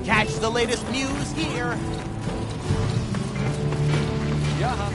Catch the latest news here. Yeah.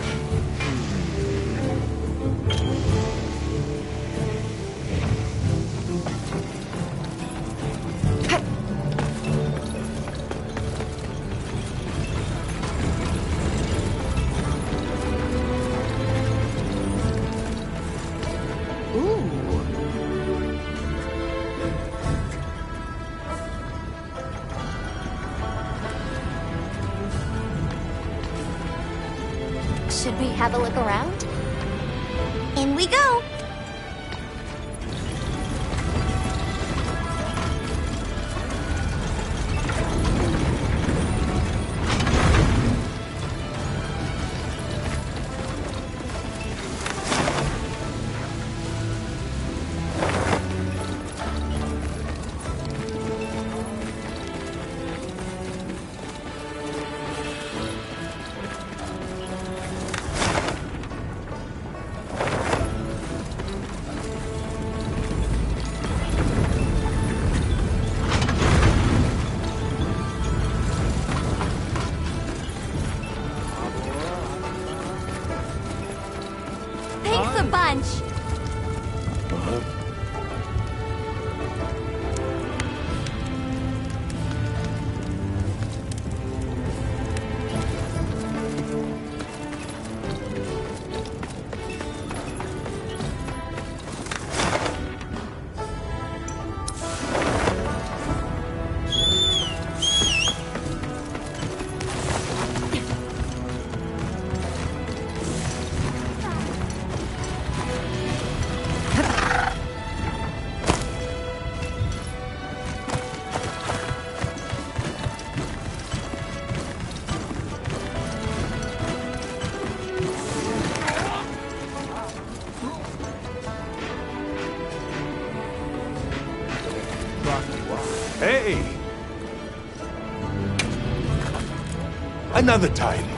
Should we have a look around? In we go! Thanks a bunch! Hey! Another tiding.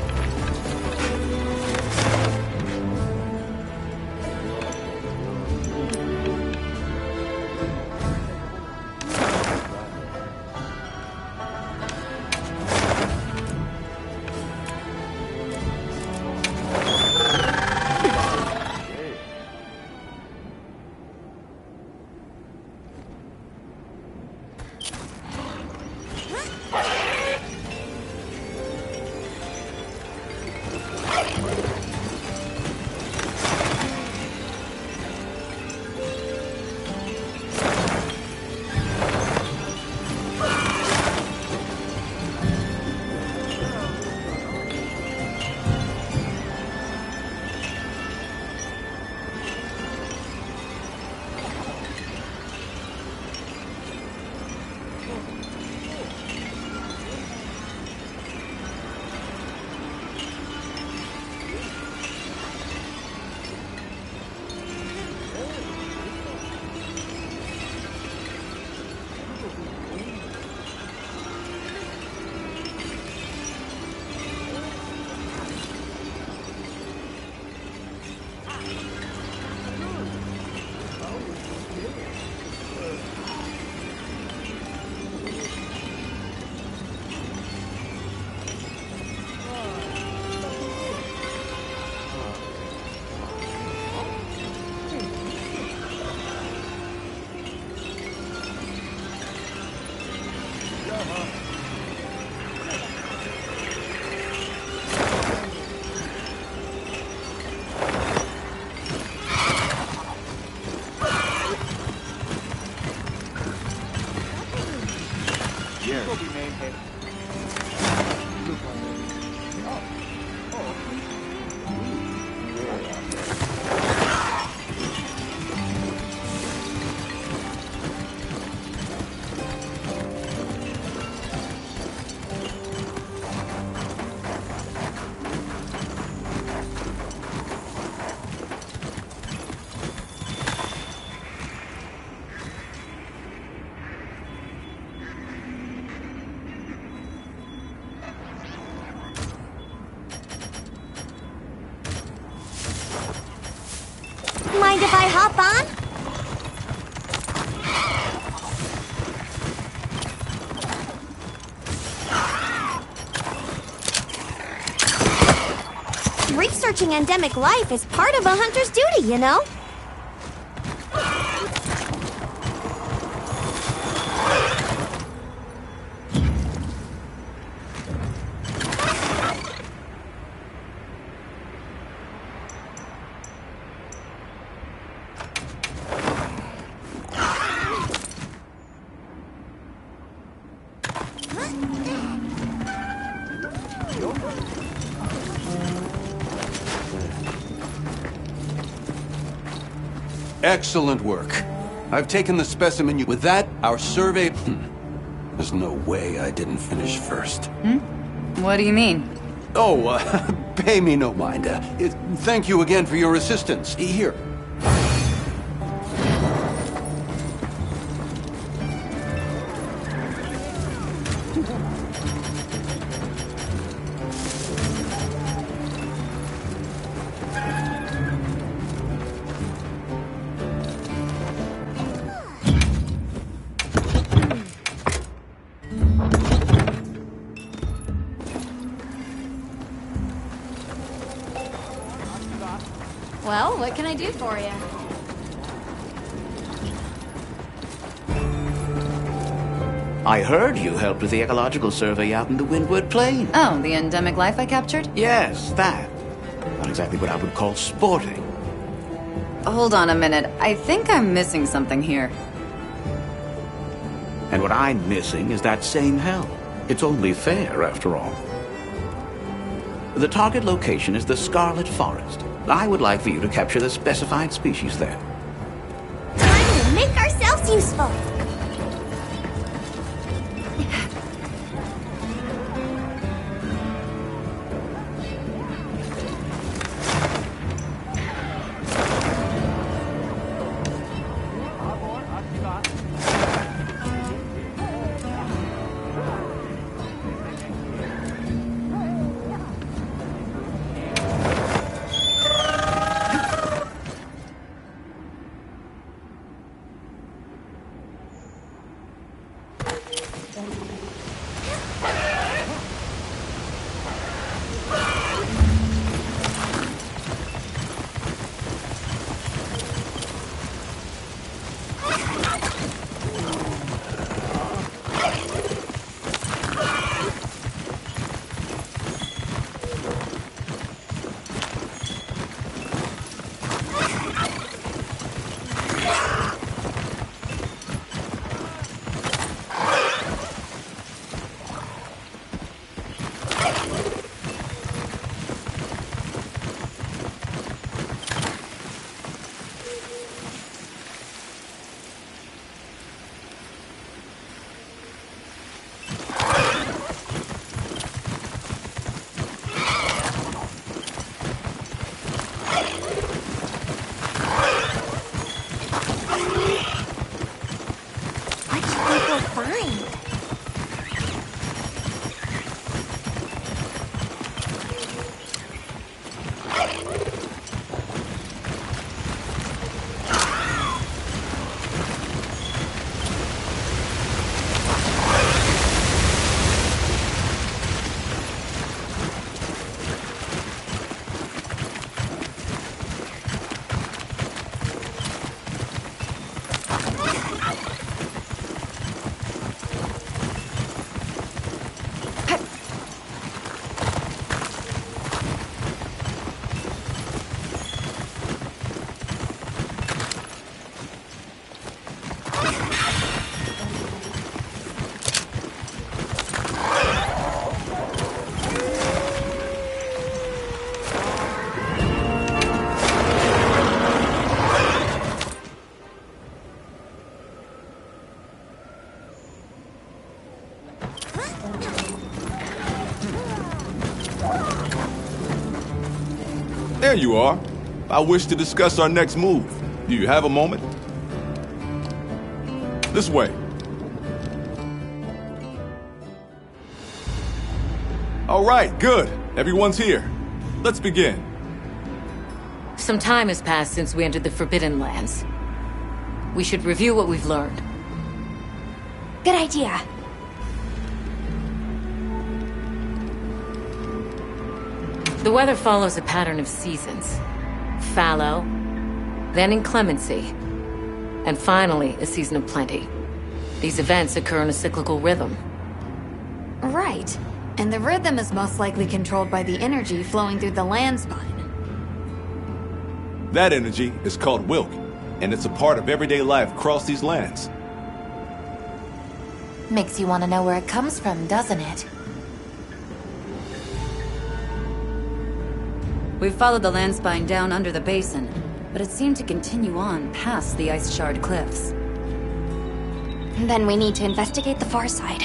researching endemic life is part of a hunter's duty, you know? Excellent work. I've taken the specimen you... With that, our survey... There's no way I didn't finish first. What do you mean? Oh, pay me no mind. Thank you again for your assistance. Here. Well, what can I do for you? I heard you helped with the ecological survey out in the Windward Plain. Oh, the endemic life I captured? Yes, that. Not exactly what I would call sporting. Hold on a minute. I think I'm missing something here. And what I'm missing is that same hell. It's only fair, after all. The target location is the Scarlet Forest. I would like for you to capture the specified species there. Time to make ourselves useful. There you are. I wish to discuss our next move. Do you have a moment? This way. All right, good. Everyone's here. Let's begin. Some time has passed since we entered the Forbidden Lands. We should review what we've learned. Good idea. The weather follows a pattern of seasons. Fallow, then inclemency, and finally a season of plenty. These events occur in a cyclical rhythm. Right. And the rhythm is most likely controlled by the energy flowing through the land spine. That energy is called Wilk, and it's a part of everyday life across these lands. Makes you want to know where it comes from, doesn't it? We've followed the land spine down under the basin, but it seemed to continue on past the ice shard cliffs. Then we need to investigate the far side.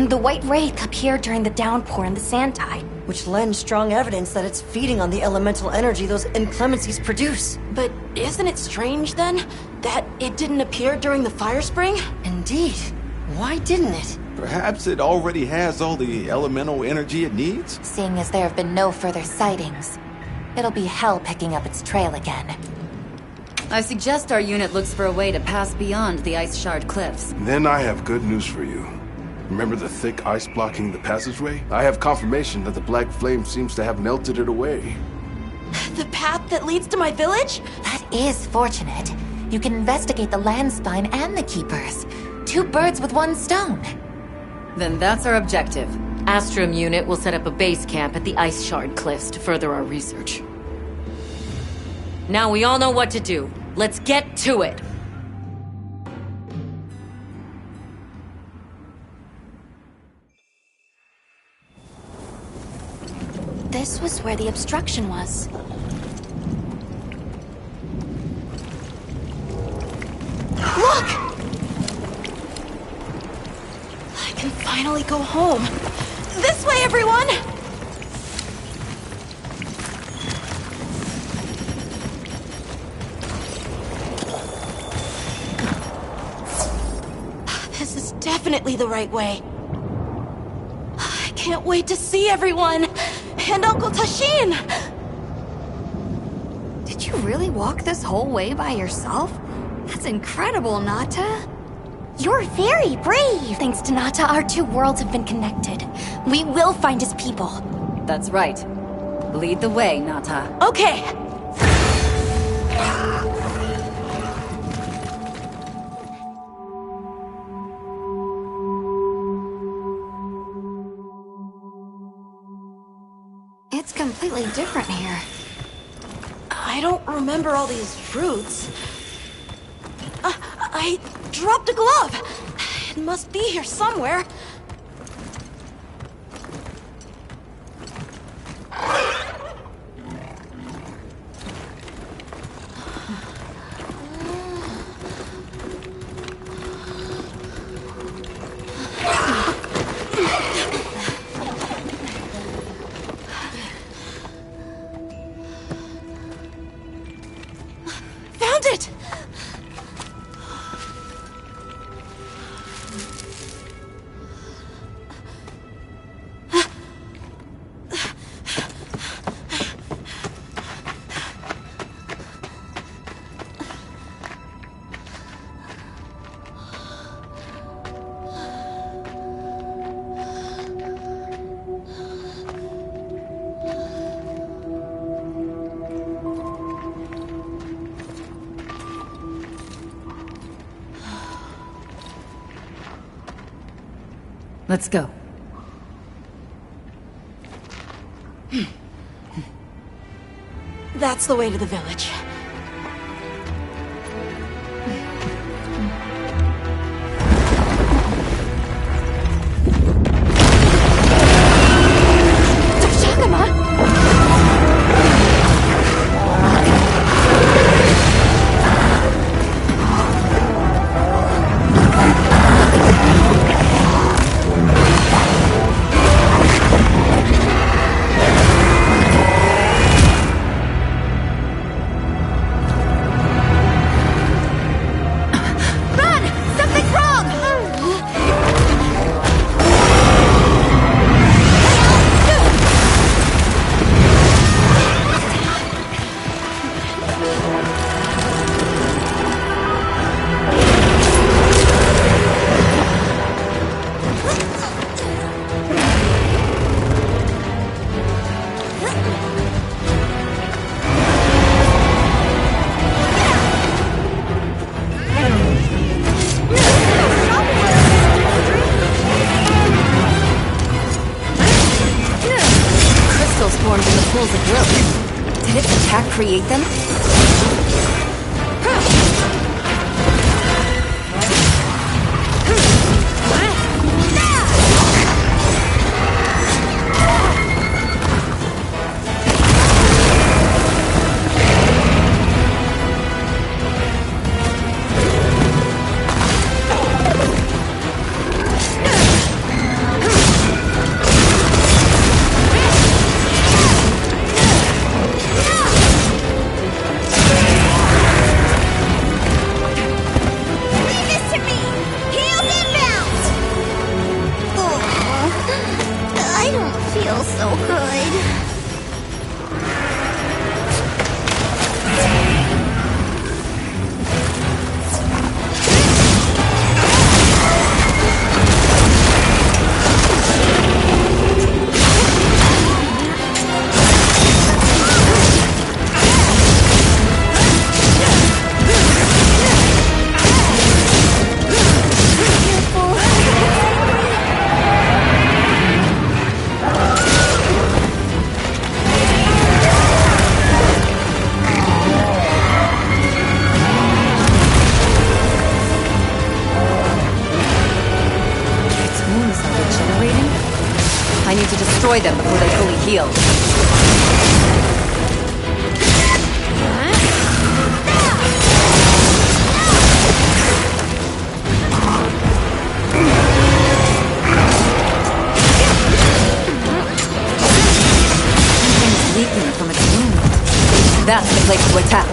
The White Wraith appeared during the downpour and the sand tide. Which lends strong evidence that it's feeding on the elemental energy those inclemencies produce. But isn't it strange, then, that it didn't appear during the fire spring? Indeed. Why didn't it? Perhaps it already has all the elemental energy it needs? Seeing as there have been no further sightings, it'll be hell picking up its trail again. I suggest our unit looks for a way to pass beyond the ice shard cliffs. Then I have good news for you. Remember the thick ice blocking the passageway? I have confirmation that the Black Flame seems to have melted it away. The path that leads to my village? That is fortunate. You can investigate the land spine and the keepers. 2 birds with 1 stone. Then that's our objective. Astrum unit will set up a base camp at the Ice Shard Cliffs to further our research. Now we all know what to do. Let's get to it! This was where the obstruction was. Look! I can finally go home. This way, everyone! This is definitely the right way. I can't wait to see everyone! And Uncle Tashin! Did you really walk this whole way by yourself? That's incredible, Nata. You're very brave! Thanks to Nata, our 2 worlds have been connected. We will find his people. That's right. Lead the way, Nata. Okay! It's completely different here. I don't remember all these roots. I dropped a glove! It must be here somewhere. Found it! Let's go. That's the way to the village. crystals of will. Did its attack create them? I need to destroy them before they fully heal. Something's leaking from its wound. That's the place to attack.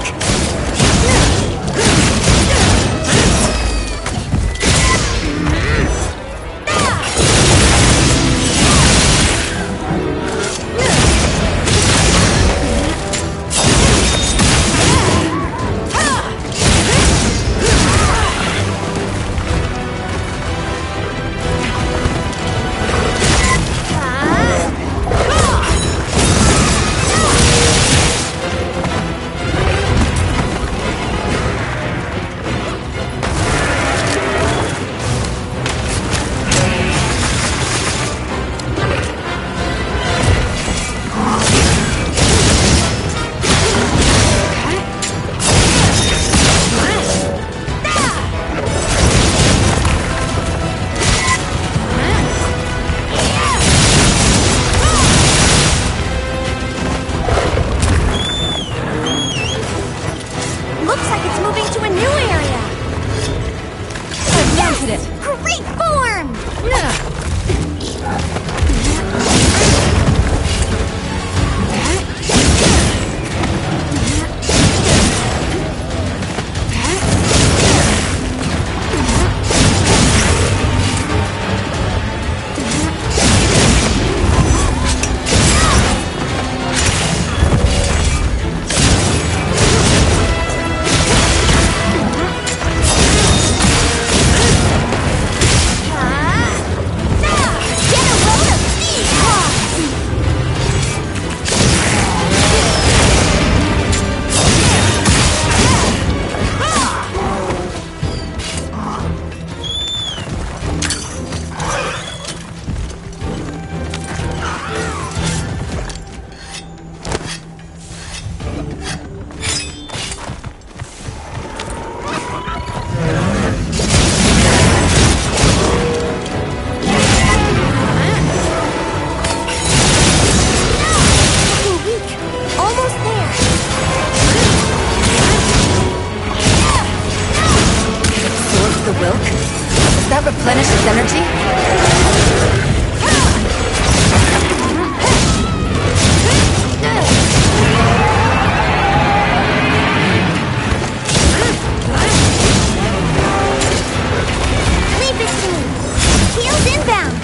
Replenish its energy? Leave this to me. Heals inbound.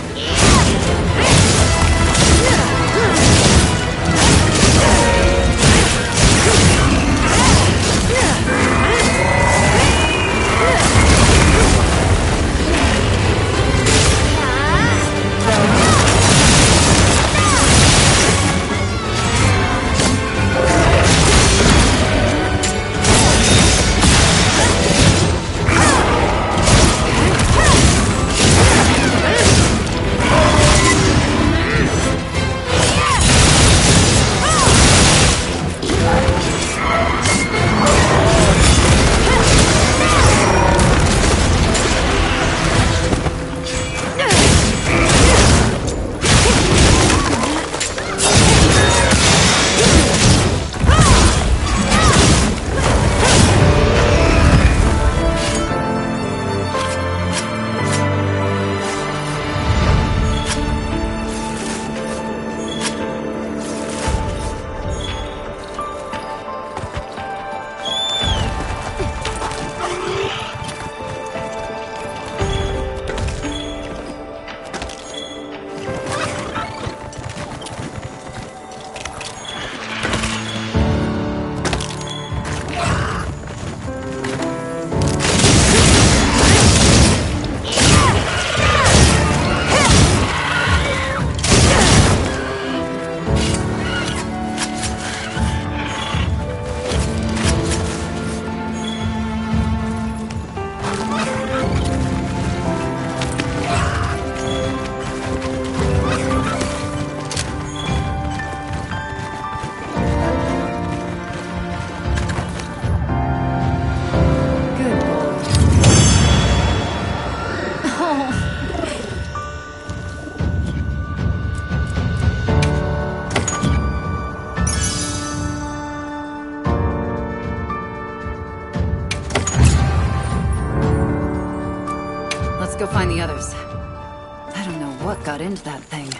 find the others. I don't know what got into that thing.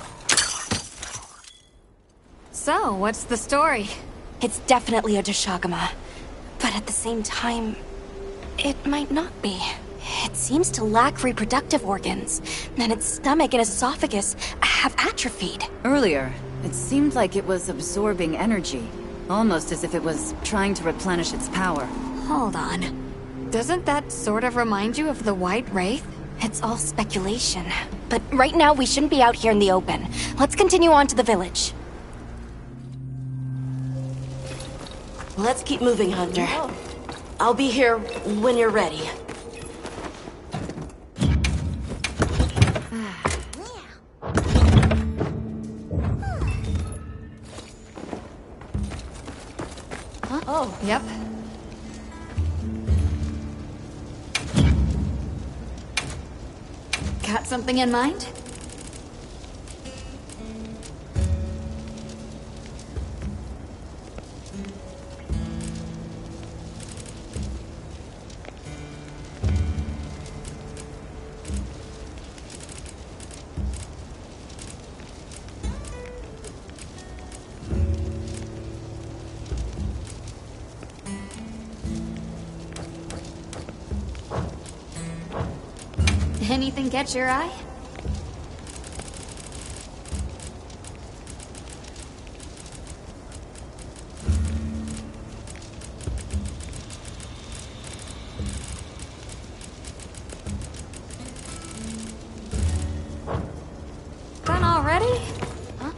So, what's the story? It's definitely a Deshagama. But at the same time, it might not be. It seems to lack reproductive organs, and its stomach and esophagus have atrophied. Earlier, it seemed like it was absorbing energy. Almost as if it was trying to replenish its power. Hold on. Doesn't that sort of remind you of the White Wraith? It's all speculation. But right now, we shouldn't be out here in the open. Let's continue on to the village. Let's keep moving, Hunter. I'll be here when you're ready. Huh? Oh, yep. Got something in mind? Anything catch your eye? Done already? Huh?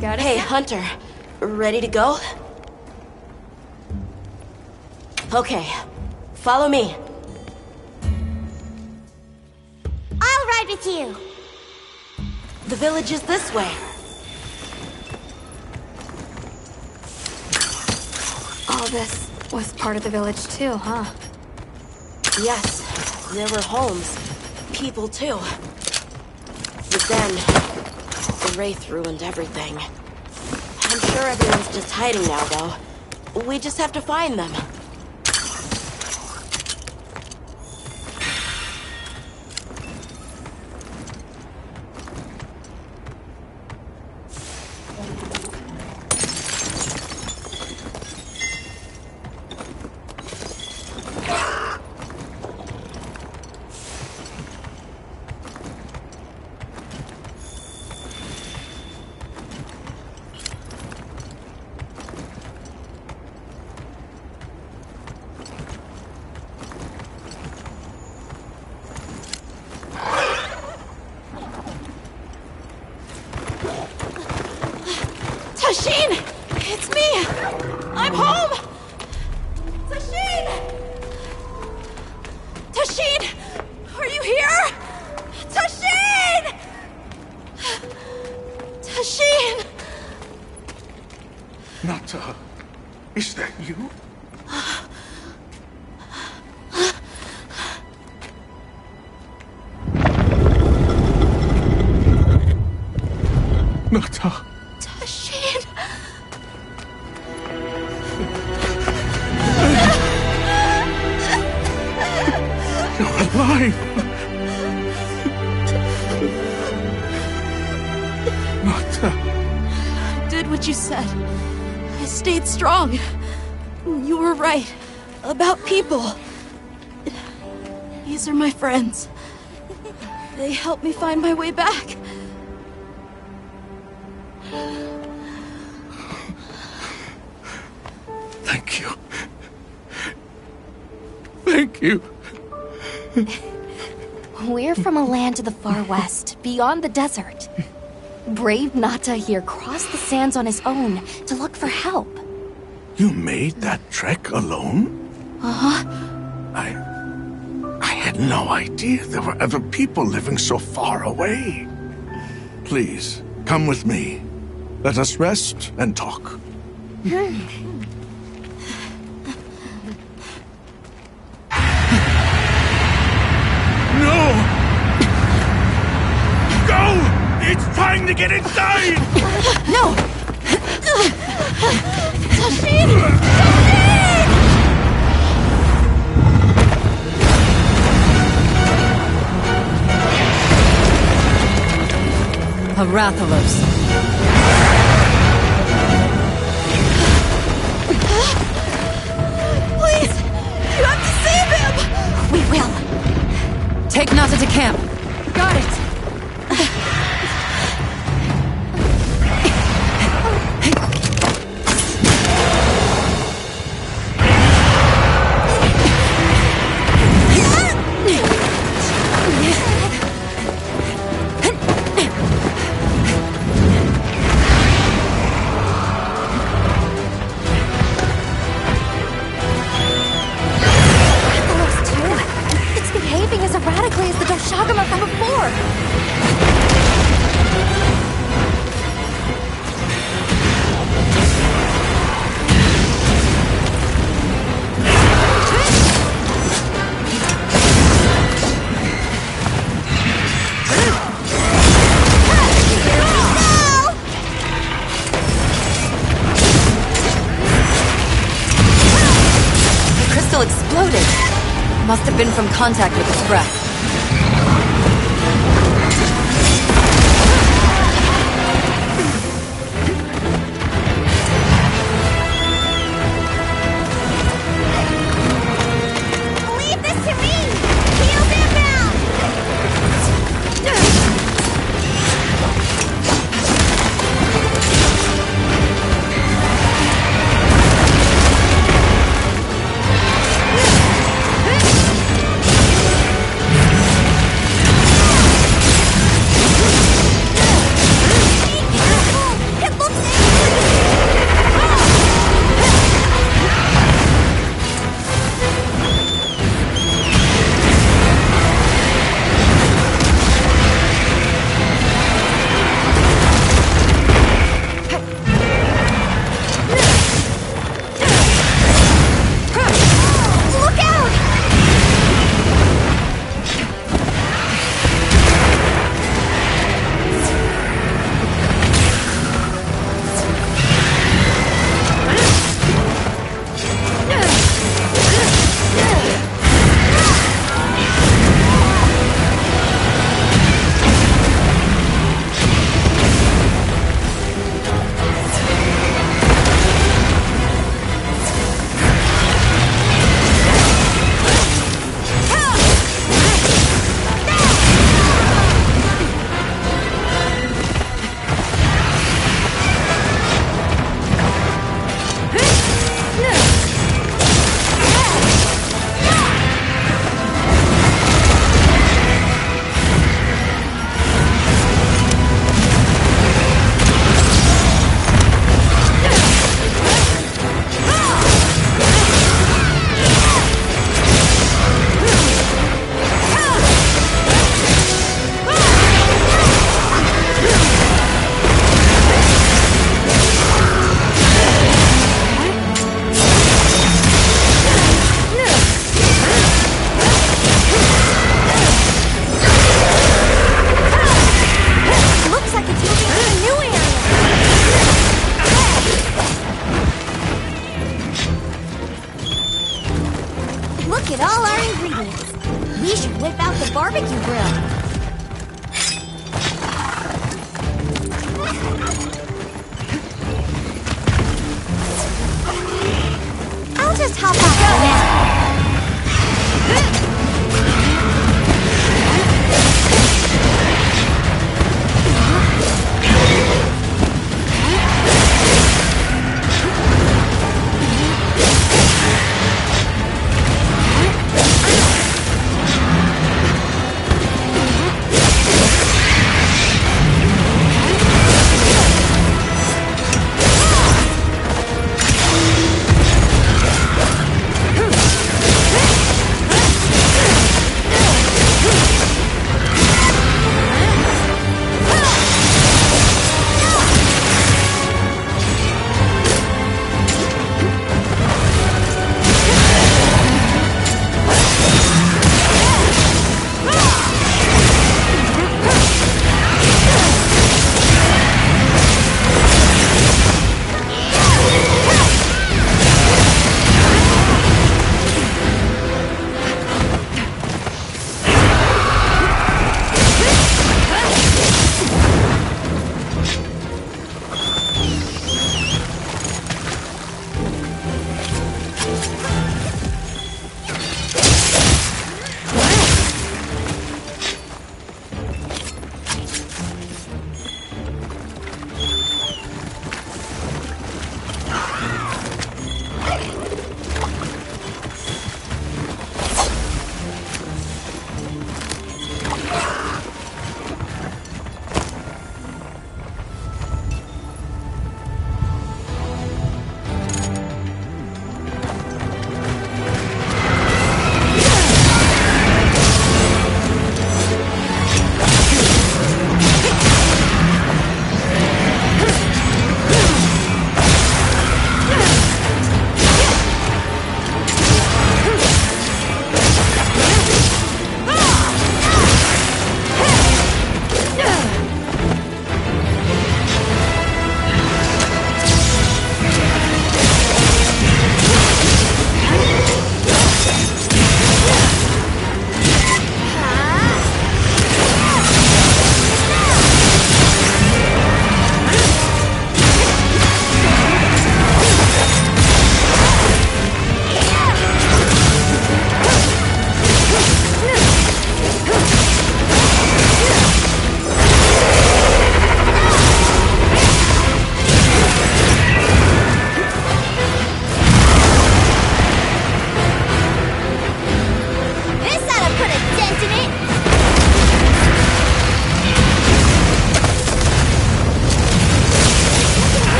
Got it. Hey, Hunter. Ready to go? Okay. Follow me. I'll ride with you. The village is this way. All this was part of the village too, huh? Yes, there were homes. People, too. But then, the Wraith ruined everything. I'm sure everyone's just hiding now, though. We just have to find them. Tasheen! It's me! I'm home! Tasheen! Tasheen! Are you here? Tasheen! Tasheen! Nata, is that you? Nata. Tasheen! You're alive! Nata. Did what you said. I stayed strong. You were right. About people. These are my friends. They helped me find my way back. Thank you. Thank you. We're from a land to the far west, beyond the desert. Brave Nata here crossed the sands on his own to look for help. You made that trek alone? Uh-huh. I had no idea there were other people living so far away. Please, come with me. Let us rest and talk. No! Go! It's trying to get inside! No! Toshine! A Rathalos. Please! You have to save him! We will. Take Nata to camp. Got it! Shagama from before! The crystal exploded. Must have been from contact with its breath.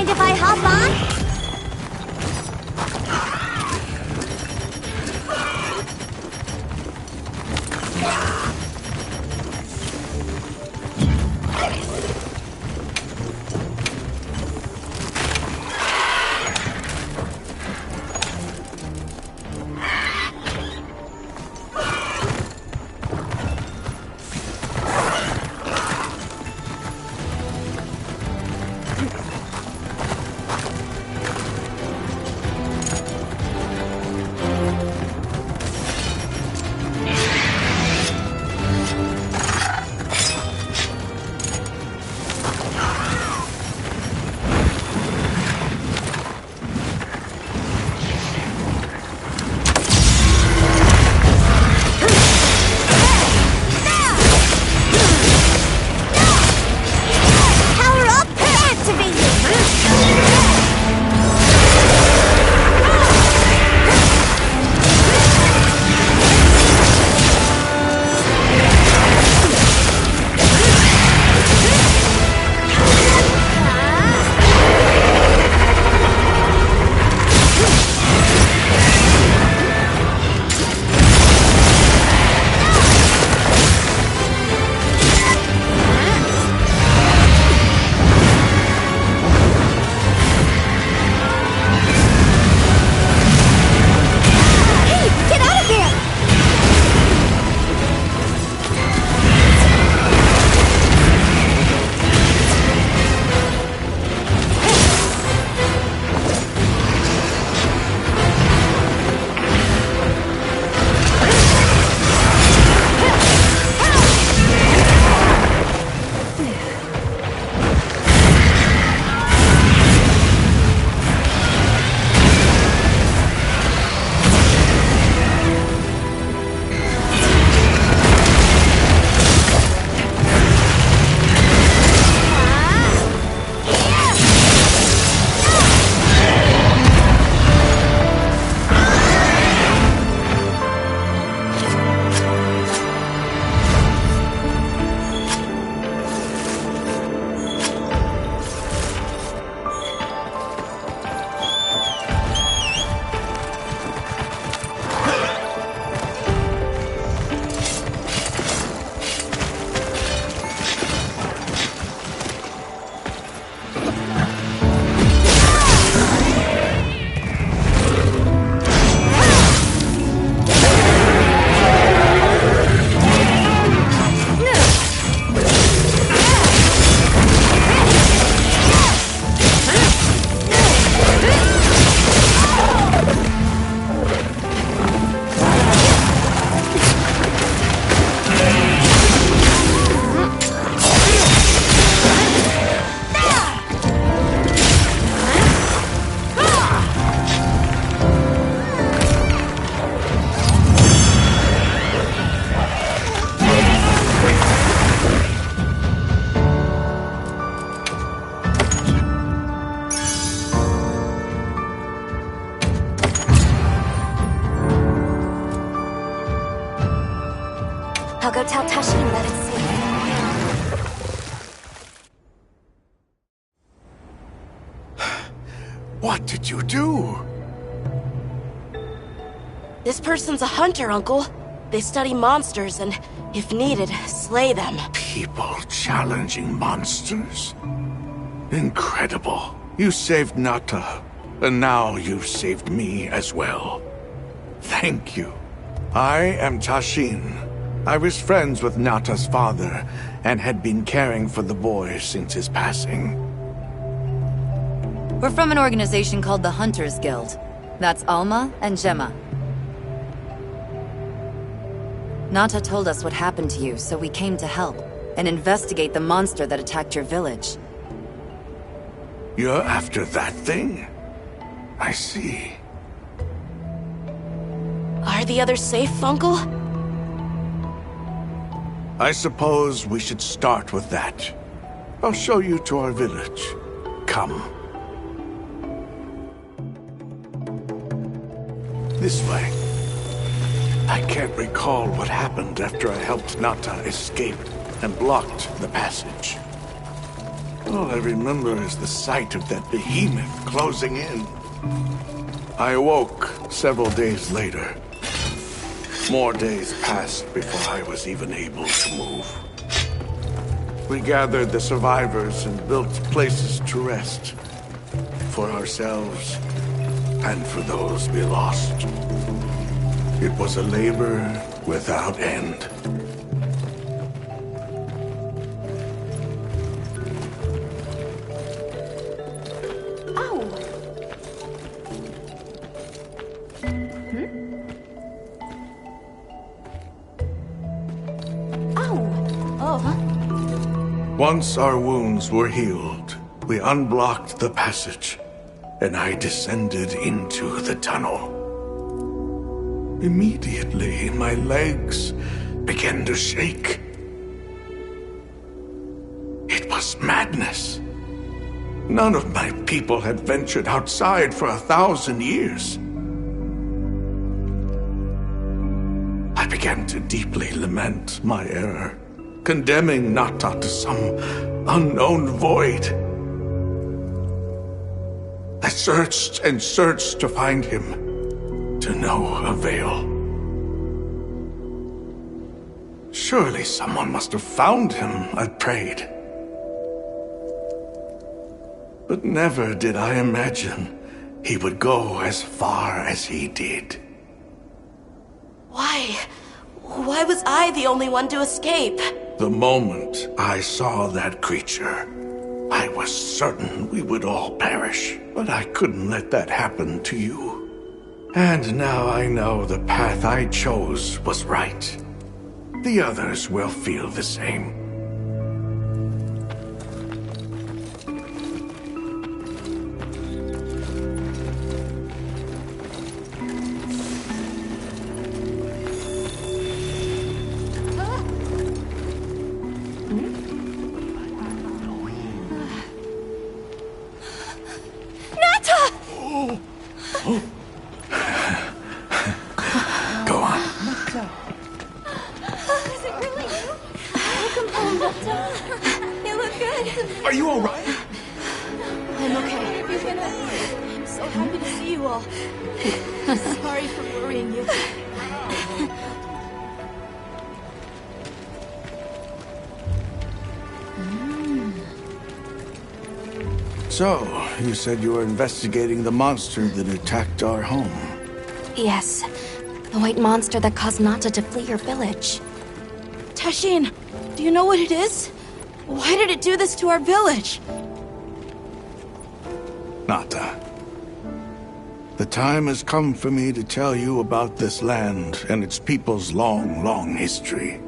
Mind if I hop on? I'll go tell Tashin that it's safe. What did you do? This person's a hunter, Uncle. They study monsters and, if needed, slay them. People challenging monsters? Incredible. You saved Nata, and now you've saved me as well. Thank you. I am Tashin. I was friends with Nata's father, and had been caring for the boy since his passing. We're from an organization called the Hunters Guild. That's Alma and Gemma. Nata told us what happened to you, so we came to help, and investigate the monster that attacked your village. You're after that thing? I see. Are the others safe, Uncle? I suppose we should start with that. I'll show you to our village. Come. This way. I can't recall what happened after I helped Nata escape and blocked the passage. All I remember is the sight of that behemoth closing in. I awoke several days later. More days passed before I was even able to move. We gathered the survivors and built places to rest. For ourselves, and for those we lost. It was a labor without end. Once our wounds were healed, we unblocked the passage, and I descended into the tunnel. Immediately, my legs began to shake. It was madness. None of my people had ventured outside for 1,000 years. I began to deeply lament my error, condemning Nata to some unknown void. I searched and searched to find him, to no avail. Surely someone must have found him, I prayed. But never did I imagine he would go as far as he did. Why? Why was I the only one to escape? The moment I saw that creature, I was certain we would all perish. But I couldn't let that happen to you. And now I know the path I chose was right. The others will feel the same. Are you alright? I'm okay. I'm so happy to see you all. Sorry for worrying you. So, you said you were investigating the monster that attacked our home. Yes. The white monster that caused Nata to flee your village. Tashin, do you know what it is? Why did it do this to our village? Nata. The time has come for me to tell you about this land and its people's long, long history.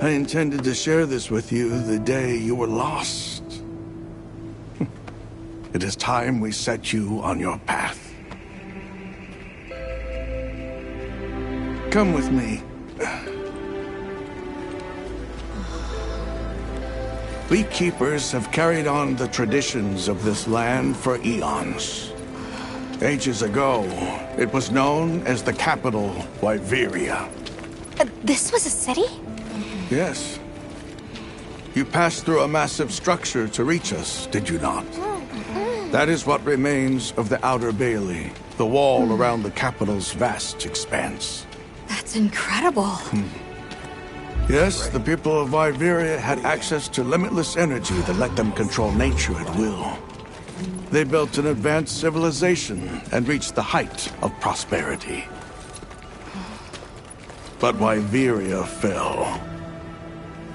I intended to share this with you the day you were lost. It is time we set you on your path. Come with me. We keepers have carried on the traditions of this land for eons. Ages ago, it was known as the capital, Wyveria. This was a city? Yes. You passed through a massive structure to reach us, did you not? That is what remains of the Outer Bailey, the wall around the capital's vast expanse. That's incredible. Yes, the people of Wyveria had access to limitless energy that let them control nature at will. They built an advanced civilization and reached the height of prosperity. But Wyveria fell.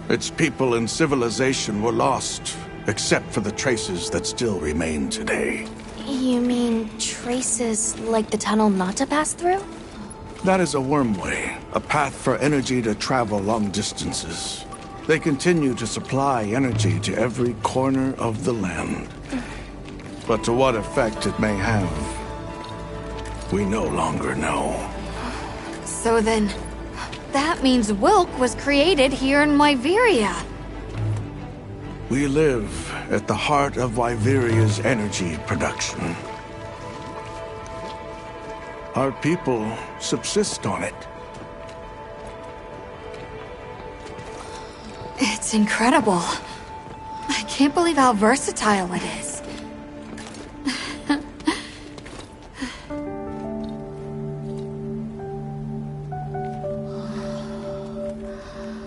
Its people and civilization were lost, except for the traces that still remain today. You mean traces like the tunnel Nata passed through? That is a wormway, a path for energy to travel long distances. They continue to supply energy to every corner of the land. But to what effect it may have, we no longer know. So then, that means Wilk was created here in Wyveria. We live at the heart of Wyveria's energy production. Our people subsist on it. It's incredible. can't believe how versatile it is.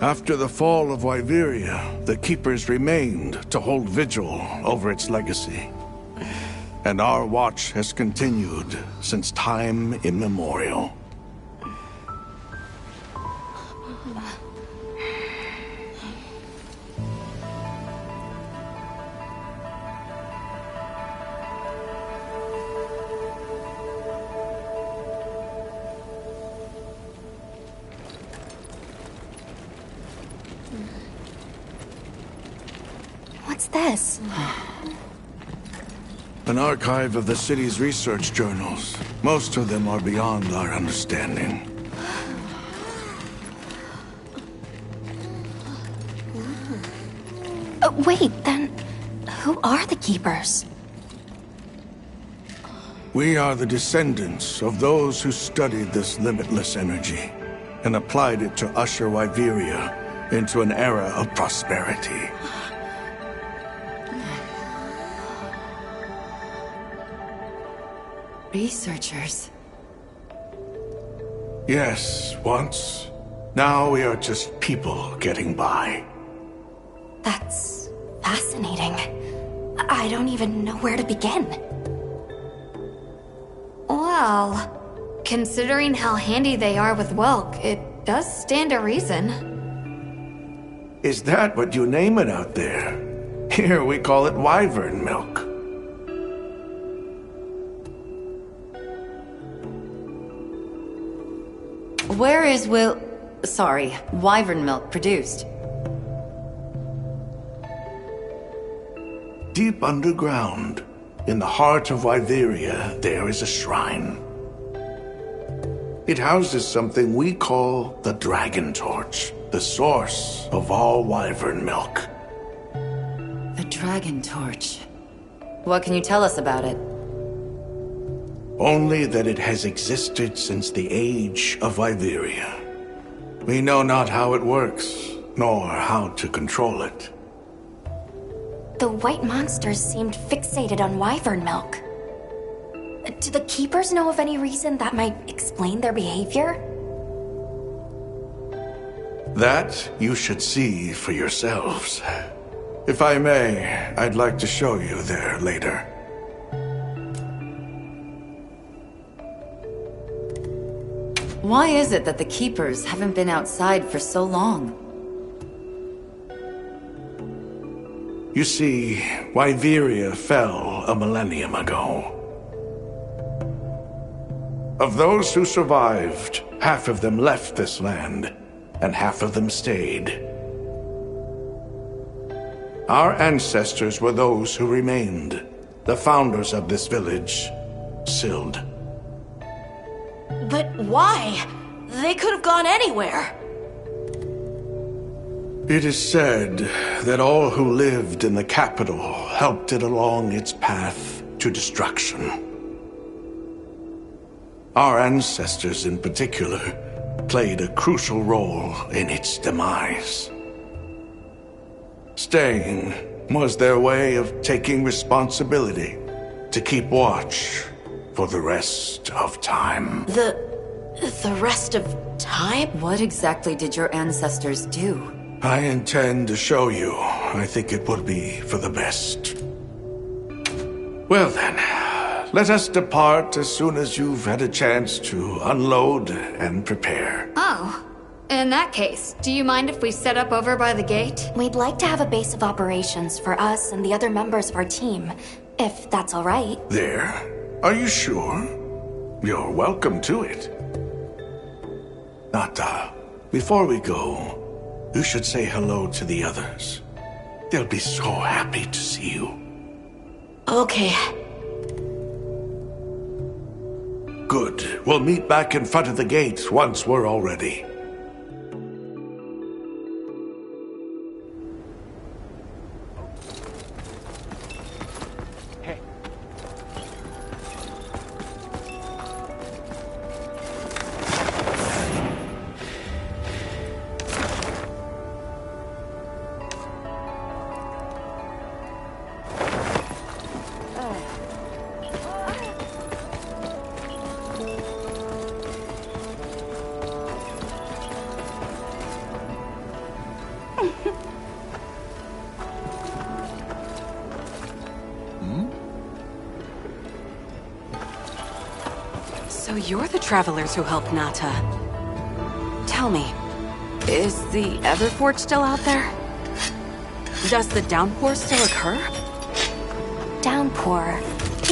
After the fall of Wyveria, the Keepers remained to hold vigil over its legacy. And our watch has continued since time immemorial. What's this? An archive of the city's research journals. Most of them are beyond our understanding. Wait, then who are the Keepers? We are the descendants of those who studied this limitless energy and applied it to usher Wyveria into an era of prosperity. Researchers. Yes, once. Now we are just people getting by. That's fascinating. I don't even know where to begin. Well, considering how handy they are with Welk, it does stand to reason. Is that what you name it out there? Here we call it wyvern milk. Where is wyvern milk produced? Deep underground, in the heart of Wyveria, there is a shrine. It houses something we call the Dragon Torch, the source of all wyvern milk. The Dragon Torch. What can you tell us about it? Only that it has existed since the age of Wyveria. We know not how it works, nor how to control it. The white monsters seemed fixated on wyvern milk. Do the Keepers know of any reason that might explain their behavior? That you should see for yourselves. If I may, I'd like to show you there later. Why is it that the Keepers haven't been outside for so long? You see, Wyveria fell a millennium ago. Of those who survived, half of them left this land, and half of them stayed. Our ancestors were those who remained, the founders of this village, Sild. But why? They could have gone anywhere. It is said that all who lived in the capital helped it along its path to destruction. Our ancestors in particular played a crucial role in its demise. Staying was their way of taking responsibility to keep watch for the rest of time. The rest of time? What exactly did your ancestors do? I intend to show you. I think it would be for the best. Well then, let us depart as soon as you've had a chance to unload and prepare. Oh. In that case, do you mind if we set up over by the gate? We'd like to have a base of operations for us and the other members of our team, if that's all right. There? Are you sure? You're welcome to it. Nata, before we go, you should say hello to the others. They'll be so happy to see you. Okay. Good. We'll meet back in front of the gate once we're all ready. So you're the travelers who helped Nata. Tell me, is the Everforge still out there? Does the downpour still occur? Downpour?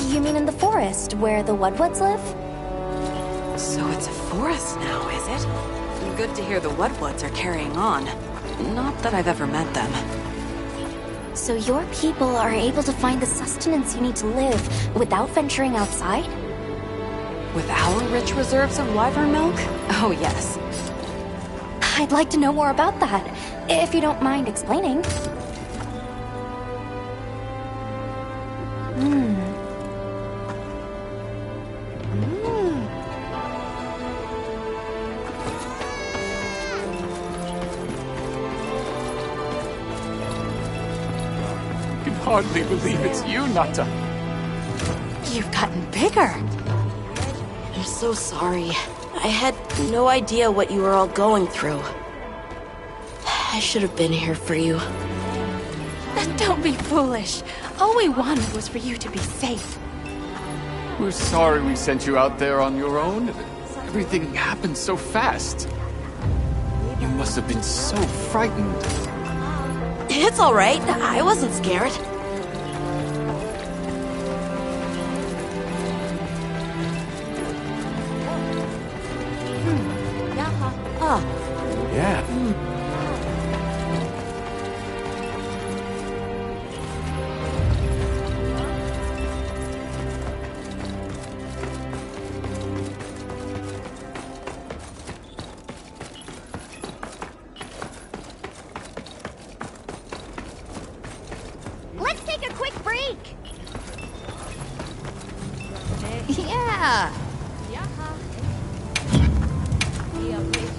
You mean in the forest, where the Woodwoods live? So it's a forest now, is it? Good to hear the Woodwoods are carrying on. Not that I've ever met them. So your people are able to find the sustenance you need to live without venturing outside? With our rich reserves of wyvern milk? Oh, yes. I'd like to know more about that, if you don't mind explaining. I can hardly believe it's you, Nata. You've gotten bigger. I'm so sorry. I had no idea what you were all going through. I should have been here for you. Don't be foolish. All we wanted was for you to be safe. We're sorry we sent you out there on your own. Everything happened so fast. You must have been so frightened. It's all right. I wasn't scared. Yeah. Let's take a quick break. Yeah.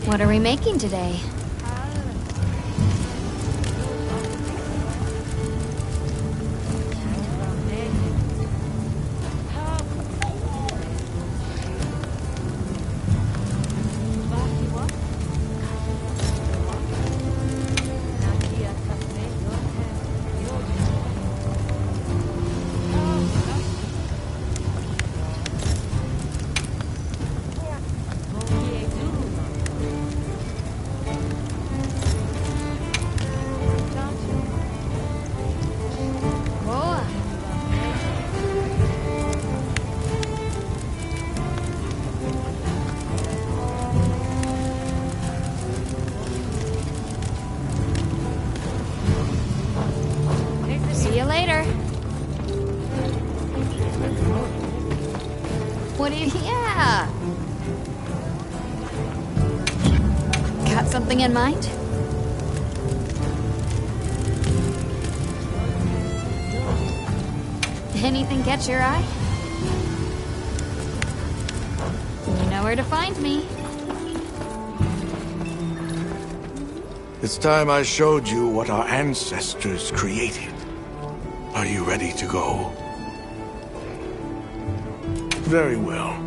What are we making today? See you later. What do you... Yeah. Got something in mind? Anything catch your eye? You know where to find me. It's time I showed you what our ancestors created. Are you ready to go? Very well.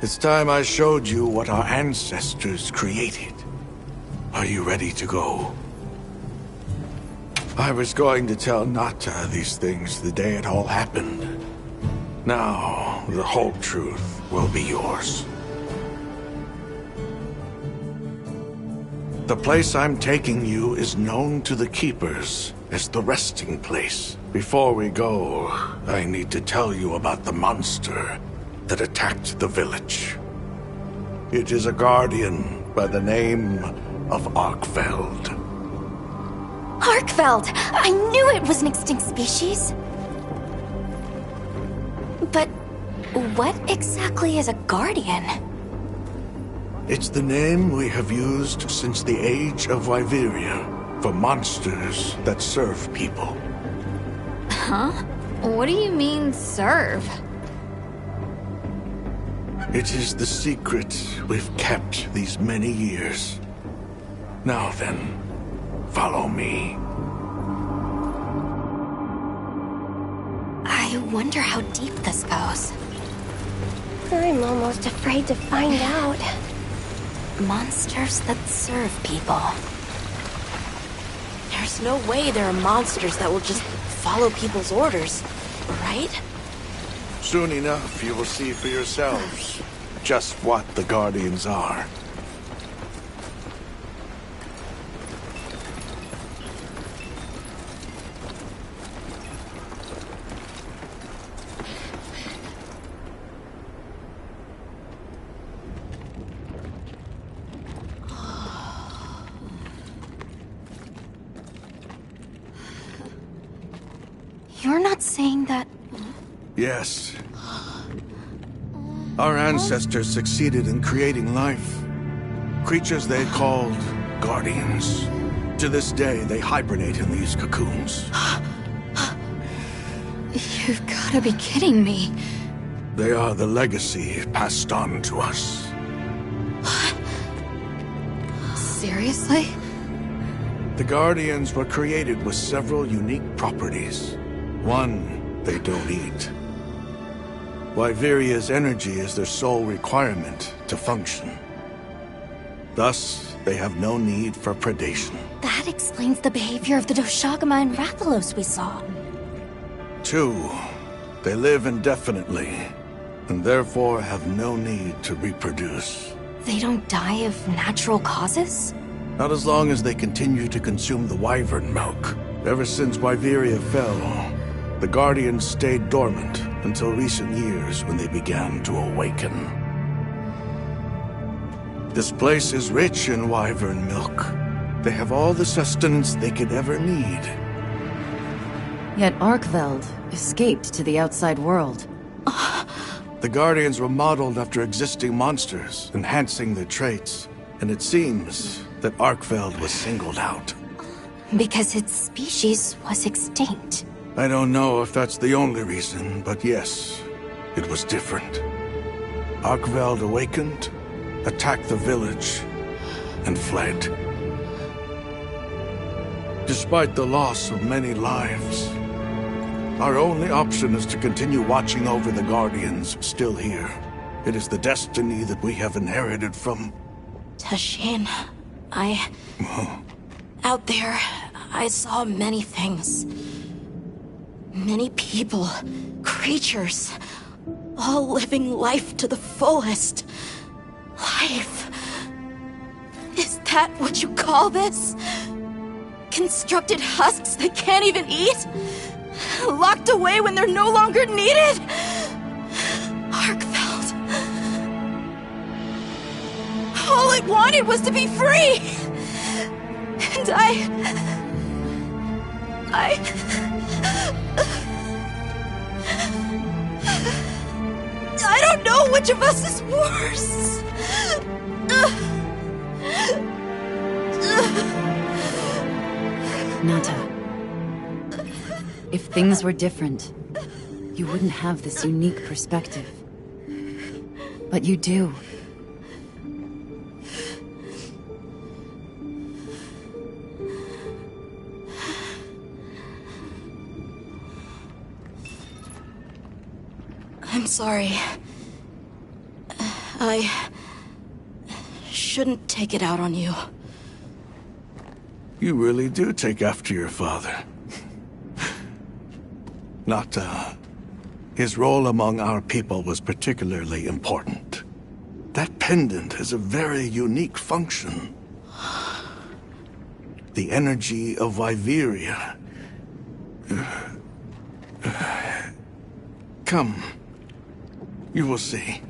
It's time I showed you what our ancestors created. Are you ready to go? I was going to tell Nata these things the day it all happened. Now, the whole truth will be yours. The place I'm taking you is known to the Keepers as the resting place. Before we go, I need to tell you about the monster that attacked the village. It is a guardian by the name of Arkfeld. Arkfeld! I knew it was an extinct species! But what exactly is a guardian? It's the name we have used since the age of Wyveria for monsters that serve people. Huh? What do you mean, serve? It is the secret we've kept these many years. Now then, follow me. I wonder how deep this goes. I'm almost afraid to find out. Monsters that serve people. There's no way there are monsters that will just follow people's orders, right? Soon enough, you will see for yourselves just what the Guardians are. You're not saying that... Yes. Our ancestors succeeded in creating life. Creatures they called Guardians. To this day, they hibernate in these cocoons. You've gotta be kidding me. They are the legacy passed on to us. Seriously? The Guardians were created with several unique properties. One, they don't eat. Wyveria's energy is their sole requirement to function. Thus, they have no need for predation. That explains the behavior of the Doshagama and Rathalos we saw. 2, they live indefinitely, and therefore have no need to reproduce. They don't die of natural causes? Not as long as they continue to consume the wyvern milk. Ever since Wyveria fell, the Guardians stayed dormant until recent years when they began to awaken. This place is rich in wyvern milk. They have all the sustenance they could ever need. Yet Arkveld escaped to the outside world. The Guardians were modeled after existing monsters, enhancing their traits. And it seems that Arkveld was singled out. Because its species was extinct. I don't know if that's the only reason, but yes, it was different. Arkveld awakened, attacked the village, and fled. Despite the loss of many lives, our only option is to continue watching over the Guardians still here. It is the destiny that we have inherited from... Tashin, out there, I saw many things. Many people, creatures, all living life to the fullest. Life. Is that what you call this? Constructed husks that can't even eat? Locked away when they're no longer needed? Arkveld. All I wanted was to be free! And I don't know which of us is worse. Nata. If things were different, you wouldn't have this unique perspective. But you do. I'm sorry. I shouldn't take it out on you. You really do take after your father. Nata, his role among our people was particularly important. That pendant has a very unique function. The energy of Wyveria. Come. You will see.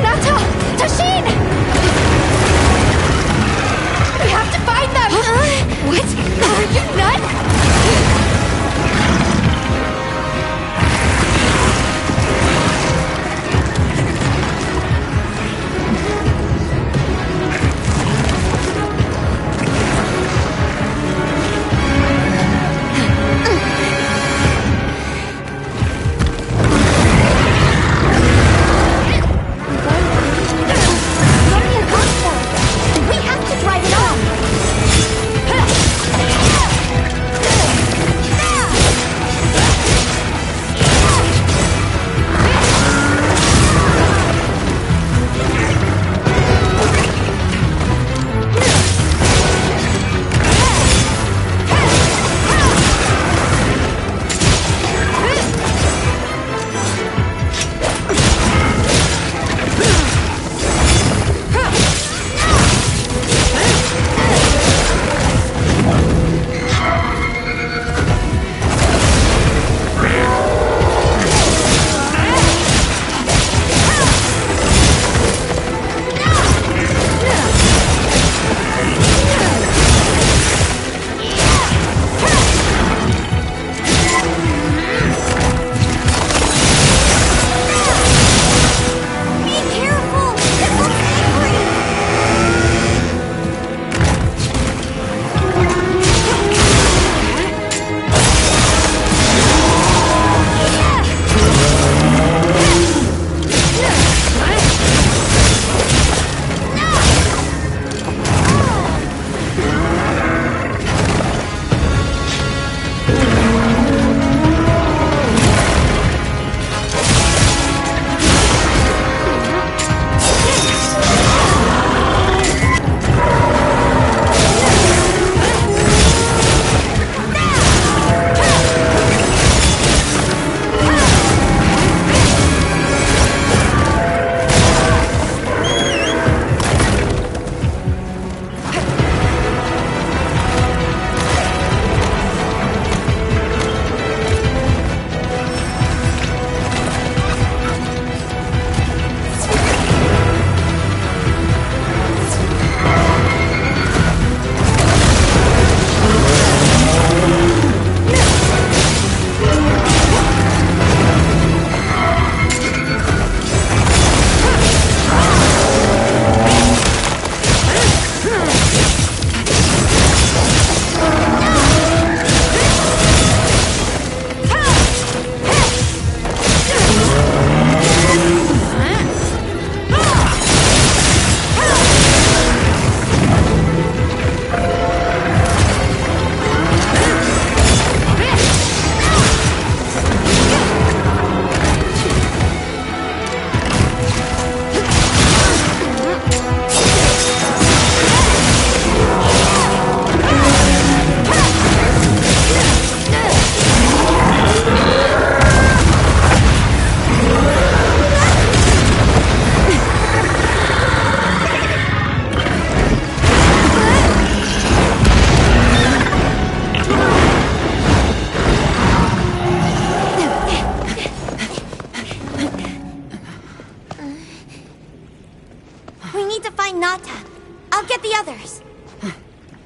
Nata! Tashin! We have to find them! What? Are you nuts? We have to drive it off!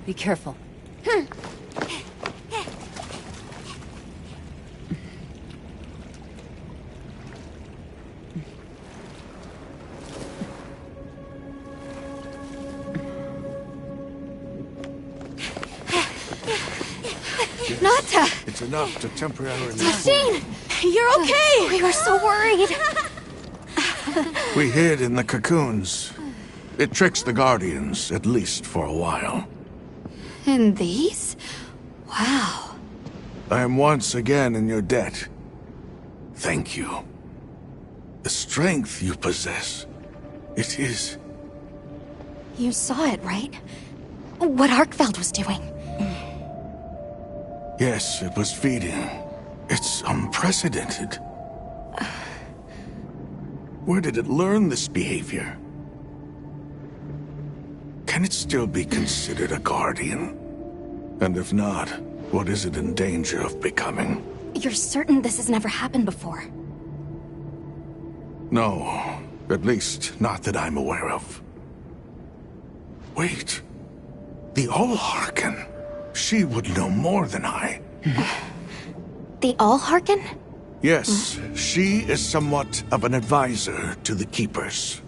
Be careful. Nata! It's enough to temporarily... Tashin! You're okay! We were so worried. We hid in the cocoons. It tricks the Guardians, at least for a while. In these? Wow. I am once again in your debt. Thank you. The strength you possess, it is... You saw it, right? What Arkfeld was doing. Yes, it was feeding. It's unprecedented. Where did it learn this behavior? Can it still be considered a Guardian? And if not, what is it in danger of becoming? You're certain this has never happened before? No, at least not that I'm aware of. Wait. The Allharken. She would know more than I. The Allharken? Yes, she is somewhat of an advisor to the Keepers.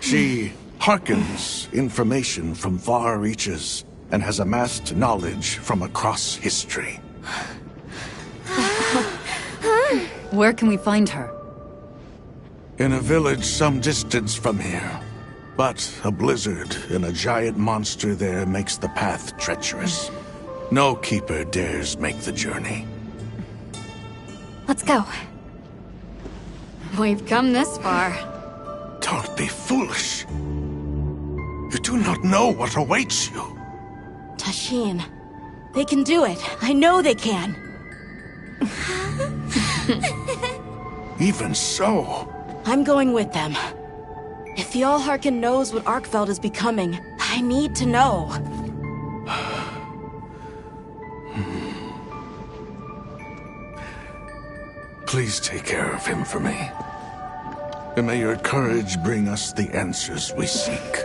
She hearkens information from far reaches and has amassed knowledge from across history. Where can we find her? In a village some distance from here. But a blizzard and a giant monster there makes the path treacherous. No Keeper dares make the journey. Let's go. We've come this far. Don't be foolish. You do not know what awaits you. Tashin, they can do it. I know they can. Even so... I'm going with them. If the Allharken knows what Arkfeld is becoming, I need to know. Please take care of him for me. And may your courage bring us the answers we seek.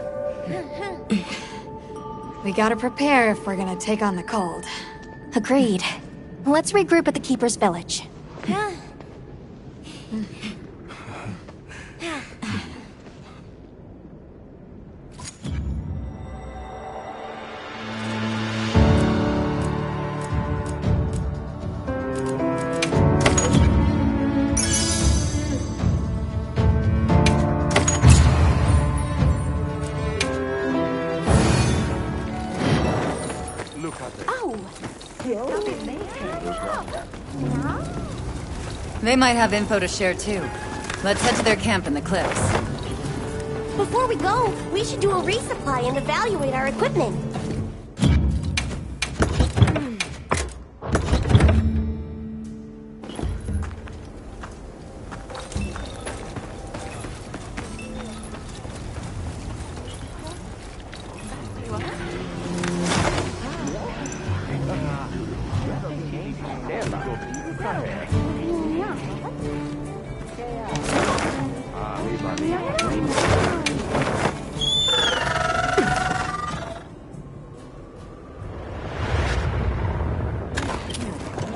We gotta prepare if we're gonna take on the cold. Agreed. Let's regroup at the Keeper's village. They might have info to share too. Let's head to their camp in the cliffs. Before we go, we should do a resupply and evaluate our equipment.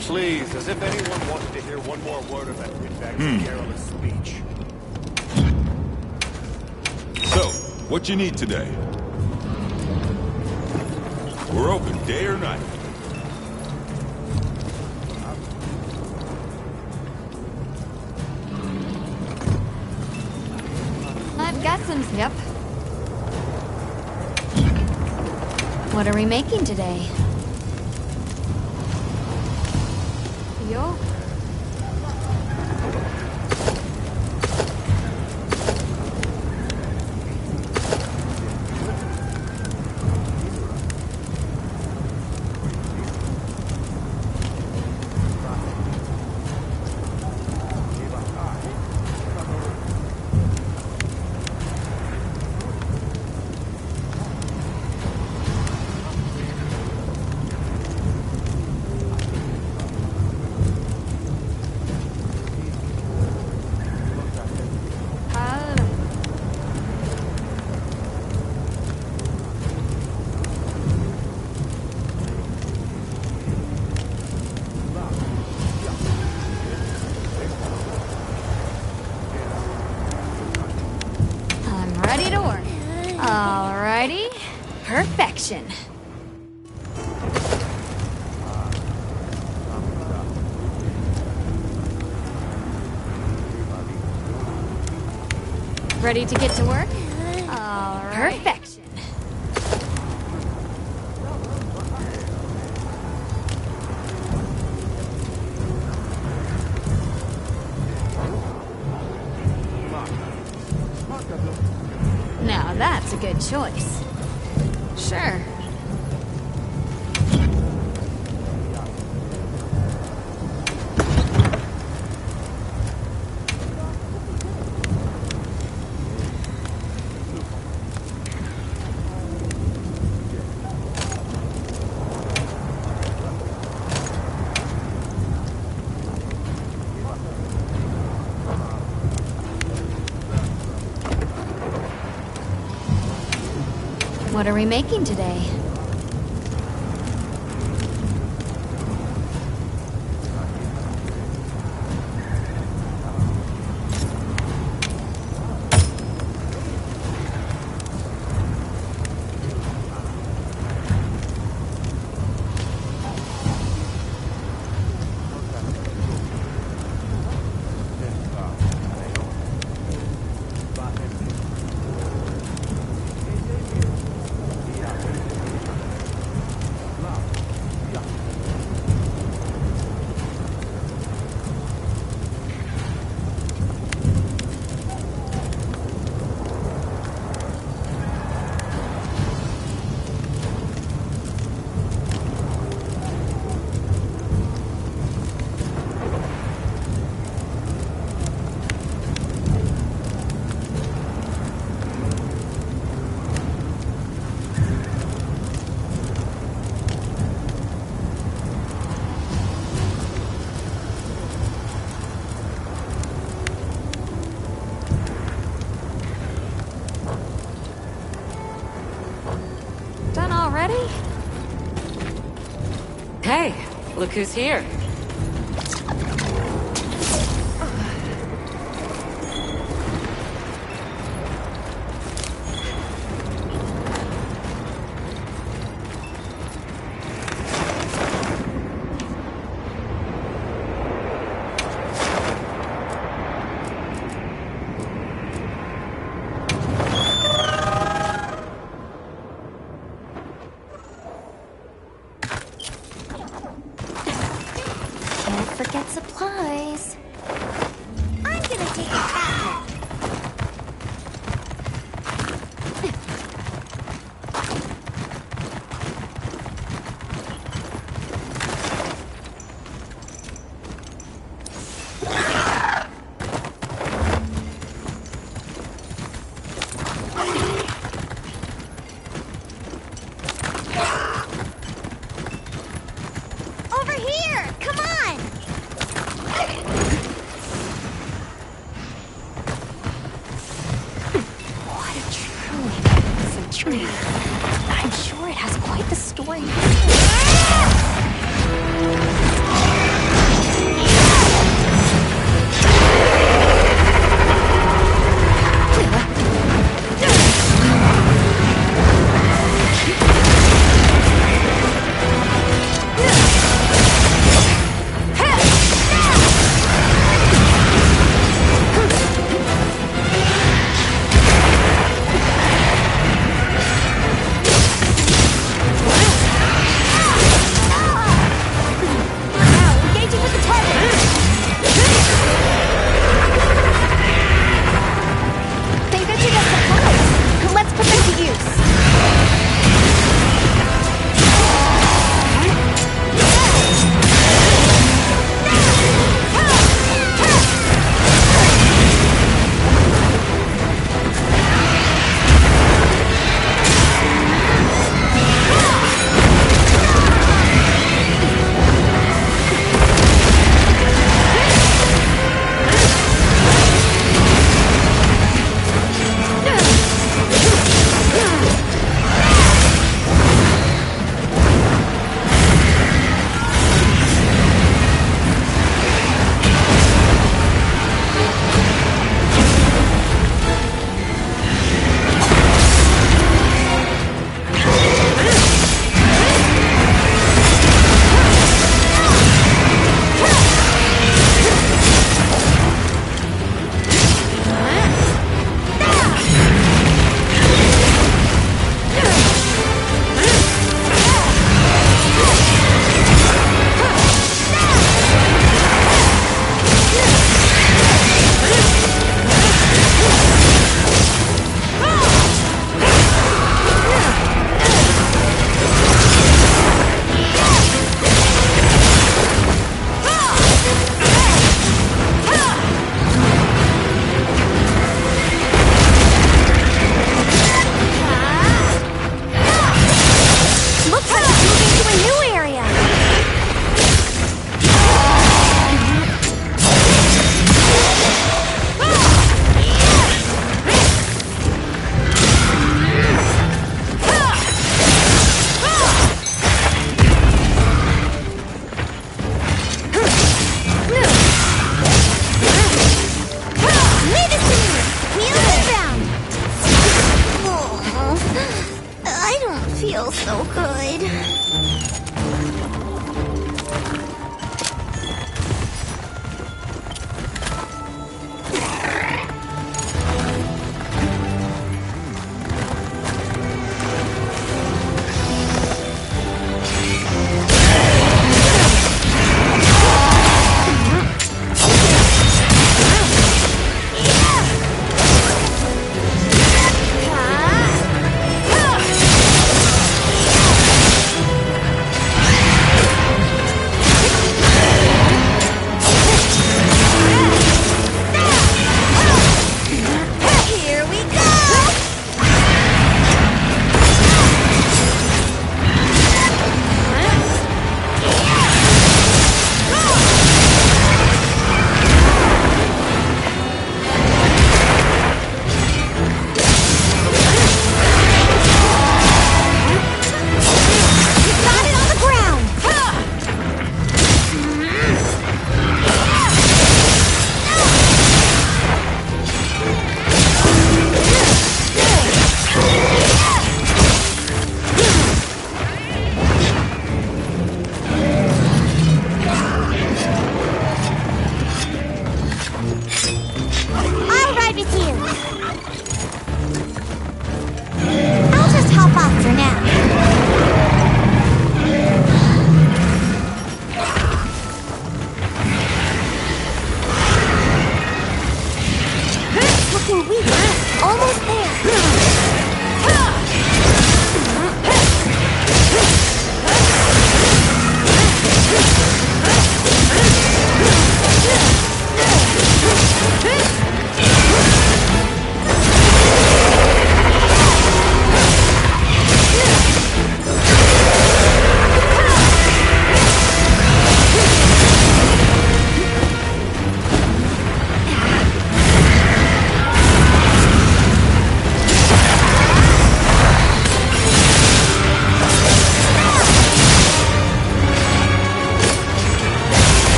Please, as if anyone wanted to hear one more word of that windbag's careless speech. So, what you need today? We're open day or night. I've got some zip. What are we making today? Yo. Ready to work. Alrighty. Perfection. Ready to get to work? Alright. Perfection. Now that's a good choice. Sure. What are we making today? Done already? Hey, look who's here. Can't forget supplies. I'm gonna take a bath. Over here! Come on!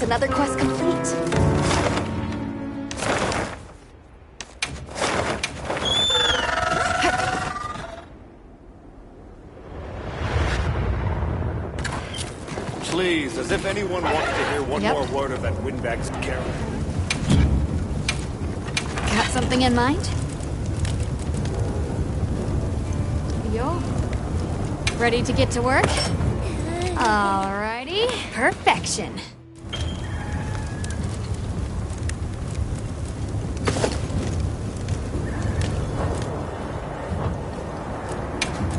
another quest complete. Please, as if anyone wants to hear one more word of that windbag's carol. Got something in mind? Yo. Ready to get to work? Alrighty. Perfection.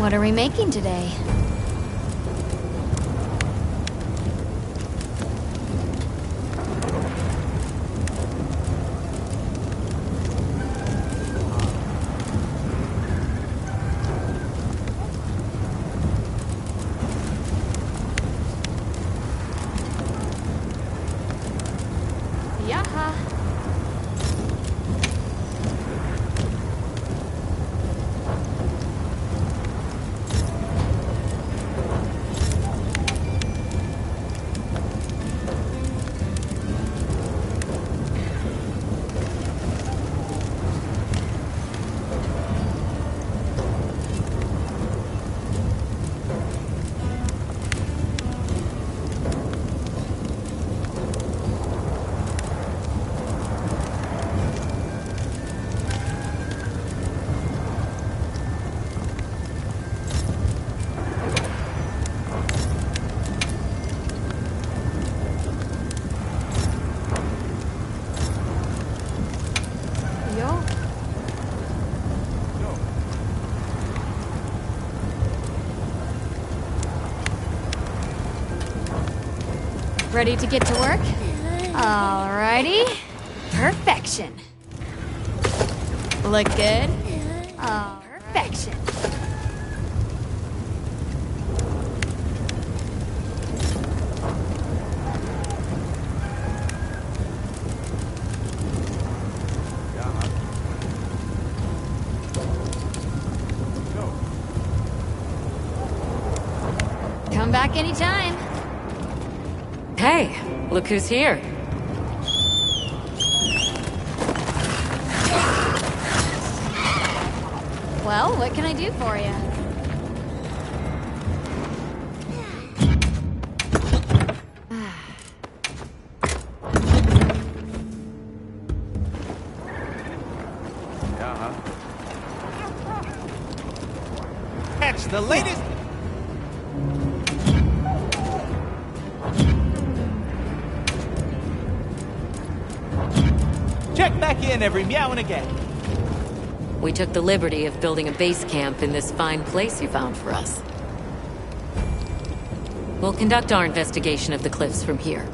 What are we making today? Ready to get to work? Alrighty. Perfection. Look good? Oh, perfection. Come back anytime. Hey, look who's here. Well, what can I do for you? Catch the latest. Check back in every meow and again. We took the liberty of building a base camp in this fine place you found for us. We'll conduct our investigation of the cliffs from here.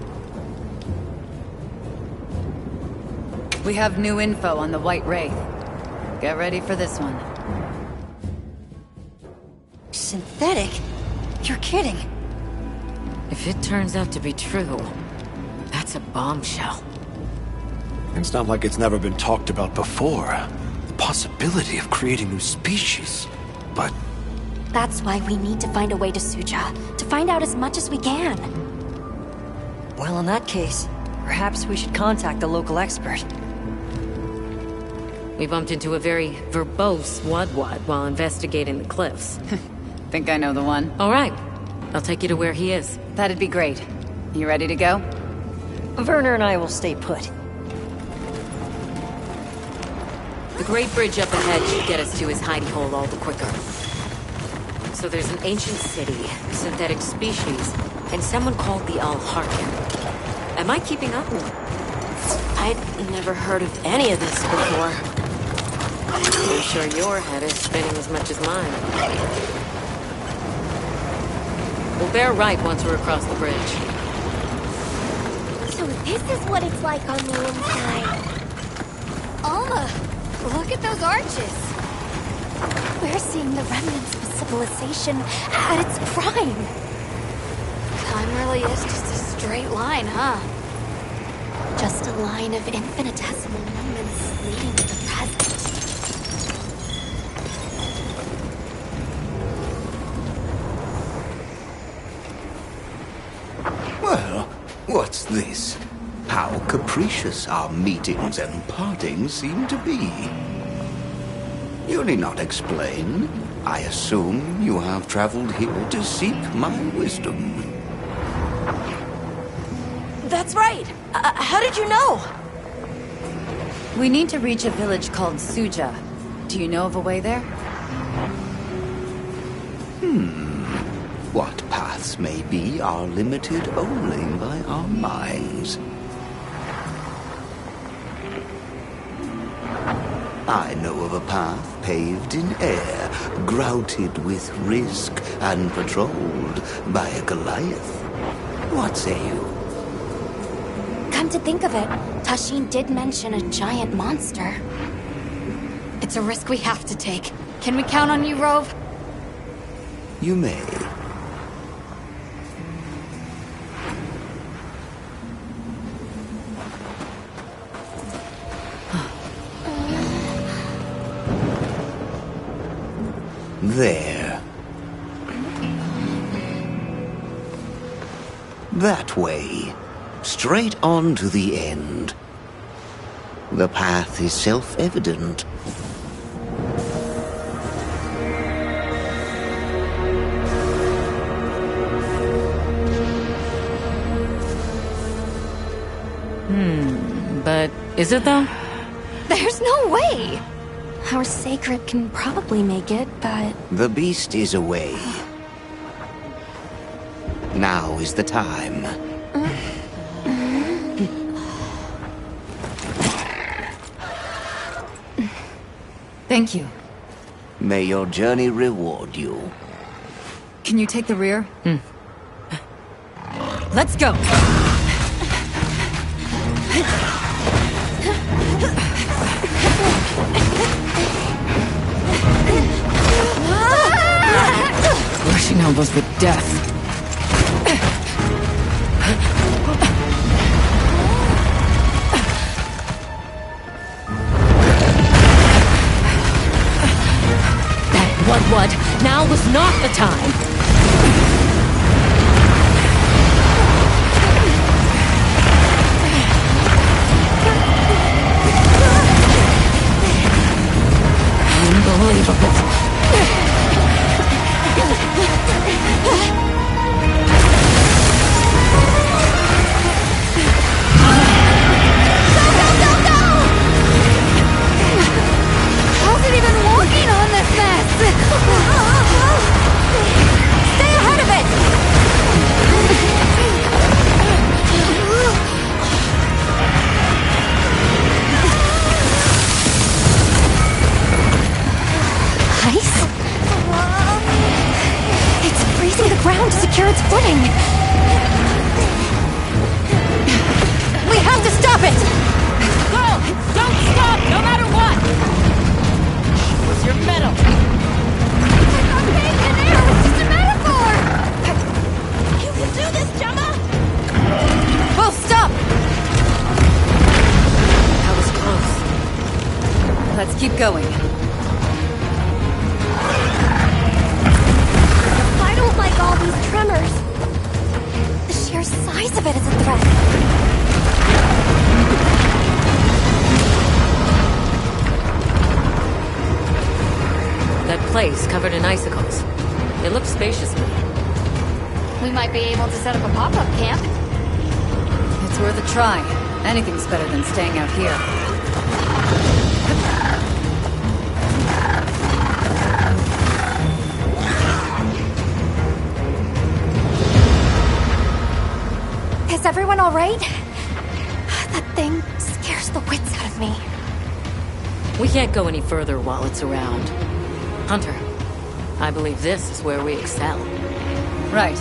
We have new info on the White Wraith. Get ready for this one. Synthetic? You're kidding. If it turns out to be true, that's a bombshell. It's not like it's never been talked about before. The possibility of creating new species. But That's why we need to find a way to Suja, to find out as much as we can. Well, in that case, perhaps we should contact the local expert. We bumped into a very verbose Wadwad while investigating the cliffs. Think I know the one. All right. I'll take you to where he is. That'd be great. You ready to go? Werner and I will stay put. The Great Bridge up ahead should get us to his hidey hole all the quicker. So there's an ancient city, synthetic species, and someone called the Alharkin. Am I keeping up? I'd never heard of any of this before. I'm sure your head is spinning as much as mine. We'll bear right once we're across the bridge. So this is what it's like on the inside. Alma, look at those arches. We're seeing the remnants of civilization at its prime. Time really is just a straight line, huh? Just a line of infinitesimal moments leading to the present. well, what's this? how capricious our meetings and partings seem to be. You need not explain. I assume you have traveled here to seek my wisdom. That's right. How did you know? We need to reach a village called Suja. Do you know of a way there? What paths may be are limited only by our minds. I know of a path paved in air, grouted with risk and patrolled by a Goliath. What say you? Come to think of it, Tashin did mention a giant monster. It's a risk we have to take. Can we count on you, Rove? You may. There. That way. Straight on to the end. The path is self-evident. But is it though? There's no way! Our sacred can probably make it, but... The beast is away. Now is the time. Thank you. May your journey reward you. Can you take the rear? Let's go! Brushing elbows with death. What? Now was not the time. Unbelievable. How's it even walking on this mess? Stay ahead of it! Ice? It's freezing the ground to secure its footing. We have to stop it! Go! Don't stop, no matter what! Where's your medal? Okay, in air, it's just a metaphor! You can do this, Gemma! We'll stop! That was close. Let's keep going. I don't like all these tremors. The sheer size of it is a threat. That place covered in icicles. It looks spacious to me. We might be able to set up a pop-up camp. It's worth a try. Anything's better than staying out here. Is everyone all right? That thing scares the wits out of me. We can't go any further while it's around. Hunter, I believe this is where we excel. Right.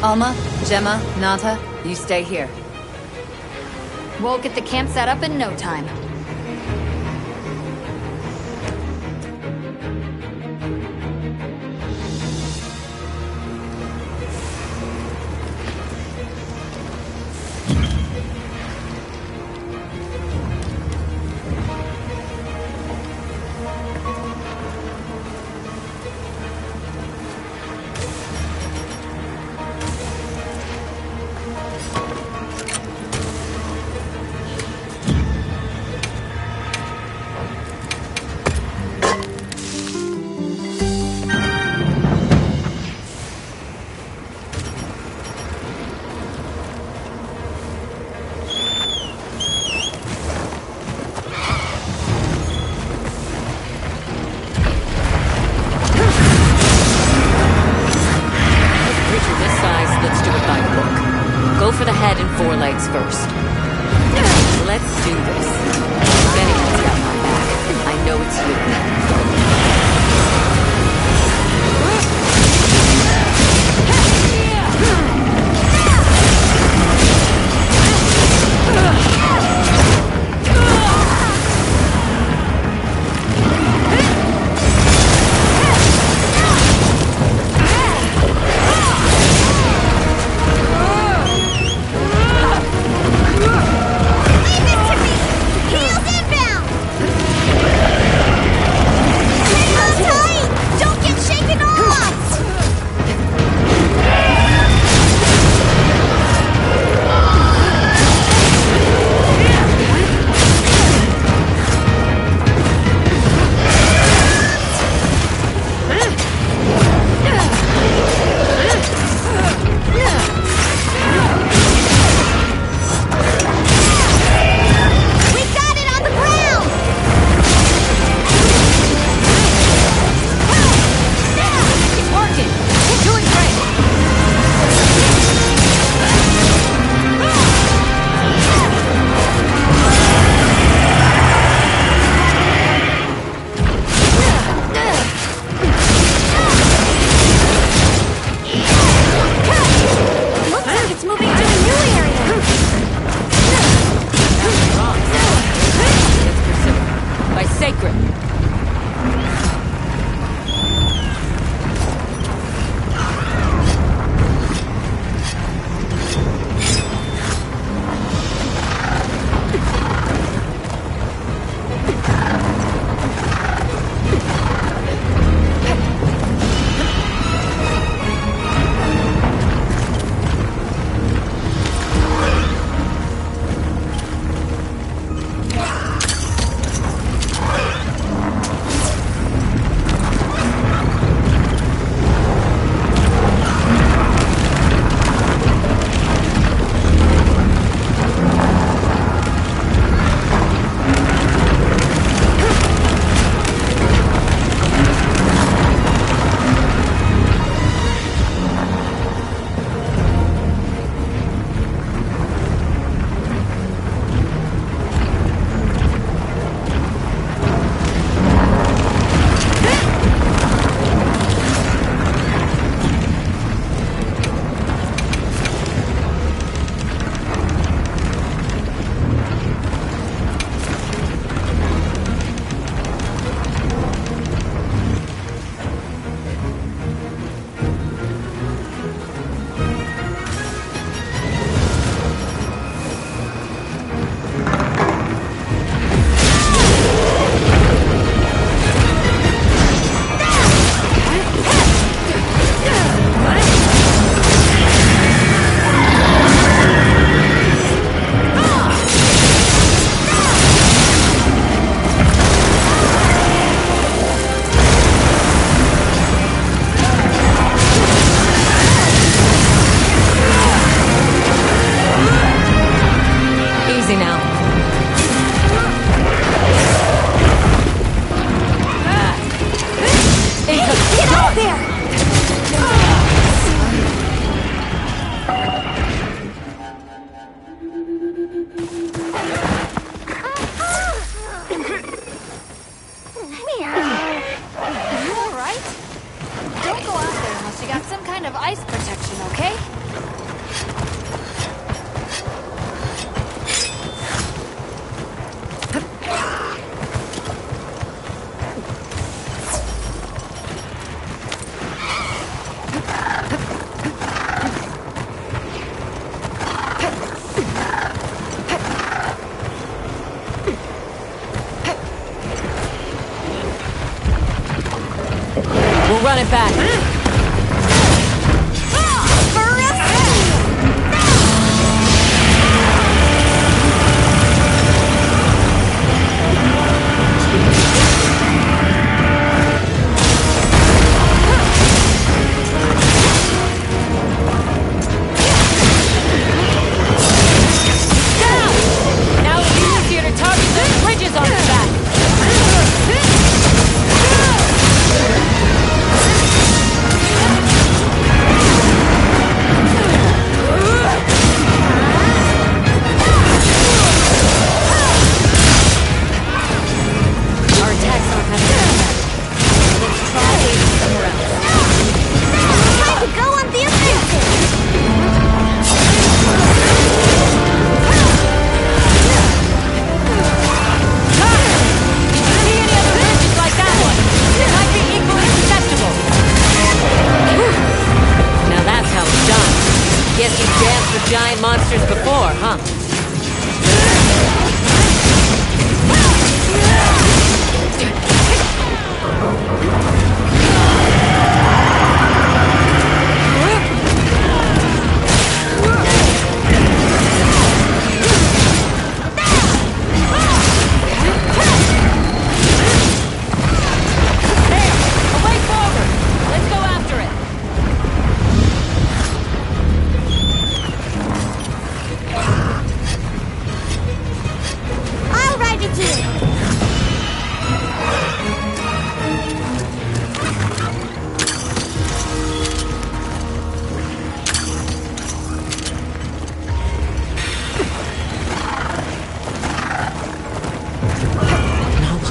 Alma, Gemma, Nata, you stay here. We'll get the camp set up in no time. first. Let's do this. If anyone's got my back, I know it's you. We'll run it back. Now it's easier to target those bridges on the back.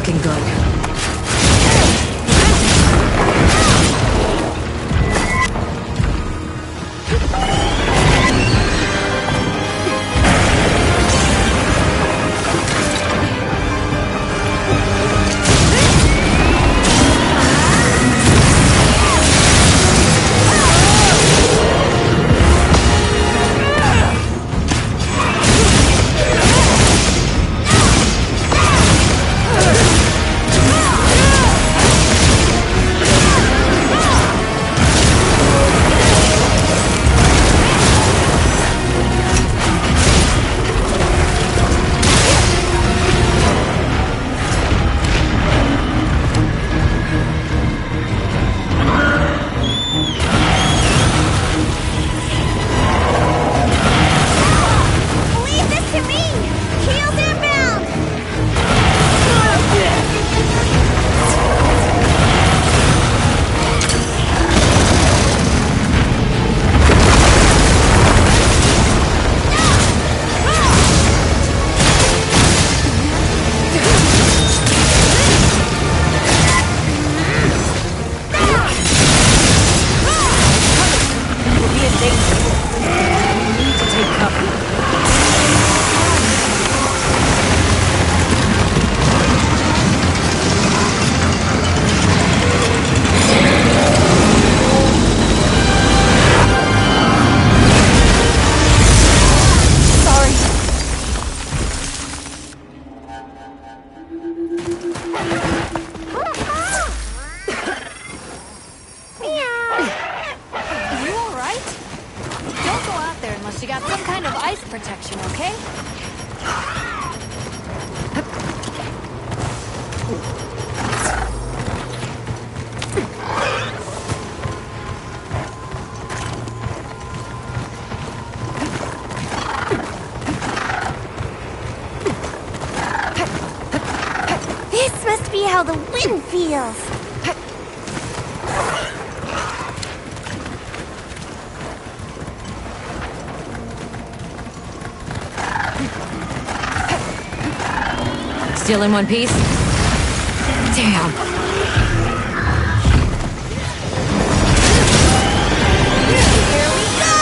looking good. Leave this to me! Heels inbound! We'll be in danger. We need to take cover. Sorry. You alright? Don't go out there unless you got some kind of ice protection, okay? This must be how the wind feels. Still in one piece? Damn. Here we go!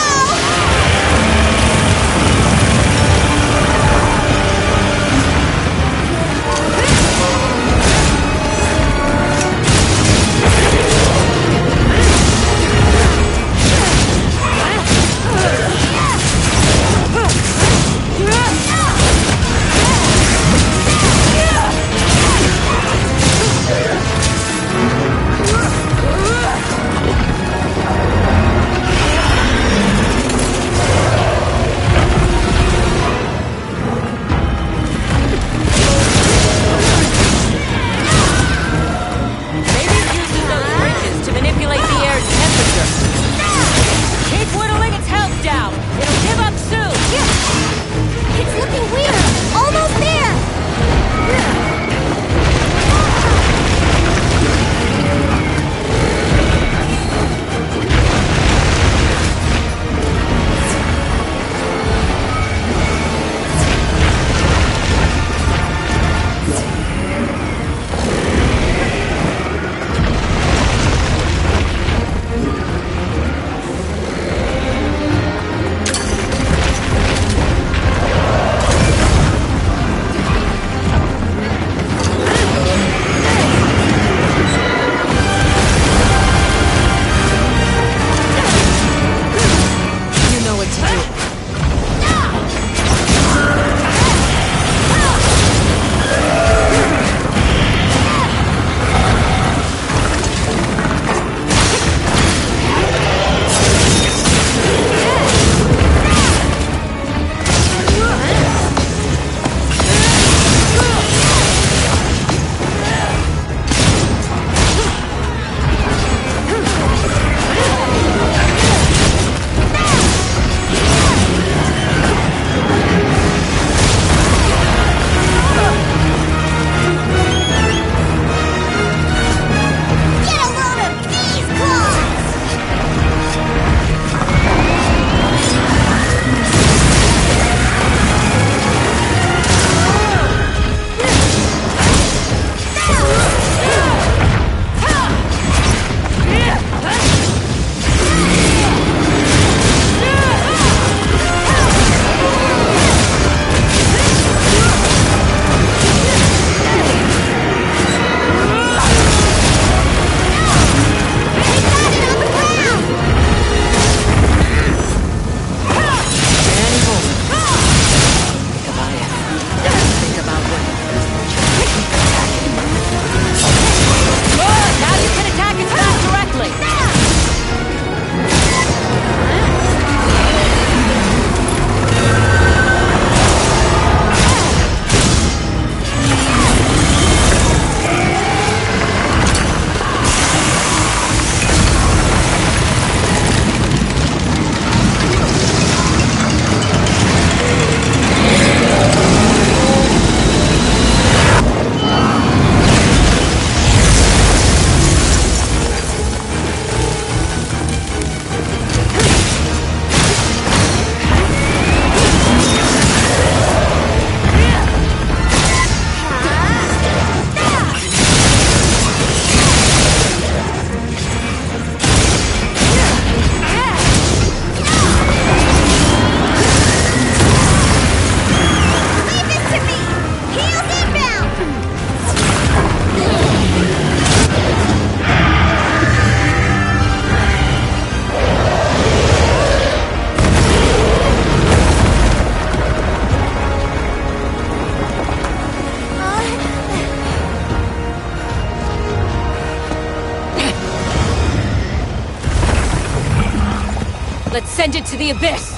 Let's send it to the abyss!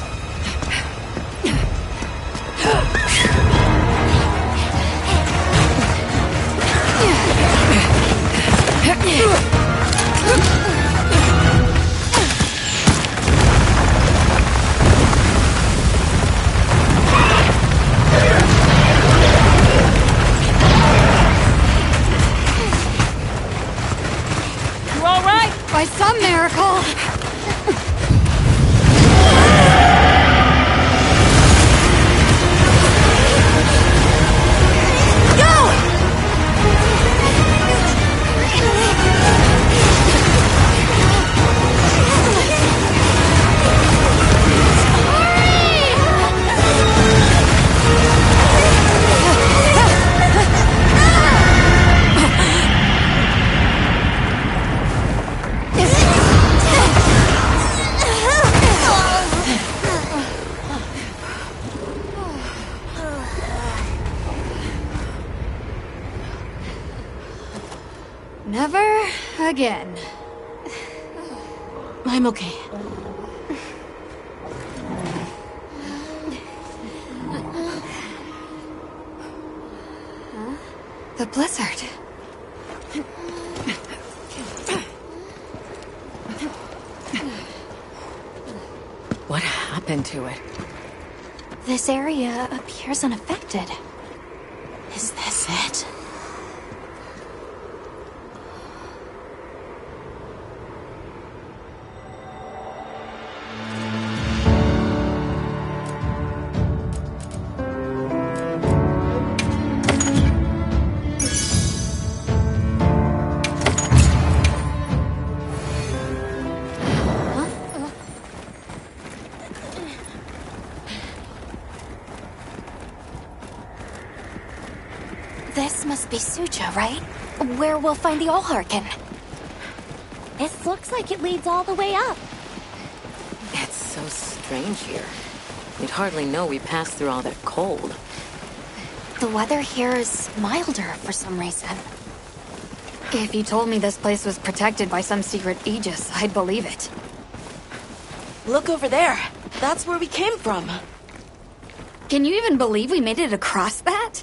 You all right? By some miracle. Never again. I'm okay. The blizzard. What happened to it? This area appears unaffected. Is this it? This must be Suja, right? Where we'll find the Allharkin. This looks like it leads all the way up. It's so strange here. You'd hardly know we passed through all that cold. The weather here is milder for some reason. If you told me this place was protected by some secret aegis, I'd believe it. Look over there. That's where we came from. Can you even believe we made it across that?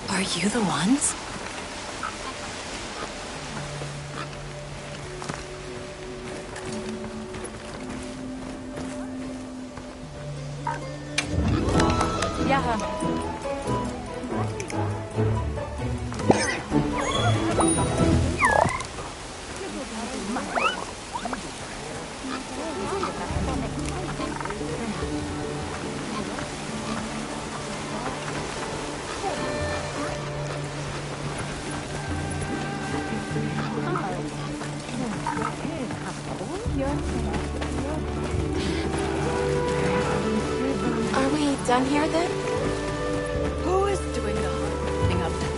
Are you the ones? Are we done here then? Who is doing the hardening up there?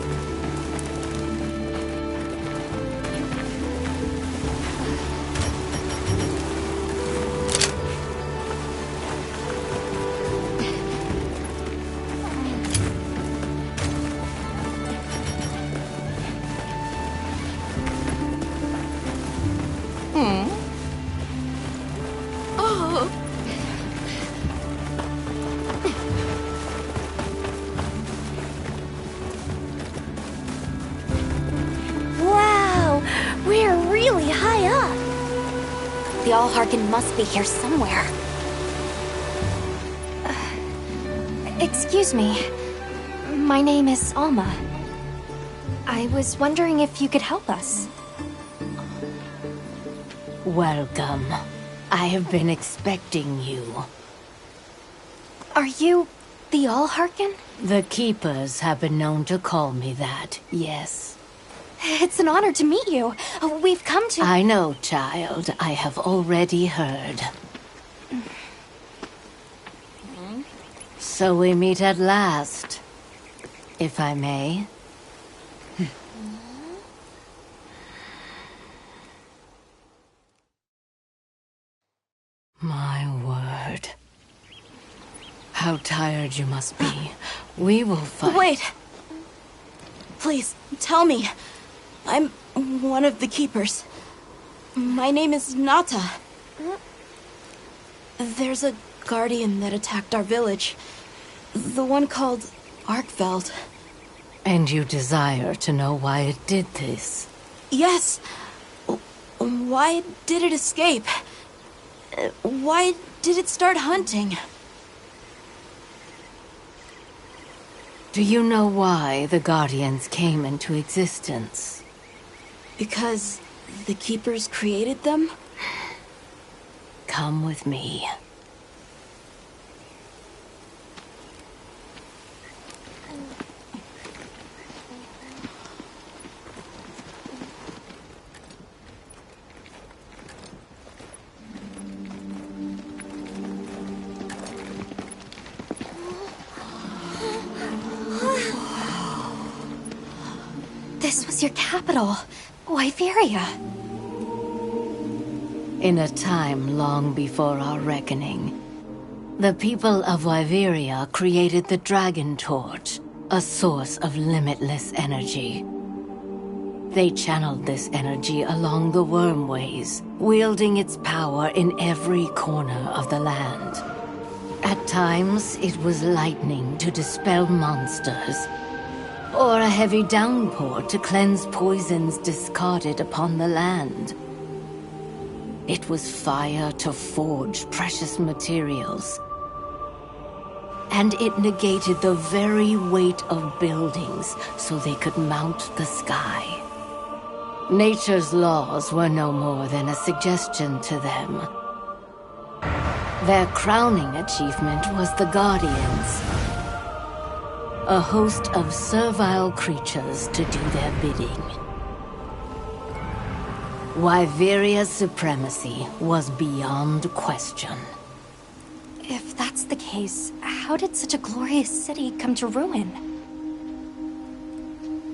Oh. Wow! We're really high up! The Allharkin must be here somewhere. Excuse me. My name is Alma. I was wondering if you could help us. Welcome. I have been expecting you. Are you the Allharkin? The Keepers have been known to call me that, yes. It's an honor to meet you. We've come to... I know, child. I have already heard. So we meet at last, if I may. My word. How tired you must be. We will fight. Wait! Please, tell me. I'm one of the keepers. My name is Nata. There's a guardian that attacked our village. The one called Arkveld. And you desire to know why it did this? Yes. Why did it escape? Why did it start hunting? Do you know why the Guardians came into existence? Because the Keepers created them? Come with me. This was your capital, Wyveria. In a time long before our reckoning, the people of Wyveria created the Dragon Torch, a source of limitless energy. They channeled this energy along the Wormways, wielding its power in every corner of the land. At times, it was lightning to dispel monsters, or a heavy downpour to cleanse poisons discarded upon the land. It was fire to forge precious materials. And it negated the very weight of buildings so they could mount the sky. Nature's laws were no more than a suggestion to them. Their crowning achievement was the Guardians, a host of servile creatures to do their bidding. Wyveria's supremacy was beyond question. If that's the case, how did such a glorious city come to ruin?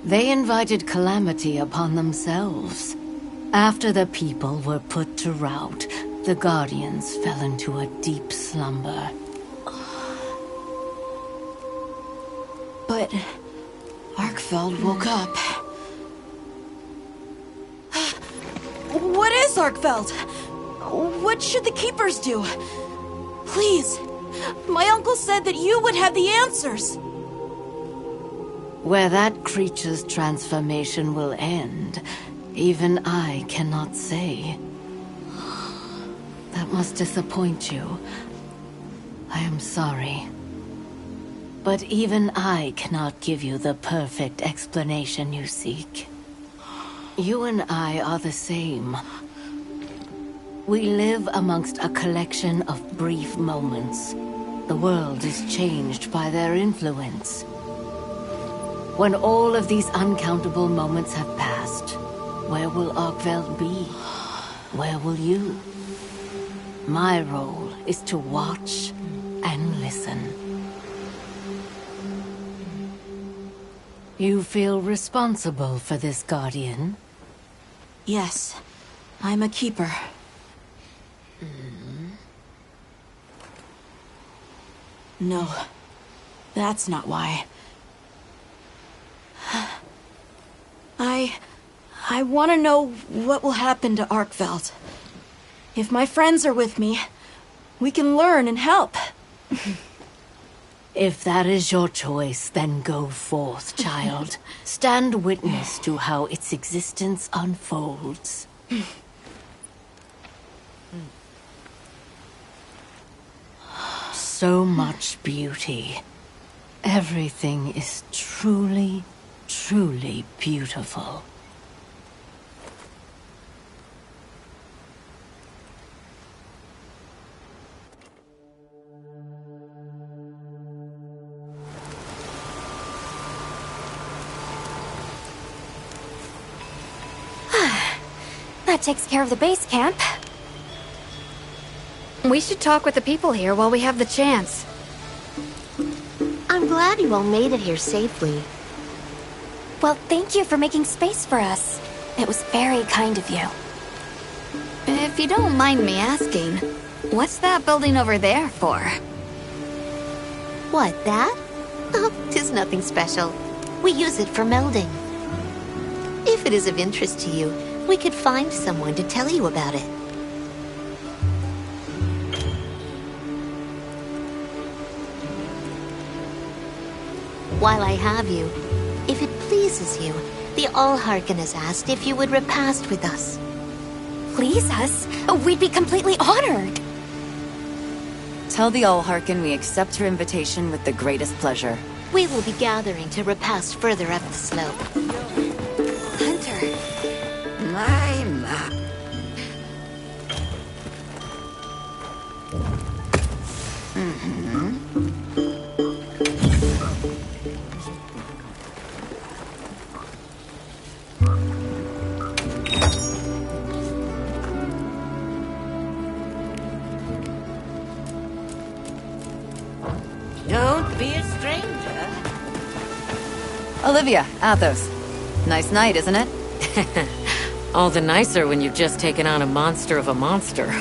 They invited calamity upon themselves. After the people were put to rout, the Guardians fell into a deep slumber. But Arkveld woke up. What is Arkveld? What should the Keepers do? Please, my uncle said that you would have the answers. Where that creature's transformation will end, even I cannot say. That must disappoint you. I am sorry. But even I cannot give you the perfect explanation you seek. You and I are the same. We live amongst a collection of brief moments. The world is changed by their influence. When all of these uncountable moments have passed, where will Arkveld be? Where will you? My role is to watch and listen. You feel responsible for this Guardian? Yes, I'm a Keeper. No, that's not why. I want to know what will happen to Arkveld. If my friends are with me, we can learn and help. If that is your choice, then go forth, child. Stand witness to how its existence unfolds. So much beauty. Everything is truly, truly beautiful. That takes care of the base camp. We should talk with the people here while we have the chance. I'm glad you all made it here safely. Well, thank you for making space for us. It was very kind of you. If you don't mind me asking, what's that building over there for? What, that? Oh, 'tis nothing special. We use it for melding. If it is of interest to you, we could find someone to tell you about it. While I have you, if it pleases you, the Allharken has asked if you would repast with us. Please us? We'd be completely honored. Tell the Allharken we accept her invitation with the greatest pleasure. We will be gathering to repast further up the slope. Hunter. My. Don't be a stranger. Olivia, Athos. Nice night, isn't it? All the nicer when you've just taken on a monster of a monster.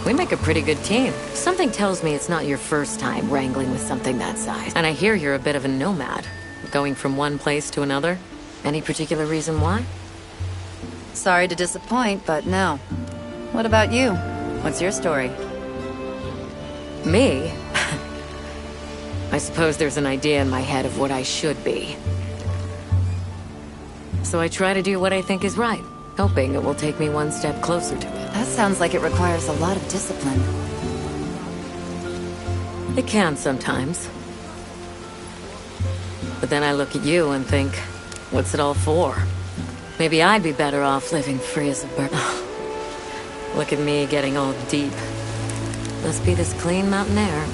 We make a pretty good team. Something tells me it's not your first time wrangling with something that size. And I hear you're a bit of a nomad, going from one place to another. Any particular reason why? Sorry to disappoint, but no. What about you? What's your story? Me? I suppose there's an idea in my head of what I should be. So I try to do what I think is right, hoping it will take me one step closer to it. That sounds like it requires a lot of discipline. It can sometimes. But then I look at you and think, what's it all for? Maybe I'd be better off living free as a bird. Look at me getting all deep. Must be this clean mountain air.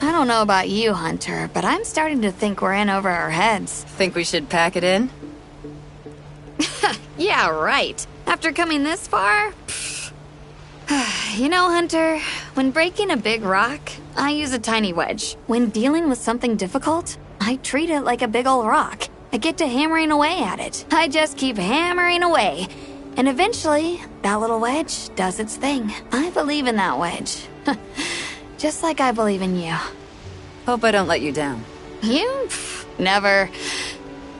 I don't know about you, Hunter, but I'm starting to think we're in over our heads. Think we should pack it in? Yeah, right. After coming this far? You know, Hunter, when breaking a big rock, I use a tiny wedge. When dealing with something difficult, I treat it like a big old rock. I get to hammering away at it. I just keep hammering away. And eventually, that little wedge does its thing. I believe in that wedge. Just like I believe in you. Hope I don't let you down. You? Never.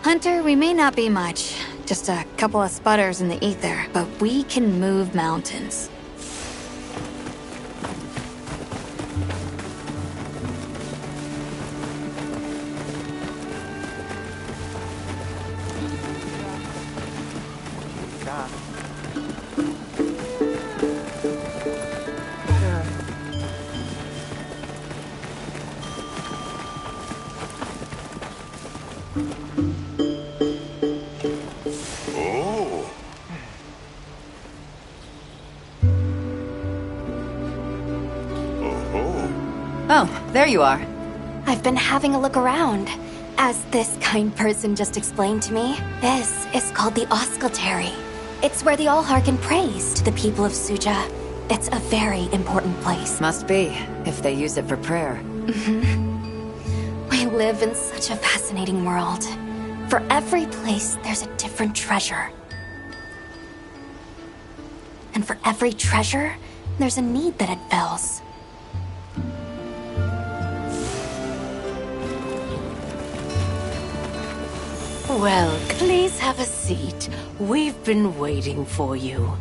Hunter, we may not be much. Just a couple of sputters in the ether, but we can move mountains. Oh, there you are. I've been having a look around. As this kind person just explained to me, this is called the Oscultary. It's where the Allharken prays to the people of Suja. It's a very important place. Must be, if they use it for prayer. We live in such a fascinating world. For every place, there's a different treasure. And for every treasure, there's a need that it fills. Well, please have a seat. We've been waiting for you.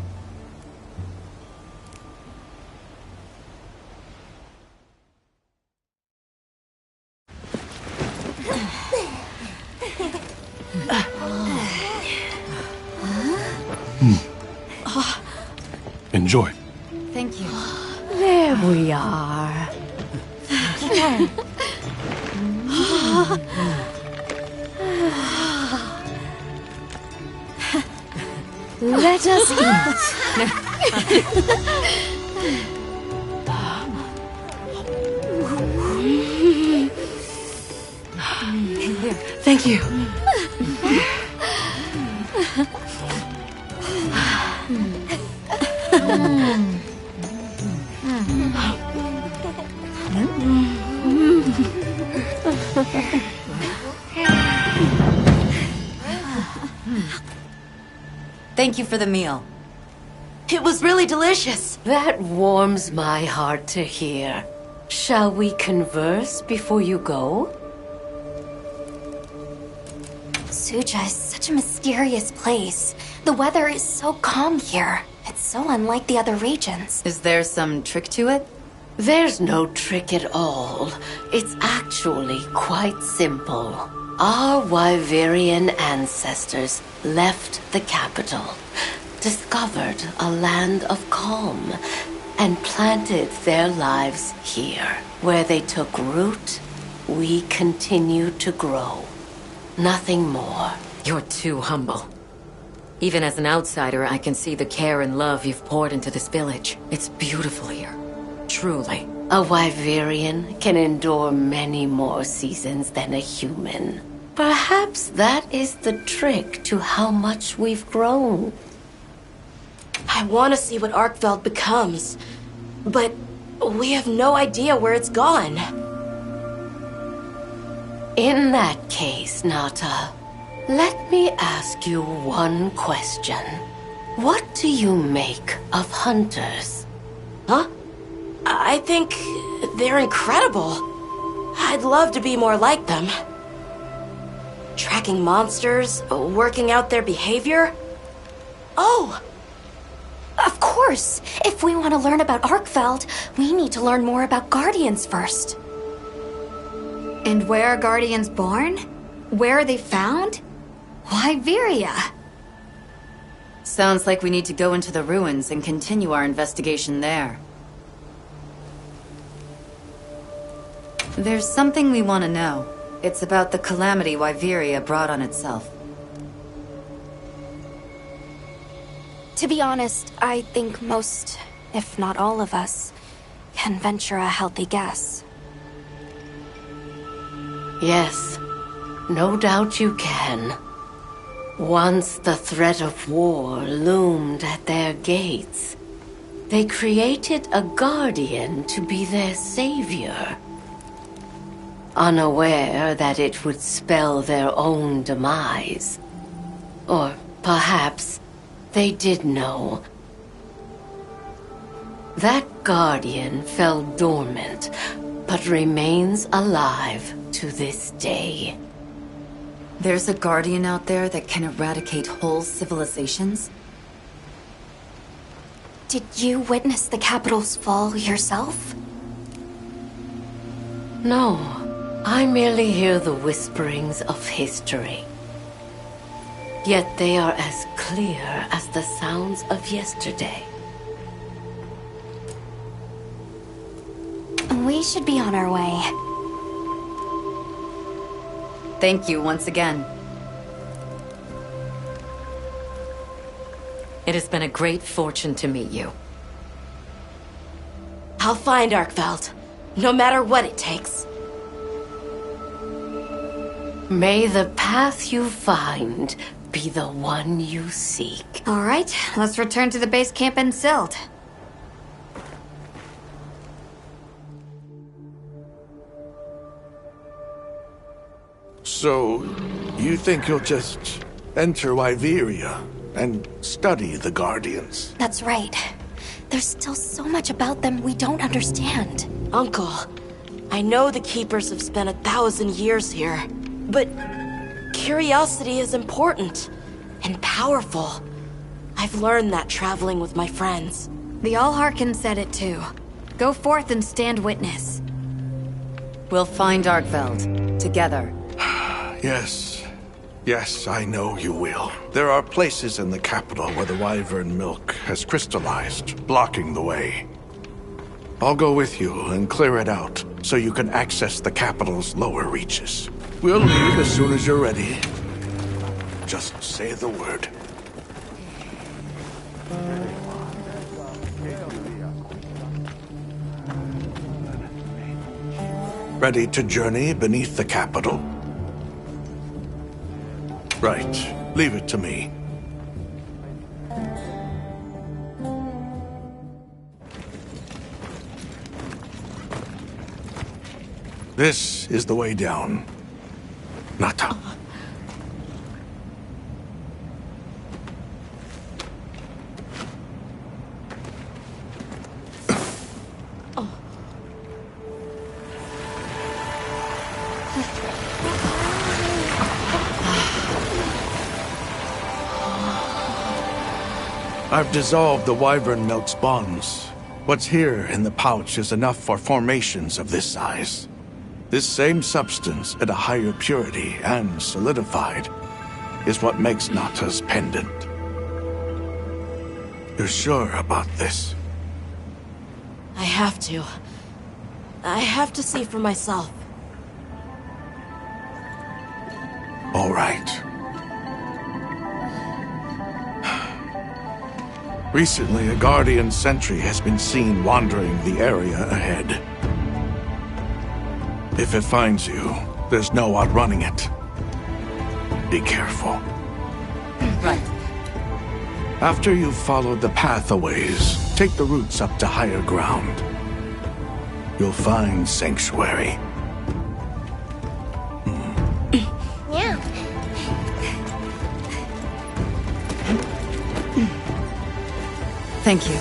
Enjoy. Thank you. There we are. Let us eat. Thank you. Thank you for the meal. It was really delicious. That warms my heart to hear. Shall we converse before you go? Suja is such a mysterious place. The weather is so calm here. It's so unlike the other regions. Is there some trick to it? There's no trick at all. It's actually quite simple. Our Wyverian ancestors left the capital, discovered a land of calm, and planted their lives here. Where they took root, we continue to grow. Nothing more. You're too humble. Even as an outsider, I can see the care and love you've poured into this village. It's beautiful here. Truly. A Wyverian can endure many more seasons than a human. Perhaps that is the trick to how much we've grown. I want to see what Arkveld becomes, but we have no idea where it's gone. In that case, Nata, let me ask you one question. What do you make of hunters? Huh? I think they're incredible. I'd love to be more like them. Tracking monsters, working out their behavior. Oh! Of course! If we want to learn about Arkveld, we need to learn more about Guardians first. And where are Guardians born? Where are they found? Wyveria. Sounds like we need to go into the ruins and continue our investigation there. There's something we want to know. It's about the calamity Wyveria brought on itself. To be honest, I think most, if not all of us, can venture a healthy guess. Yes, no doubt you can. Once the threat of war loomed at their gates, they created a guardian to be their savior. Unaware that it would spell their own demise. Or perhaps they did know. That guardian fell dormant, but remains alive to this day. There's a guardian out there that can eradicate whole civilizations? Did you witness the capital's fall yourself? No. I merely hear the whisperings of history. Yet they are as clear as the sounds of yesterday. We should be on our way. Thank you once again. It has been a great fortune to meet you. I'll find Arkveld, no matter what it takes. May the path you find be the one you seek. All right, let's return to the base camp in Silt. So, you think you'll just enter Wyveria and study the Guardians? That's right. There's still so much about them we don't understand. Uncle, I know the Keepers have spent 1,000 years here, but curiosity is important and powerful. I've learned that traveling with my friends. The Allharkin said it too. Go forth and stand witness. We'll find Arkveld, together. Yes, I know you will. There are places in the capital where the Wyvern milk has crystallized, blocking the way. I'll go with you and clear it out, so you can access the capital's lower reaches. We'll leave as soon as you're ready. Just say the word. Ready to journey beneath the capital? Right. Leave it to me. This is the way down. Nata. I've dissolved the Wyvern Milk's bonds. What's here in the pouch is enough for formations of this size. This same substance at a higher purity and solidified is what makes Nata's pendant. You're sure about this? I have to. I have to see for myself. All right. Recently, a Guardian sentry has been seen wandering the area ahead. If it finds you, there's no outrunning it. Be careful. Right. After you've followed the path a ways, take the routes up to higher ground. You'll find Sanctuary. Yeah. Thank you.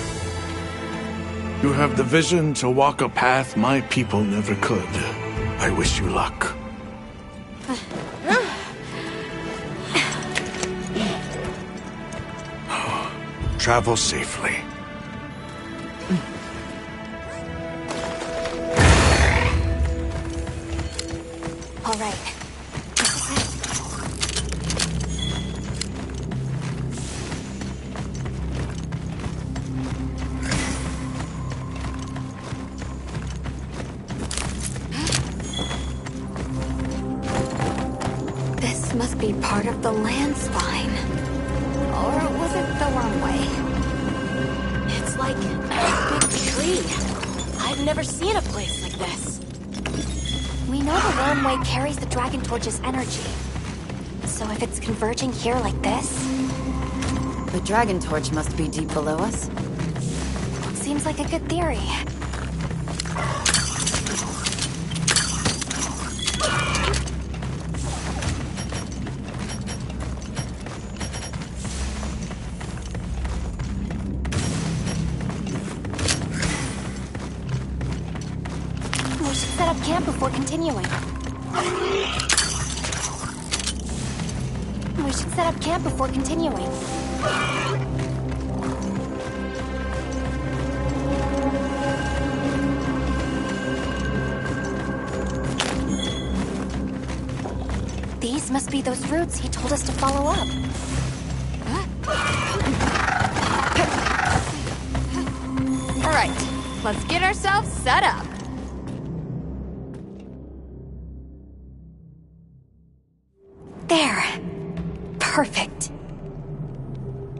You have the vision to walk a path my people never could. I wish you luck. Travel safely. All right. This must be part of the land spine. Or was it the wrong way? It's like a big tree. I've never seen a place like this. We know the wormway carries the Dragon Torch's energy. So if it's converging here like this... The Dragon Torch must be deep below us. Seems like a good theory. We should set up camp before continuing. We should set up camp before continuing. These must be those routes he told us to follow up. All right, let's get ourselves set up. There. Perfect.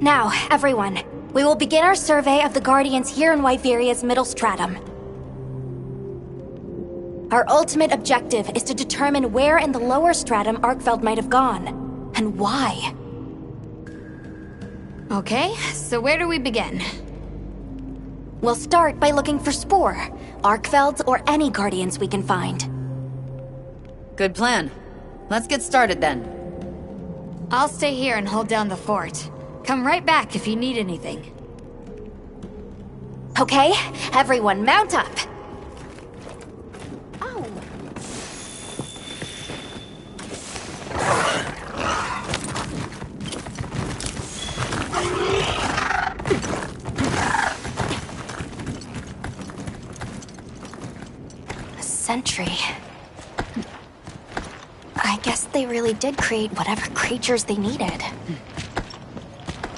Now, everyone, we will begin our survey of the Guardians here in Wyveria's middle stratum. Our ultimate objective is to determine where in the lower stratum Arkfeld might have gone, and why. Okay, so where do we begin? We'll start by looking for Spore, Arkfelds, or any Guardians we can find. Good plan. Let's get started then. I'll stay here and hold down the fort. Come right back if you need anything. Okay, everyone mount up. A sentry. I guess they really did create whatever creatures they needed.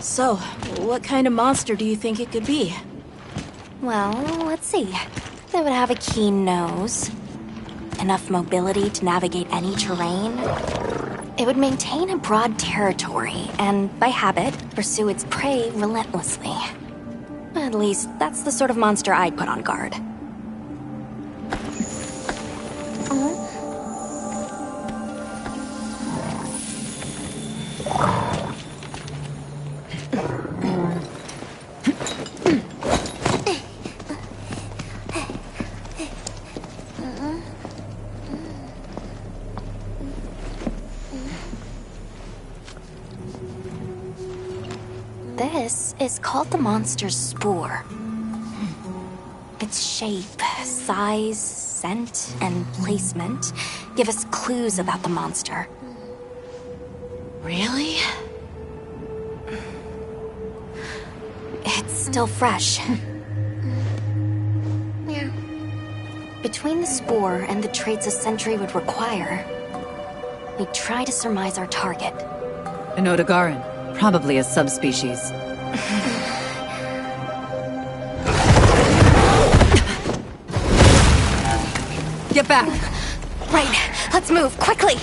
So, what kind of monster do you think it could be? Well, let's see. They would have a keen nose. Enough mobility to navigate any terrain. It would maintain a broad territory, and by habit, pursue its prey relentlessly. At least, that's the sort of monster I'd put on guard. This is called the monster's spore. Its shape, size, scent, and placement give us clues about the monster. Really? It's still fresh. Yeah. Between the spore and the traits a sentry would require, we try to surmise our target. An Odogaran, probably a subspecies. Get back! Right, let's move, quickly!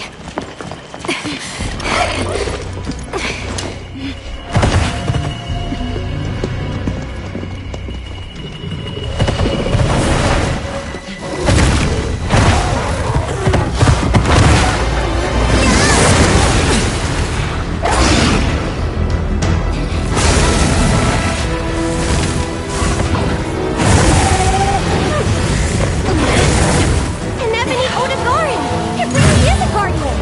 An ebony Odogaran! It really is a guardian!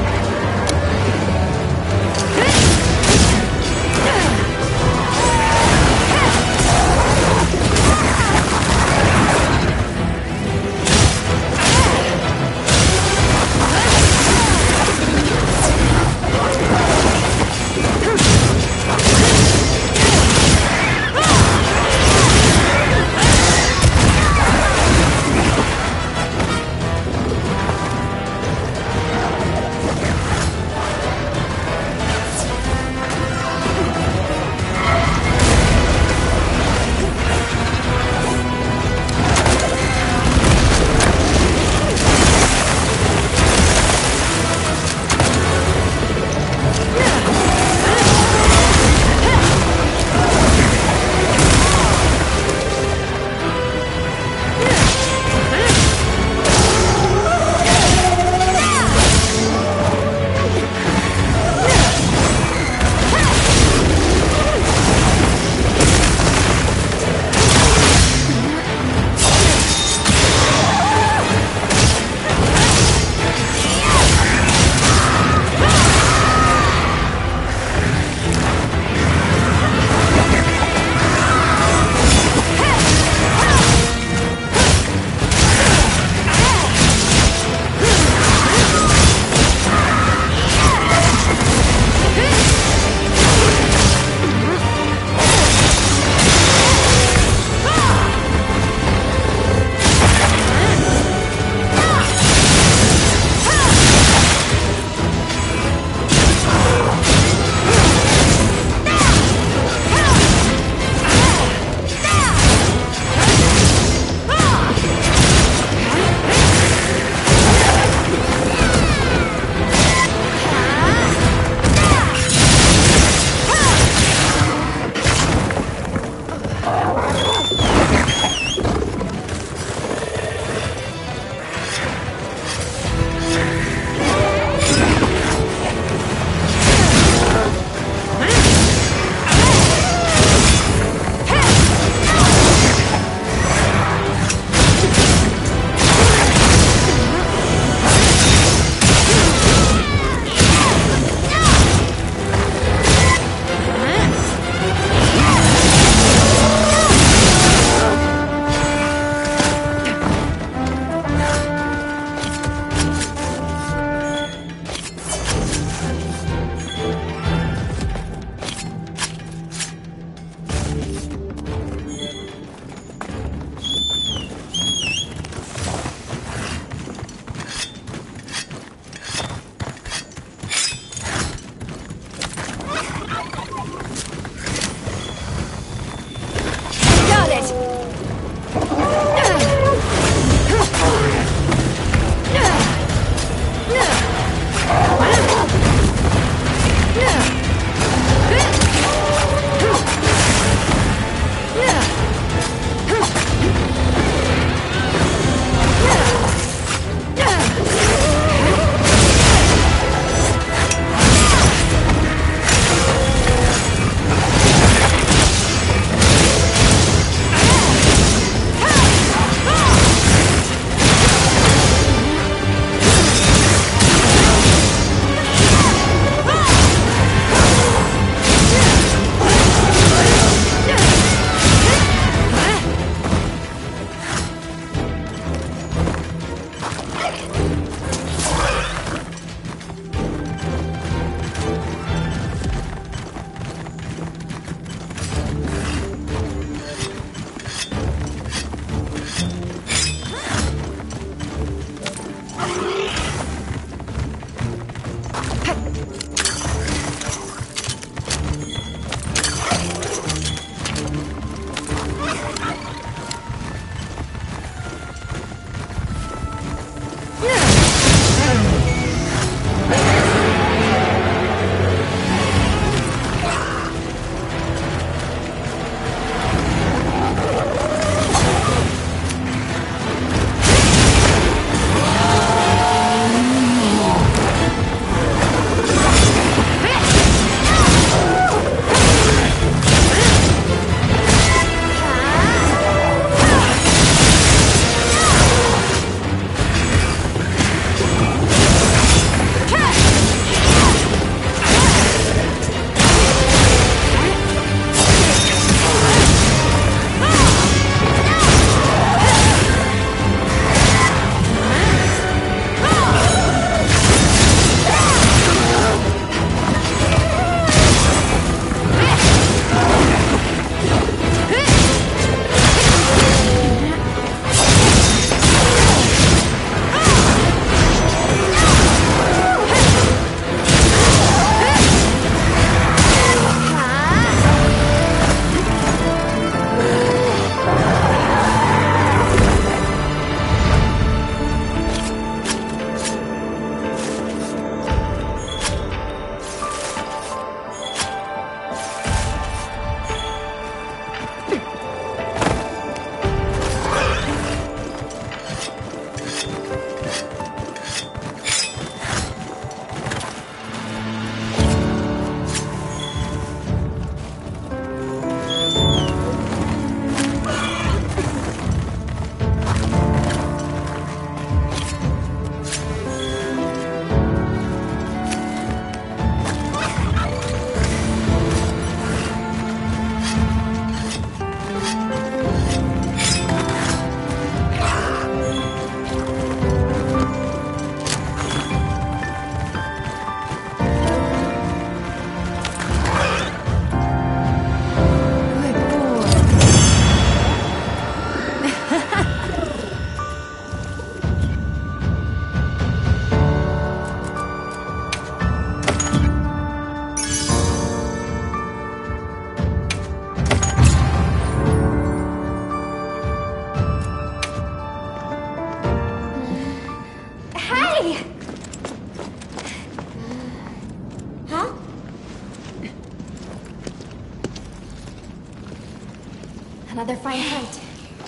Another fine hunt.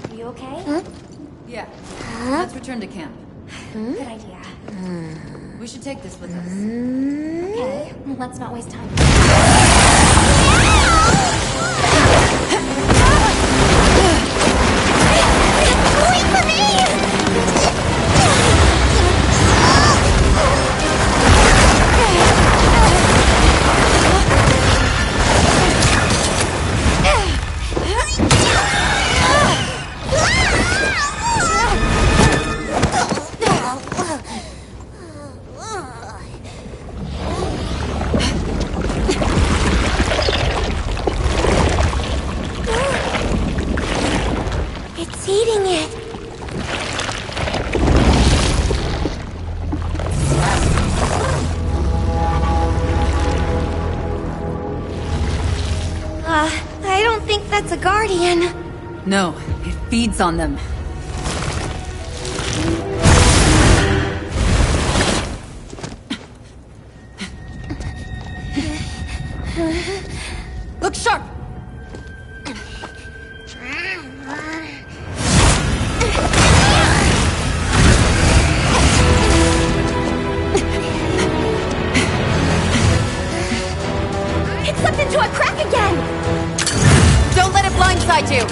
Are you okay? Yeah. Let's return to camp. Good idea. We should take this with us. Okay, let's not waste time. Wait for me! It's eating it. I don't think that's a guardian. No, it feeds on them. Look sharp! It slipped into a crack again! Don't let it blindside you!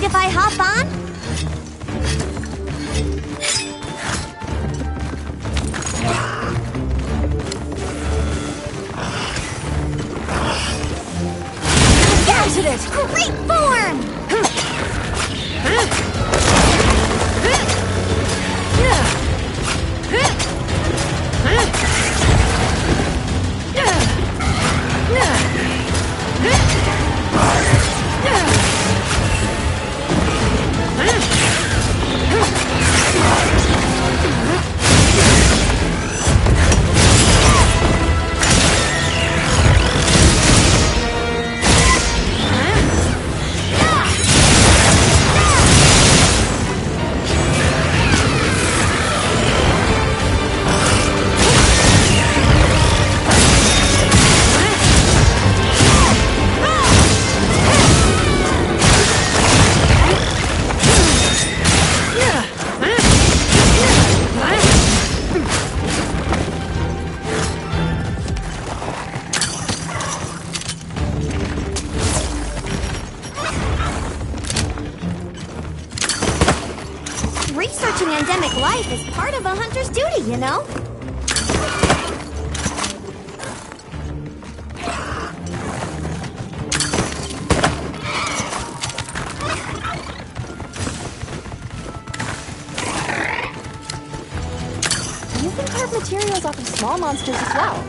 if I hop on? Gadget it! Great form! Researching endemic life is part of a hunter's duty, you know? You can carve materials off of small monsters as well.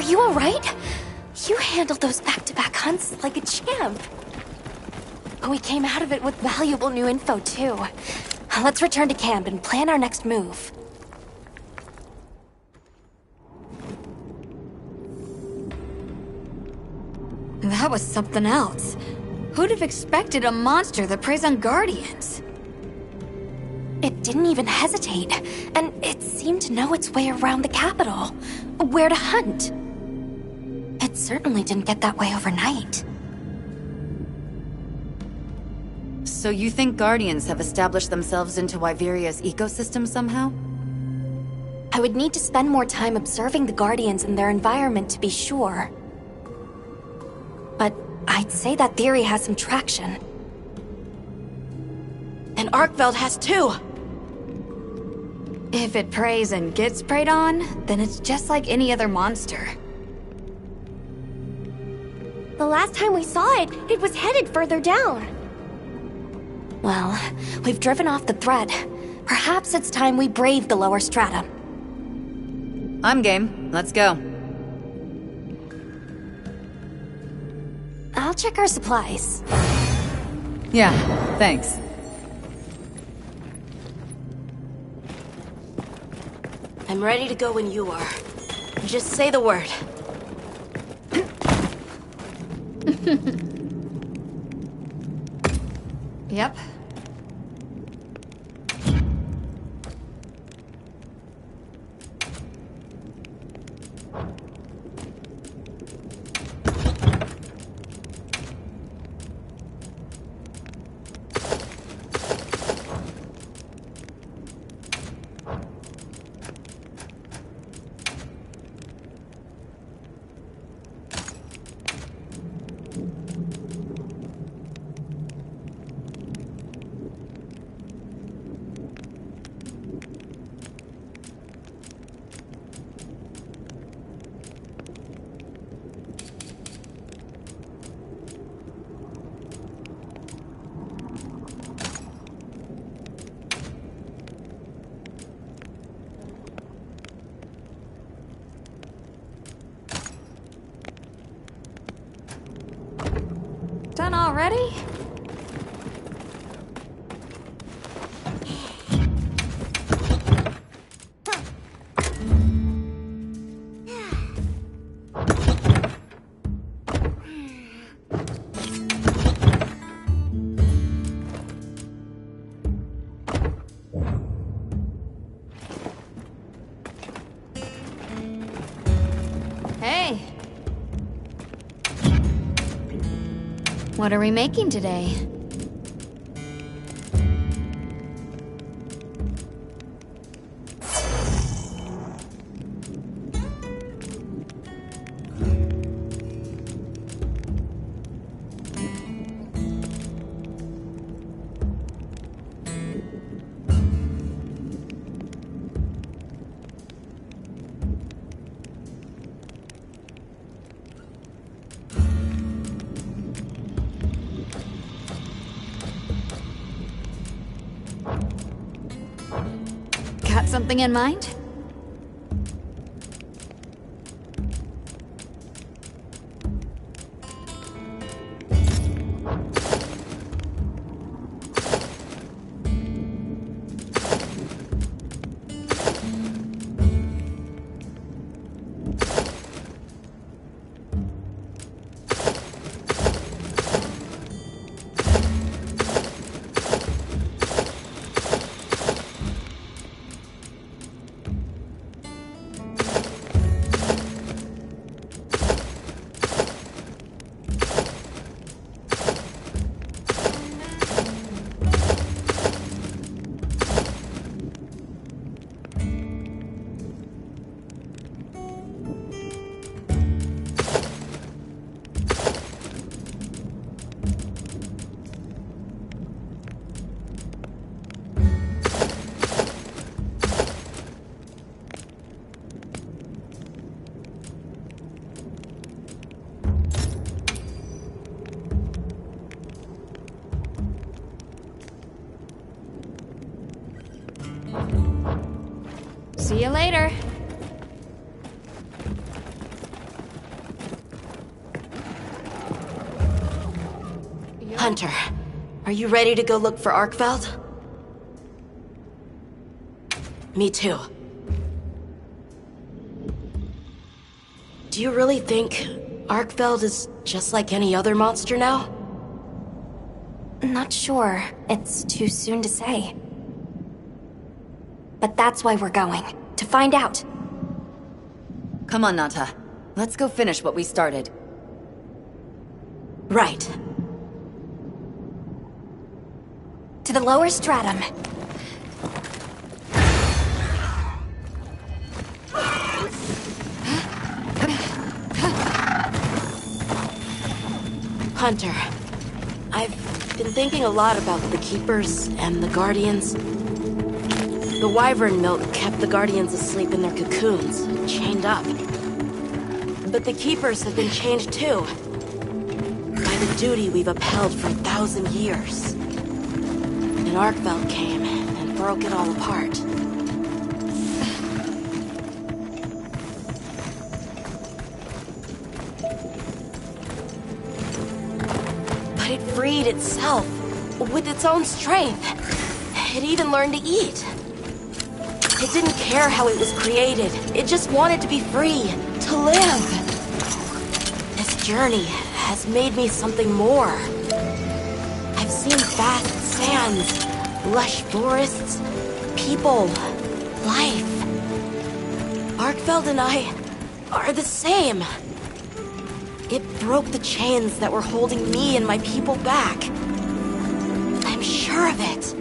You all right? You handled those back-to-back hunts like a champ. We came out of it with valuable new info, too. Let's return to camp and plan our next move. That was something else. Who'd have expected a monster that preys on guardians? It didn't even hesitate, and it seemed to know its way around the capital. Where to hunt. It certainly didn't get that way overnight. So you think Guardians have established themselves into Wyveria's ecosystem somehow? I would need to spend more time observing the Guardians and their environment to be sure. But I'd say that theory has some traction. And Arkveld has too! If it preys and gets preyed on, then it's just like any other monster. The last time we saw it, it was headed further down. Well, we've driven off the threat. Perhaps it's time we brave the lower strata. I'm game. Let's go. I'll check our supplies. Yeah, thanks. I'm ready to go when you are. Just say the word. Yep. Done already? Hey. What are we making today? Got something in mind? See you later. Hunter, are you ready to go look for Arkveld? Me too. Do you really think Arkveld is just like any other monster now? Not sure. It's too soon to say. But that's why we're going. To find out. Come on, Nata. Let's go finish what we started. Right. to the lower stratum. Hunter, I've been thinking a lot about the Keepers and the Guardians. The wyvern milk kept the Guardians asleep in their cocoons, chained up. But the Keepers have been chained too, by the duty we've upheld for 1,000 years. And Arkveld came and broke it all apart. But it freed itself, with its own strength. It even learned to eat. It didn't care how it was created. It just wanted to be free, to live. This journey has made me something more. I've seen vast sands, lush forests, people, life. Arkveld and I are the same. It broke the chains that were holding me and my people back. I'm sure of it.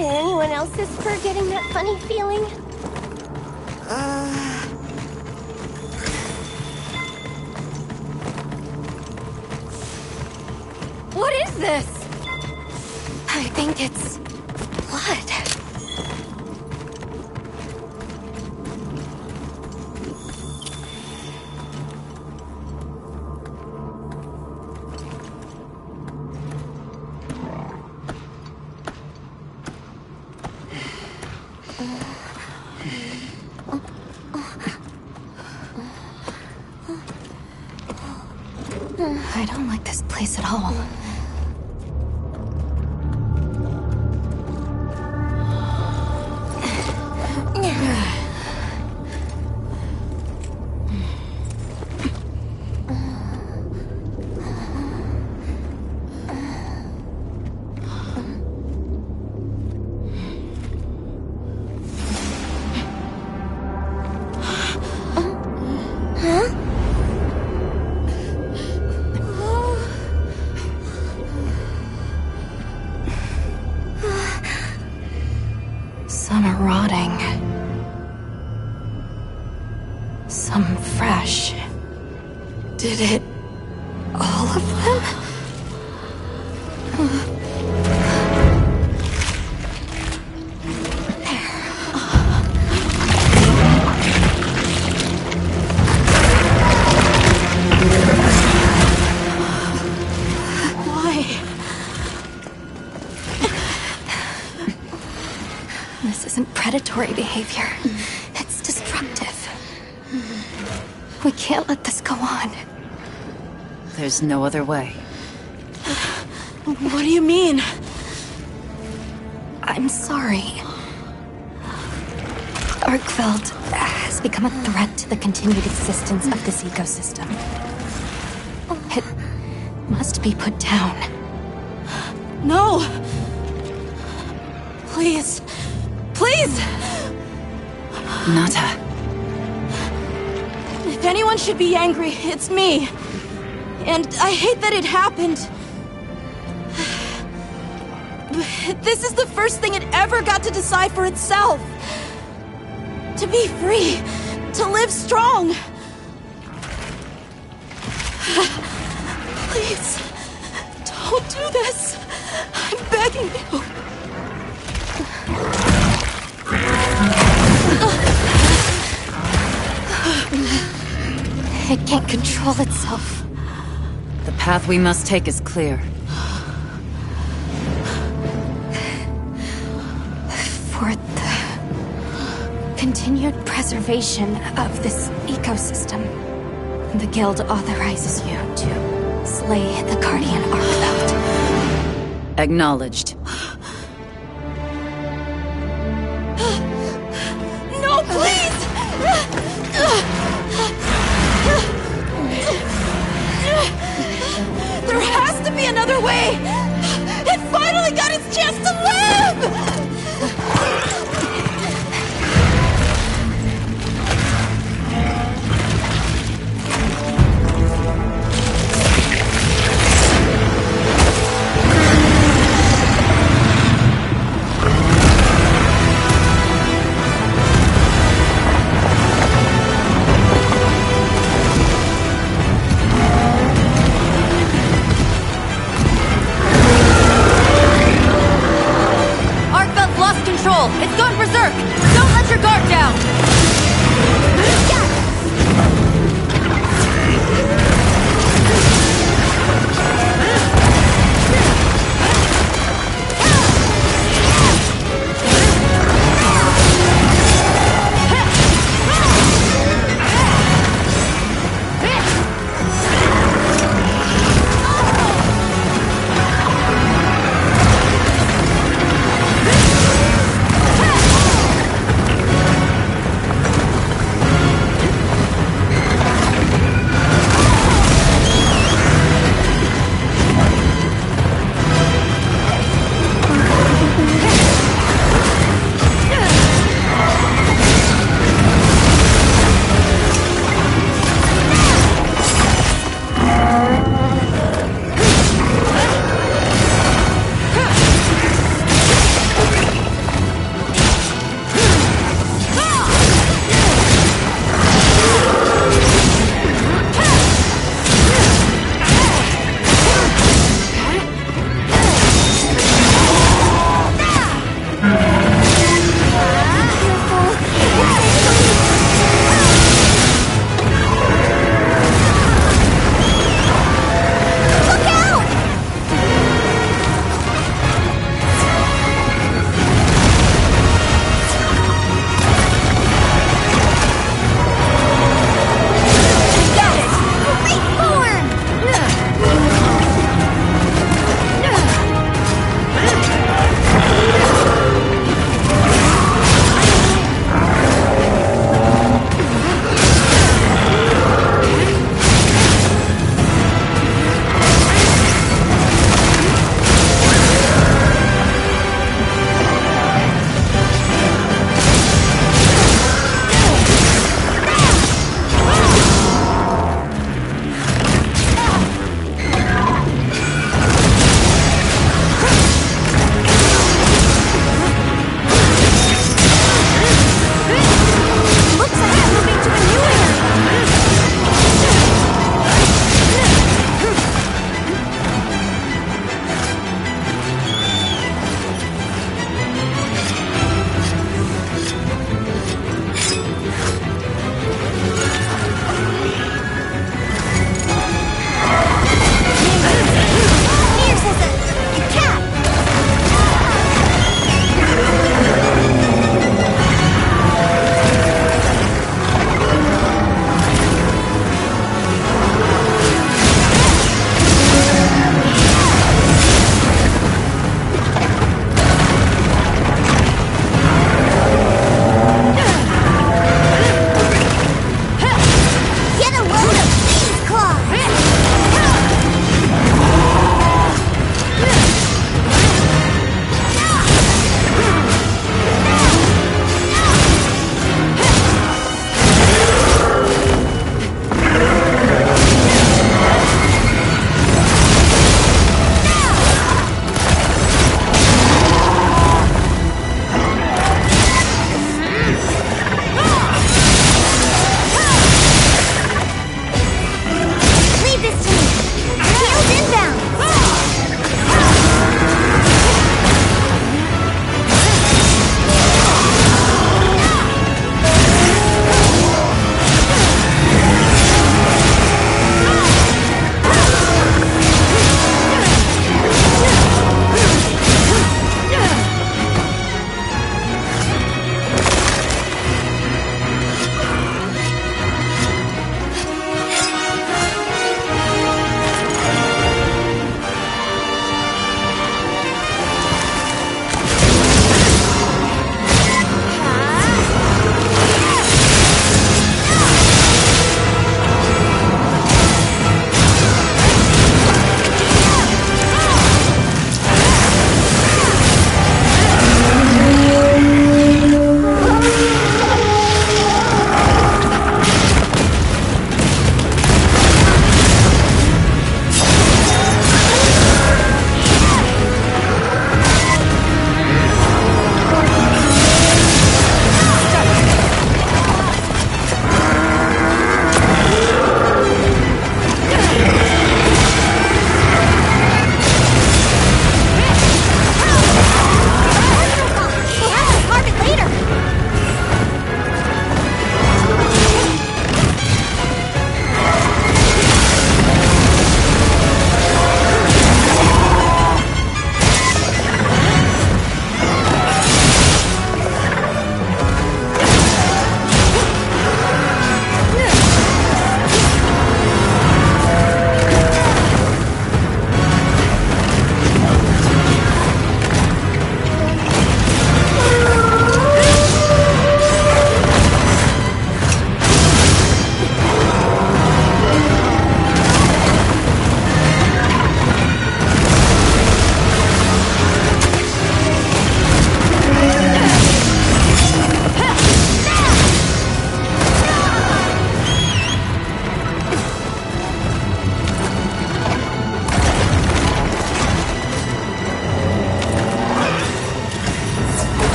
Anyone else's spur getting that funny feeling? What is this? I think it's blood. I don't like this place at all. Some are rotting. Some fresh. Did it... all of them? This isn't predatory behavior. It's destructive. We can't let this go on. There's no other way. What do you mean? I'm sorry. Arkveld has become a threat to the continued existence of this ecosystem. It must be put down. No! Please. Please! Nata. If anyone should be angry, it's me. And I hate that it happened. This is the first thing it ever got to decide for itself. To be free. To live strong. Please. Don't do this. I'm begging you. It can't control itself. The path we must take is clear. For the continued preservation of this ecosystem, the Guild authorizes you to slay the Guardian Arkveld. Acknowledged. No, please! There has to be another way! finally got his chance to live! Our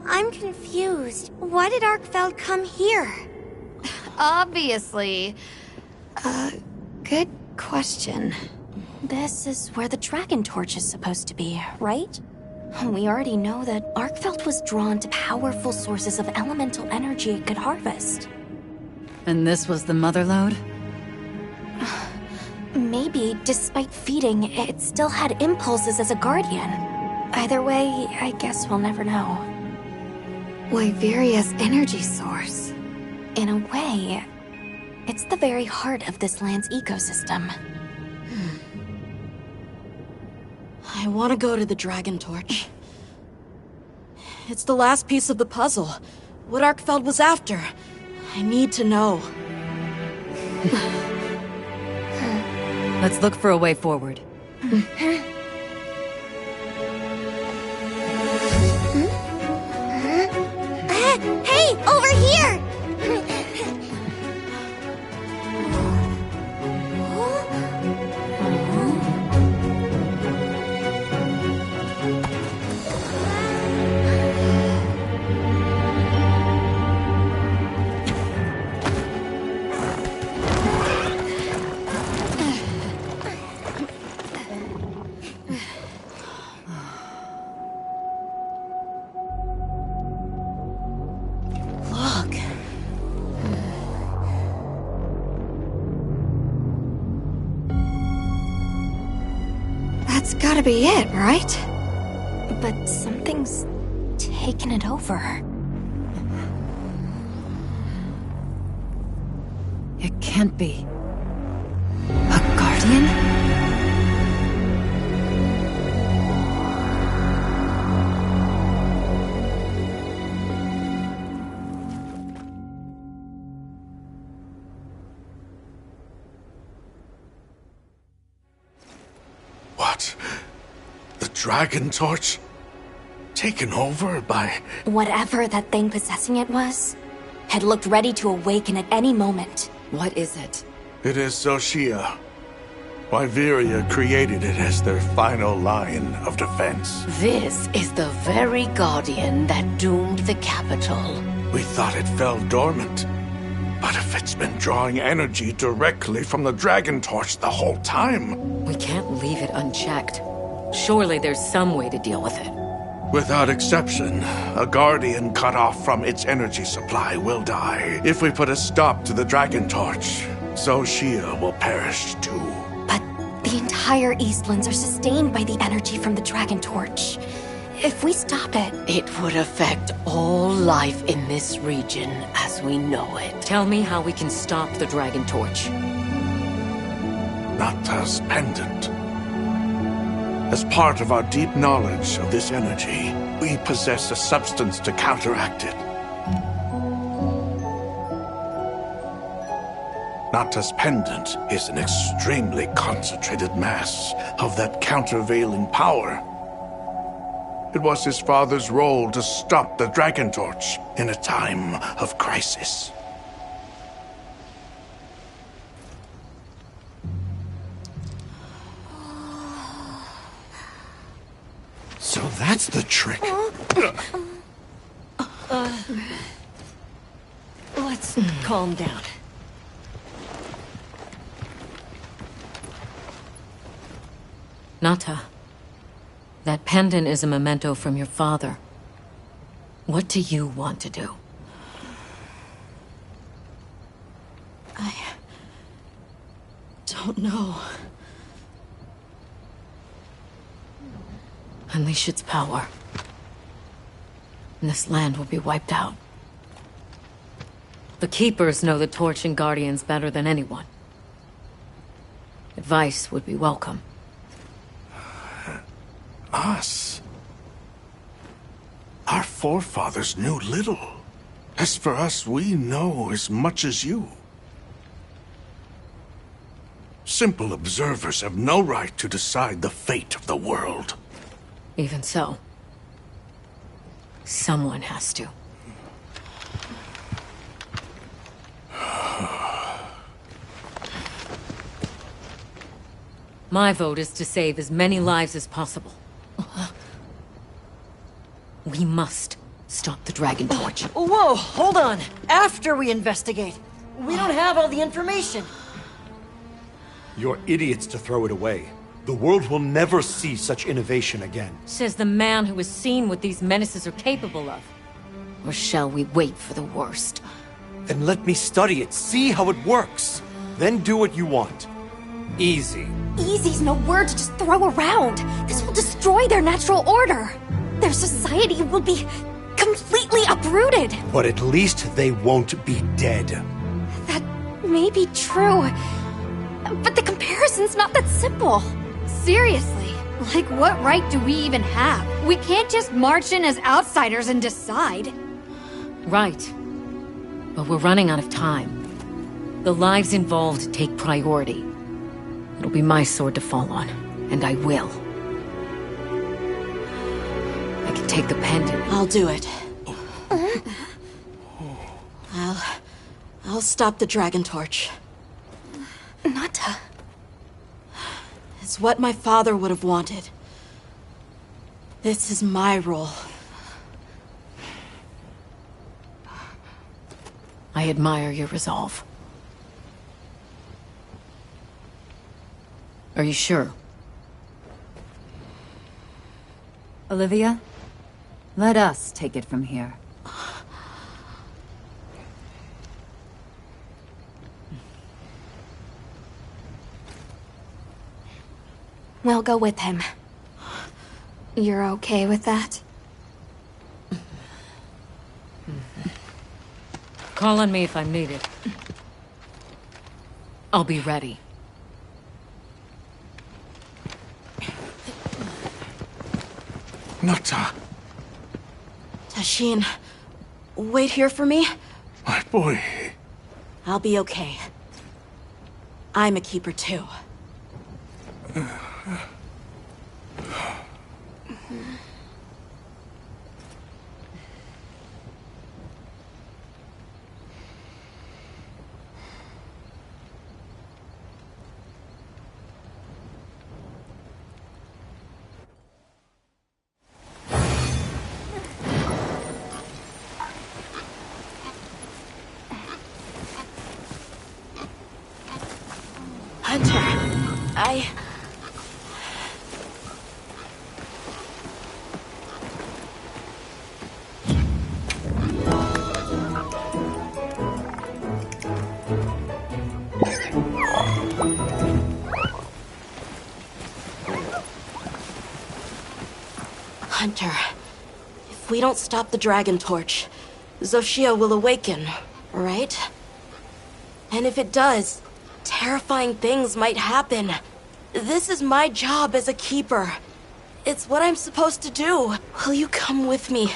I'm confused. Why did Arkfeld come here? Obviously. Good question. This is where the Dragon Torch is supposed to be, right? We already know that Arkfeld was drawn to powerful sources of elemental energy it could harvest. And this was the mother lode? Maybe, despite feeding, it still had impulses as a guardian. Either way, I guess we'll never know. Wyveria's energy source. In a way, it's the very heart of this land's ecosystem. I want to go to the Dragon Torch. It's the last piece of the puzzle. what Arkfeld was after. I need to know. Let's look for a way forward. Hey, over here! That's gotta be it, right? But something's taken it over. It can't be. A guardian? What? The Dragon Torch? Taken over by... Whatever that thing possessing it was, had looked ready to awaken at any moment. What is it? It is Xochitl. Wyveria created it as their final line of defense. This is the very guardian that doomed the capital. We thought it fell dormant. But if it's been drawing energy directly from the Dragon Torch the whole time... We can't leave it unchecked. Surely there's some way to deal with it. Without exception, a Guardian cut off from its energy supply will die. If we put a stop to the Dragon Torch, Xochitl will perish too. But the entire Eastlands are sustained by the energy from the Dragon Torch. If we stop it... It would affect all life in this region as we know it. Tell me how we can stop the Dragon Torch. Nata's pendant. As part of our deep knowledge of this energy, we possess a substance to counteract it. Nata's pendant is an extremely concentrated mass of that countervailing power. It was his father's role to stop the Dragon Torch in a time of crisis. So that's the trick. Let's calm down. Nata, that pendant is a memento from your father. What do you want to do? I don't know. Unleash its power, and this land will be wiped out. The Keepers know the Torch and Guardians better than anyone. Advice would be welcome. Us? Our forefathers knew little. As for us, we know as much as you. Simple observers have no right to decide the fate of the world. Even so, someone has to. My vote is to save as many lives as possible. We must stop the Dragon Torch. Whoa, hold on. After we investigate. We don't have all the information. You're idiots to throw it away. The world will never see such innovation again. Says the man who has seen what these menaces are capable of. Or shall we wait for the worst? Then let me study it, see how it works. Then do what you want. Easy. Easy's no word to just throw around. This will destroy their natural order. Their society will be completely uprooted. But at least they won't be dead. That may be true. But the comparison's not that simple. Seriously, like what right do we even have? We can't just march in as outsiders and decide. Right. But we're running out of time. The lives involved take priority. It'll be my sword to fall on, and I will. I can take the pendant. I'll do it. I'll stop the Dragon Torch. Nata. It's what my father would have wanted. This is my role. I admire your resolve. Are you sure? Olivia, let us take it from here. We'll go with him. You're okay with that? Call on me if I'm needed. I'll be ready. Nata, Tashin, wait here for me. my boy. I'll be okay. I'm a keeper too. Hunter, Hunter, if we don't stop the Dragon Torch, Xochitl will awaken, right? And if it does, terrifying things might happen. This is my job as a keeper. It's what I'm supposed to do. Will you come with me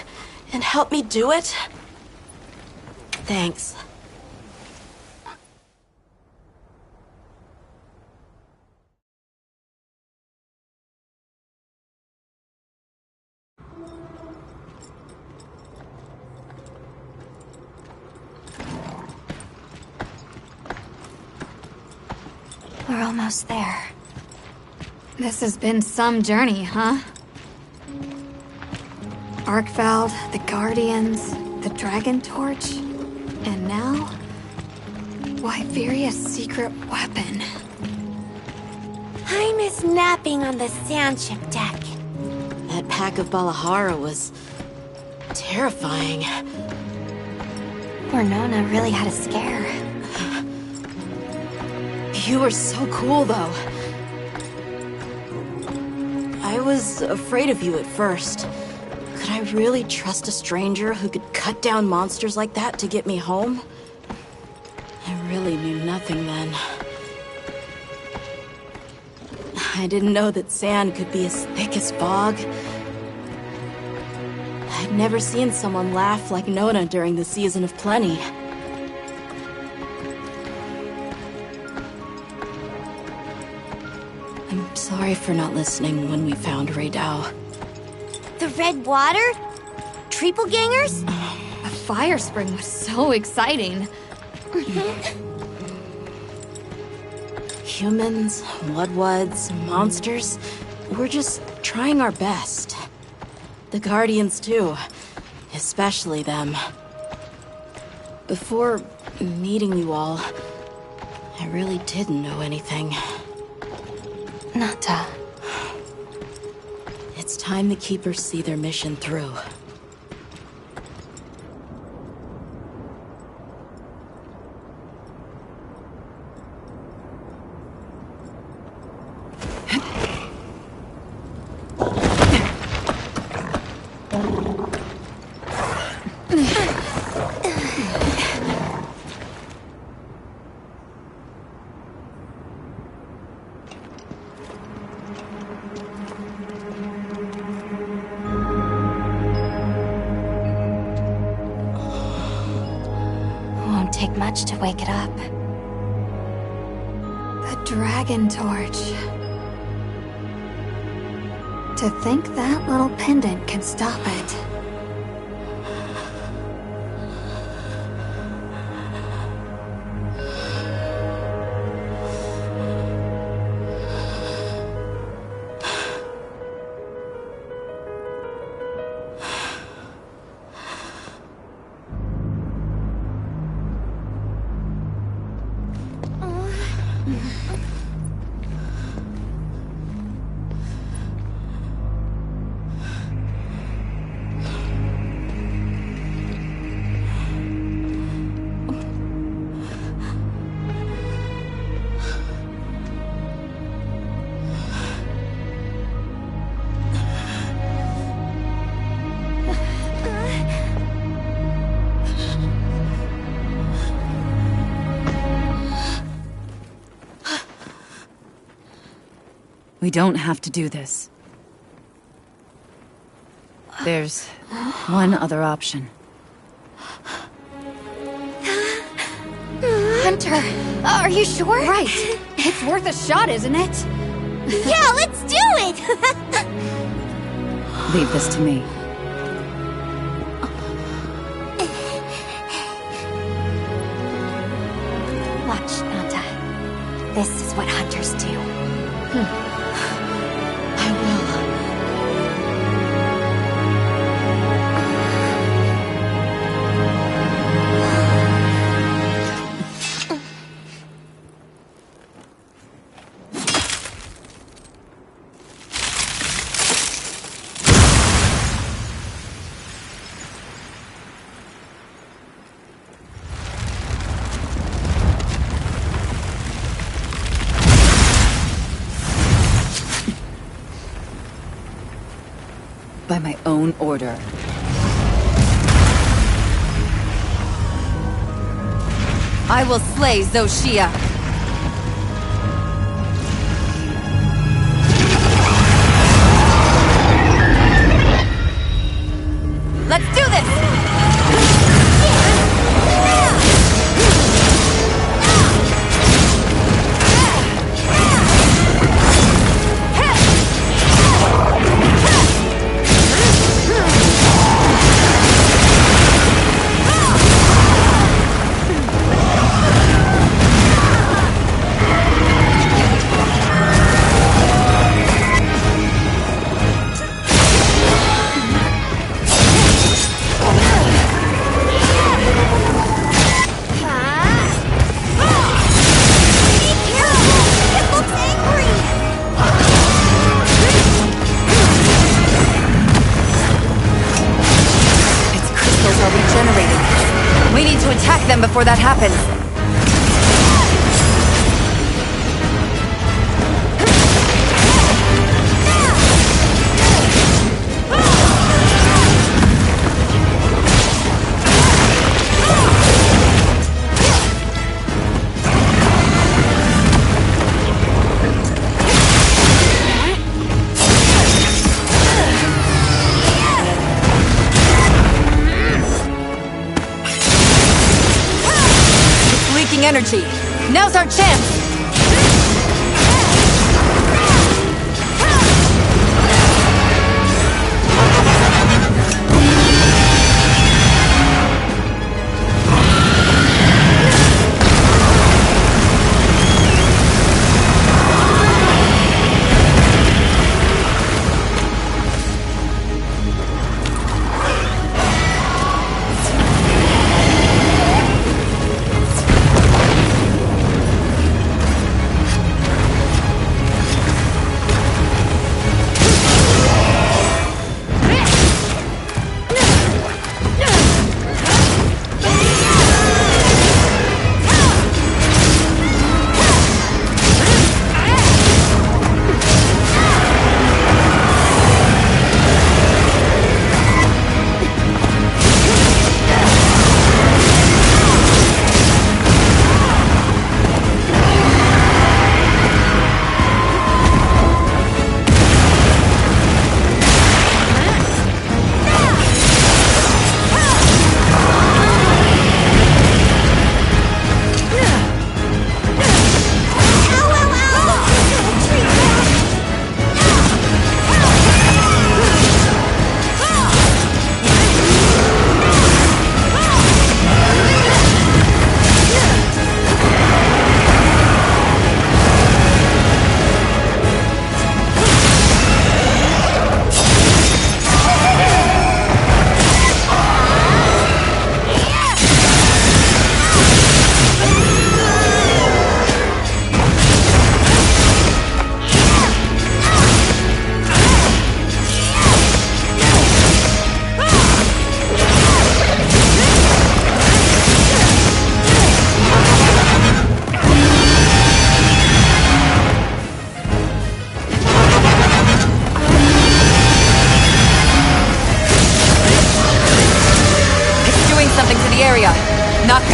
and help me do it? Thanks. We're almost there. This has been some journey, huh? Arkveld, the Guardians, the Dragon Torch, and now... Wyveria's secret weapon. I miss napping on the sandship deck. That pack of Balahara was... terrifying. Poor Nona really had a scare. You were so cool, though. I was afraid of you at first. Could I really trust a stranger who could cut down monsters like that to get me home? I really knew nothing then. I didn't know that sand could be as thick as fog. I'd never seen someone laugh like Nona during the Season of Plenty. I'm sorry for not listening when we found Raydao. The red water? Triple gangers? The fire spring was so exciting. Humans, Bloodwoods, monsters, we're just trying our best. The Guardians too, especially them. Before meeting you all, I really didn't know anything. Nata. It's time the Keepers see their mission through. won't take much to wake it up. The Dragon Torch. To think that little pendant can stop it. We don't have to do this. There's one other option. Hunter, are you sure? Right. It's worth a shot, isn't it? Yeah, let's do it! Leave this to me. Watch, Nata. This is what hunters do. By my own order. I will slay Xochitl. Let's do this! Them before that happens. Energy. Now's our chance!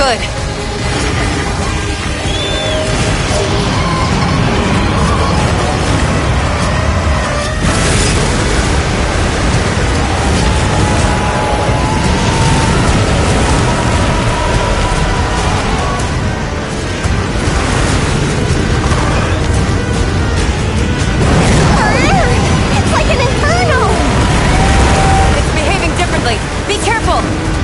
good. It's like an inferno! It's behaving differently. Be careful!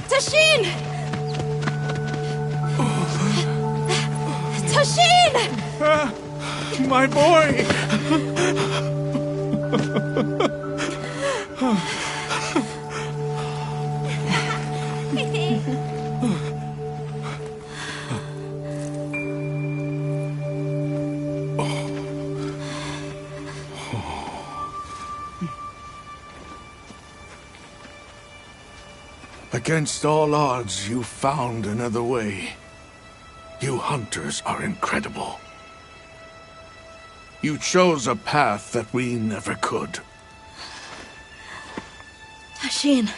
Tashin! Tashin! My boy! Against all odds, you found another way. You hunters are incredible. You chose a path that we never could. Tashin,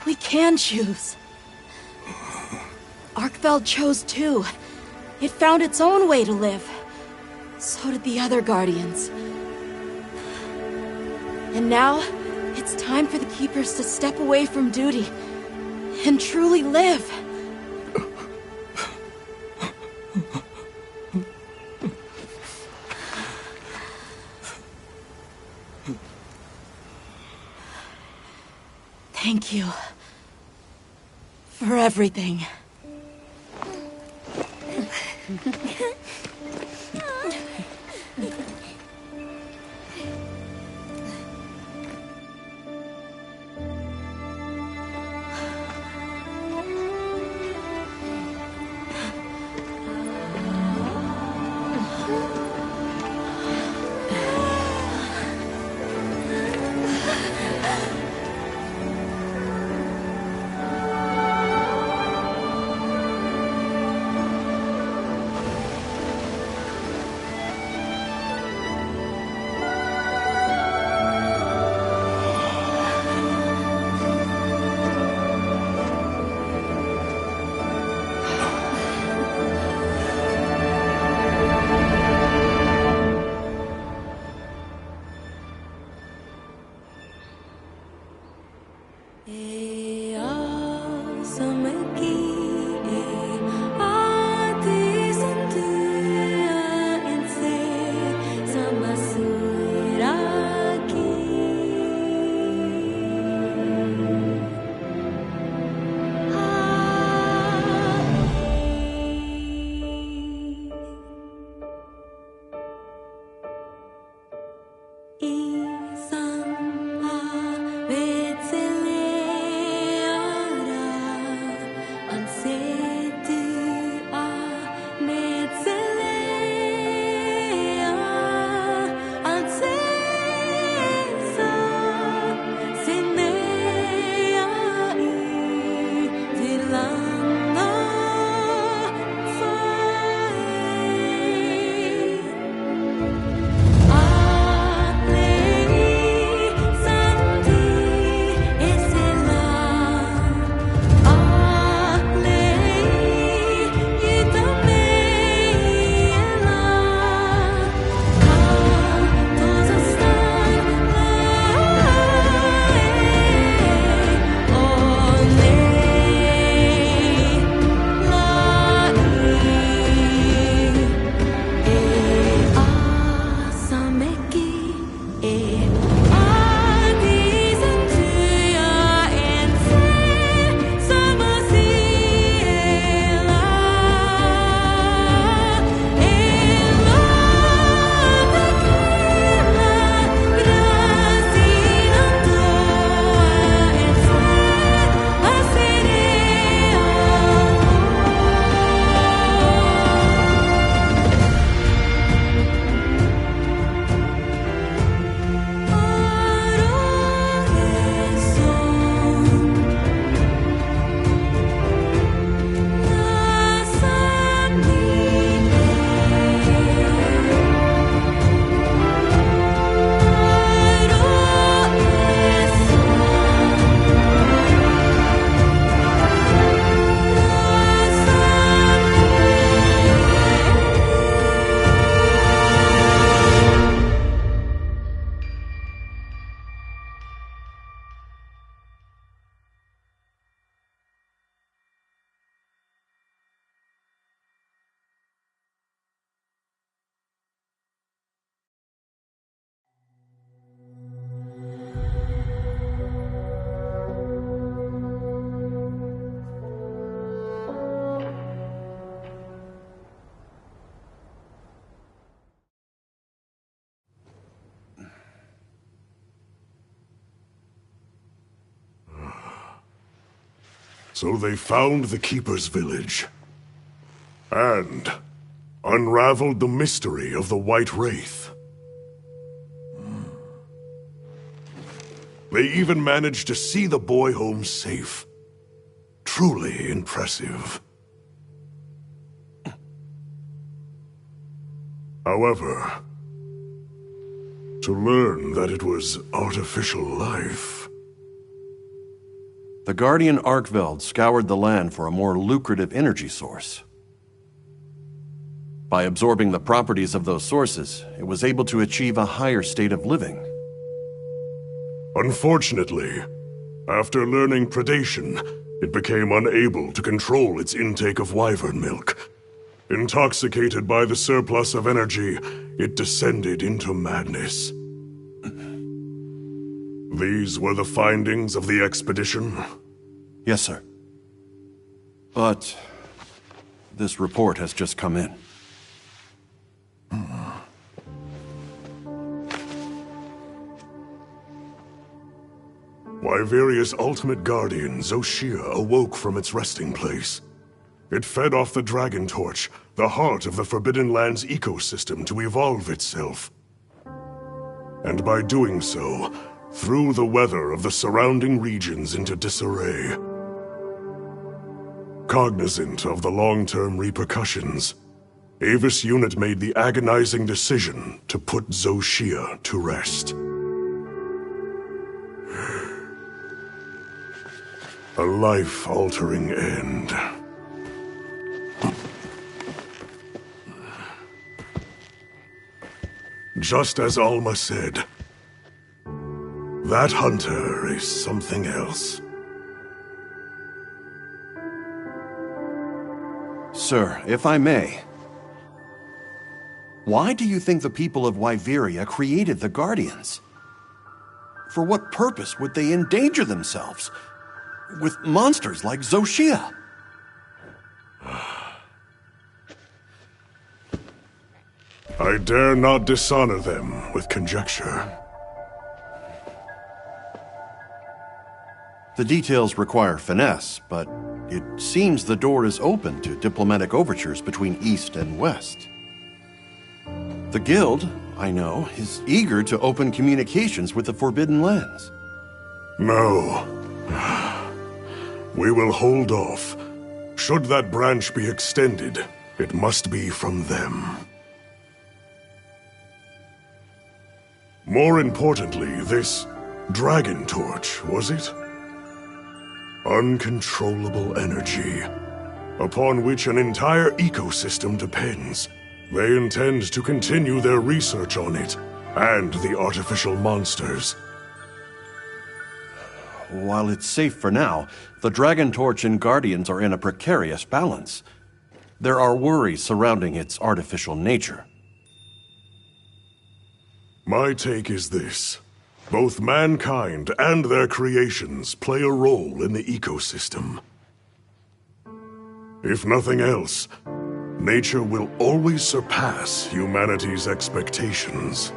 we can choose. Arkfeld chose too. It found its own way to live. So did the other Guardians. And now, it's time for the Keepers to step away from duty and truly live. Thank you for everything. So they found the Keeper's village. And unraveled the mystery of the White Wraith. They even managed to see the boy home safe. Truly impressive. However, to learn that it was artificial life... The Guardian Arkveld scoured the land for a more lucrative energy source. By absorbing the properties of those sources, it was able to achieve a higher state of living. Unfortunately, after learning predation, it became unable to control its intake of wyvern milk. Intoxicated by the surplus of energy, it descended into madness. These were the findings of the expedition? Yes, sir. But this report has just come in. Wyveria's ultimate guardian, Zoshia, awoke from its resting place. It fed off the Dragon Torch, the heart of the Forbidden Lands ecosystem, to evolve itself. And by doing so, threw the weather of the surrounding regions into disarray. Cognizant of the long-term repercussions, Avis Unit made the agonizing decision to put Zoshia to rest. A life-altering end. Just as Alma said, that hunter is something else. Sir, if I may, why do you think the people of Wyveria created the Guardians? For what purpose would they endanger themselves with monsters like Zoshia? I dare not dishonor them with conjecture. The details require finesse, but it seems the door is open to diplomatic overtures between East and West. The Guild, I know, is eager to open communications with the Forbidden Lands. No. We will hold off. Should that branch be extended, it must be from them. More importantly, this Dragon Torch, was it? Uncontrollable energy, upon which an entire ecosystem depends. They intend to continue their research on it, and the artificial monsters. While it's safe for now, the Dragon Torch and Guardians are in a precarious balance. There are worries surrounding its artificial nature. My take is this. Both mankind and their creations play a role in the ecosystem. If nothing else, nature will always surpass humanity's expectations.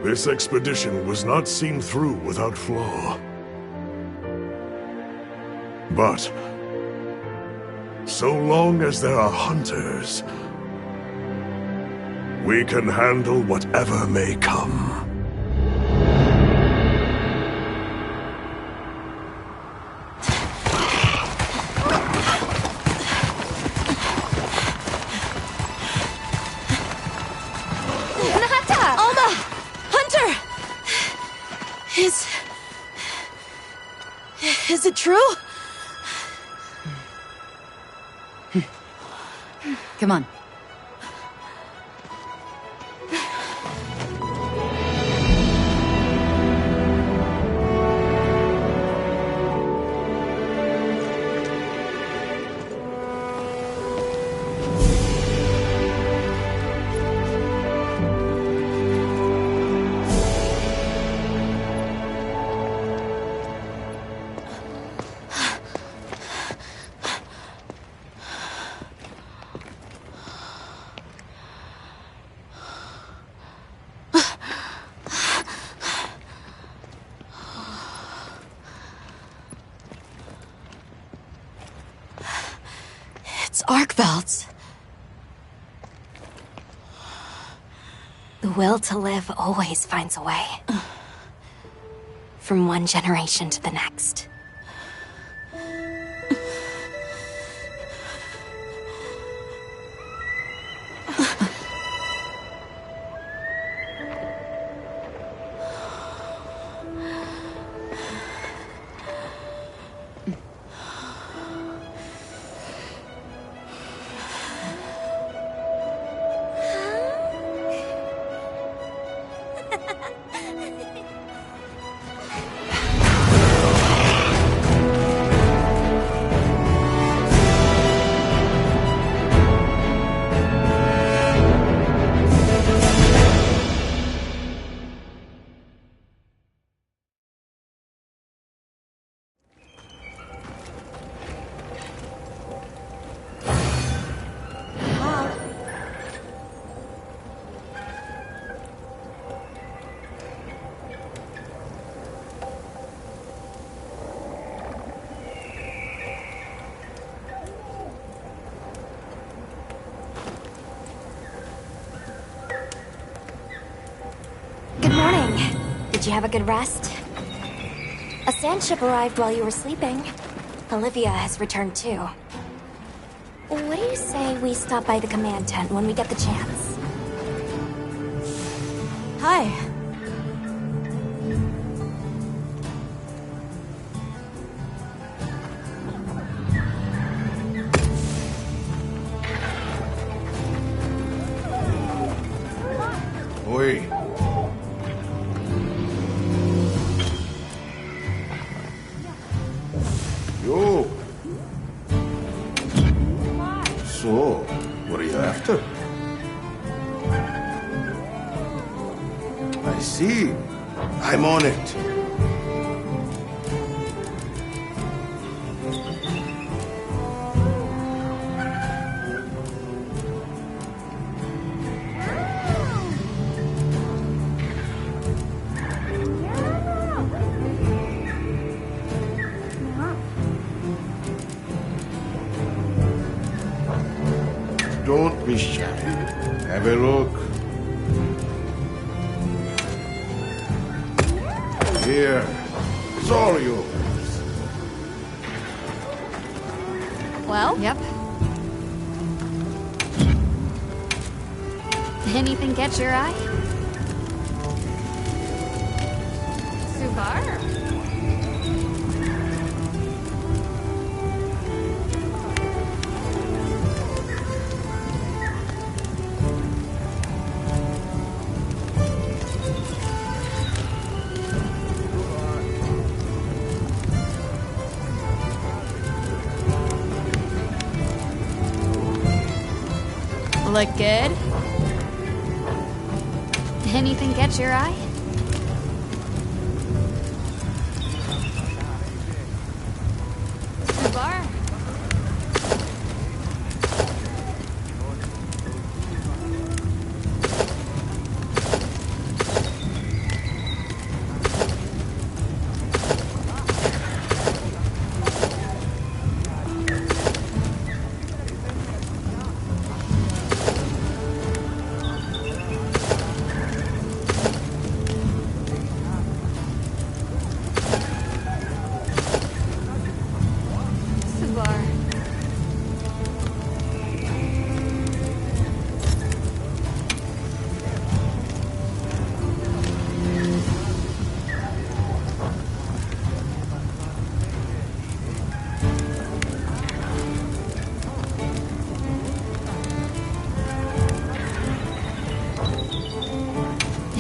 This expedition was not seen through without flaw. But, so long as there are hunters, we can handle whatever may come. Nata! Alma! Hunter! Is it true? Come on. arc belts. The will to live always finds a way. From one generation to the next. Good morning. Did you have a good rest? A sand ship arrived while you were sleeping. Olivia has returned too. What do you say we stop by the command tent when we get the chance? Hi. Oi. Yo. So, what are you after? I see. I'm on it. Don't be shy. Have a look. Here. It's all yours. Well? Yep. Anything catch your eye? Subar? Look good? Anything catch your eye? Subar?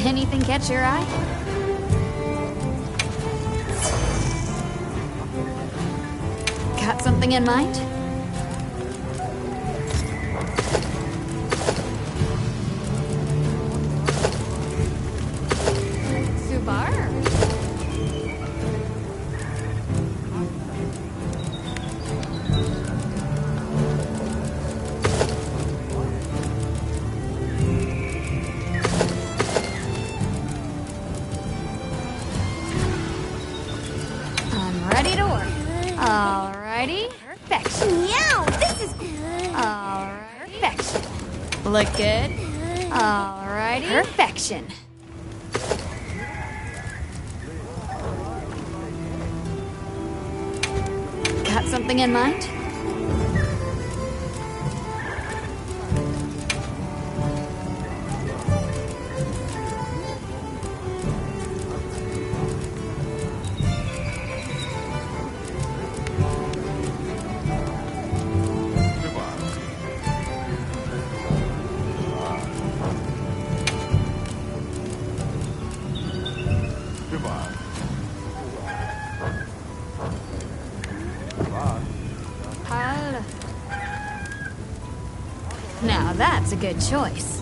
Anything catch your eye? Got something in mind? Subar? Ready to work. Alrighty. Perfect. Meow! This is... look good. Alrighty. Perfection. Got something in mind? Now that's a good choice.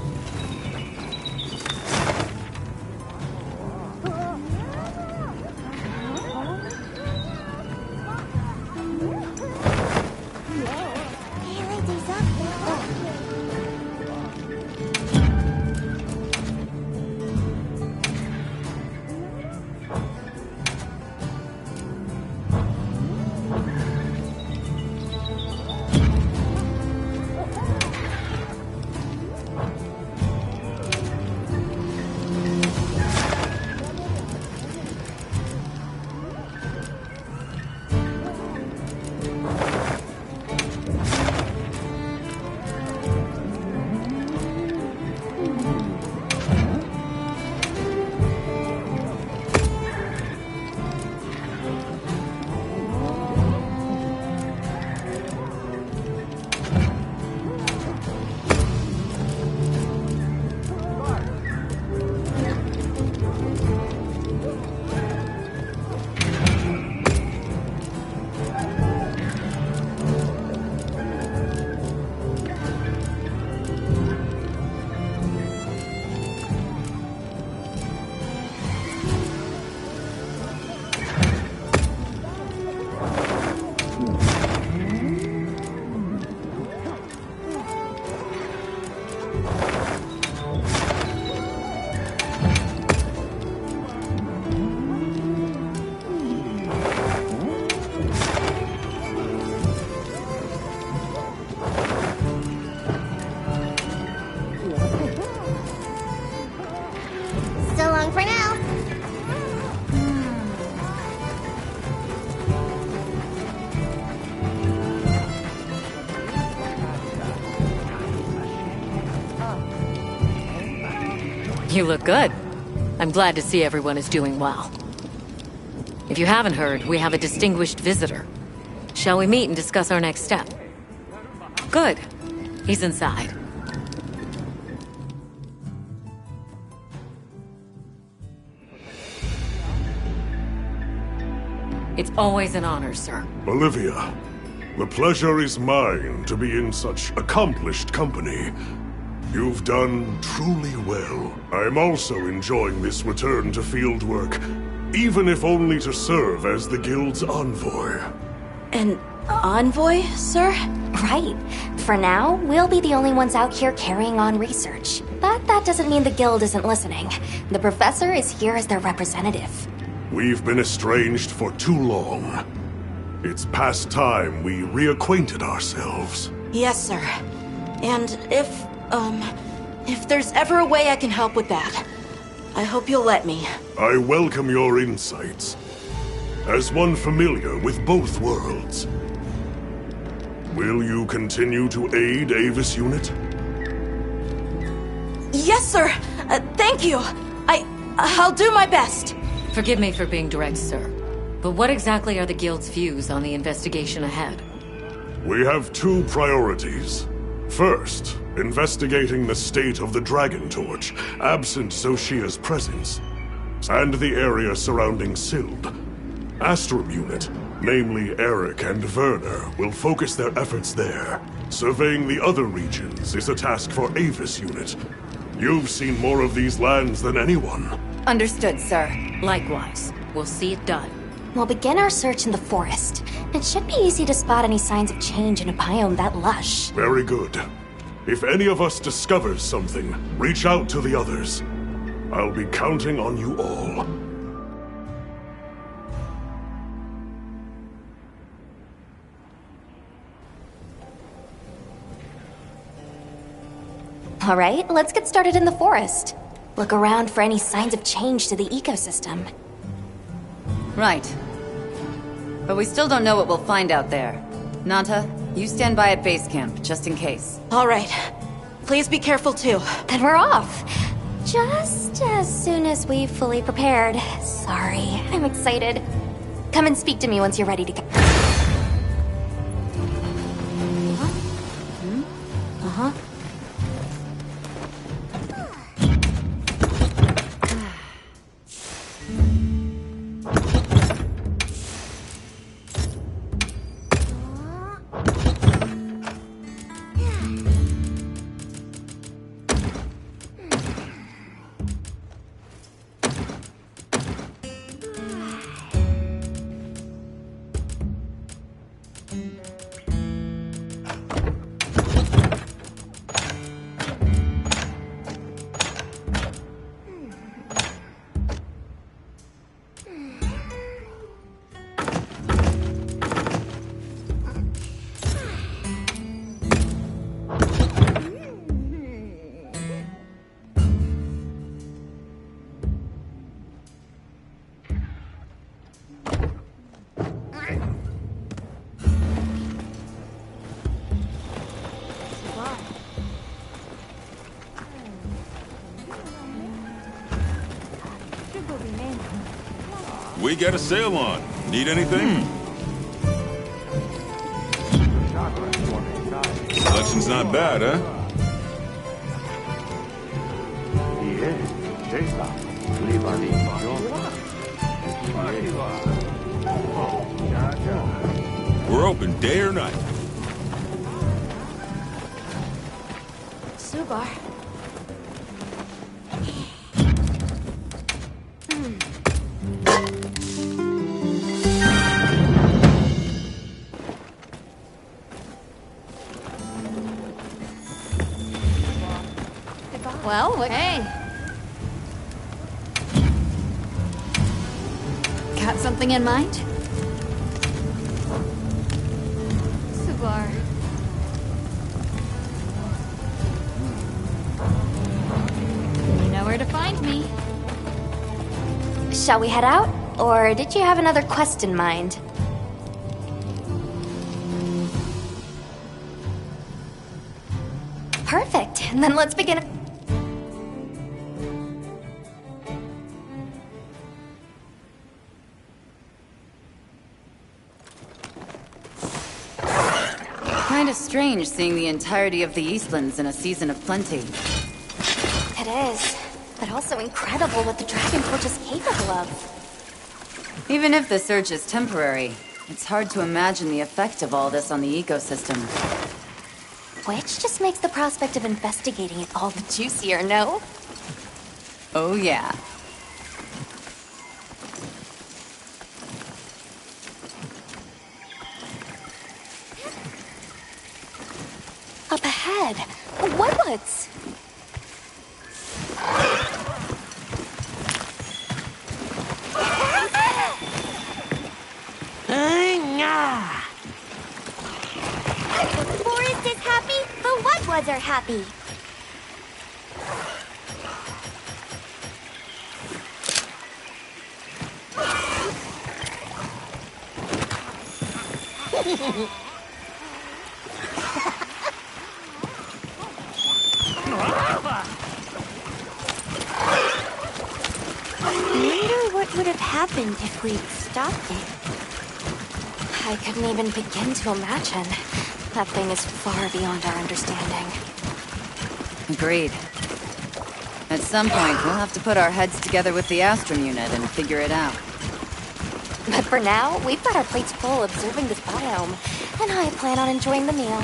So long for now. You look good. I'm glad to see everyone is doing well. If you haven't heard, we have a distinguished visitor. Shall we meet and discuss our next step? Good. He's inside. It's always an honor, sir. Olivia, the pleasure is mine to be in such accomplished company. You've done truly well. I'm also enjoying this return to field work, even if only to serve as the Guild's envoy. An envoy, sir? Right. For now, we'll be the only ones out here carrying on research. But that doesn't mean the Guild isn't listening. The Professor is here as their representative. We've been estranged for too long. It's past time we reacquainted ourselves. Yes, sir. And if there's ever a way I can help with that, I hope you'll let me. I welcome your insights. As one familiar with both worlds, will you continue to aid Avis Unit? Yes, sir. Thank you. I'll do my best. Forgive me for being direct, sir. But what exactly are the Guild's views on the investigation ahead? We have two priorities. First, investigating the state of the Dragon Torch, absent Zoshia's presence, and the area surrounding Sild. Astrum Unit, namely Eric and Werner, will focus their efforts there. Surveying the other regions is a task for Avis Unit. You've seen more of these lands than anyone. Understood, sir. Likewise. We'll see it done. We'll begin our search in the forest. It should be easy to spot any signs of change in a biome that lush. Very good. If any of us discovers something, reach out to the others. I'll be counting on you all. All right, let's get started in the forest. Look around for any signs of change to the ecosystem. Right. But we still don't know what we'll find out there. Nata, you stand by at base camp, just in case. All right. Please be careful too. Then we're off. Just as soon as we've fully prepared. Sorry, I'm excited. Come and speak to me once you're ready to go. Uh-huh. We got a sale on. Need anything? Selection's not bad, huh? We're open day or night. Subar. Well, hey. Got something in mind? Subar. You know where to find me. Shall we head out? Or did you have another quest in mind? Perfect. And then let's begin. Kinda strange seeing the entirety of the Eastlands in a season of plenty. It is. But also incredible what the Dragon Torch is capable of. Even if the surge is temporary, it's hard to imagine the effect of all this on the ecosystem. Which just makes the prospect of investigating it all the juicier, no? Oh yeah. Up ahead. Wetwoods. The forest is happy, the Wetwoods are happy. I wonder what would have happened if we'd stopped it. I couldn't even begin to imagine. That thing is far beyond our understanding. Agreed. At some point, we'll have to put our heads together with the Astrum unit and figure it out. But for now, we've got our plates full observing this biome, and I plan on enjoying the meal.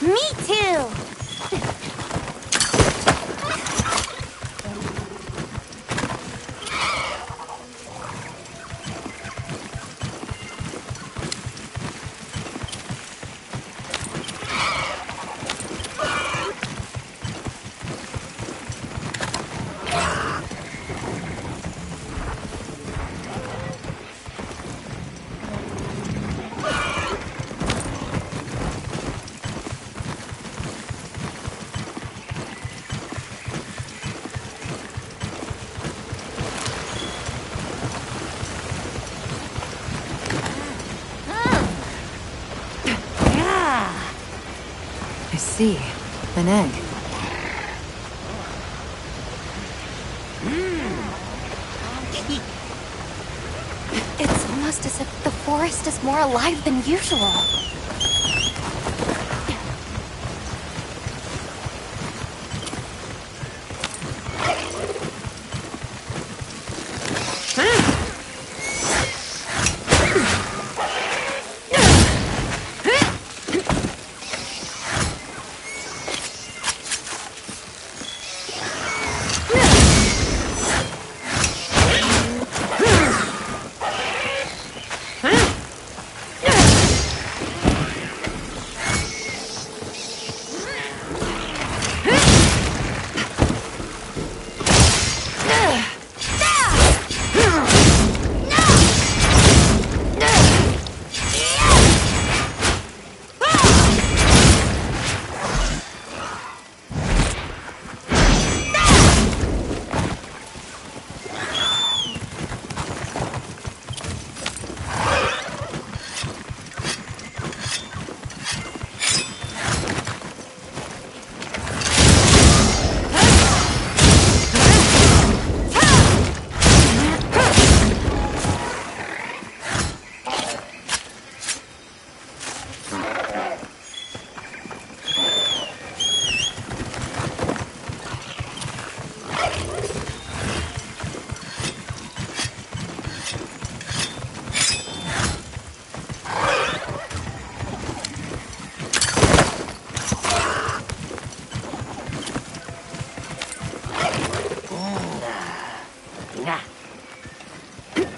Me too! see. An egg. It's almost as if the forest is more alive than usual.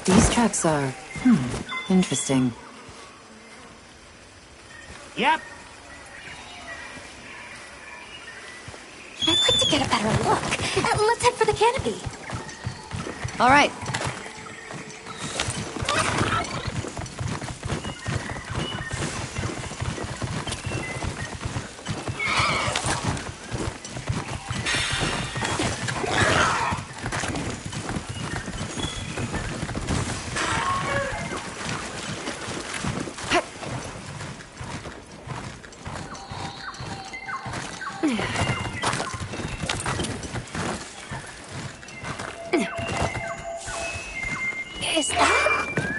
These tracks are, interesting. Yep. I'd like to get a better look. Let's head for the canopy. All right. Is that...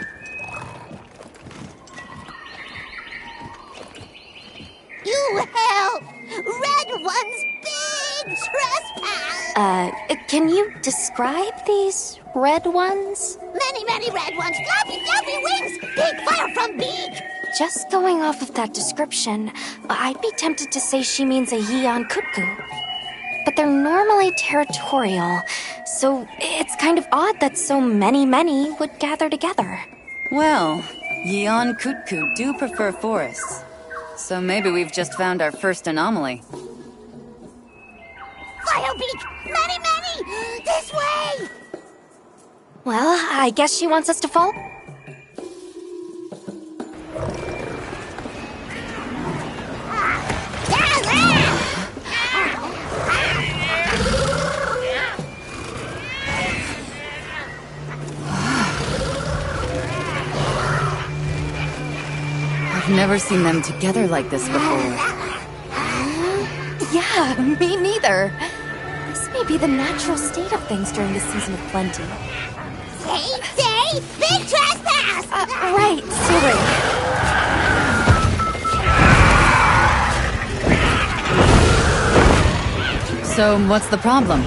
You help! Red One's big trespass! Can you describe these red ones? Many, many red ones, floppy, floppy wings, big fire from beak! Just going off of that description, I'd be tempted to say she means a Yeon Kutku. But they're normally territorial, so it's kind of odd that so many would gather together. Well, Yeon Kutku do prefer forests. So maybe we've just found our first anomaly. Firebeak! Many! This way! Well, I guess she wants us to follow. I've never seen them together like this before. Yeah, me neither. This may be the natural state of things during the season of plenty. Say, big trespass! Right, sorry. So, what's the problem?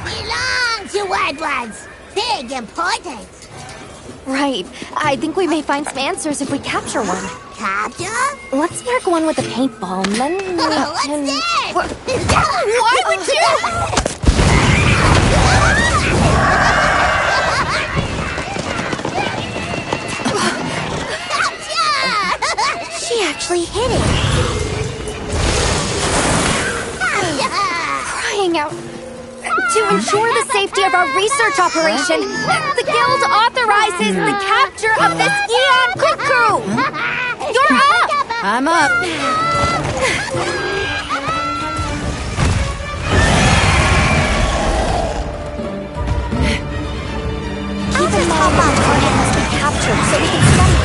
Belong to Red Ones! Big importance! Right. I think we may find some answers if we capture one. Capture? Let's mark one with a paintball and then... What's this? Why would you... She actually hit it. Crying out. To ensure the safety of our research operation, the Guild authorizes the capture of this Yeon Kutku! You're up! I'm up. Keep in mind our target must be captured so we can study.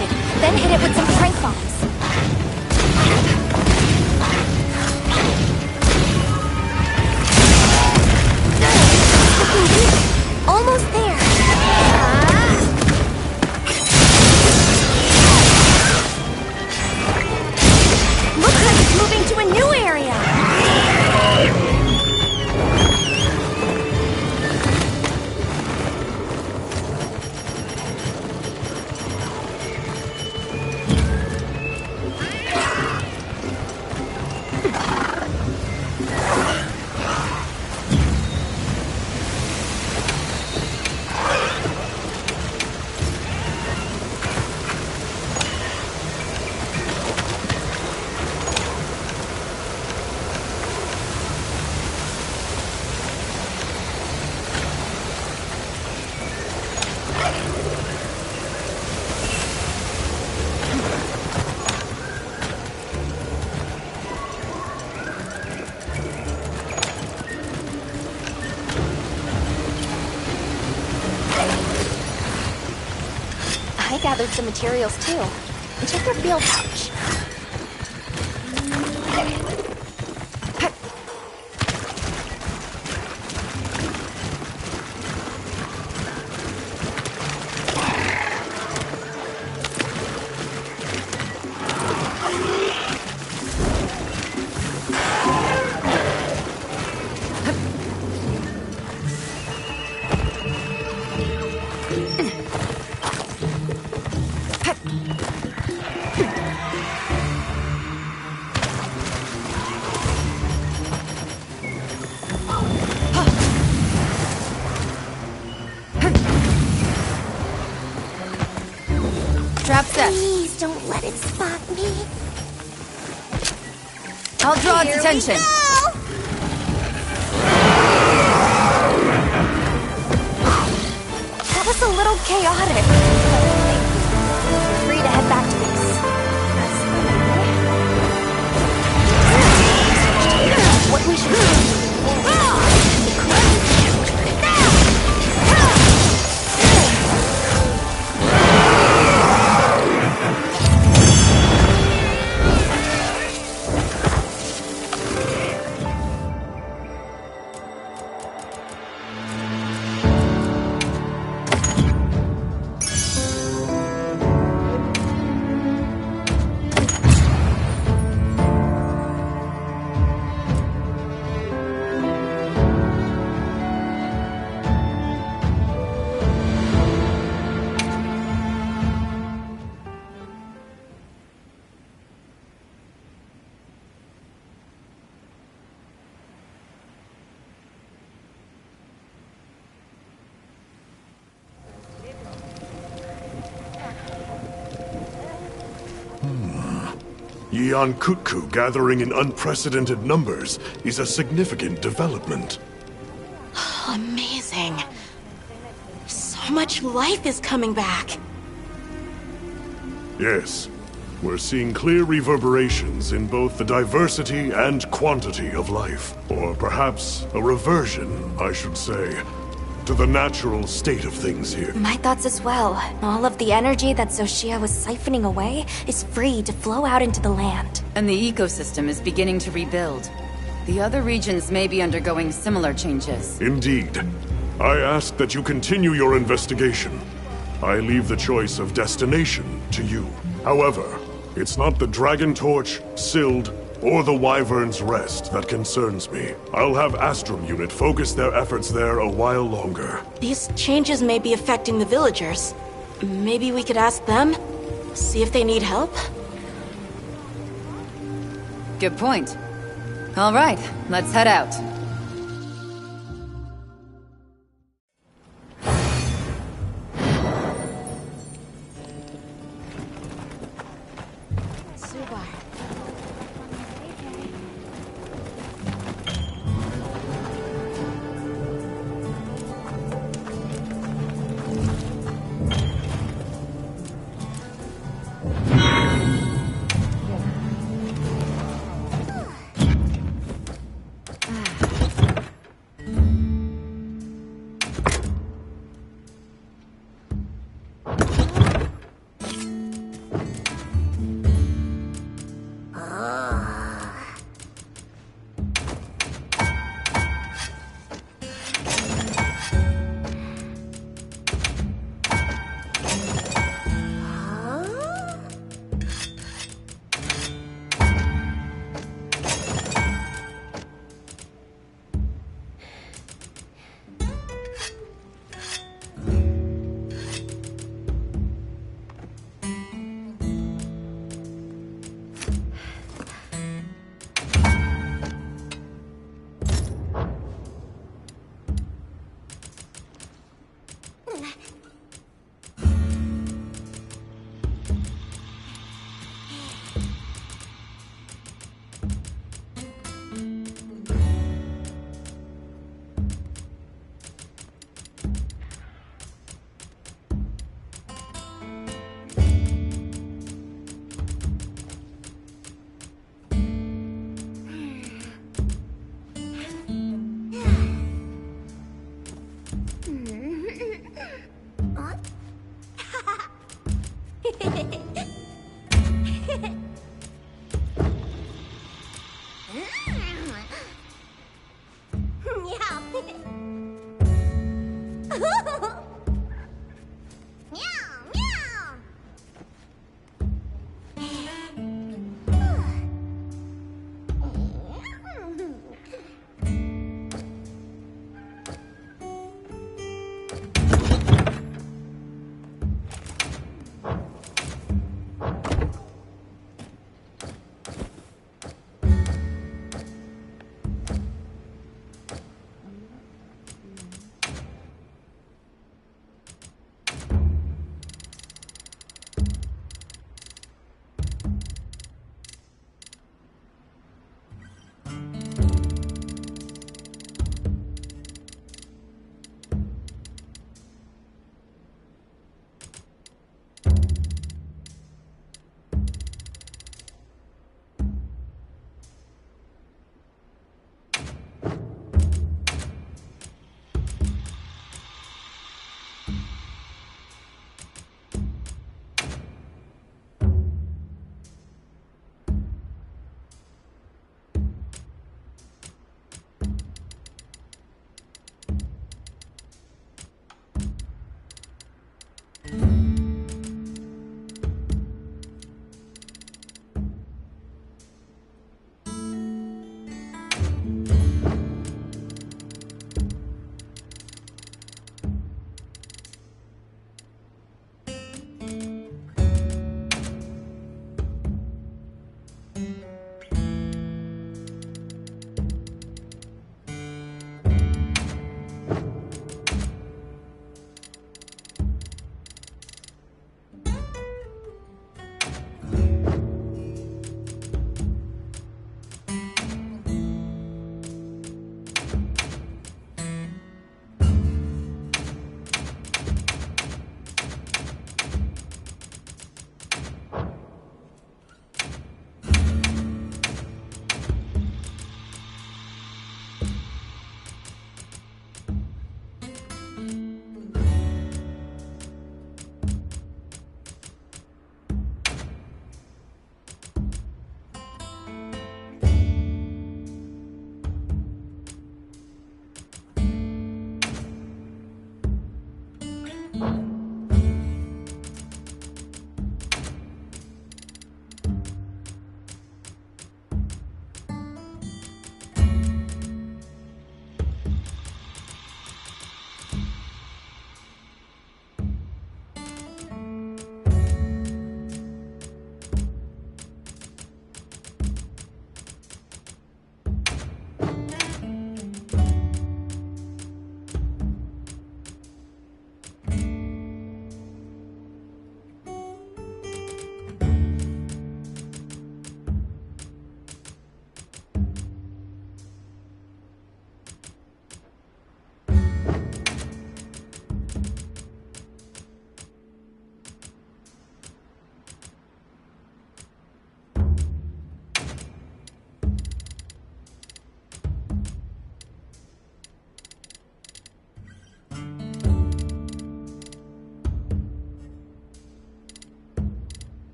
activated, then hit it with some trank bombs. Almost there. Looks like it's moving to a new area. I gathered some materials too. Check your field pouch. Trap set. Please don't let it spot me. I'll draw its attention. That was a little chaotic. You're free to head back to base. What we should do. Yian Kutku gathering in unprecedented numbers is a significant development. Amazing. So much life is coming back. Yes, we're seeing clear reverberations in both the diversity and quantity of life. Or perhaps a reversion, I should say, to the natural state of things here. My thoughts as well. All of the energy that Xochitl was siphoning away is free to flow out into the land. And the ecosystem is beginning to rebuild. The other regions may be undergoing similar changes. Indeed. I ask that you continue your investigation. I leave the choice of destination to you. However, it's not the Dragon Torch, Sild, or the Wyvern's Rest that concerns me. I'll have Astrum Unit focus their efforts there a while longer. These changes may be affecting the villagers. Maybe we could ask them? See if they need help? Good point. All right, let's head out.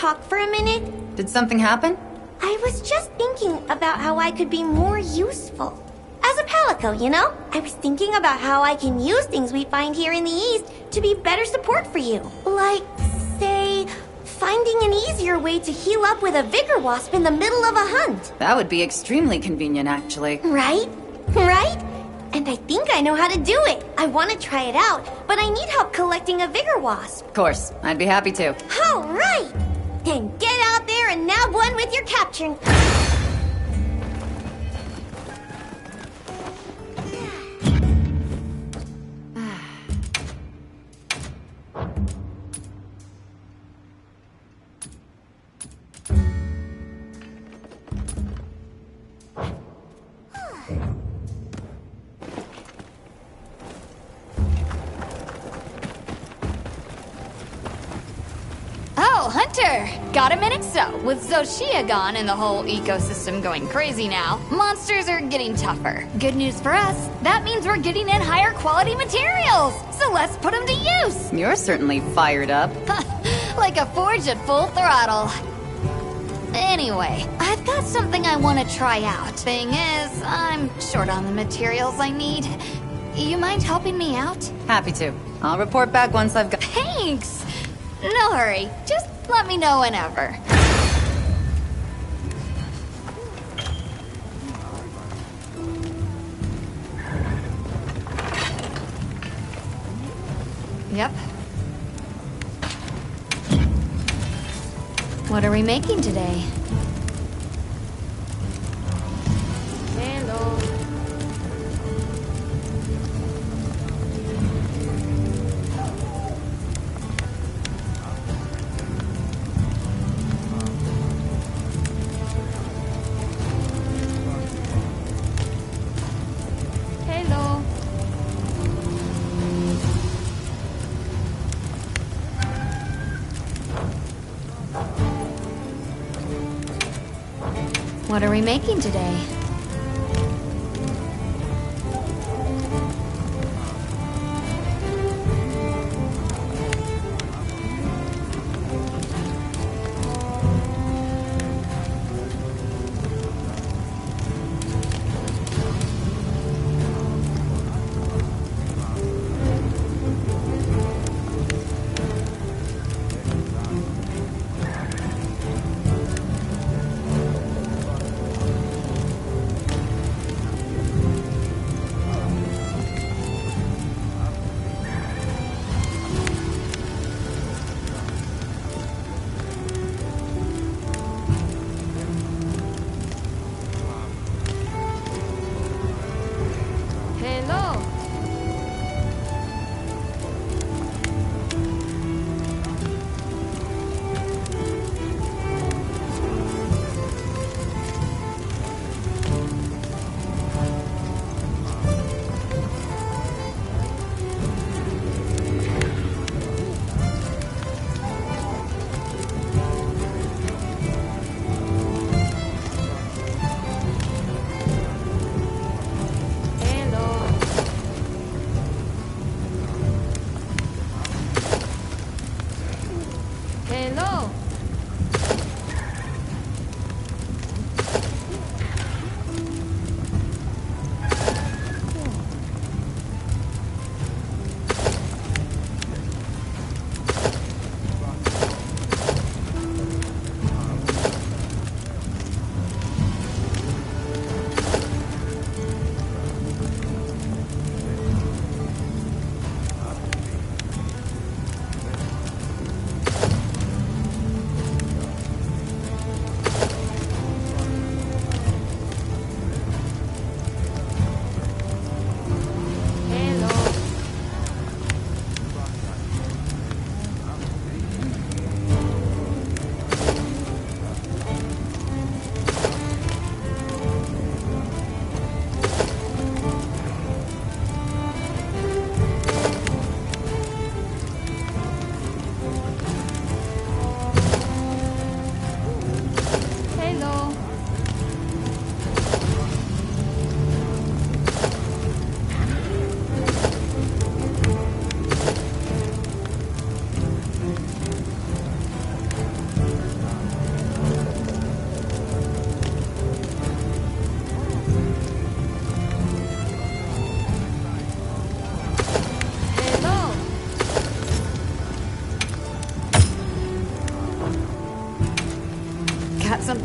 talk for a minute? Did something happen? I was just thinking about how I could be more useful. As a Palico, you know? I was thinking about how I can use things we find here in the East to be better support for you. Like, say, finding an easier way to heal up with a Vigor Wasp in the middle of a hunt. That would be extremely convenient, actually. Right? Right? And I think I know how to do it. I want to try it out, but I need help collecting a Vigor Wasp. Of course, I'd be happy to. All right! Then get out there and nab one with your capturing. Oh, Hunter! Got a minute? So, with Zoshia gone and the whole ecosystem going crazy now, monsters are getting tougher. Good news for us, that means we're getting in higher quality materials! So let's put them to use! You're certainly fired up. Like a forge at full throttle. Anyway, I've got something I want to try out. Thing is, I'm short on the materials I need. You mind helping me out? Happy to. I'll report back once I've got... Thanks! No hurry. Just let me know whenever. Yep. What are we making today? Hello. Hello. What are we making today?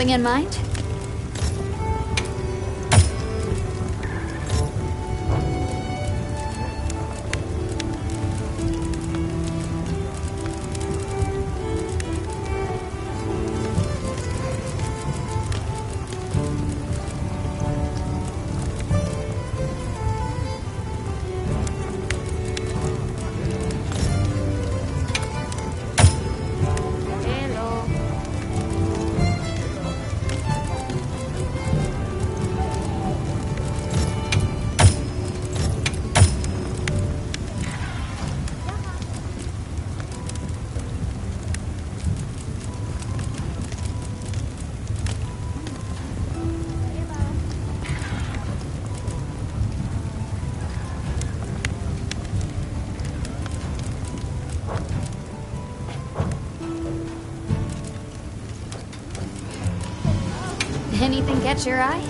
something in mind? Anything catch your eye?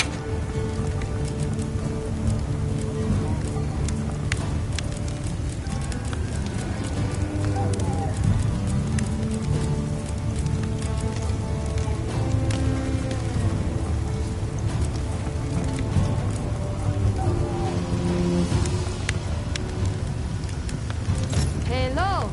Hello.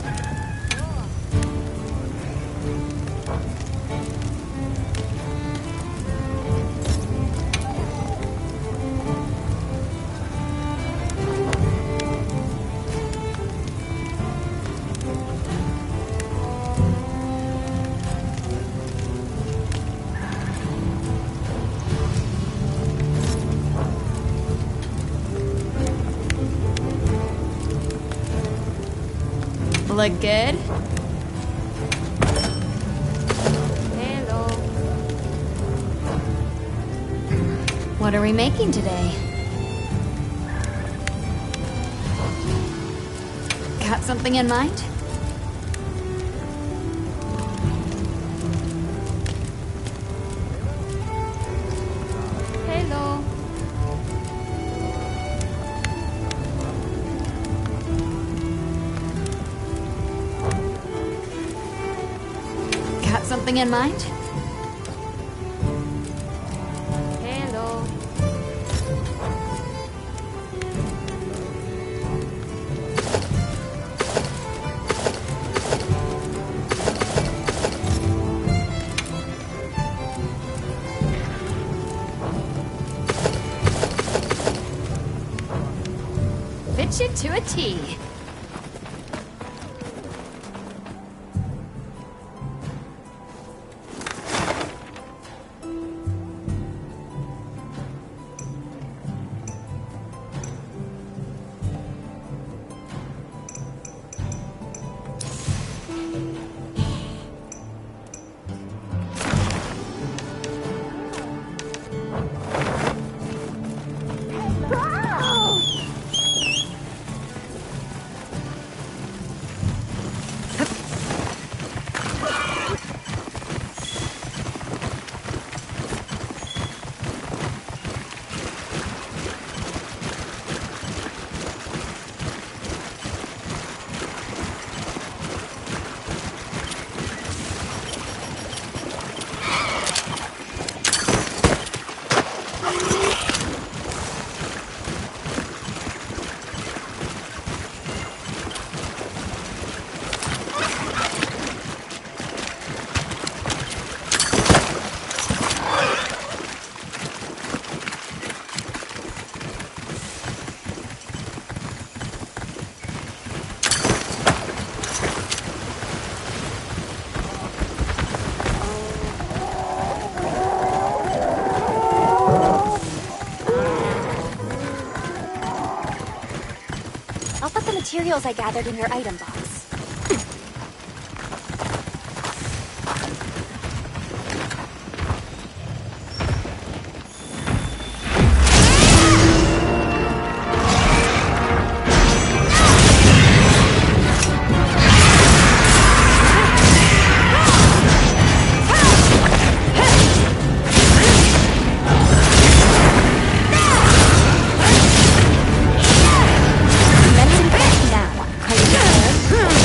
Look good? Hello. What are we making today? Got something in mind? Hello. Got something in mind? Hello. Fit you to a T. I'll put the materials I gathered in your item box. Commencing countdown. Are you prepared?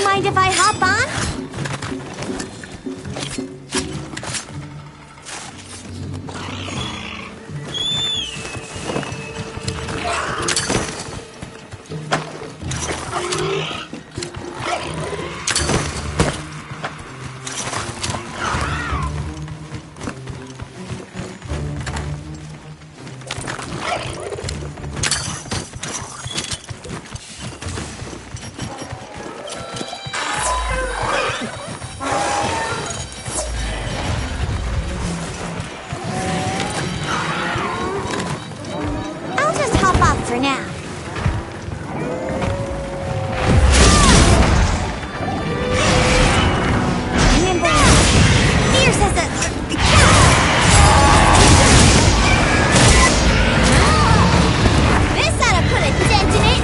Mind if I hop on? For now. Nimble, fierce as a this ought to put a dent in it.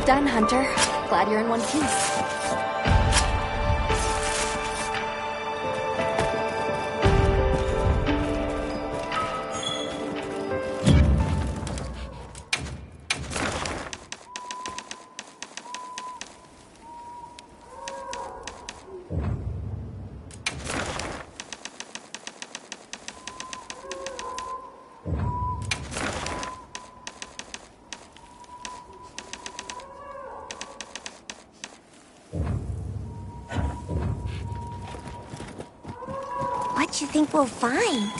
Done, Hunter. Glad you're in one piece. What you think we'll find?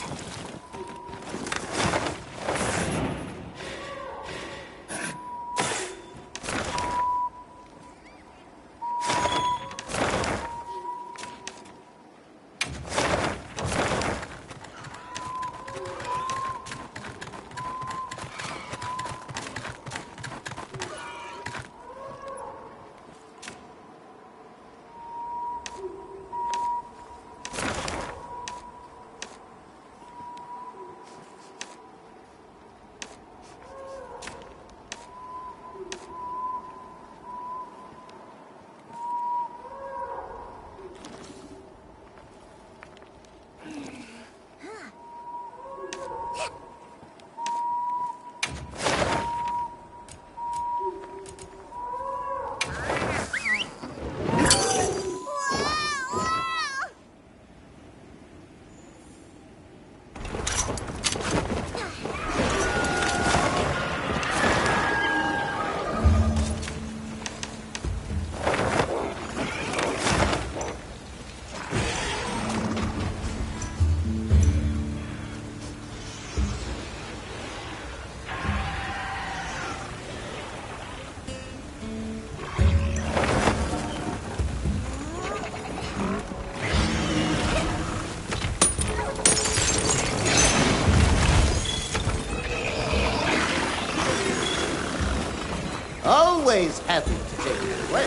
always happy to take it away.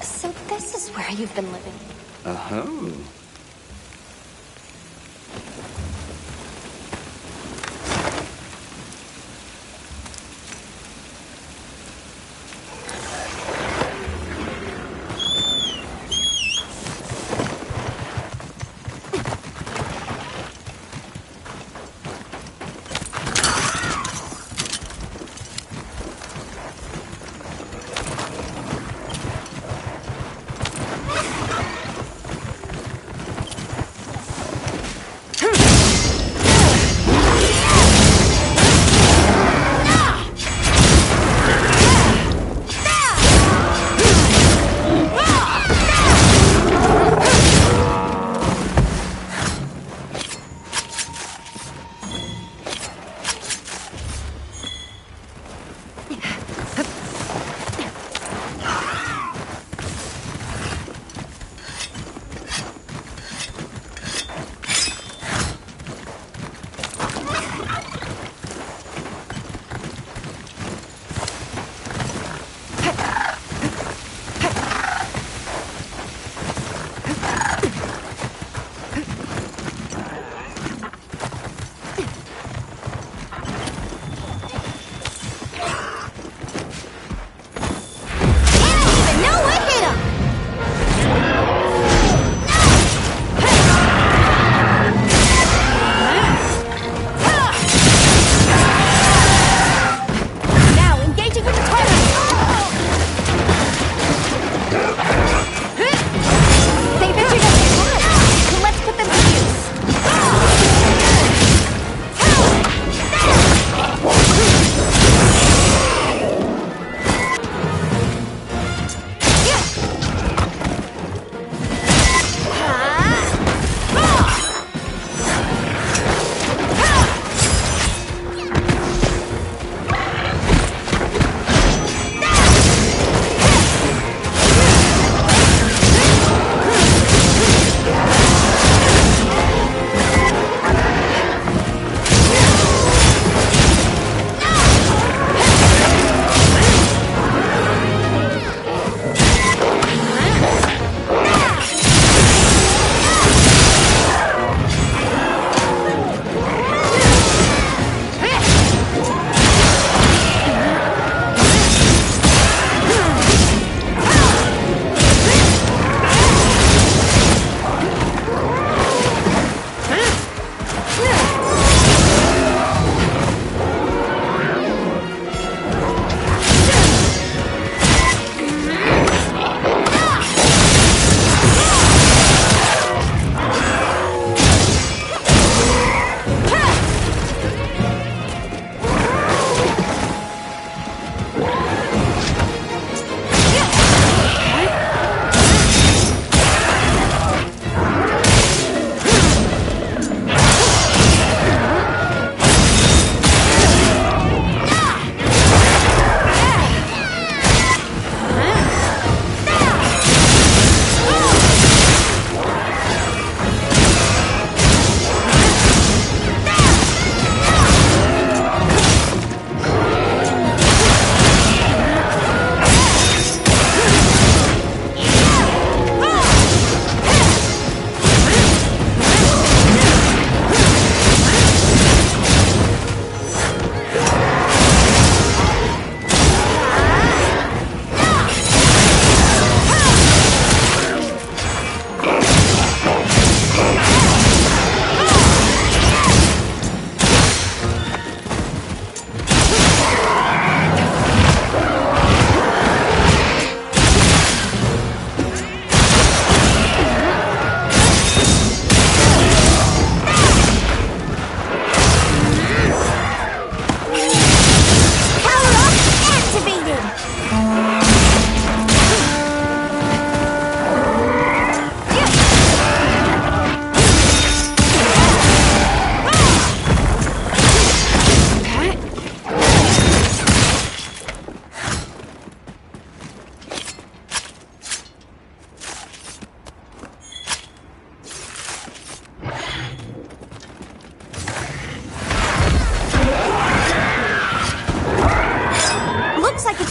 So this is where you've been living. Uh-huh.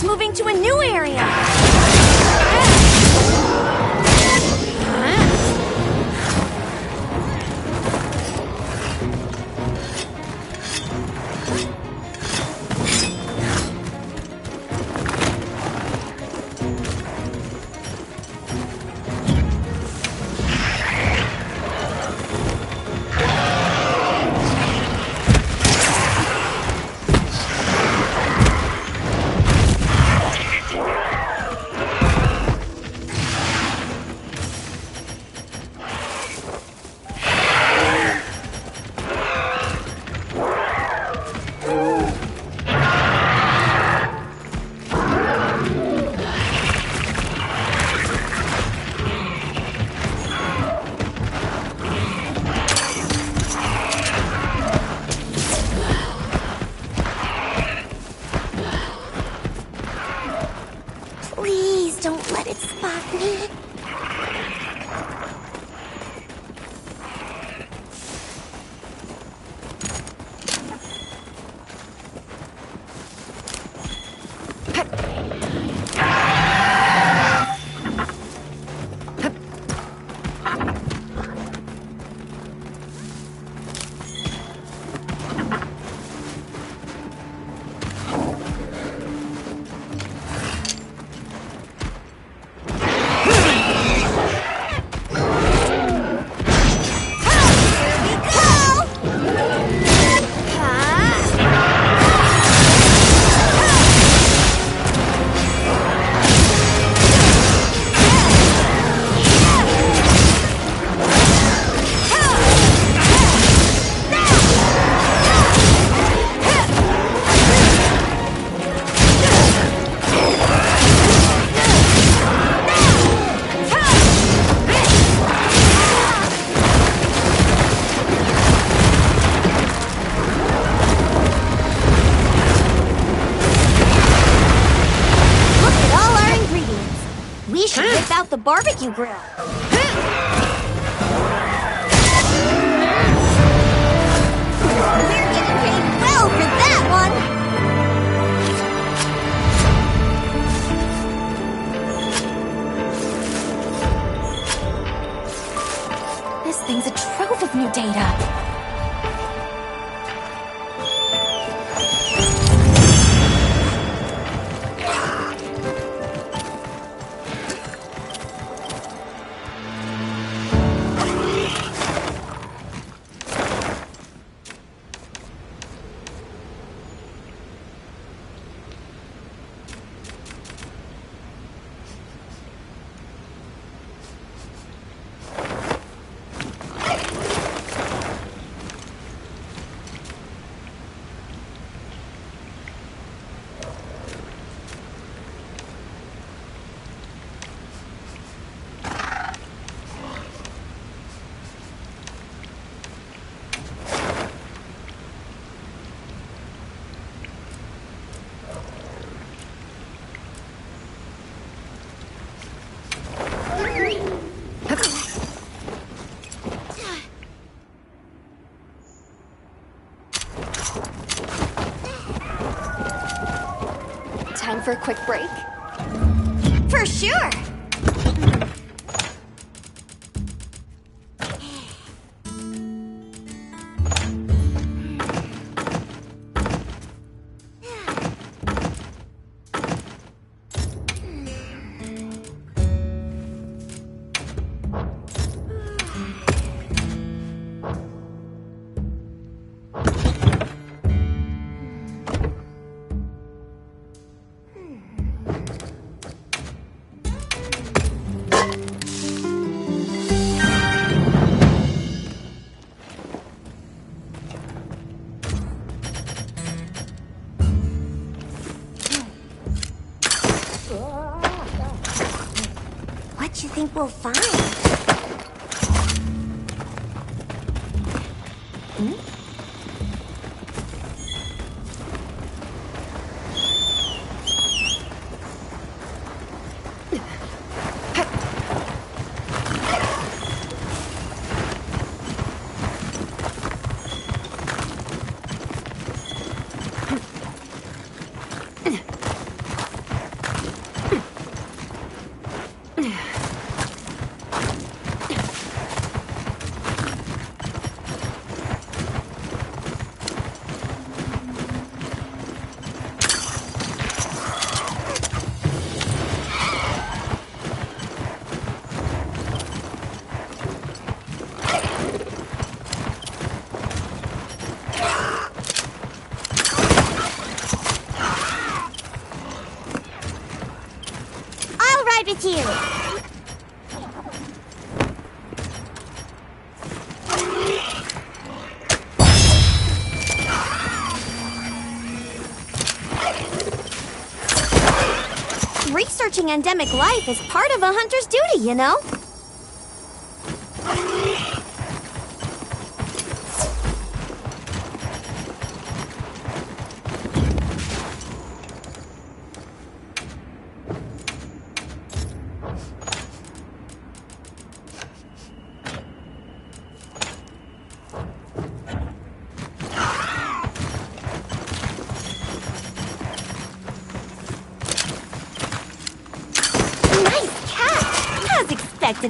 It's moving to a new area! Please don't let it spot me. We should whip out the barbecue grill. We're getting paid well for that one. This thing's a trove of new data. Time for a quick break? For sure! What do you think we'll find? researching endemic life is part of a hunter's duty, you know?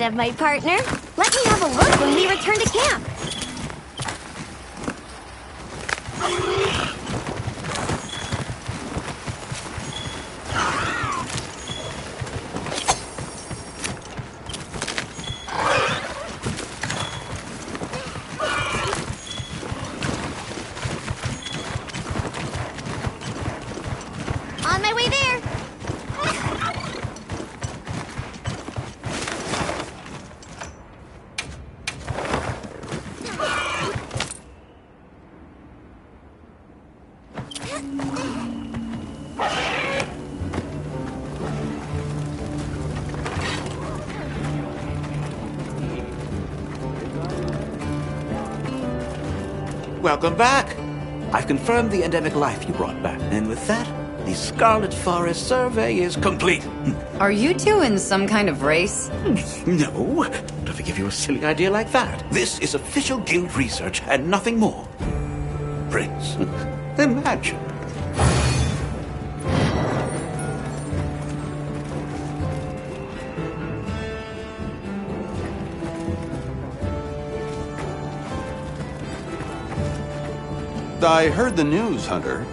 Of my partner. Let me have a look when we return to camp. On my way there. Welcome back. I've confirmed the endemic life you brought back, and with that, the Scarlet Forest survey is complete. Are you two in some kind of race? No, don't forgive you a silly idea like that. This is official guild research and nothing more. Prince, imagine. I heard the news, Hunter.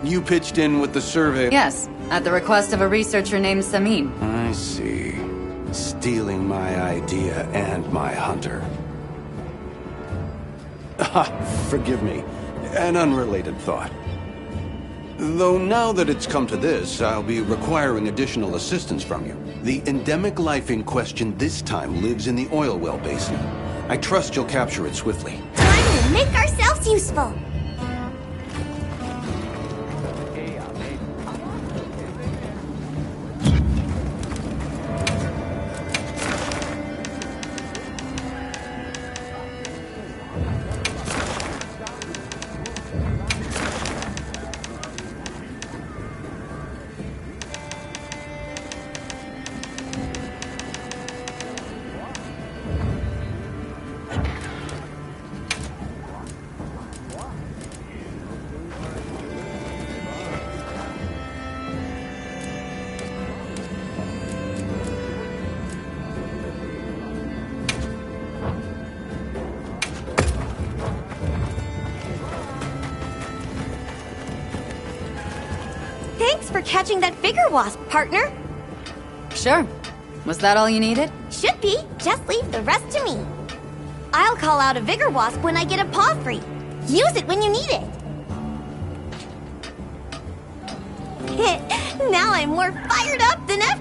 You pitched in with the survey. Yes, at the request of a researcher named Samin. I see. Stealing my idea and my hunter. Forgive me. An unrelated thought. Though now that it's come to this, I'll be requiring additional assistance from you. The endemic life in question this time lives in the oil well basin. I trust you'll capture it swiftly. Time to make ourselves useful. Thanks for catching that Vigor Wasp, partner. Sure. Was that all you needed? Should be. Just leave the rest to me. I'll call out a Vigor Wasp when I get a paw free. Use it when you need it. Now I'm more fired up than ever.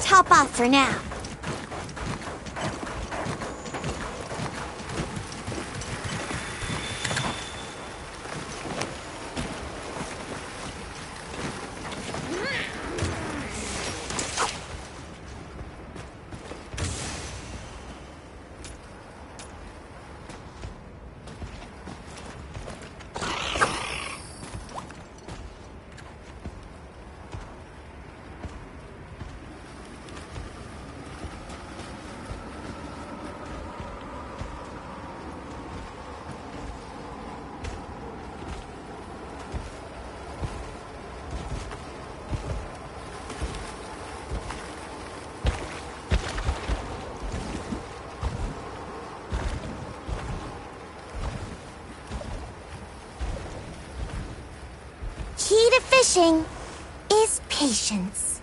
hop off for now. Key to fishing is patience.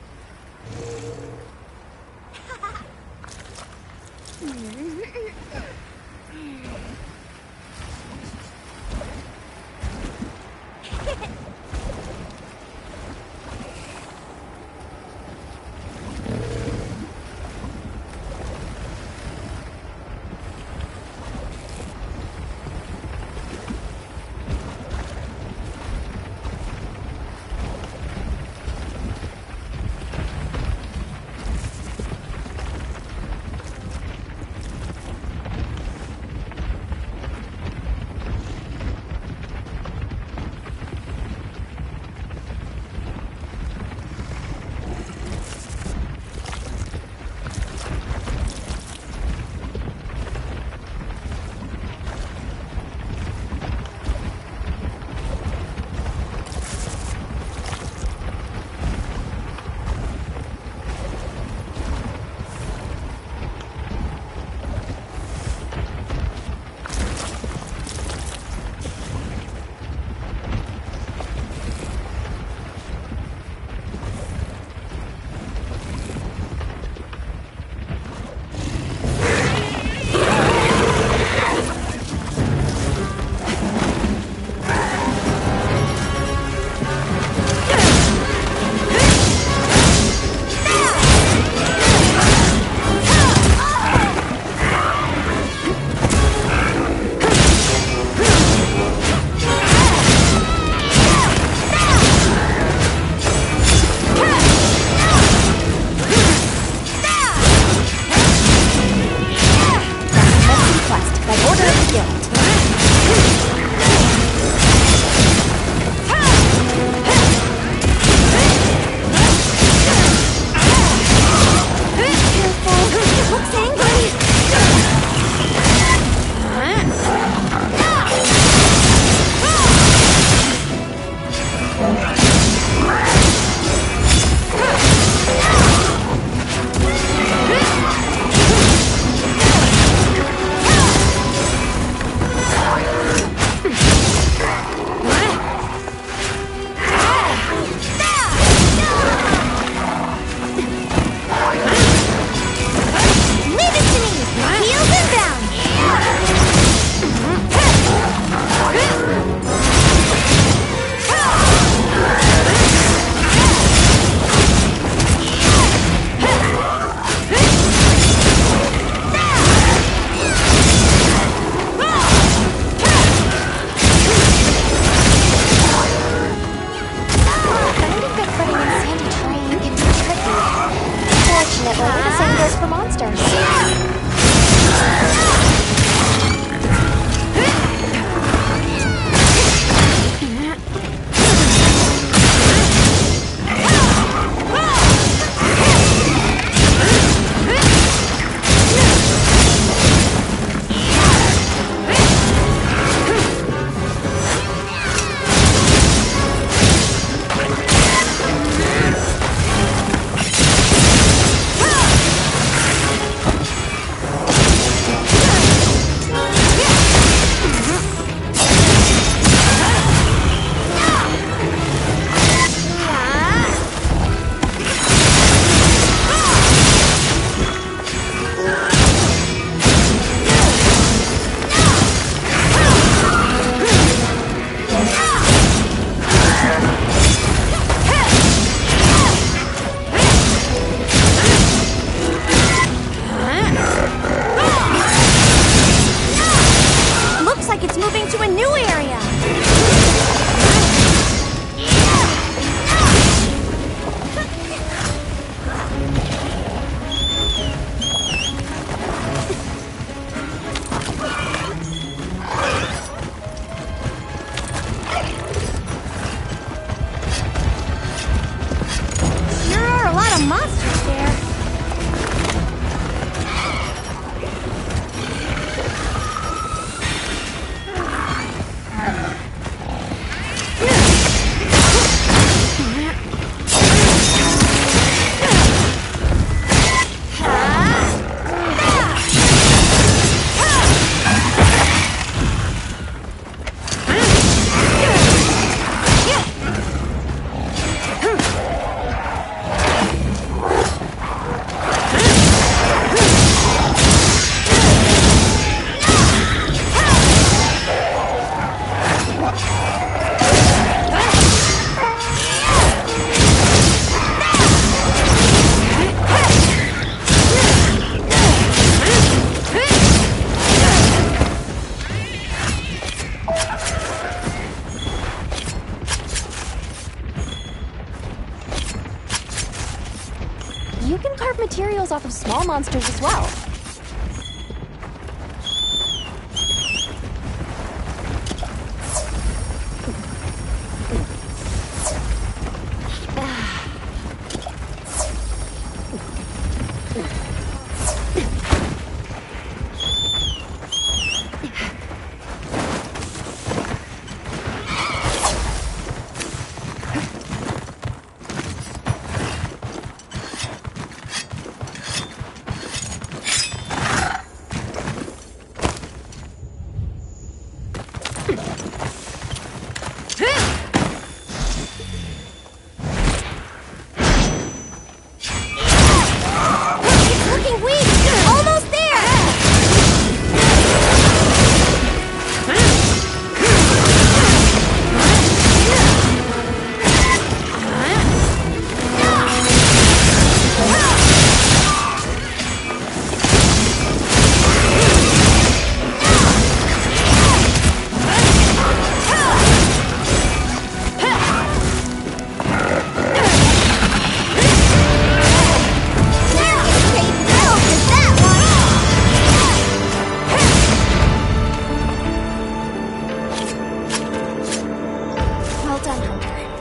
you can carve materials off of small monsters as well.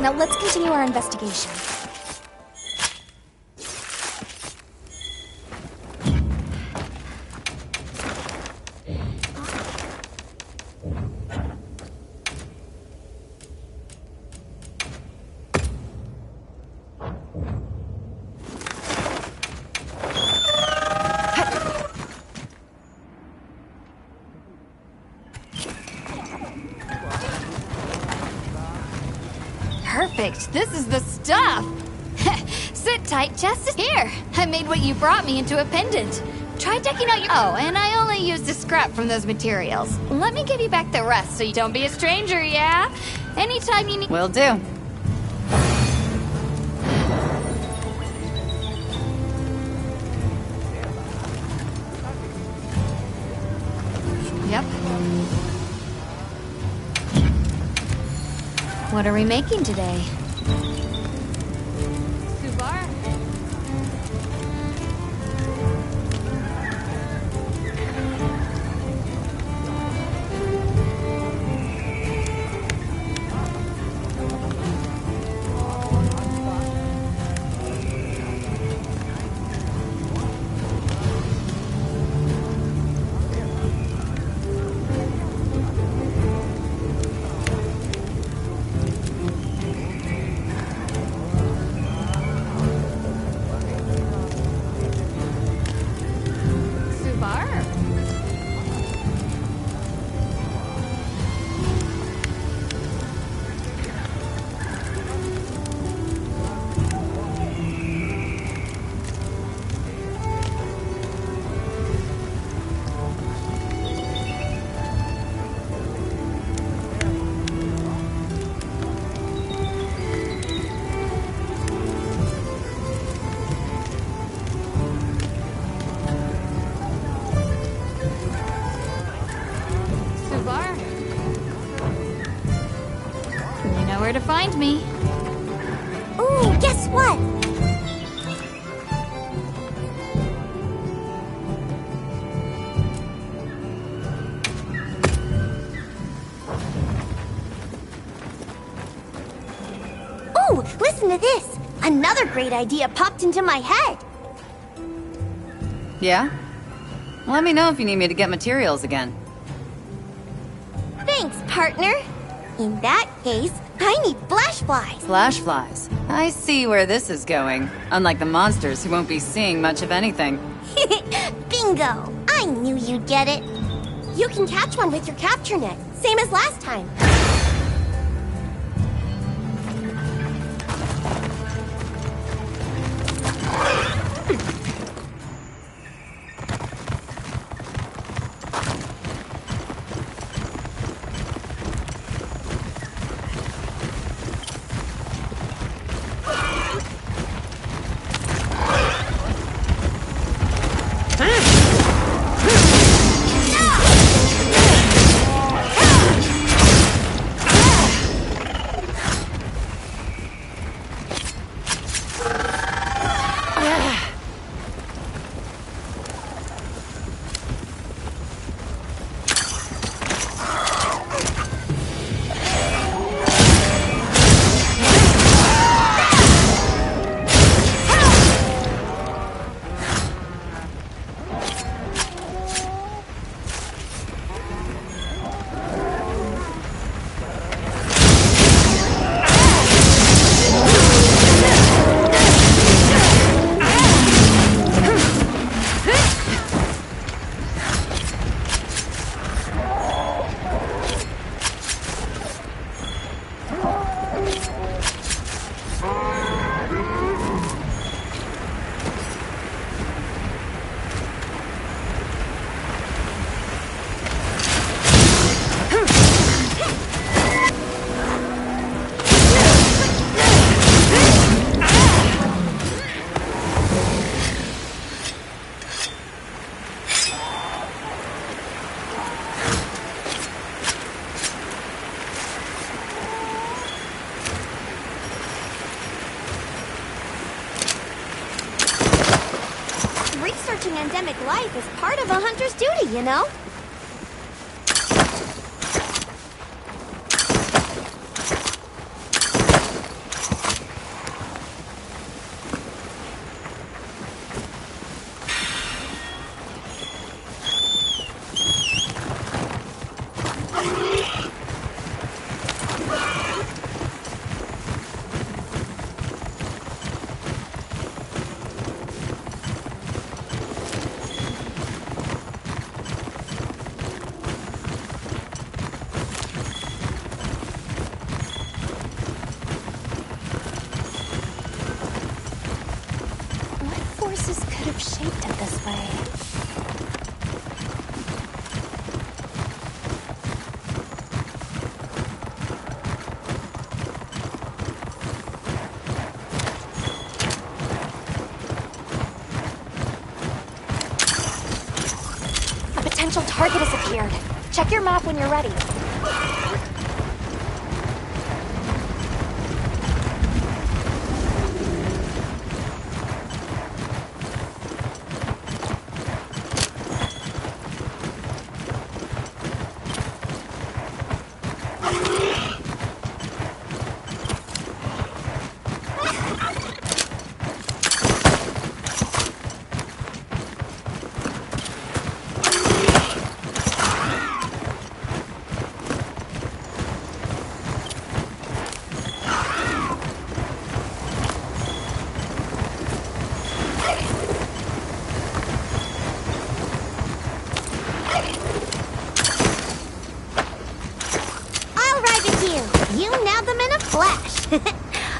Now let's continue our investigation. Perfect. This is the stuff. Sit tight, Jess. Here, I made what you brought me into a pendant. Try decking out your... Oh, and I only used a scrap from those materials. Let me give you back the rest so you don't be a stranger, yeah? Anytime you need... Will do. Yep. What are we making today? Suvar? Where to find me. Ooh, guess what? Ooh, listen to this. Another great idea popped into my head. Yeah? Let me know if you need me to get materials again. Thanks, partner. In that case, I need flash flies. Flash flies. I see where this is going. Unlike the monsters who won't be seeing much of anything. Bingo! I knew you'd get it. You can catch one with your capture net, same as last time. researching endemic life is part of a hunter's duty, you know? Target has appeared. Check your map when you're ready.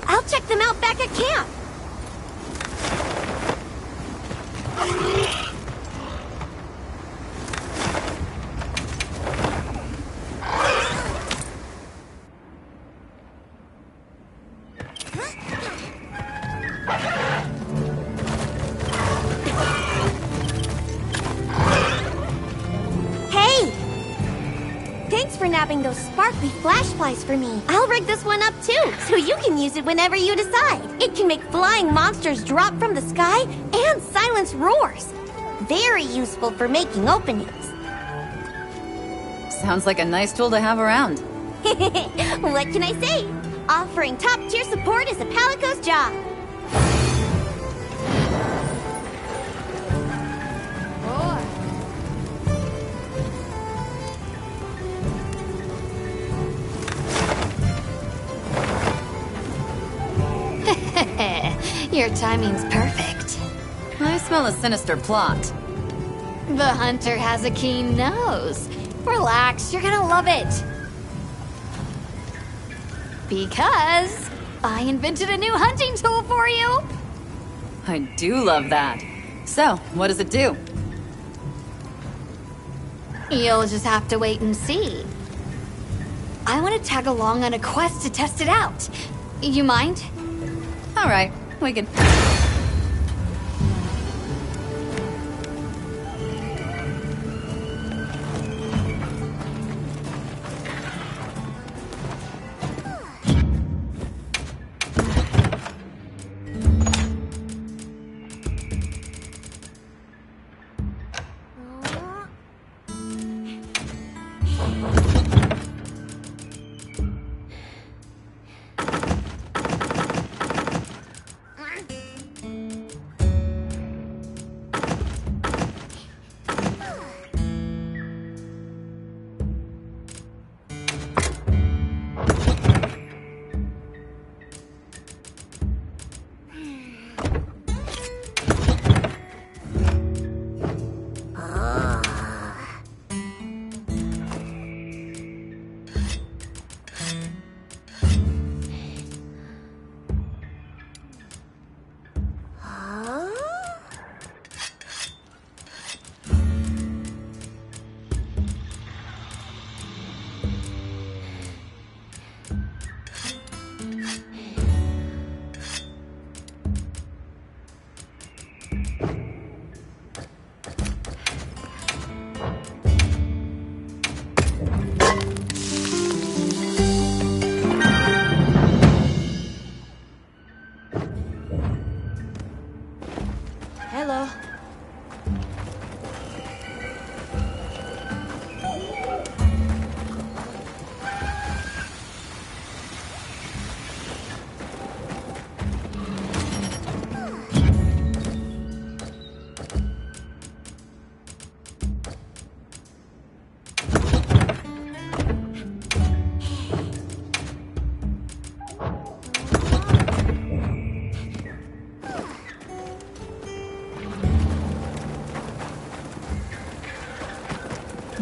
I'll check them out back at camp. Those sparkly flash flies for me. I'll rig this one up too, so you can use it whenever you decide. It can make flying monsters drop from the sky and silence roars. Very useful for making openings. Sounds like a nice tool to have around. What can I say? Offering top-tier support is a Palico's job. Your timing's perfect. I smell a sinister plot. The hunter has a keen nose. Relax, you're gonna love it. Because I invented a new hunting tool for you. I do love that. So, what does it do? You'll just have to wait and see. I want to tag along on a quest to test it out. You mind? All right, we can...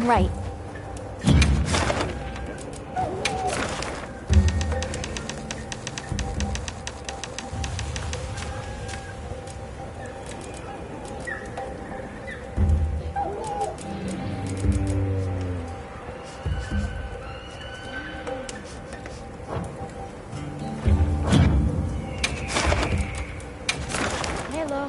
Right. Hello.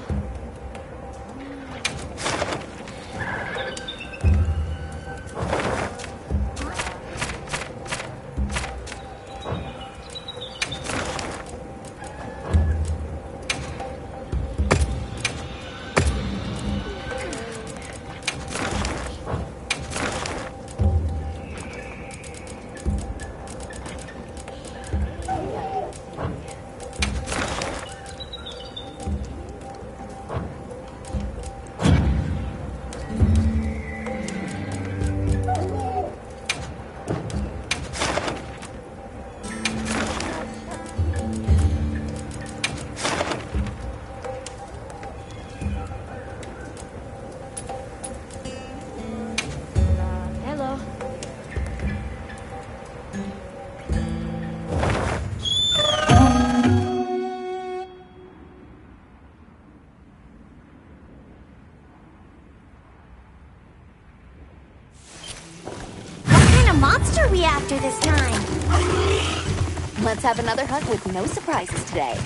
Hello. What kind of monster are we after this time? Let's have another hunt with no surprises today.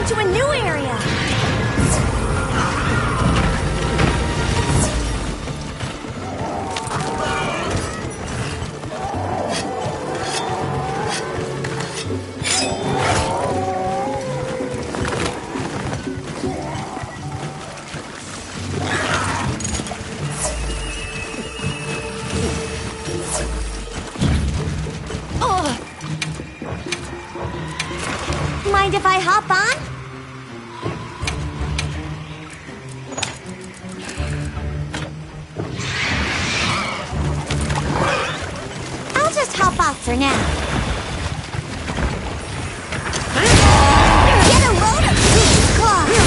to a new area. Mind if I hop on? I'll just hop off for now. Get a load of these claws!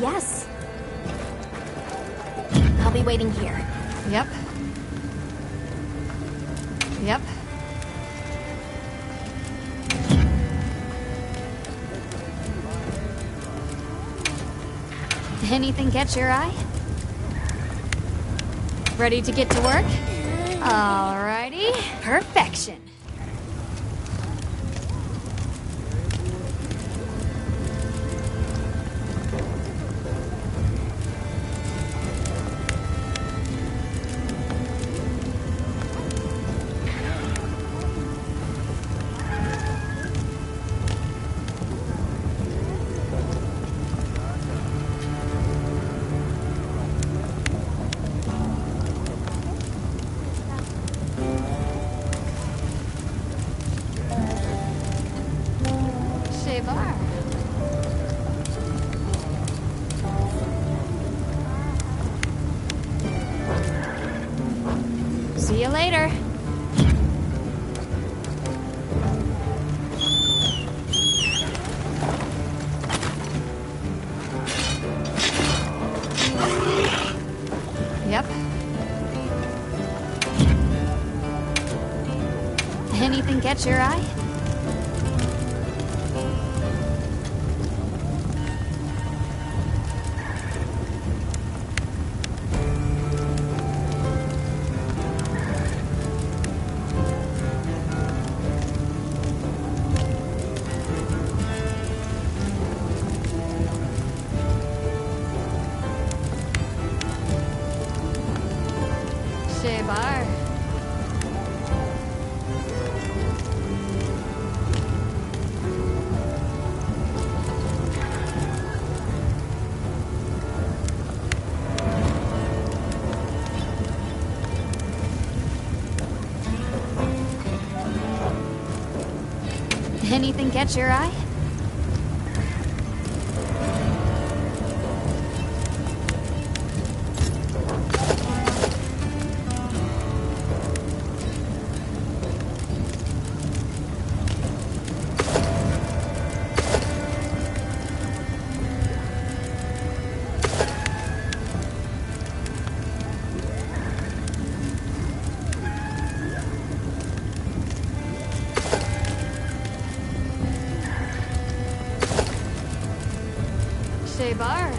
Yes. I'll be waiting here. Yep. Yep. Anything catch your eye? Ready to get to work? Alrighty. Perfection. Shavar. See you later. Yep. Anything catch your eye? Shavar. Anything catch your eye? Shavar.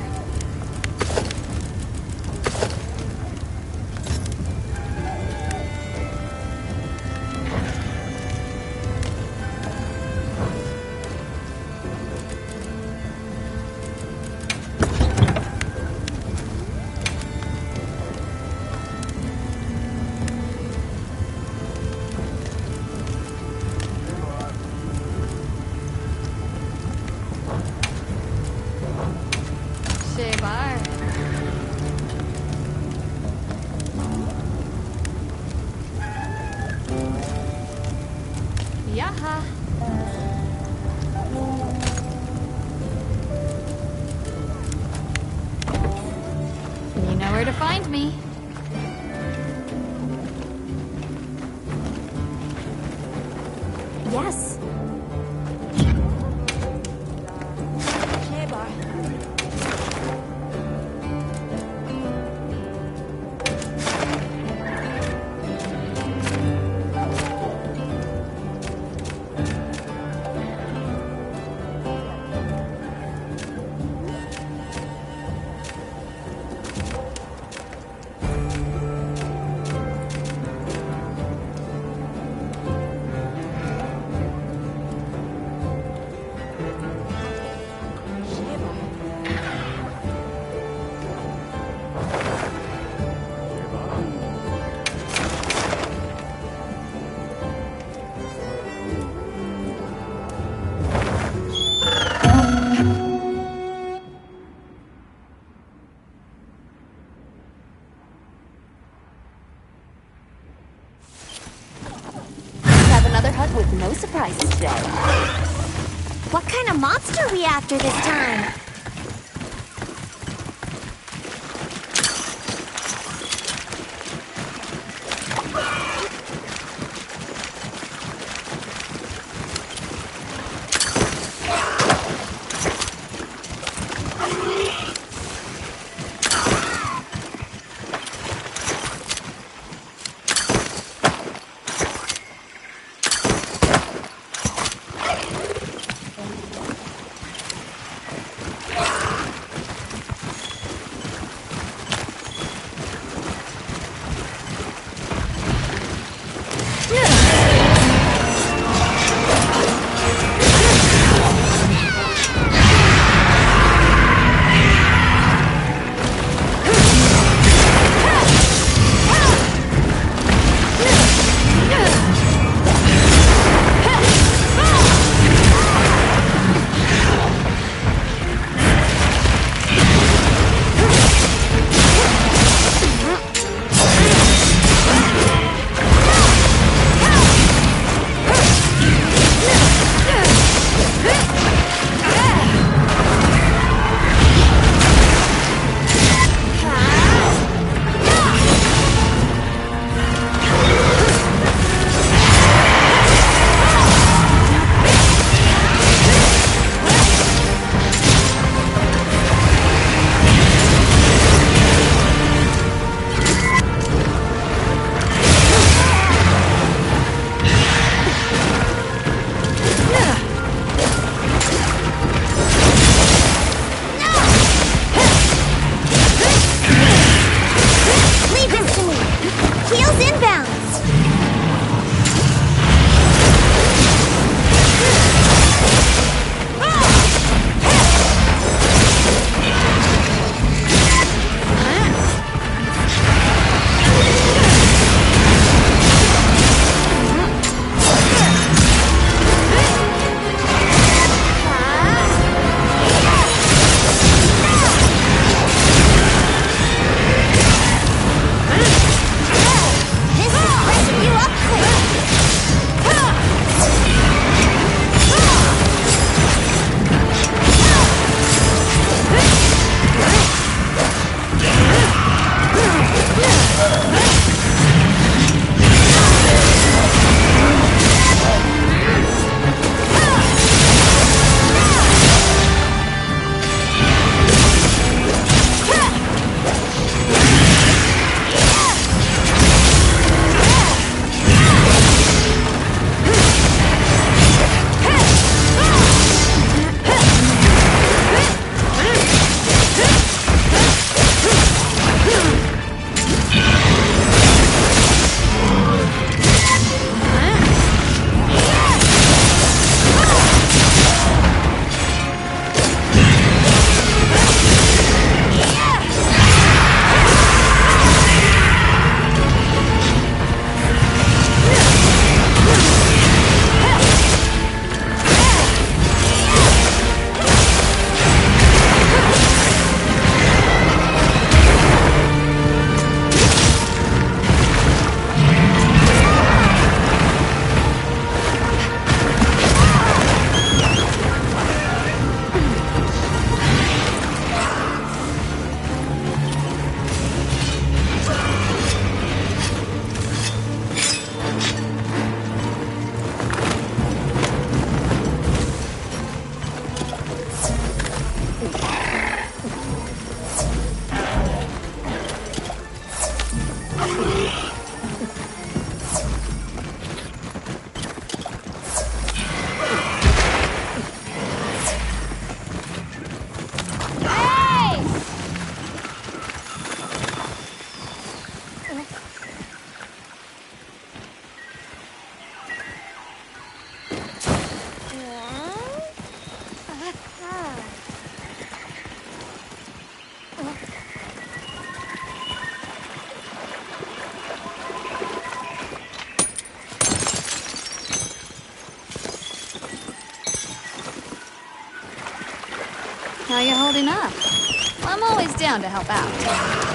Shavar. Yaha. You know where to find me. Yes. With no surprises today. What kind of monster are we after this time? How you holding up? I'm always down to help out.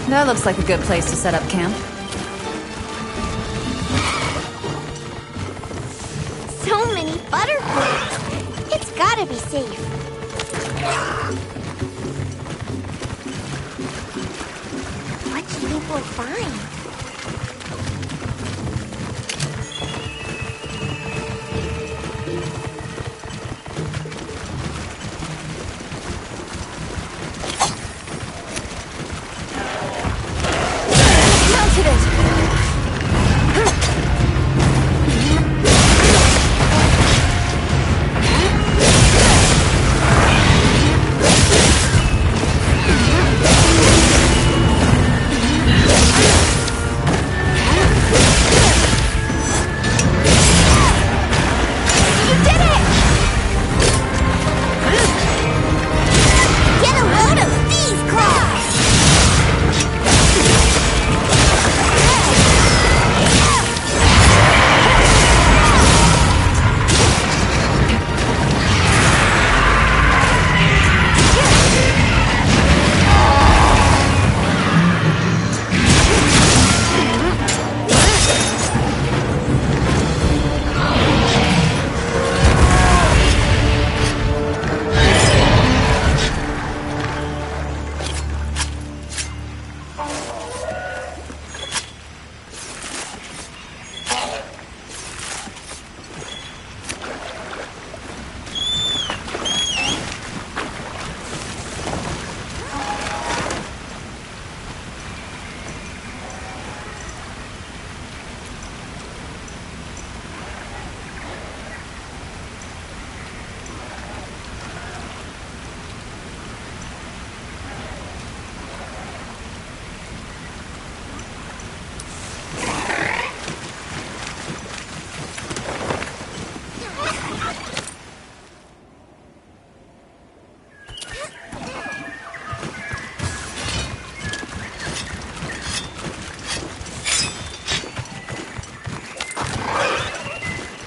That looks like a good place to set up camp. So many butterflies. It's gotta be safe. What do you think we'll find?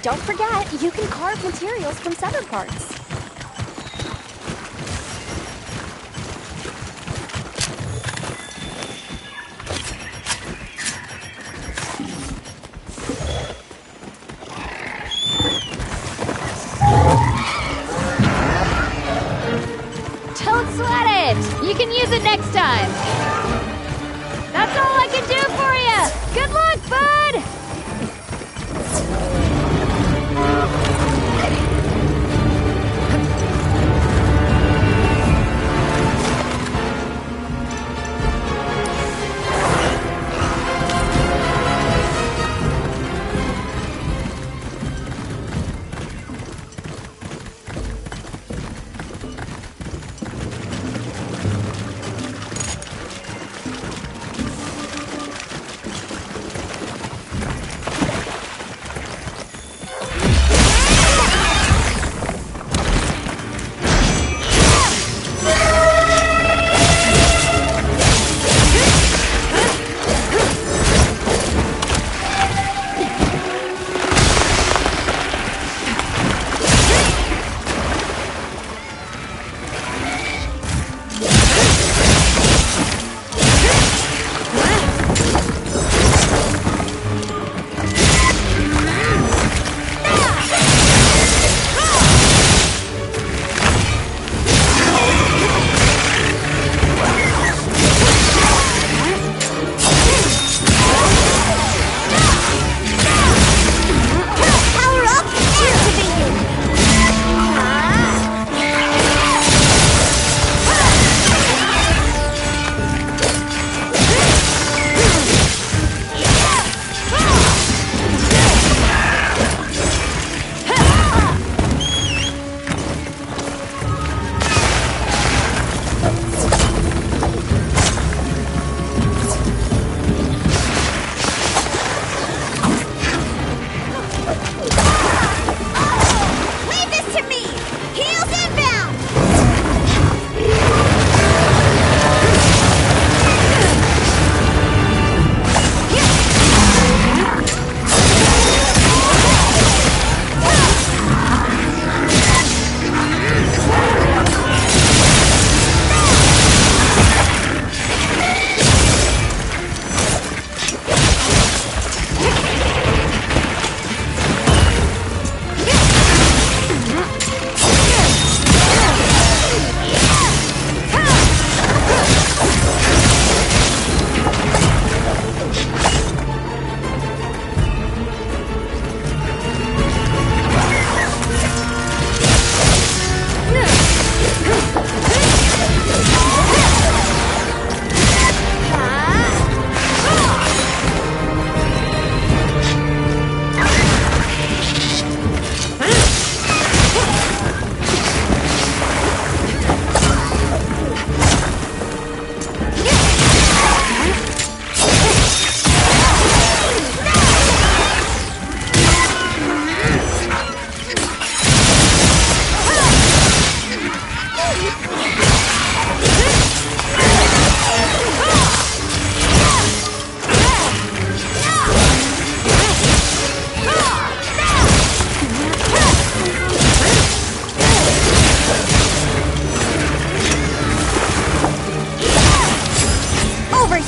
Don't forget, you can carve materials from severed parts. Don't sweat it! You can use it next time! That's all I can do for you! Good luck, bud!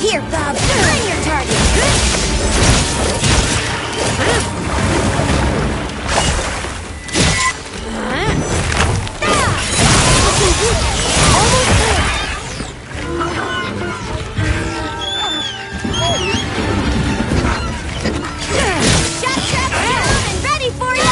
Here, Bob. Bring your target. Shot trap down and ready for ya.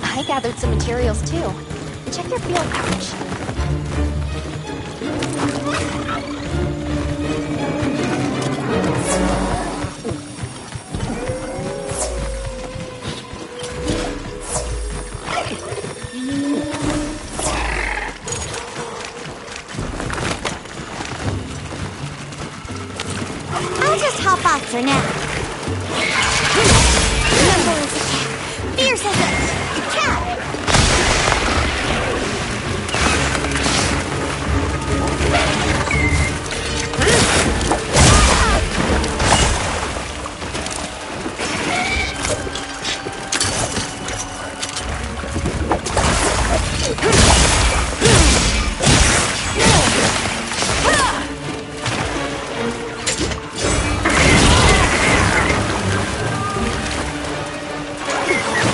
I gathered some materials too. Check your field pouch. spot for now. Nimble as a cat, fierce as a cat.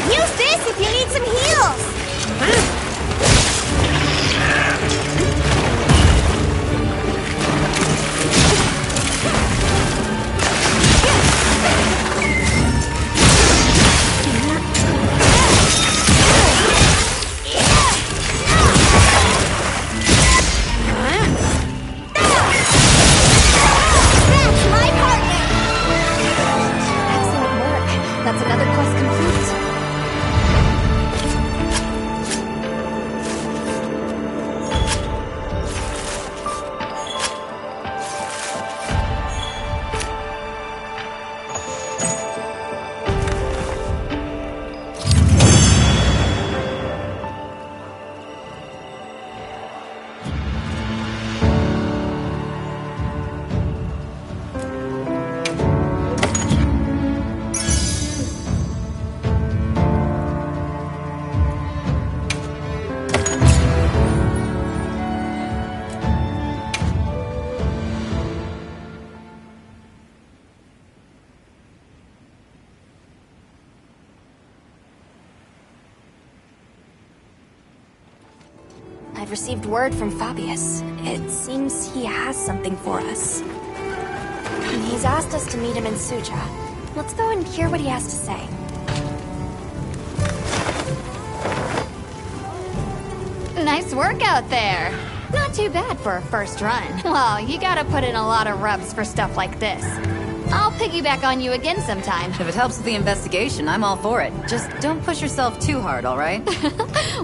Use this if you need some heals! That's my partner! Excellent work. That's another quest complete. I've received word from Fabius. It seems he has something for us. He's asked us to meet him in Suja. Let's go and hear what he has to say. Nice work out there. Not too bad for a first run. Well, you gotta put in a lot of rubs for stuff like this. I'll piggyback on you again sometime. If it helps with the investigation, I'm all for it. Just don't push yourself too hard, all right?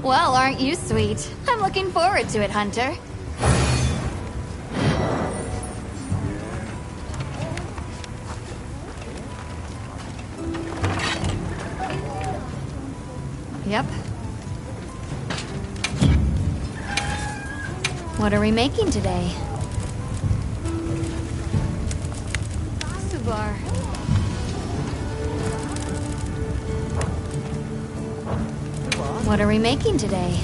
Well, aren't you sweet? I'm looking forward to it, Hunter. Yep. What are we making today? Subar. What are we making today?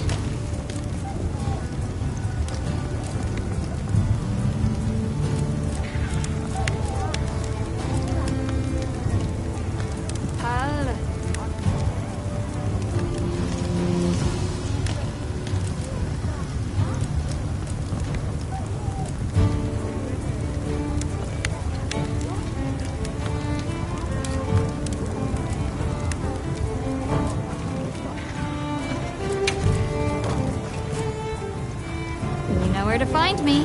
To find me.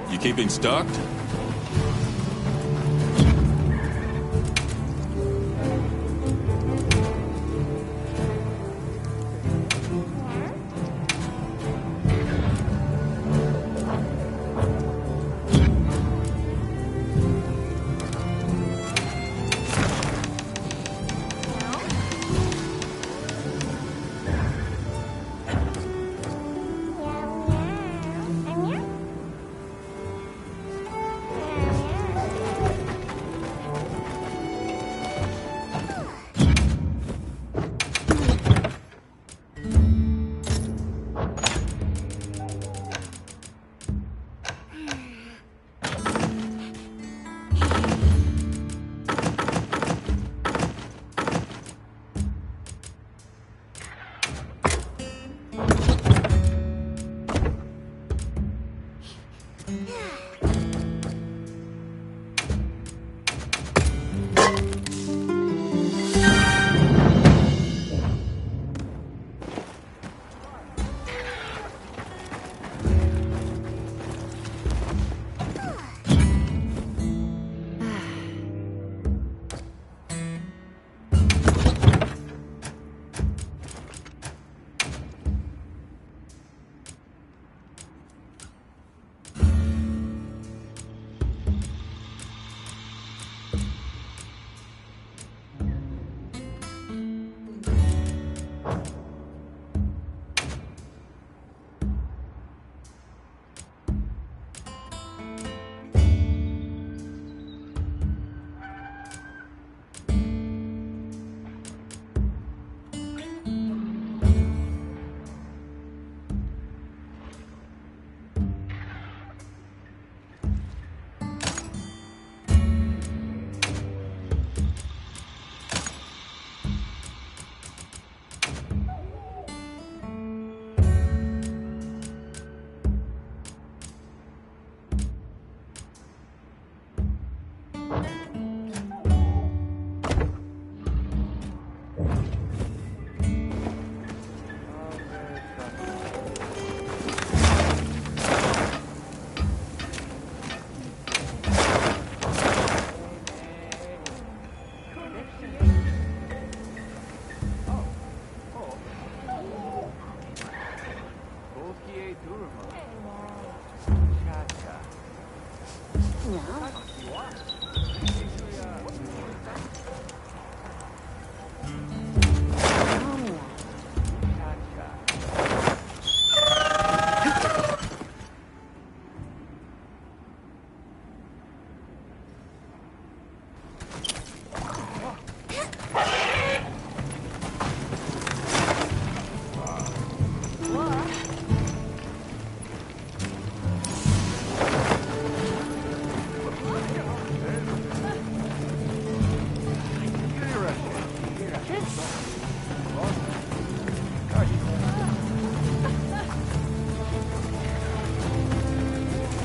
You keeping stocked?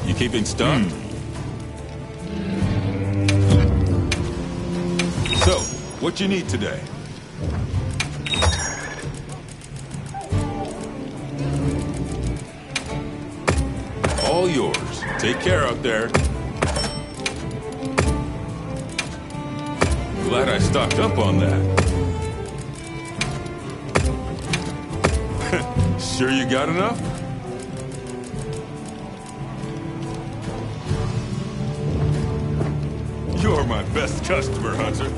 You keeping stuck? So, what you need today? All yours. Take care out there. Glad I stocked up on that. Sure you got enough? You're my best customer, Hunter.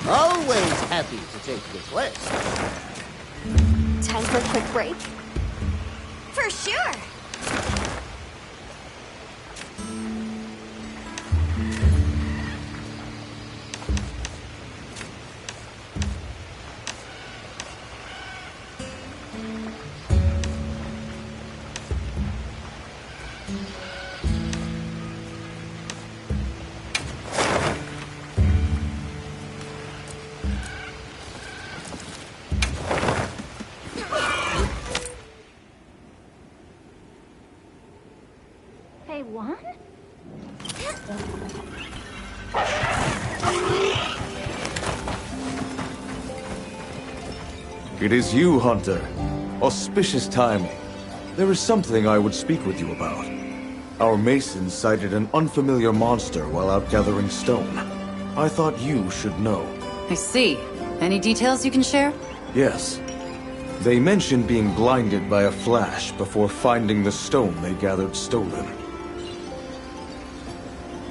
Always happy to take the quest. Time for a quick break? For sure. It is you, Hunter. Auspicious timing. There is something I would speak with you about. Our masons sighted an unfamiliar monster while out gathering stone. I thought you should know. I see. Any details you can share? Yes. They mentioned being blinded by a flash before finding the stone they gathered stolen.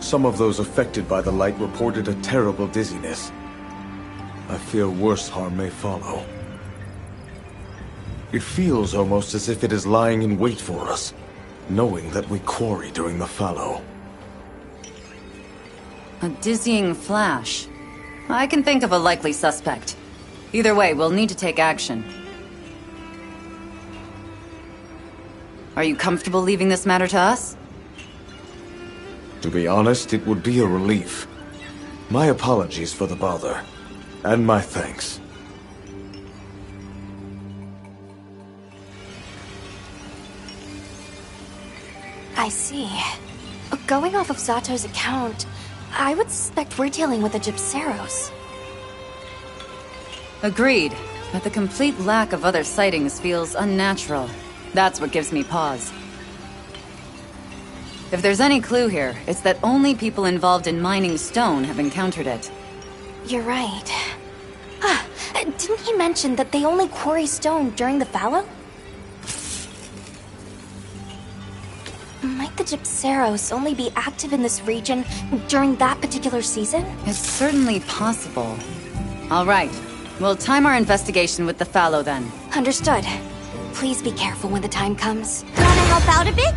Some of those affected by the light reported a terrible dizziness. I fear worse harm may follow. It feels almost as if it is lying in wait for us, knowing that we quarry during the fallow. A dizzying flash. I can think of a likely suspect. Either way, we'll need to take action. Are you comfortable leaving this matter to us? To be honest, it would be a relief. My apologies for the bother, and my thanks. I see. Going off of Zato's account, I would suspect we're dealing with the Gypceros. Agreed, but the complete lack of other sightings feels unnatural. That's what gives me pause. If there's any clue here, it's that only people involved in mining stone have encountered it. You're right. Didn't he mention that they only quarry stone during the fallow? Might the Gypceros only be active in this region during that particular season? It's certainly possible. All right. We'll time our investigation with the fallow then. Understood. Please be careful when the time comes. Wanna help out a bit?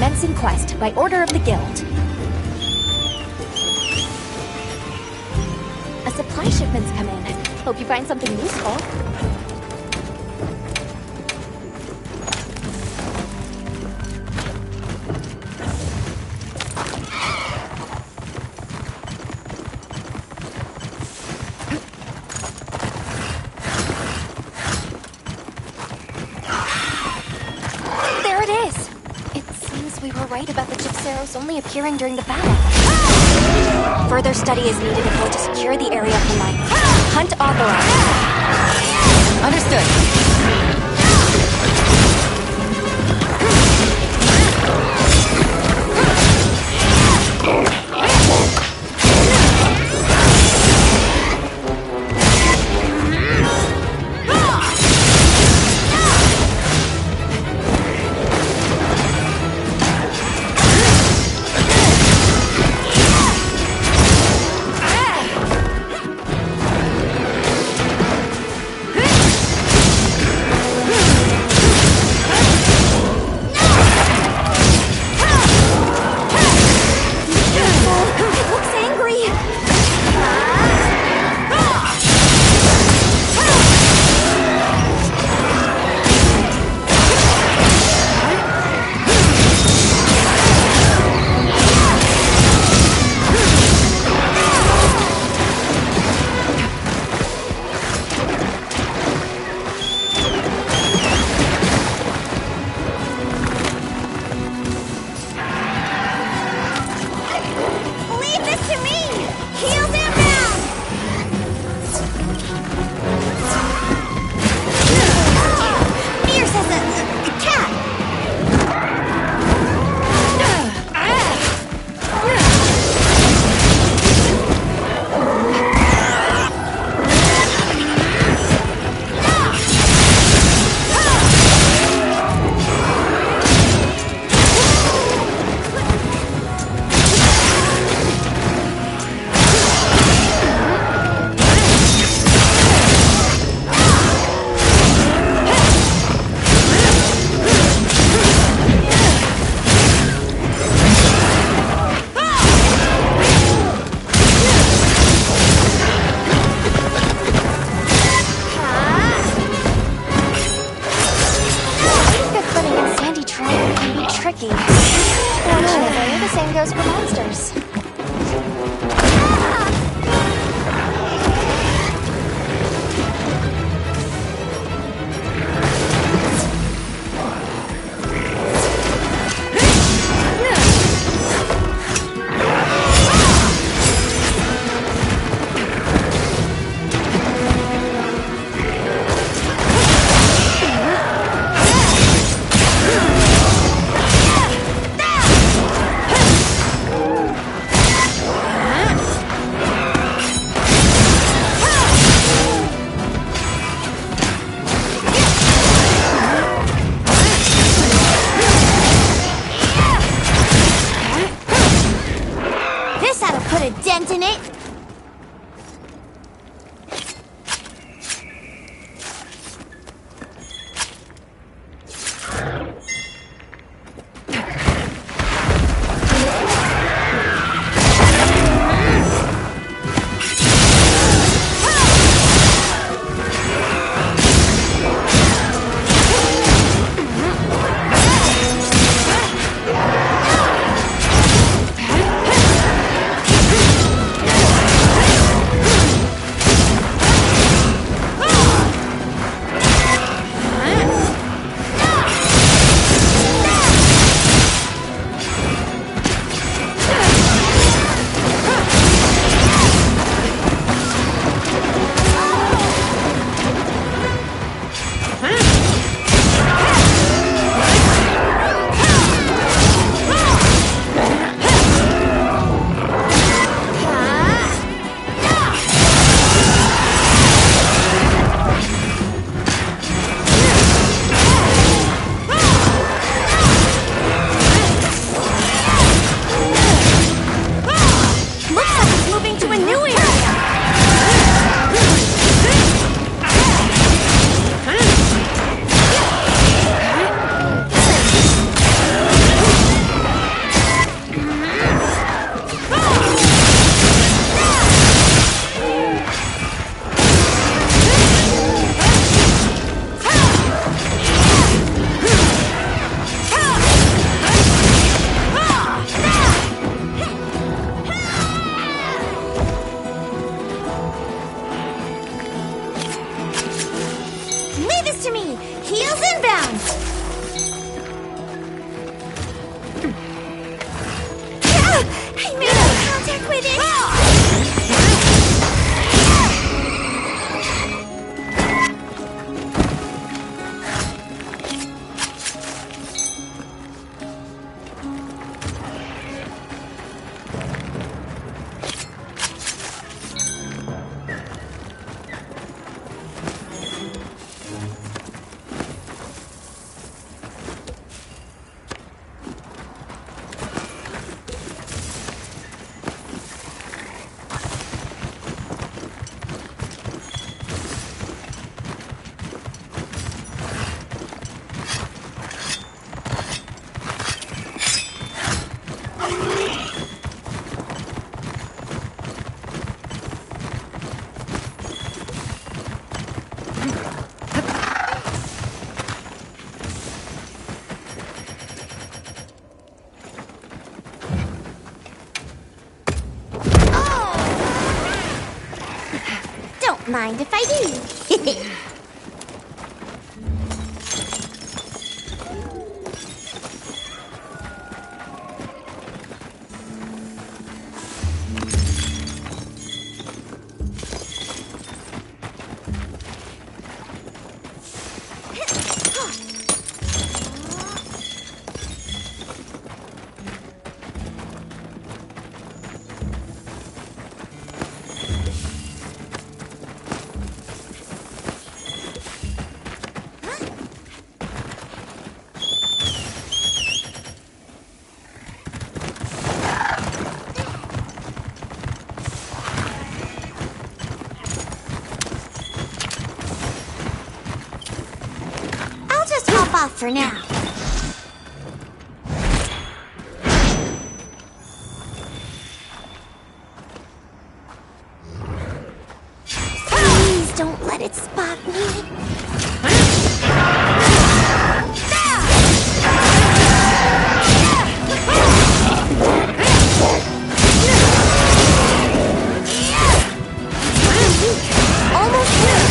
Commencing quest by order of the guild. A supply shipment's come in. Hope you find something useful. There it is! It seems we were right about the Gypceros only appearing during the battle. Further study is needed if we're to secure the area for mining. Hunt authorized. Understood. Fortunately, the same goes for monsters. with it! Don't mind if I do. Off for now. Please don't let it spot me. Almost there.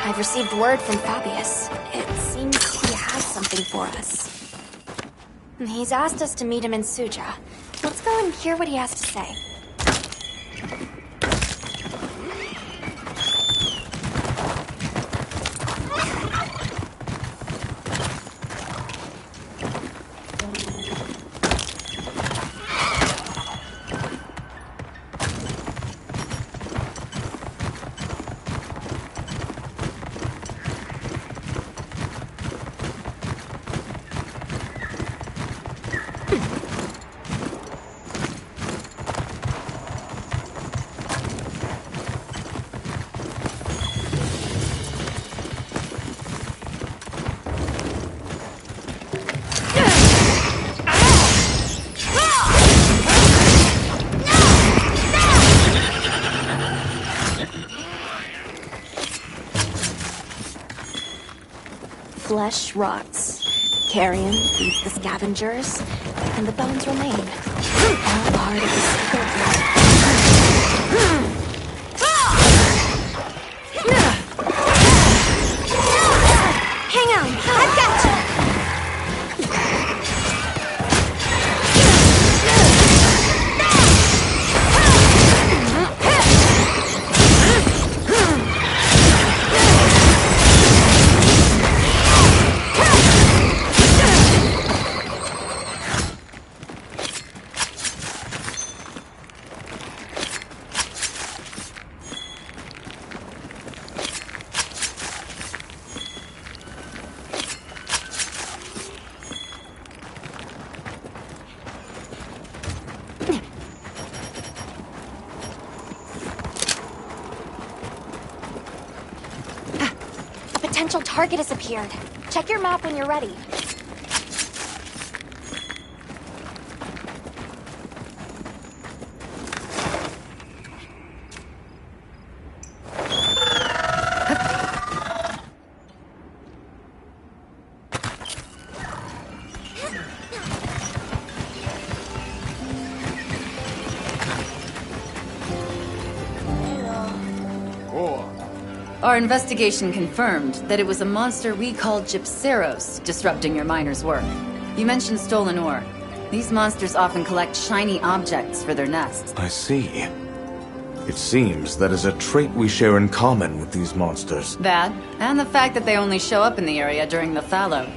I've received word from Fabius. It seems he has something for us. He's asked us to meet him in Suja. Let's go and hear what he has to say. Flesh rots. Carrion feeds the scavengers, and the bones remain. All part of the cycle of life. Hang on, I've got you! Potential target has appeared. Check your map when you're ready. Roar. Our investigation confirmed that it was a monster we called Gypceros disrupting your miners' work. You mentioned stolen ore. These monsters often collect shiny objects for their nests. I see. It seems that is a trait we share in common with these monsters. That, and the fact that they only show up in the area during the fallow.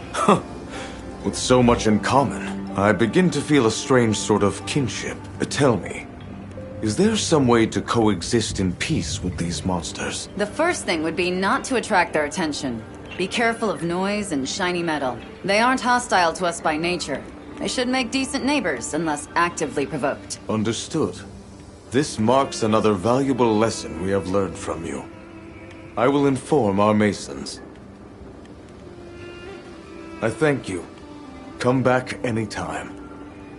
With so much in common, I begin to feel a strange sort of kinship. Tell me, is there some way to coexist in peace with these monsters? The first thing would be not to attract their attention. Be careful of noise and shiny metal. They aren't hostile to us by nature. They should make decent neighbors unless actively provoked. Understood. This marks another valuable lesson we have learned from you. I will inform our Masons. I thank you. Come back anytime.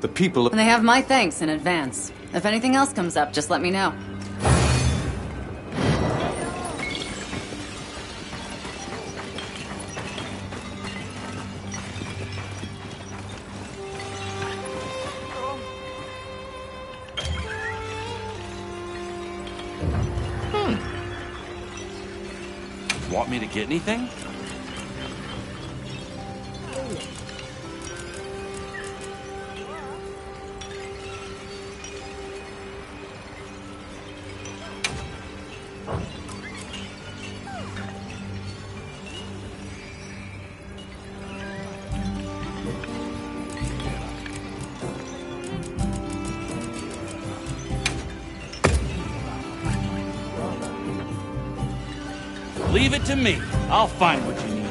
The people... And they have my thanks in advance. If anything else comes up, just let me know. Want me to get anything? Leave it to me. I'll find what you need.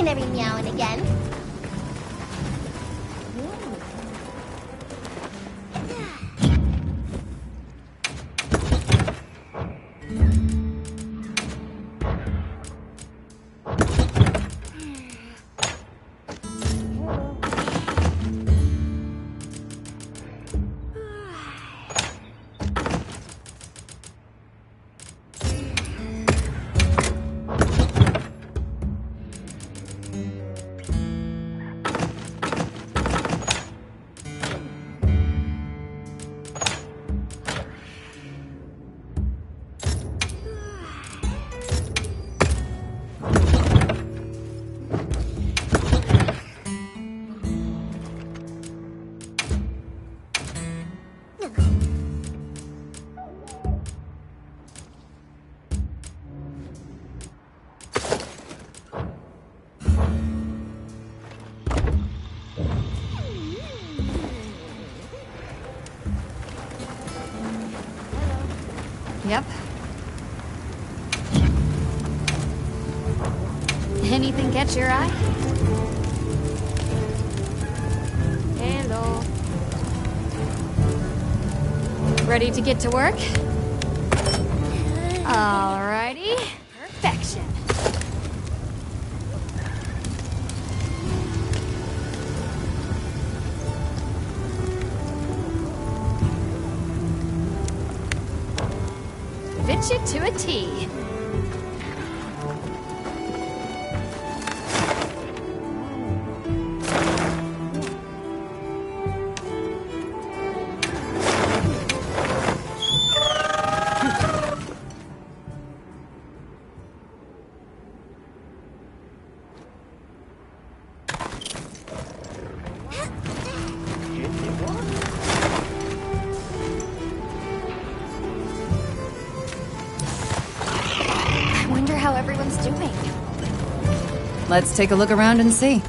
Every meow and again. Yep. Anything catch your eye? Hello. Ready to get to work? Alrighty. Perfection. Fit you to a T. How everyone's doing. Let's take a look around and see.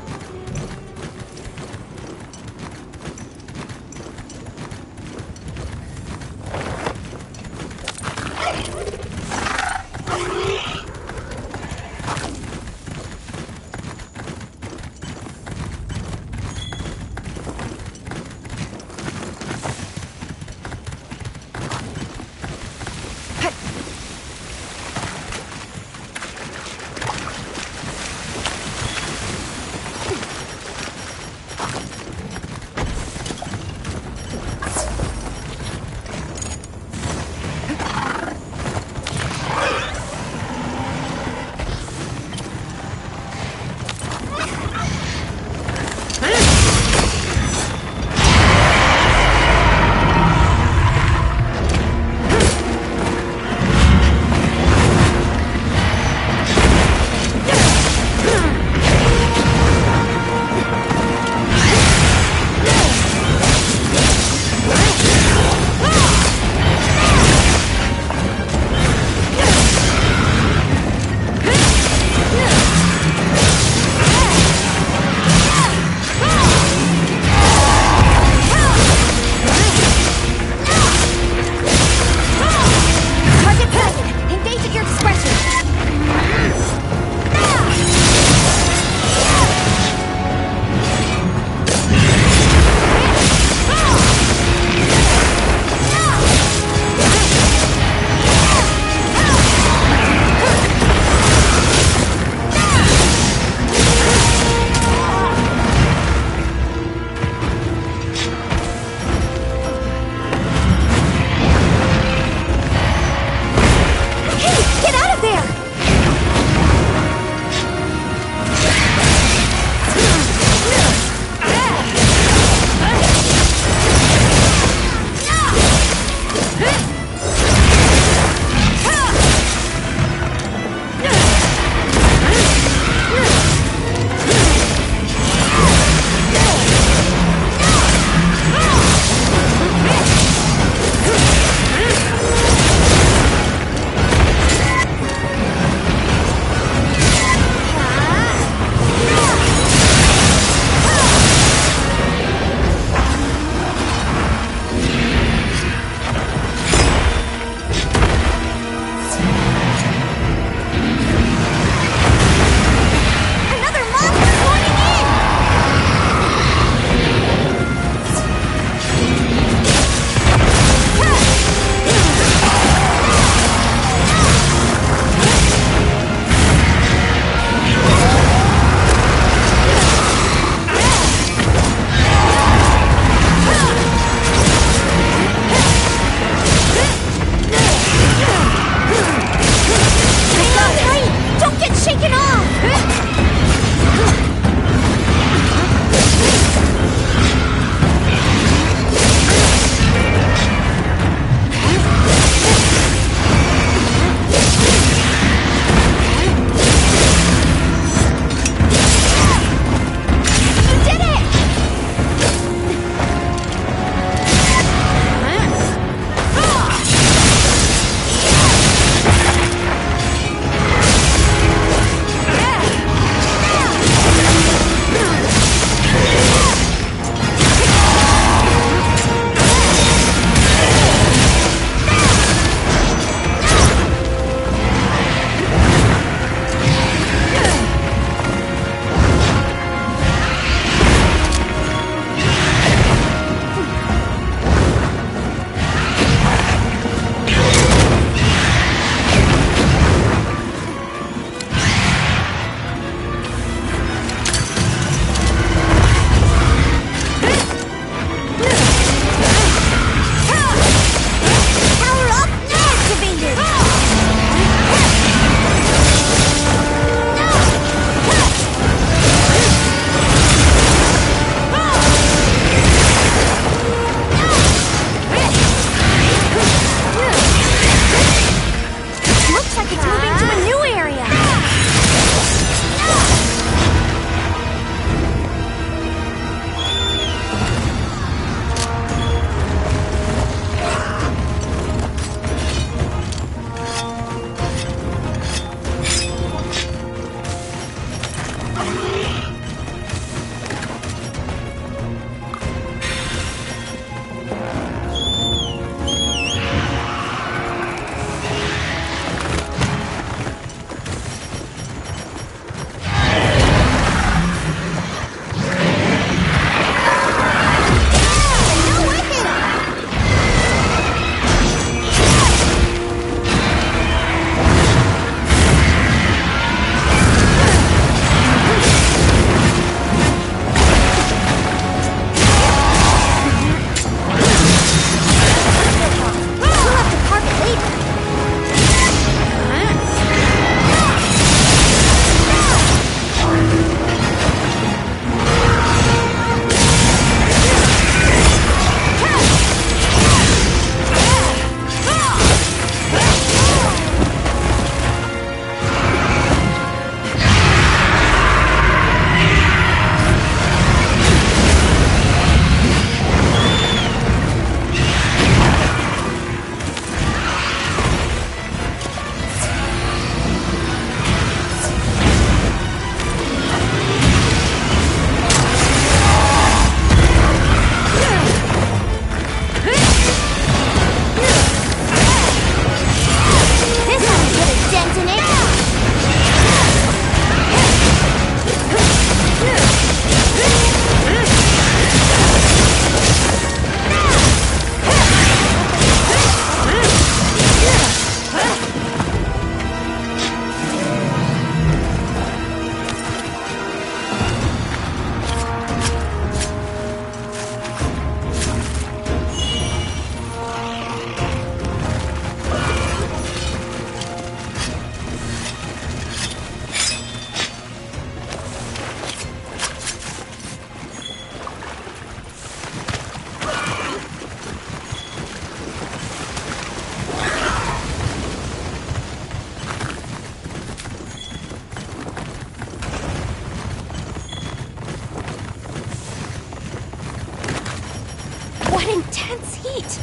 intense heat.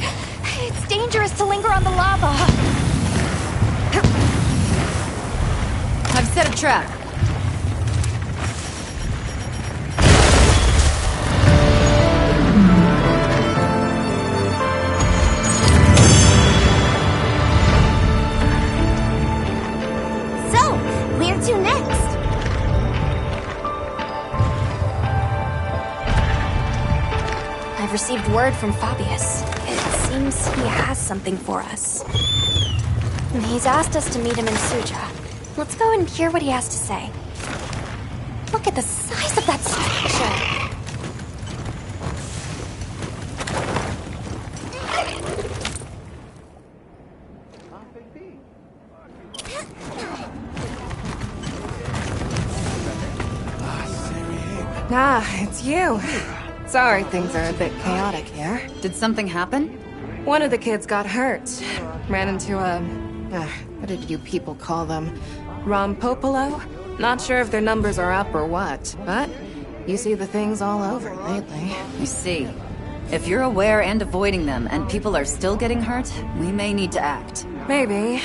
It's dangerous to linger on the lava. I've set a trap. So, where to next? I've received word from Fabius. It seems he has something for us. He's asked us to meet him in Suja. Let's go and hear what he has to say. Look at the size of that structure! Ah, it's you. Sorry things are a bit chaotic here. Did something happen? One of the kids got hurt. Ran into a... what did you people call them? Rompopolo? Not sure if their numbers are up or what, but you see the things all over lately. I see. If you're aware and avoiding them, and people are still getting hurt, we may need to act. Maybe.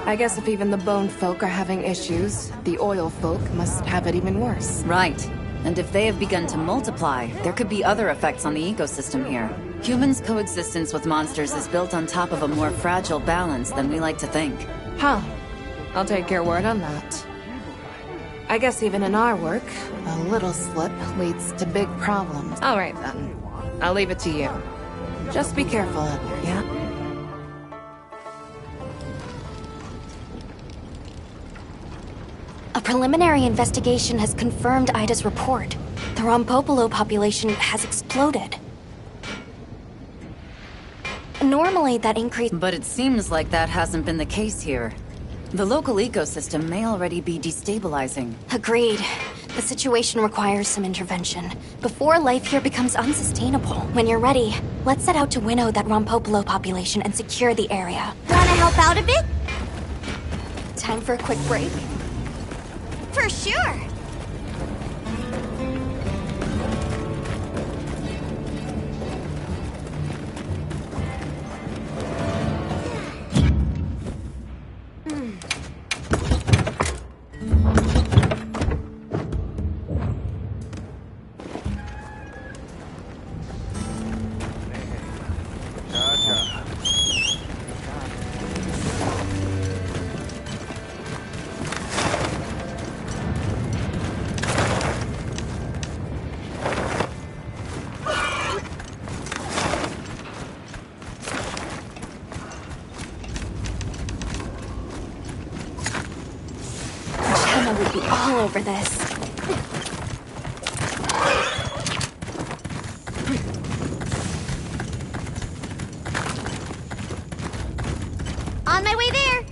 I guess if even the bone folk are having issues, the oil folk must have it even worse. Right. And if they have begun to multiply, there could be other effects on the ecosystem here. Humans' coexistence with monsters is built on top of a more fragile balance than we like to think. Huh. I'll take your word on that. I guess even in our work, a little slip leads to big problems. All right then. I'll leave it to you. Just be careful out there, yeah? A preliminary investigation has confirmed Ida's report. The Rompopolo population has exploded. Normally, that increase... But it seems like that hasn't been the case here. The local ecosystem may already be destabilizing. Agreed. The situation requires some intervention, before life here becomes unsustainable. When you're ready, let's set out to winnow that Rompopolo population and secure the area. Wanna help out a bit? Time for a quick break? For sure. Would be all over this. On my way there.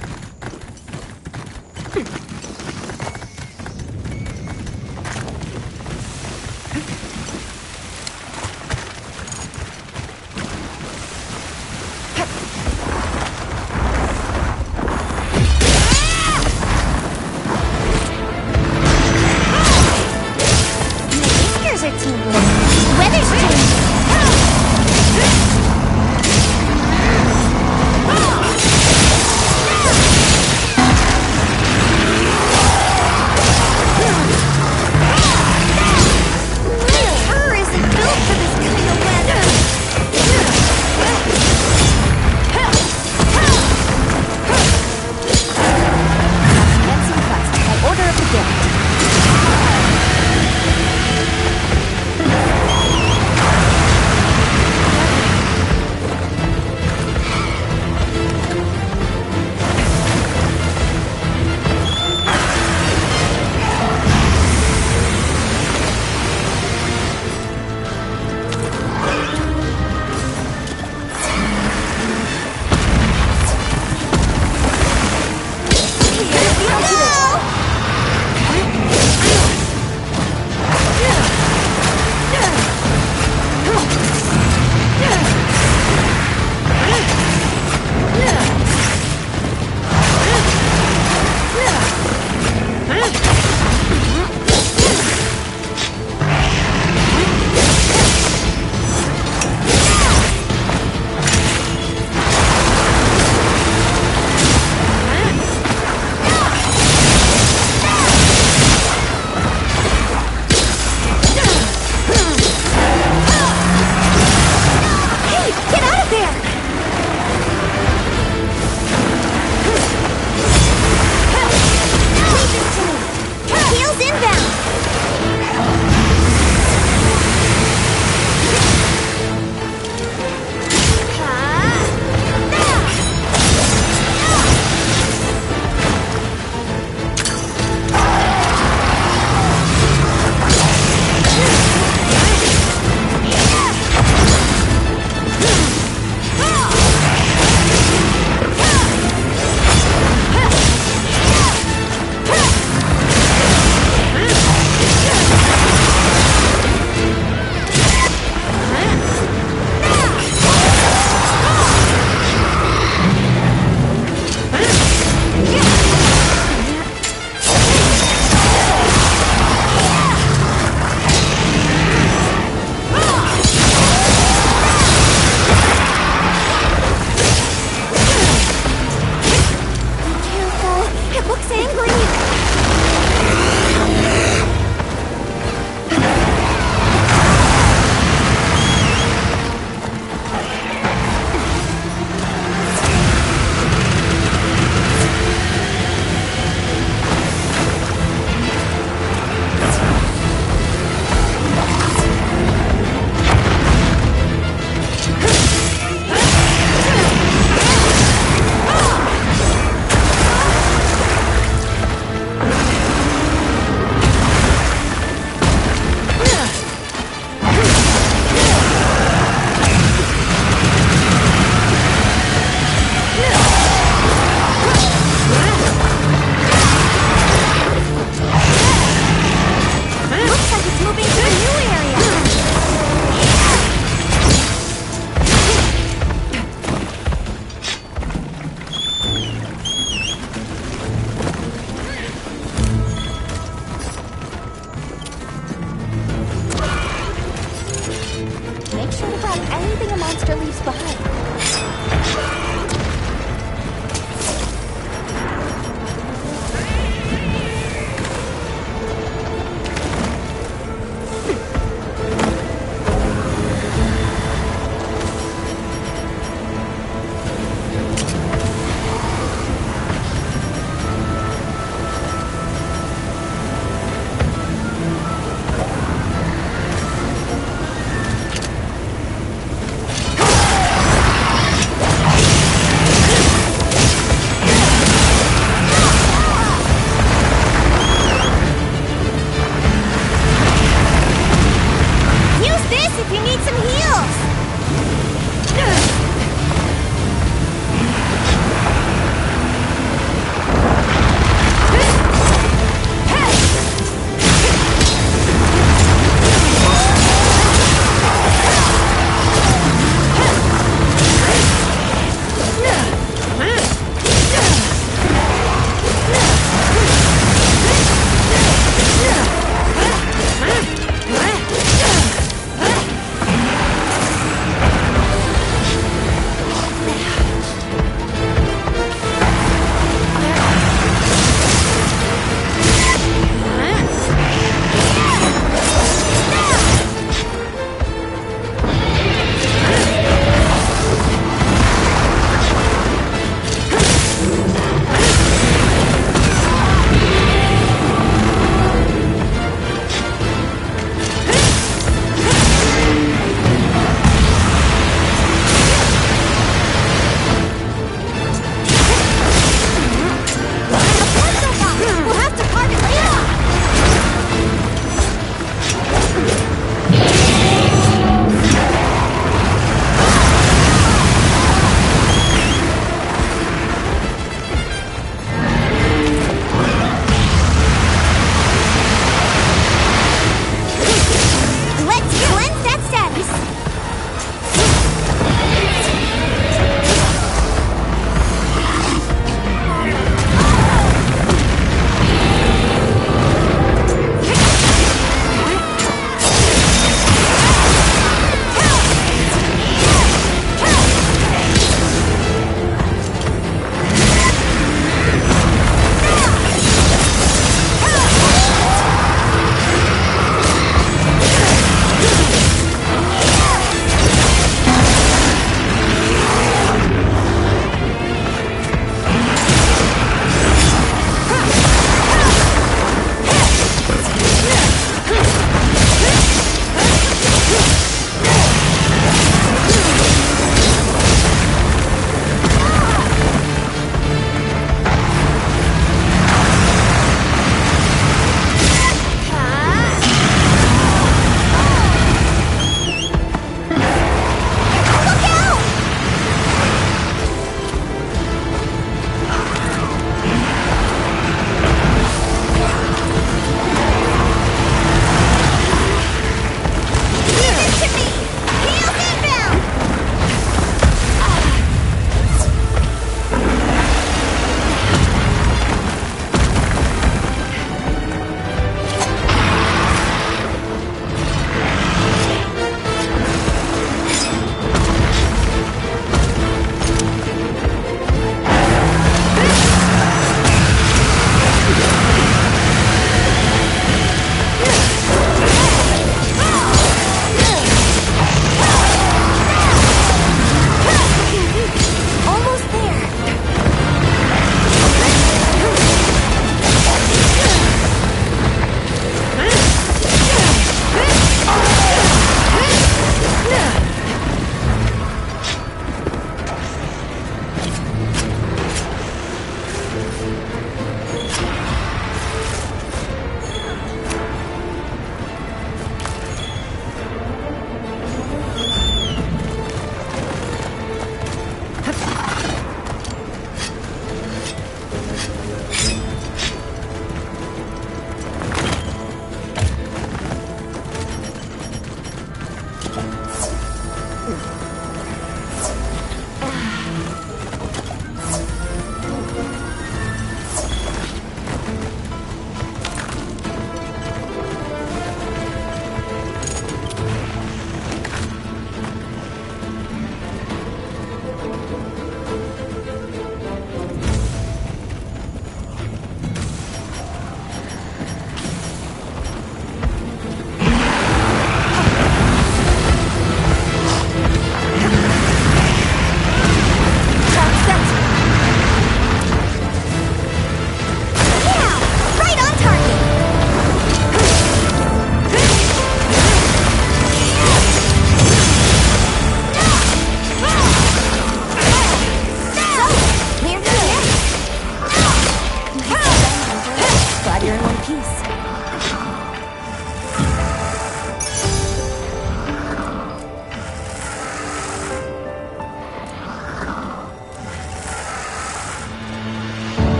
Make sure to grab anything a monster leaves behind.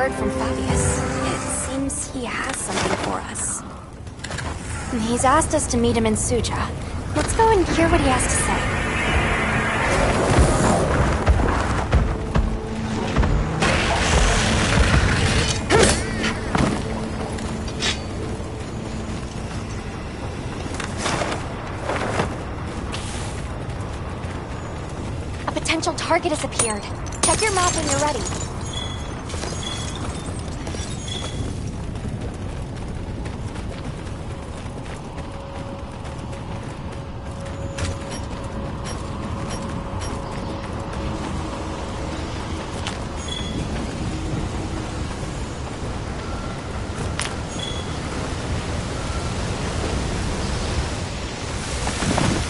word from Fabius. It seems he has something for us. He's asked us to meet him in Suja. Let's go and hear what he has to say. A potential target has appeared. Check your map when you're ready.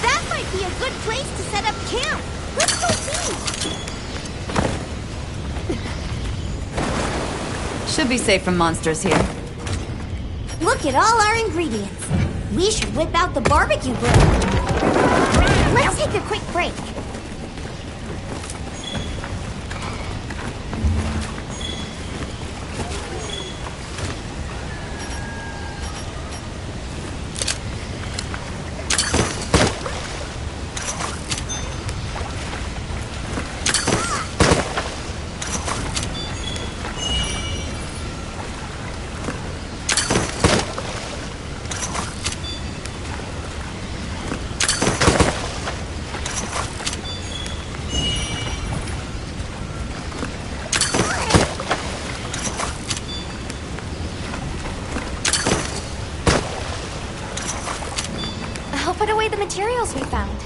That might be a good place to set up camp. Let's go see. Should be safe from monsters here. Look at all our ingredients. We should whip out the barbecue grill. Let's take a quick break. I'll put away the materials we found.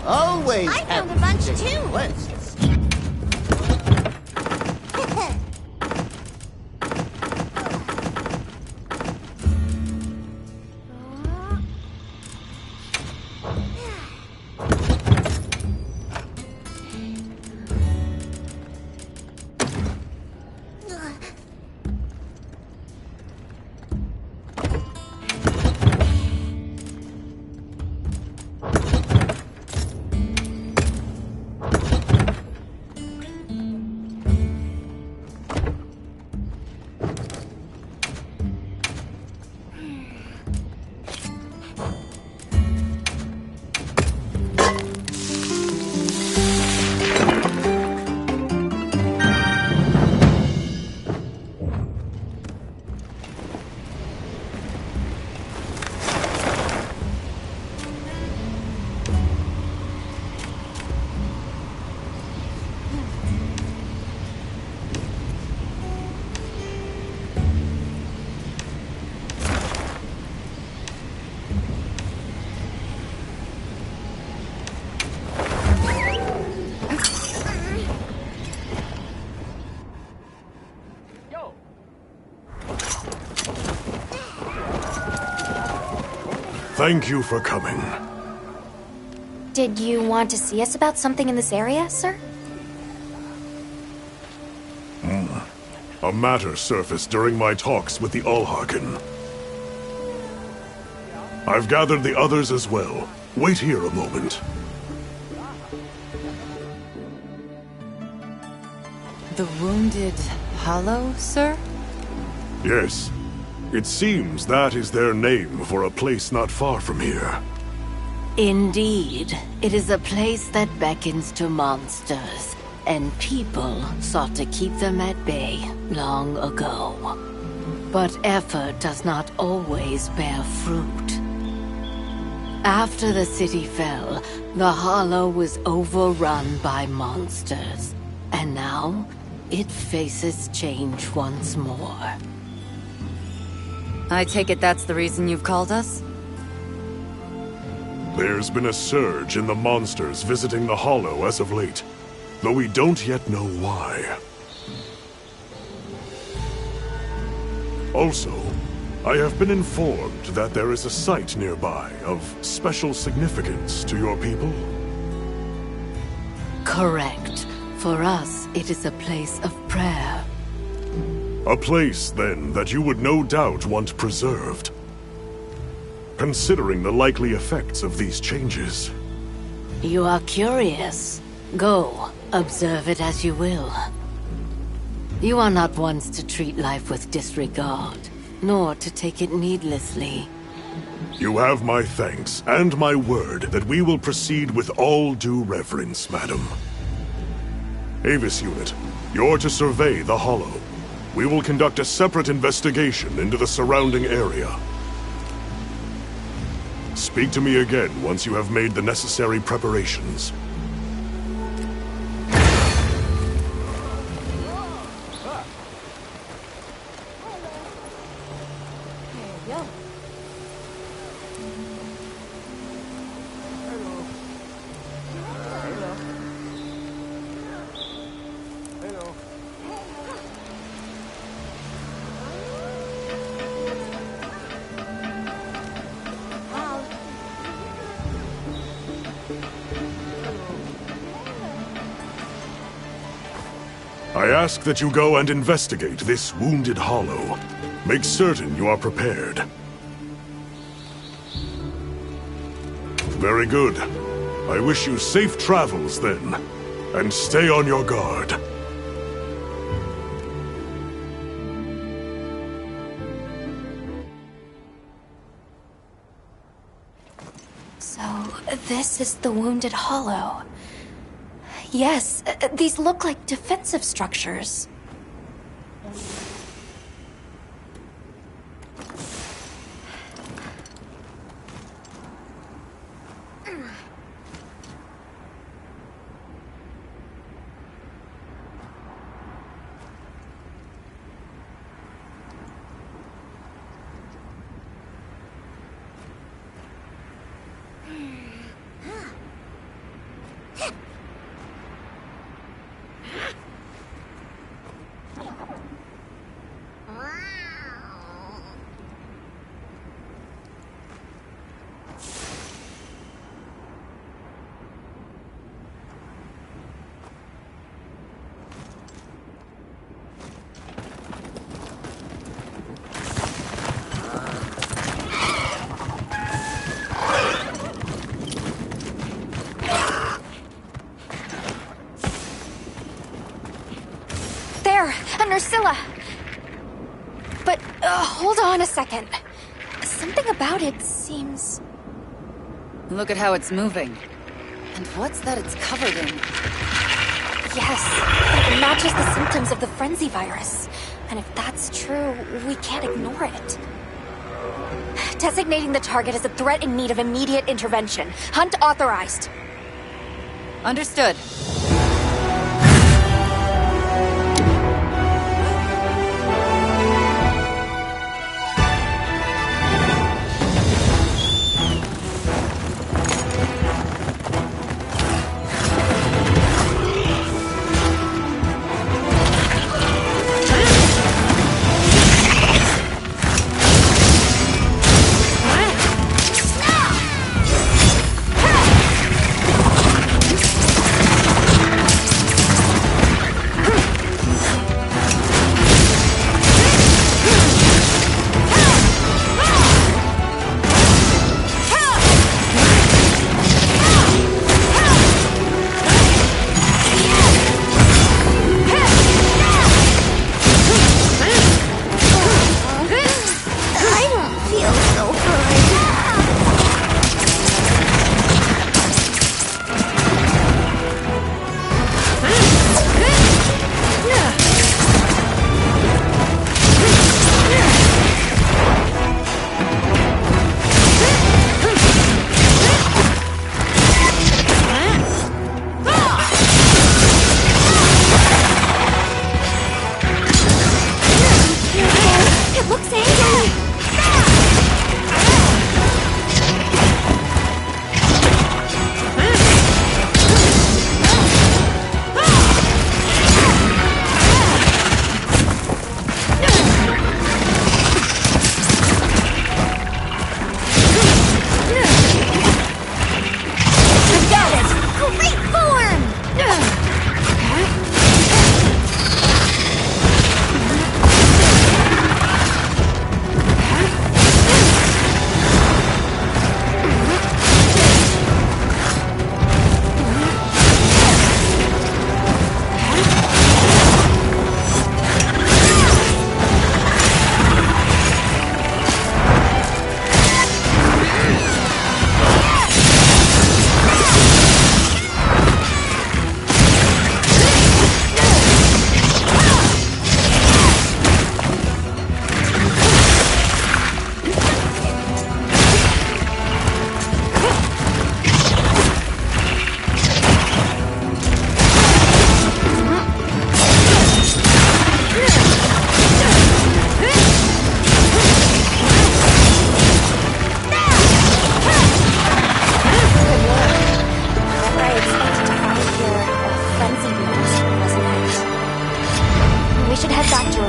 Always I found a happy bunch to take too. quests. Thank you for coming. Did you want to see us about something in this area, sir? A matter surfaced during my talks with the Allharken. I've gathered the others as well. Wait here a moment. The Wounded Hollow, sir? Yes. It seems that is their name for a place not far from here. Indeed, it is a place that beckons to monsters, and people sought to keep them at bay long ago. But effort does not always bear fruit. After the city fell, the Hollow was overrun by monsters, and now it faces change once more. I take it that's the reason you've called us? There's been a surge in the monsters visiting the Hollow as of late, though we don't yet know why. Also, I have been informed that there is a site nearby of special significance to your people. Correct. For us, it is a place of prayer. A place, then, that you would no doubt want preserved. Considering the likely effects of these changes. You are curious. Go, observe it as you will. You are not ones to treat life with disregard, nor to take it needlessly. You have my thanks and my word that we will proceed with all due reverence, madam. Avis Unit, you're to survey the Hollow. We will conduct a separate investigation into the surrounding area. Speak to me again once you have made the necessary preparations. I ask that you go and investigate this wounded Hollow. Make certain you are prepared. Very good. I wish you safe travels then, and stay on your guard. So, this is the Wounded Hollow. Yes, these look like defensive structures. Ursula! But, hold on a second. Something about it seems... Look at how it's moving. And what's that it's covered in? Yes, it matches the symptoms of the frenzy virus. And if that's true, we can't ignore it. Designating the target as a threat in need of immediate intervention. Hunt authorized. Understood.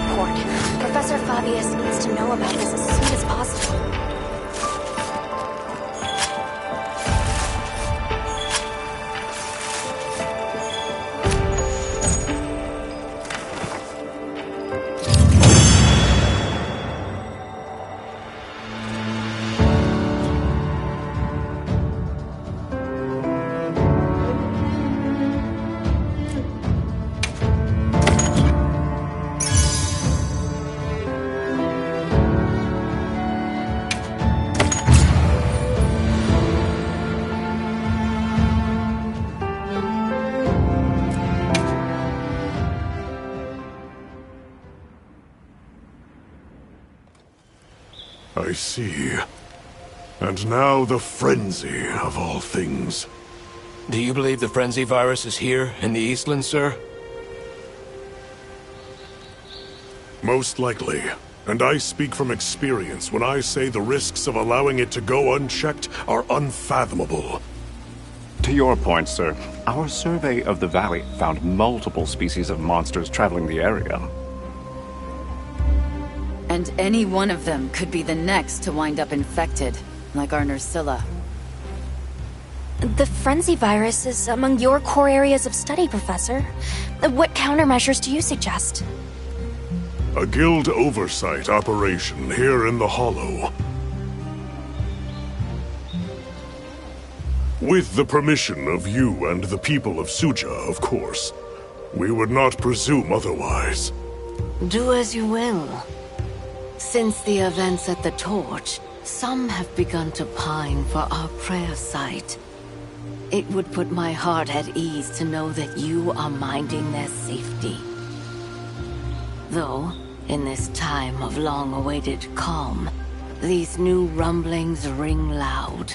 report. Professor Fabius needs to know about this as soon as possible. I see. And now the frenzy of all things. Do you believe the frenzy virus is here in the Eastlands, sir? Most likely. And I speak from experience when I say the risks of allowing it to go unchecked are unfathomable. To your point, sir, our survey of the valley found multiple species of monsters traveling the area. And any one of them could be the next to wind up infected, like our Nursilla. The frenzy virus is among your core areas of study, Professor. What countermeasures do you suggest? A guild oversight operation here in the Hollow. With the permission of you and the people of Suja, of course. We would not presume otherwise. Do as you will. Since the events at the Torch, some have begun to pine for our prayer site. It would put my heart at ease to know that you are minding their safety. Though, in this time of long-awaited calm, these new rumblings ring loud.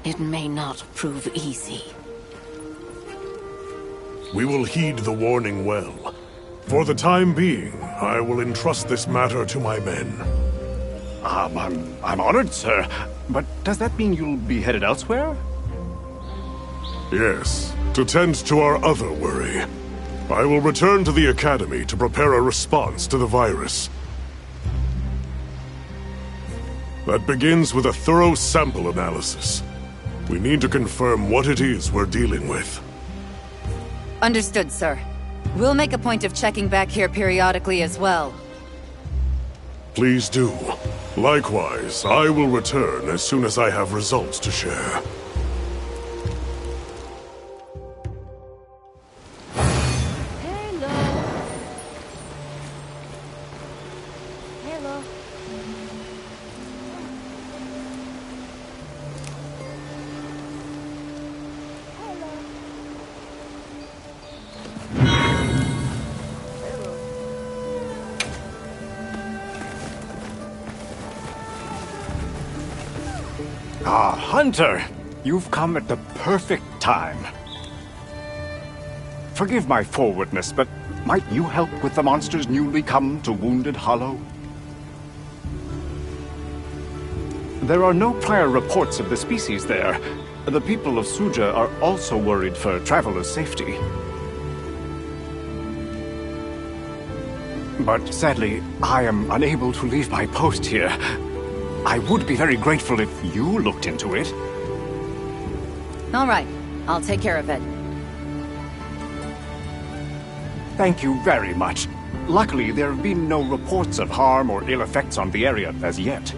It may not prove easy. We will heed the warning well. For the time being, I will entrust this matter to my men. I'm honored, sir. But does that mean you'll be headed elsewhere? Yes, to tend to our other worry. I will return to the Academy to prepare a response to the virus. That begins with a thorough sample analysis. We need to confirm what it is we're dealing with. Understood, sir. We'll make a point of checking back here periodically as well. Please do. Likewise, I will return as soon as I have results to share. Hunter! You've come at the perfect time. Forgive my forwardness, but might you help with the monsters newly come to Wounded Hollow? There are no prior reports of the species there. The people of Suja are also worried for travelers' safety. But sadly, I am unable to leave my post here. I would be very grateful if you looked into it. All right, I'll take care of it. Thank you very much. Luckily, there have been no reports of harm or ill effects on the area as yet.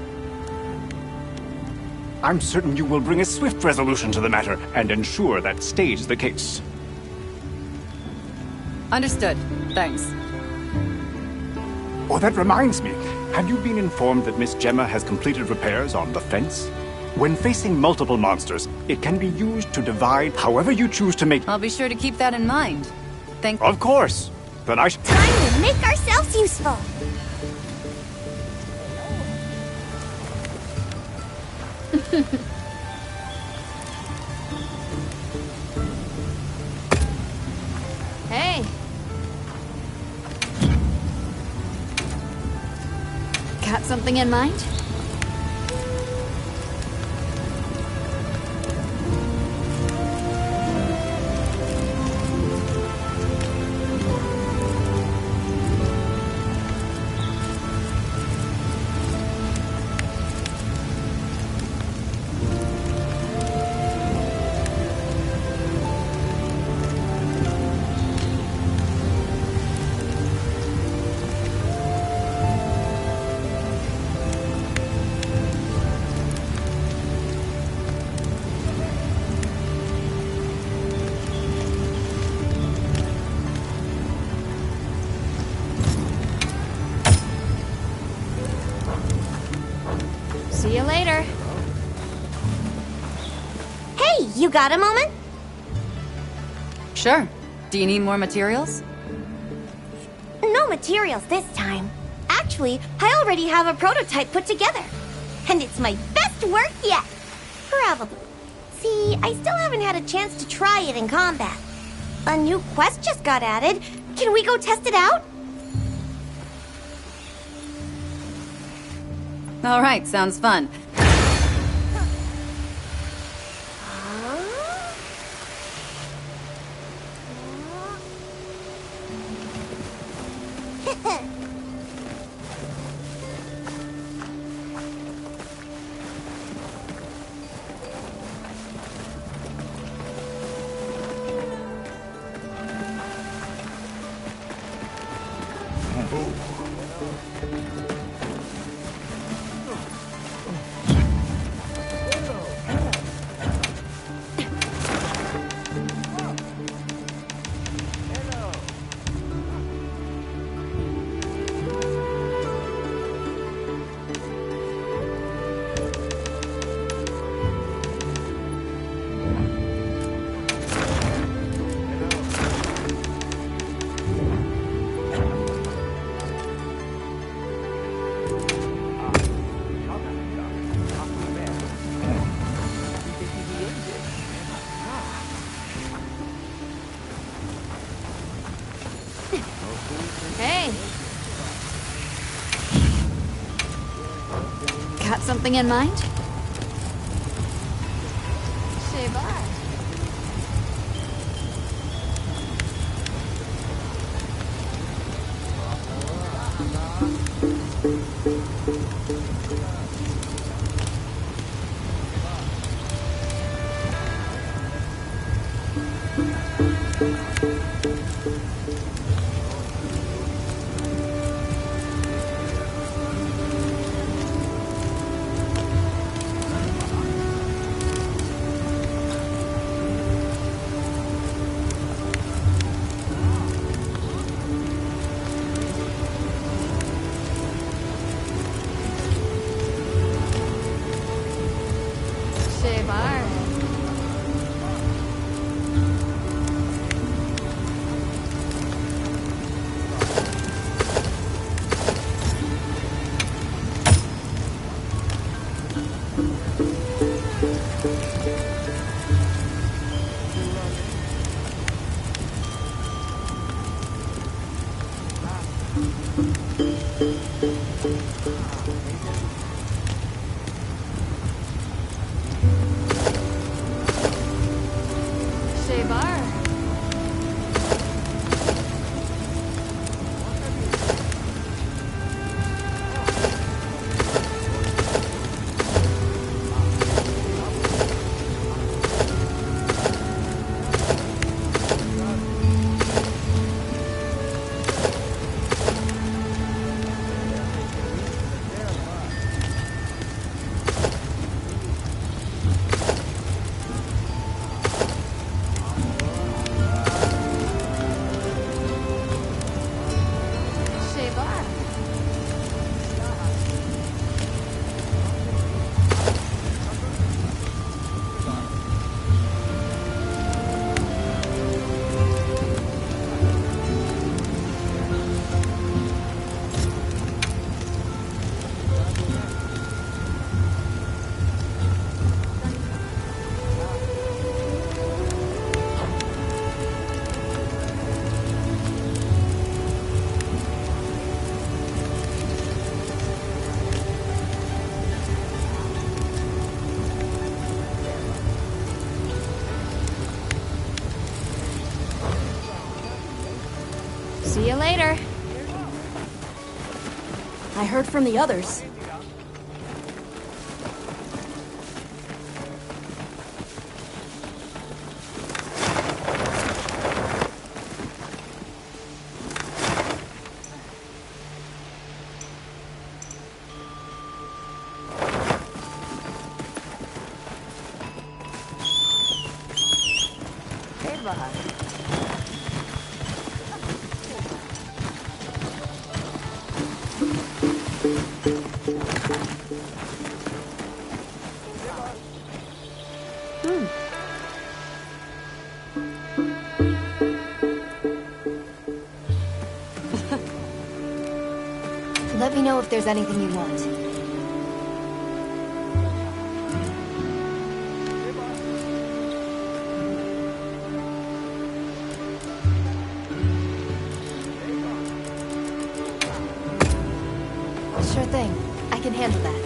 I'm certain you will bring a swift resolution to the matter and ensure that stays the case. Understood. Thanks. Oh, that reminds me. Have you been informed that Miss Gemma has completed repairs on the fence? When facing multiple monsters, it can be used to divide however you choose to make... I'll be sure to keep that in mind. Thank... Of course. Then I... Time to make ourselves useful. Hey. Got something in mind? See you later. Hey, you got a moment? Sure. Do you need more materials? No materials this time. Actually, I already have a prototype put together. And it's my best work yet. Probably. See, I still haven't had a chance to try it in combat. A new quest just got added. Can we go test it out? All right, sounds fun. Hey. Got something in mind? Say bye. See you later. I heard from the others. Let me know if there's anything you want. Sure thing. I can handle that.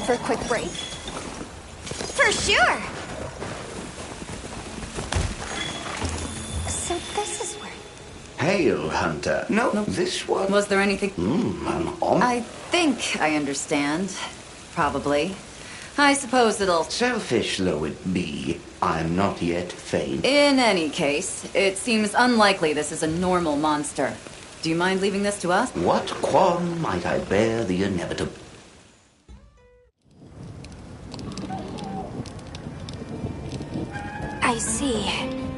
For a quick break? For sure! So this is where... Hail, Hunter. No, this one. Was there anything? I think I understand. Probably. I suppose it'll... Selfish though it be, I'm not yet faint. In any case, it seems unlikely this is a normal monster. Do you mind leaving this to us? What qualm might I bear the inevitable? I see.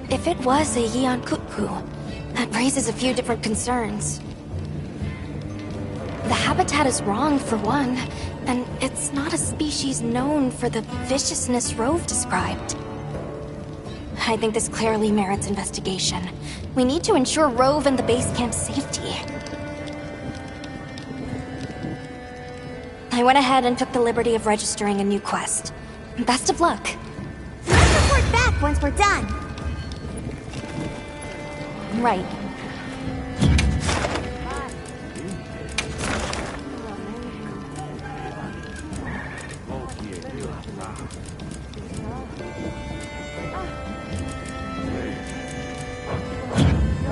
If it was a Yeon Kutku, that raises a few different concerns. The habitat is wrong, for one, and it's not a species known for the viciousness Rove described. I think this clearly merits investigation. We need to ensure Rove and the base camp's safety. I went ahead and took the liberty of registering a new quest. Best of luck. Let's report back once we're done. Right.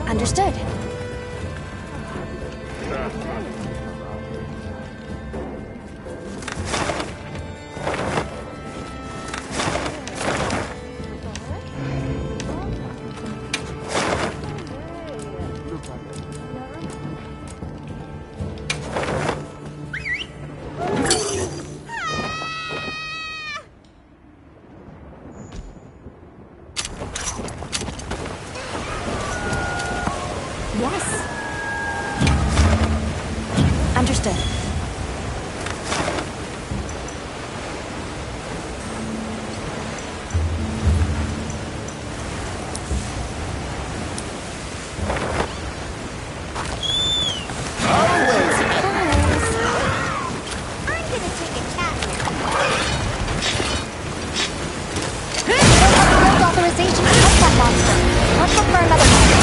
Understood. Understood. Authorization to touch that monster. Let's look for another monster.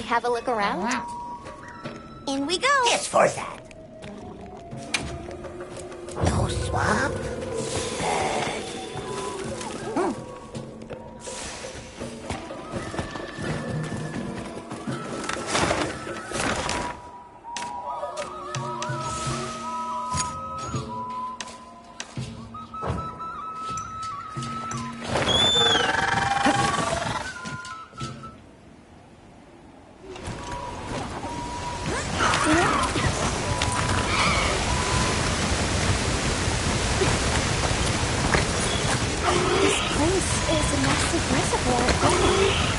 have a look around? In we go. Yes, for that. No swamp. This place is a massive reservoir of gold.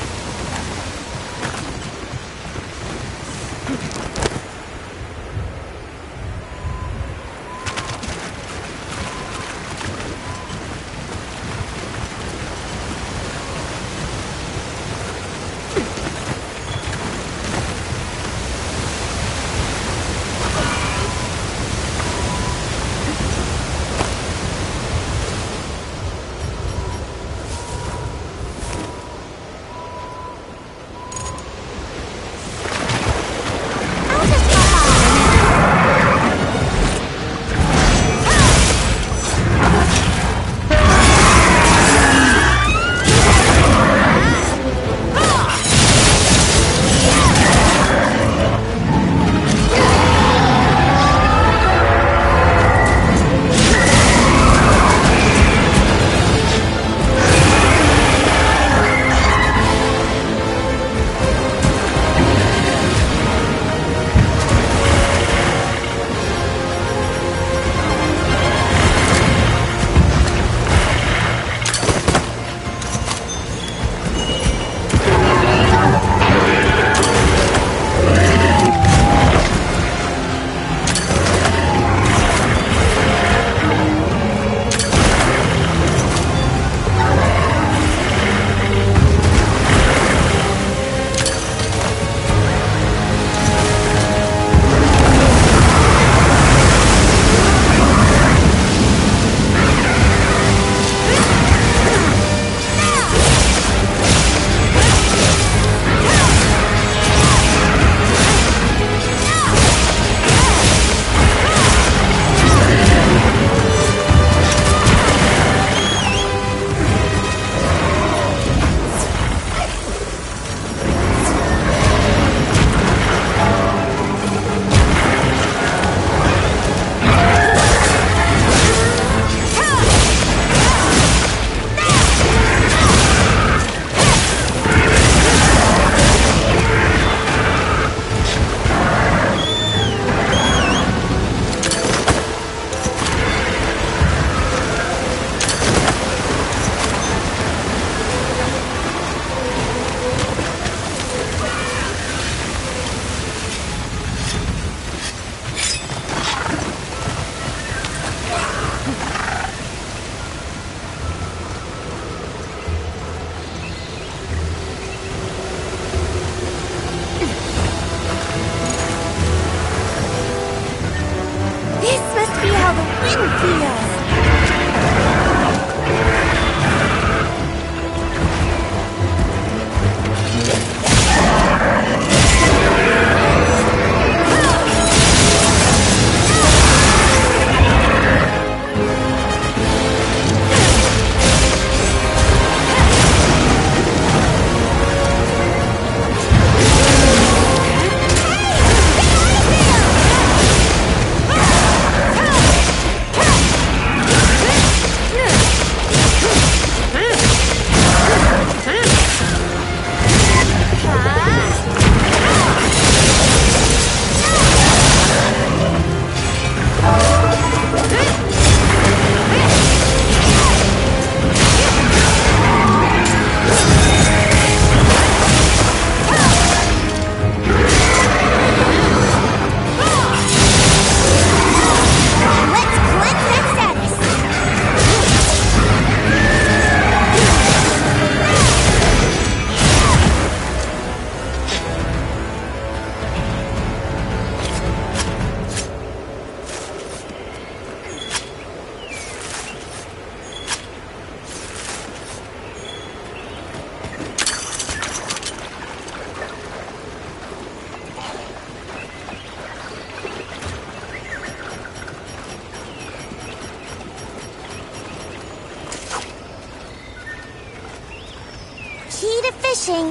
fishing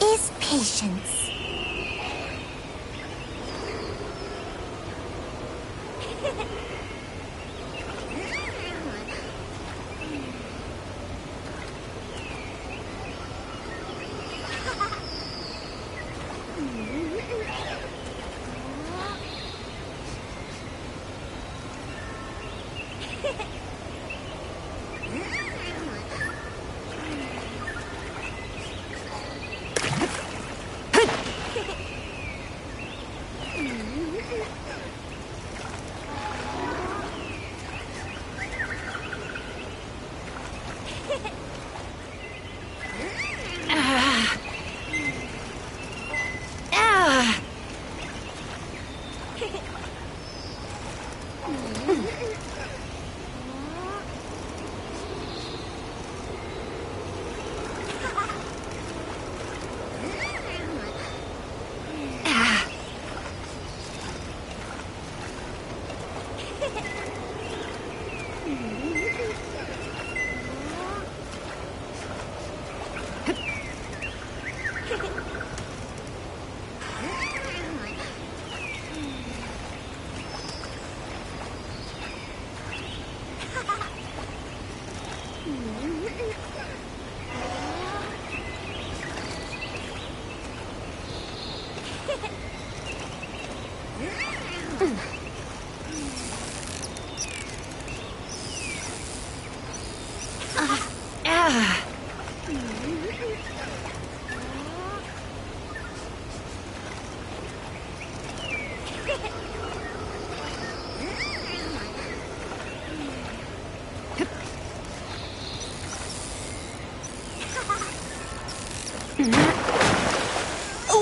is patience.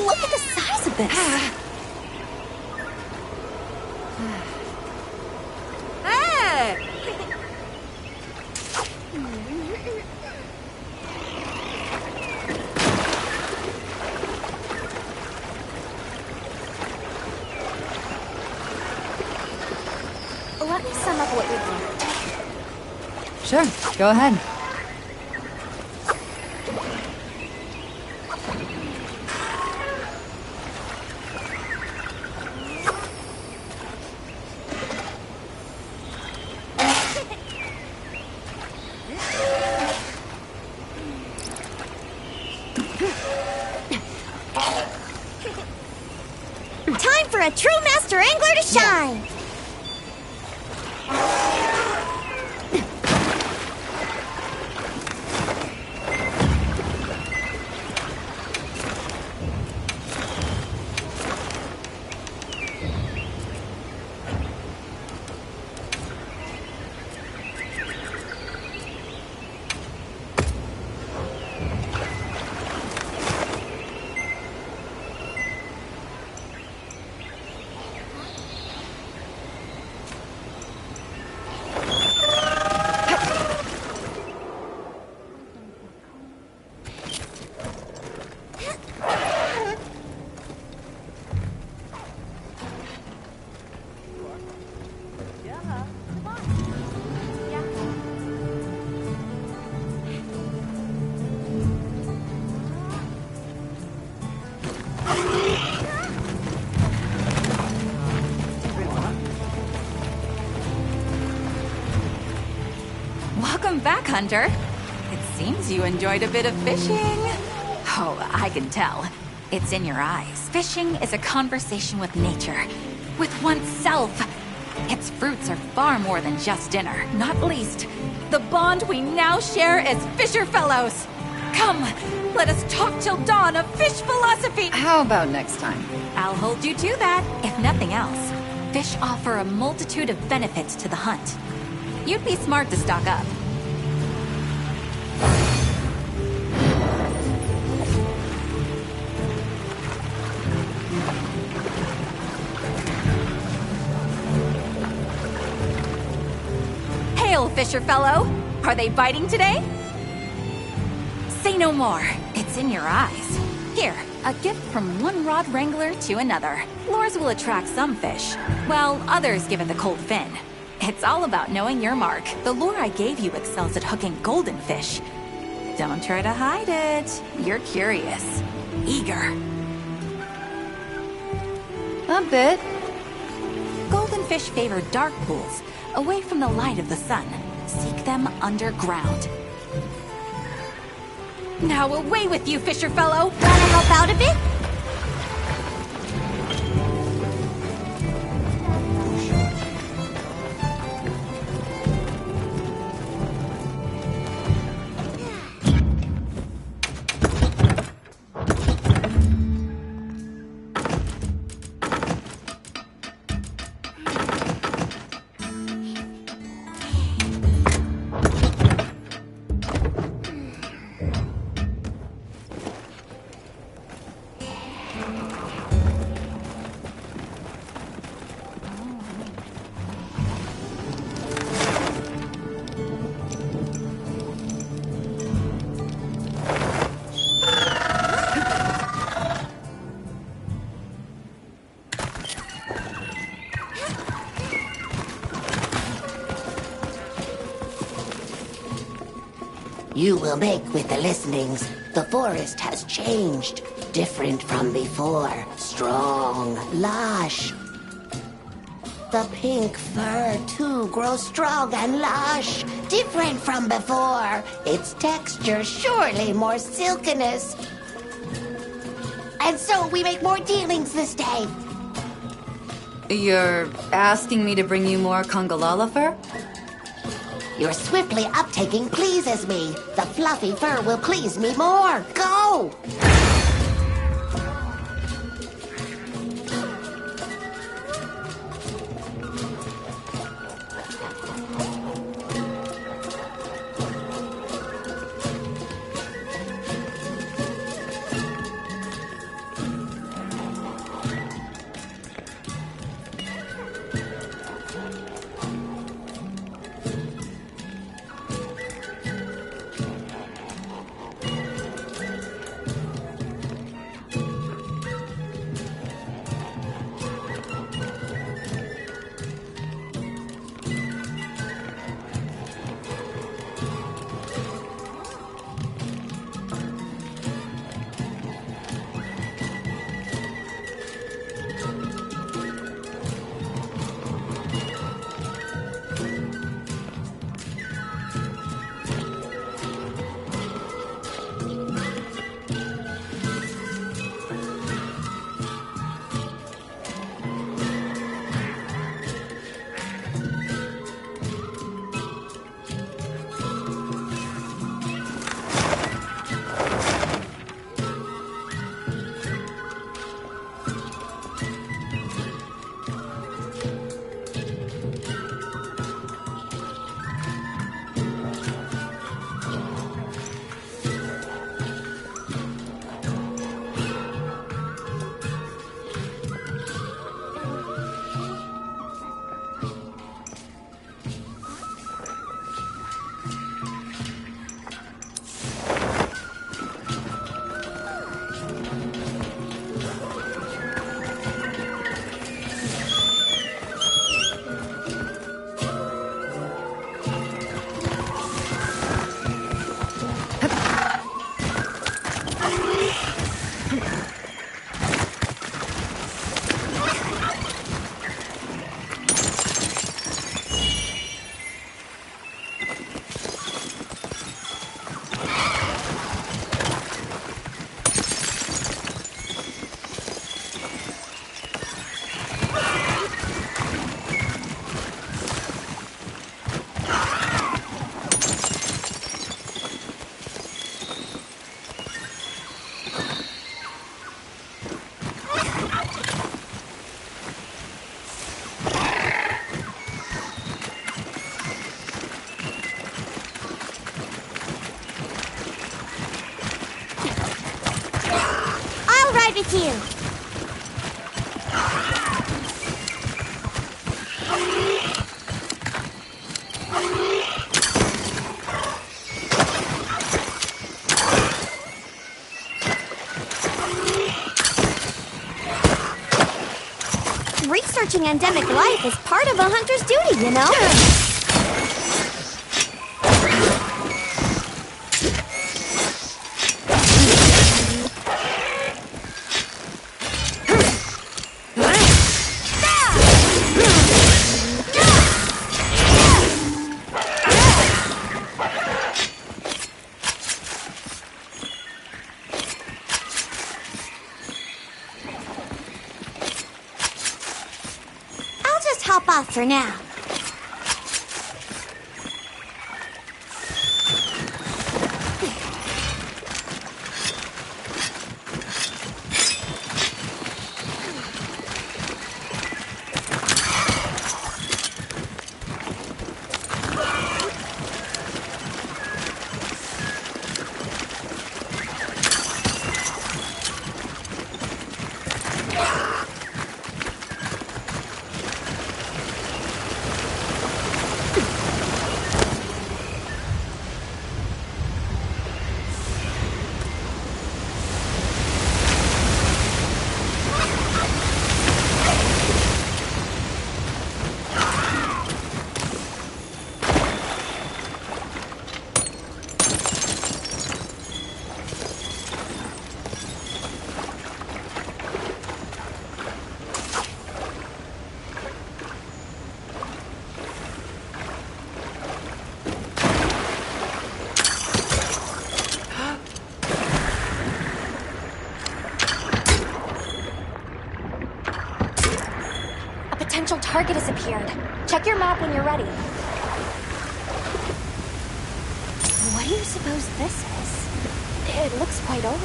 Look at the size of this. Hey! Let me sum up what we've learned. Sure, go ahead. Time for a true master angler to shine! Welcome back, Hunter. It seems you enjoyed a bit of fishing. Oh, I can tell. It's in your eyes. Fishing is a conversation with nature, with oneself. Its fruits are far more than just dinner, not least the bond we now share as Fisher Fellows. Come, let us talk till dawn of fish philosophy. How about next time? I'll hold you to that, if nothing else. Fish offer a multitude of benefits to the hunt. You'd be smart to stock up. Hail, Fisher Fellow! Are they biting today? Say no more. It's in your eyes. Here, a gift from one rod wrangler to another. Lures will attract some fish, while others give it the cold fin. It's all about knowing your mark. The lure I gave you excels at hooking golden fish. Don't try to hide it. You're curious. Eager. A bit. Golden fish favor dark pools, away from the light of the sun. Seek them underground. Now away with you, fisher fellow! Wanna help out a bit? You will make with the listenings. The forest has changed. Different from before. Strong, lush. The pink fur, too, grows strong and lush. Different from before. Its texture surely more silkiness. And so we make more dealings this day. You're asking me to bring you more Congalala fur? Your swiftly uptaking pleases me. The fluffy fur will please me more. Go! With you. Researching endemic life is part of a hunter's duty, you know? off for now. Potential target has appeared. Check your map when you're ready. What do you suppose this is? It looks quite old.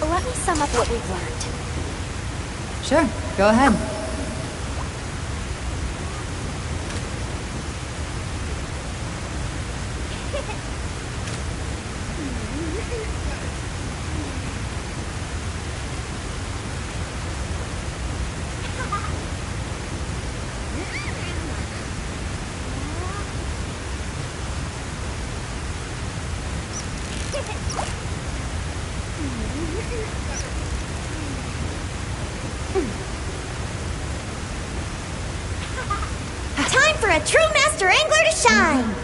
Let me sum up what we've learned. Sure, go ahead. Time for a true master angler to shine!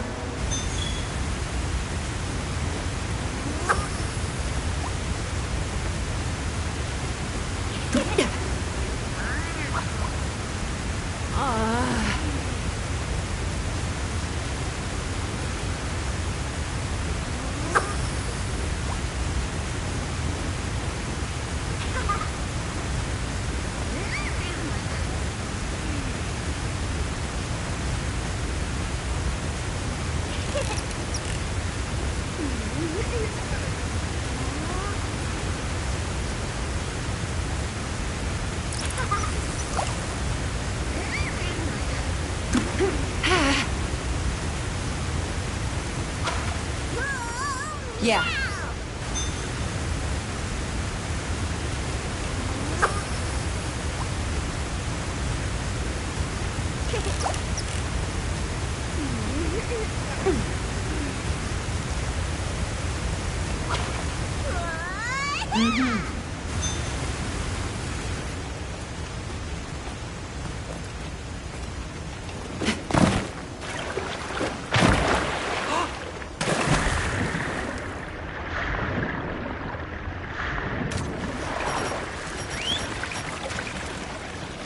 Yeah.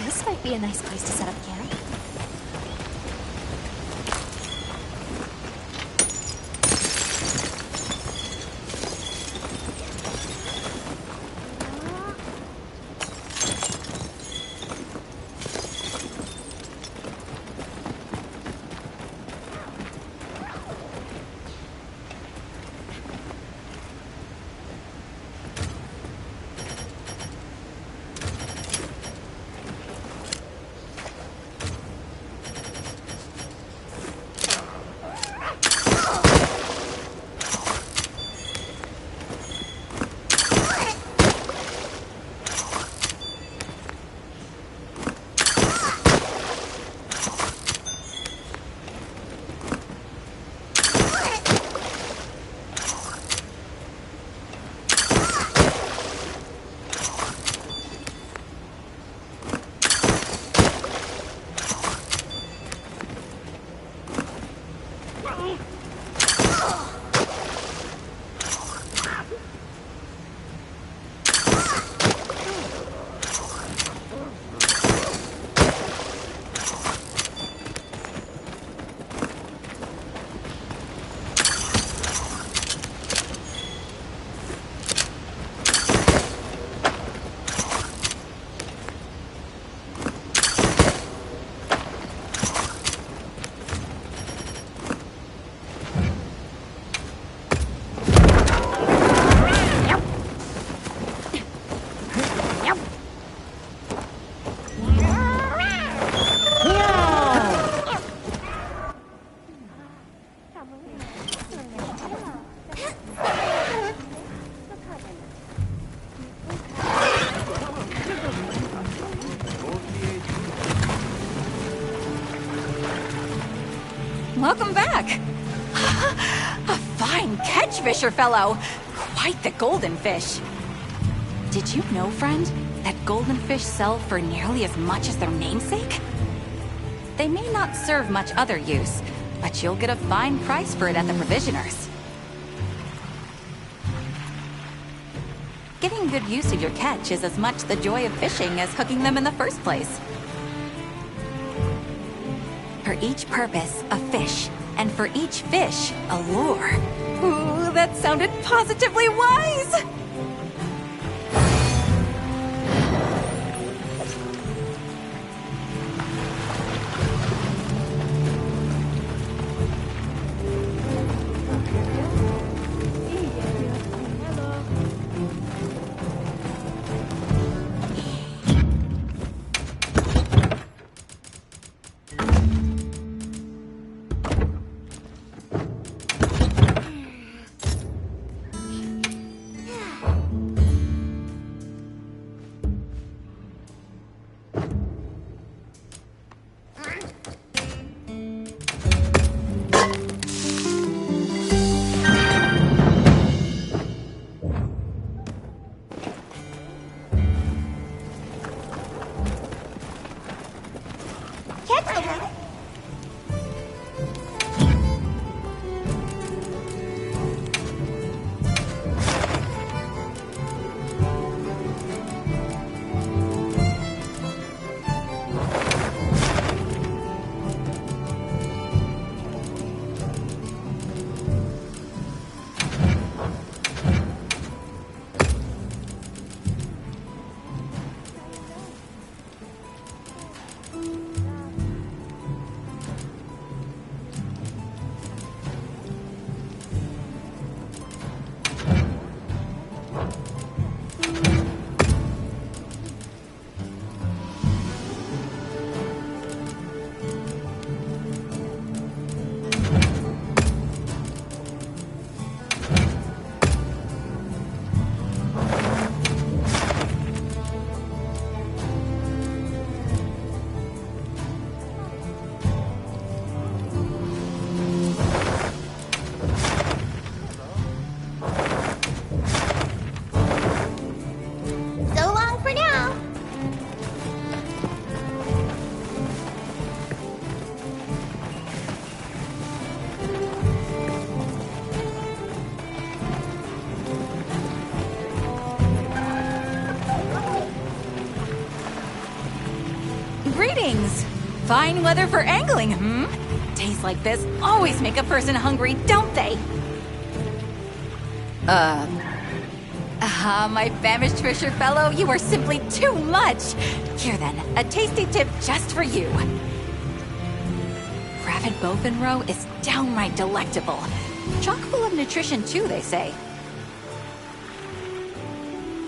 This might be a nice place to set up camp. welcome back. A fine catch, Fisher fellow. Quite the golden fish. Did you know, friend, that golden fish sell for nearly as much as their namesake? They may not serve much other use, but you'll get a fine price for it at the provisioners. Getting good use of your catch is as much the joy of fishing as hooking them in the first place. For each purpose, a fish, and for each fish, a lure. Ooh, that sounded positively wise! Greetings! Fine weather for angling, hmm? Days like this always make a person hungry, don't they? My famished fisher fellow, you are simply too much! Here then, a tasty tip just for you. Rabbit bowfin roe is downright delectable. Chock full of nutrition too, they say.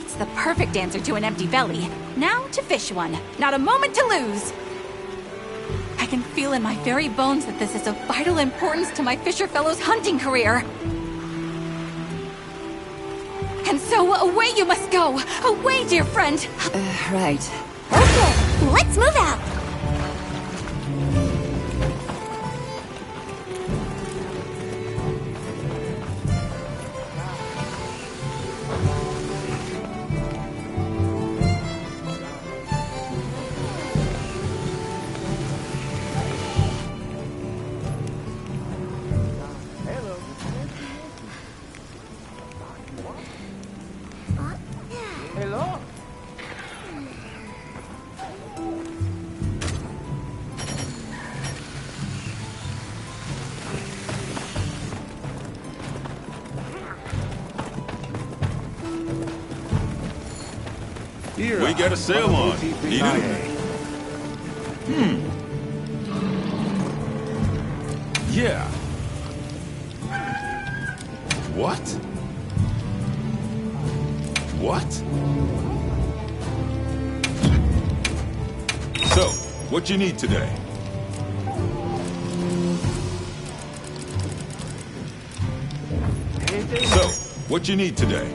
It's the perfect answer to an empty belly. Now to fish one. Not a moment to lose! I can feel in my very bones that this is of vital importance to my fisher fellow's hunting career. And so, away you must go! Away, dear friend! Right. Okay, let's move out! We got a sail on. Need it? Yeah. What? What? So, what you need today? So, what you need today?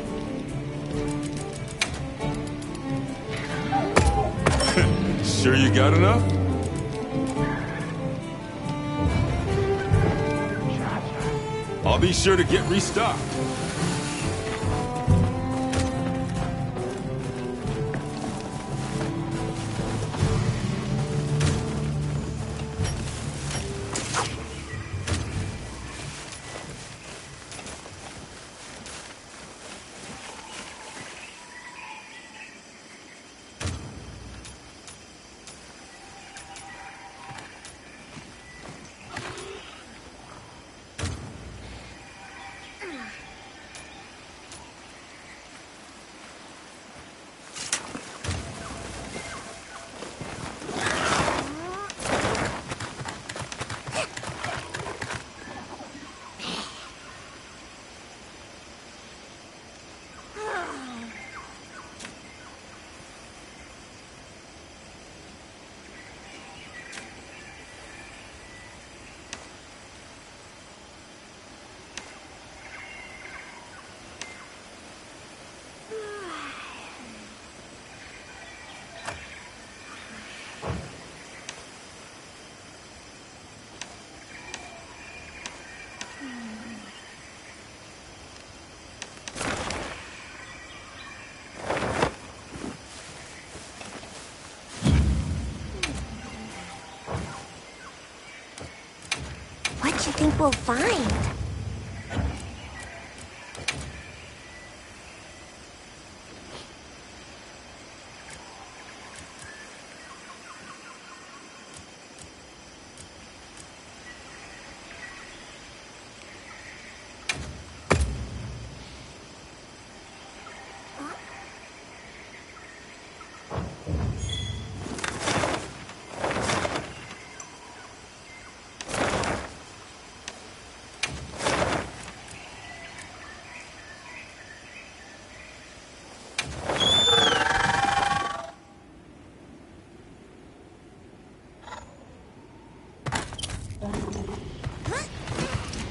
Sure you got enough? I'll be sure to get restocked. What do you think we'll find?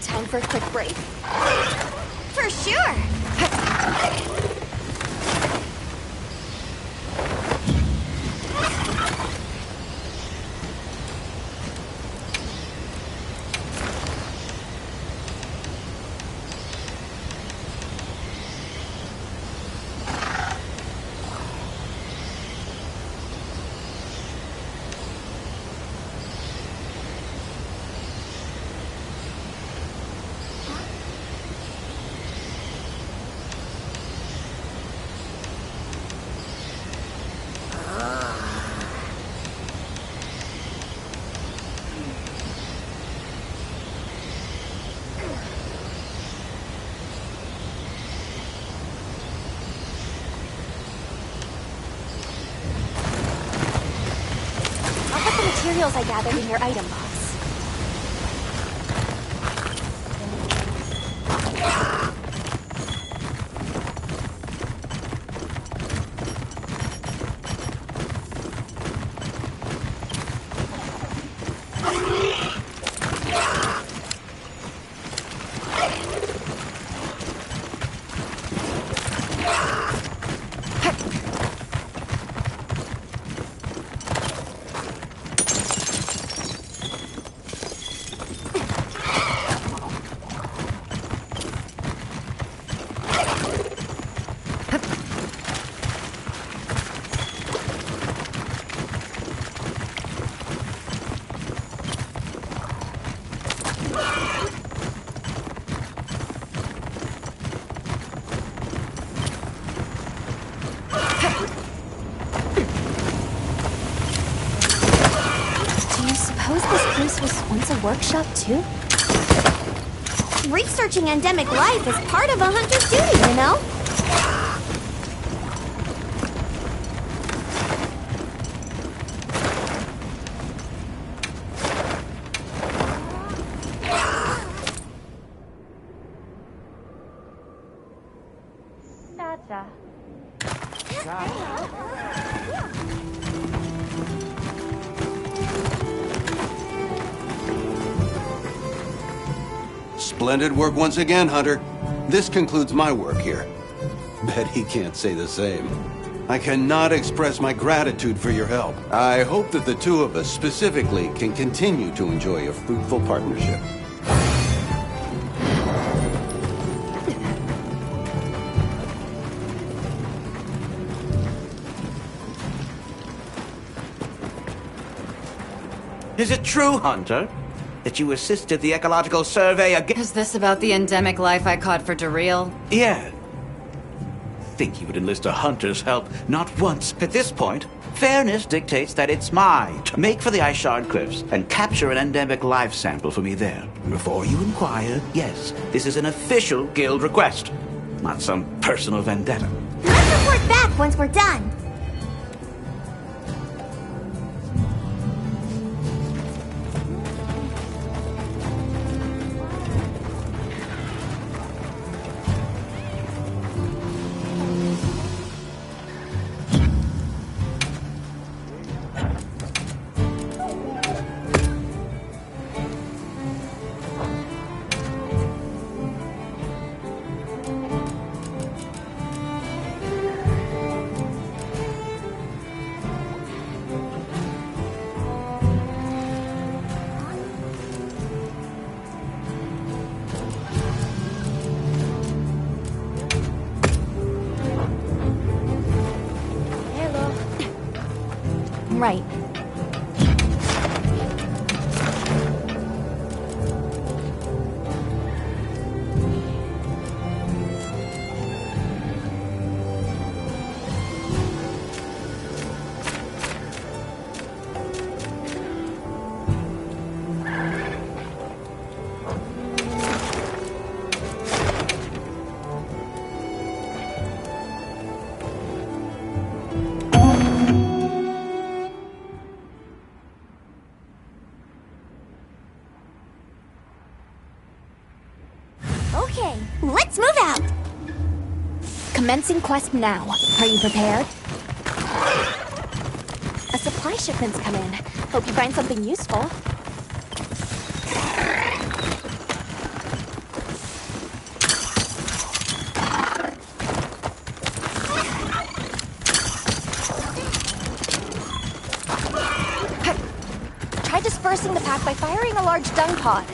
Time for a quick break. For sure! Materials I gathered in your item box. Once a workshop, too? Researching endemic life is part of a hunter's duty, you know? Gotcha. Splendid work once again, Hunter. This concludes my work here. Bet he can't say the same. I cannot express my gratitude for your help. I hope that the two of us specifically can continue to enjoy a fruitful partnership. Is it true, Hunter, that you assisted the ecological survey again? Is this about the endemic life I caught for Dareal? Yeah. Think you would enlist a hunter's help not once. At this point, fairness dictates that it's my turn. Make for the Ishard Cliffs and capture an endemic life sample for me there. Before you inquire, yes, this is an official guild request, not some personal vendetta. Let's report back once we're done. Right. Okay, let's move out. Commencing quest now. Are you prepared? A supply shipment's come in. Hope you find something useful. Try dispersing the pack by firing a large dung pod.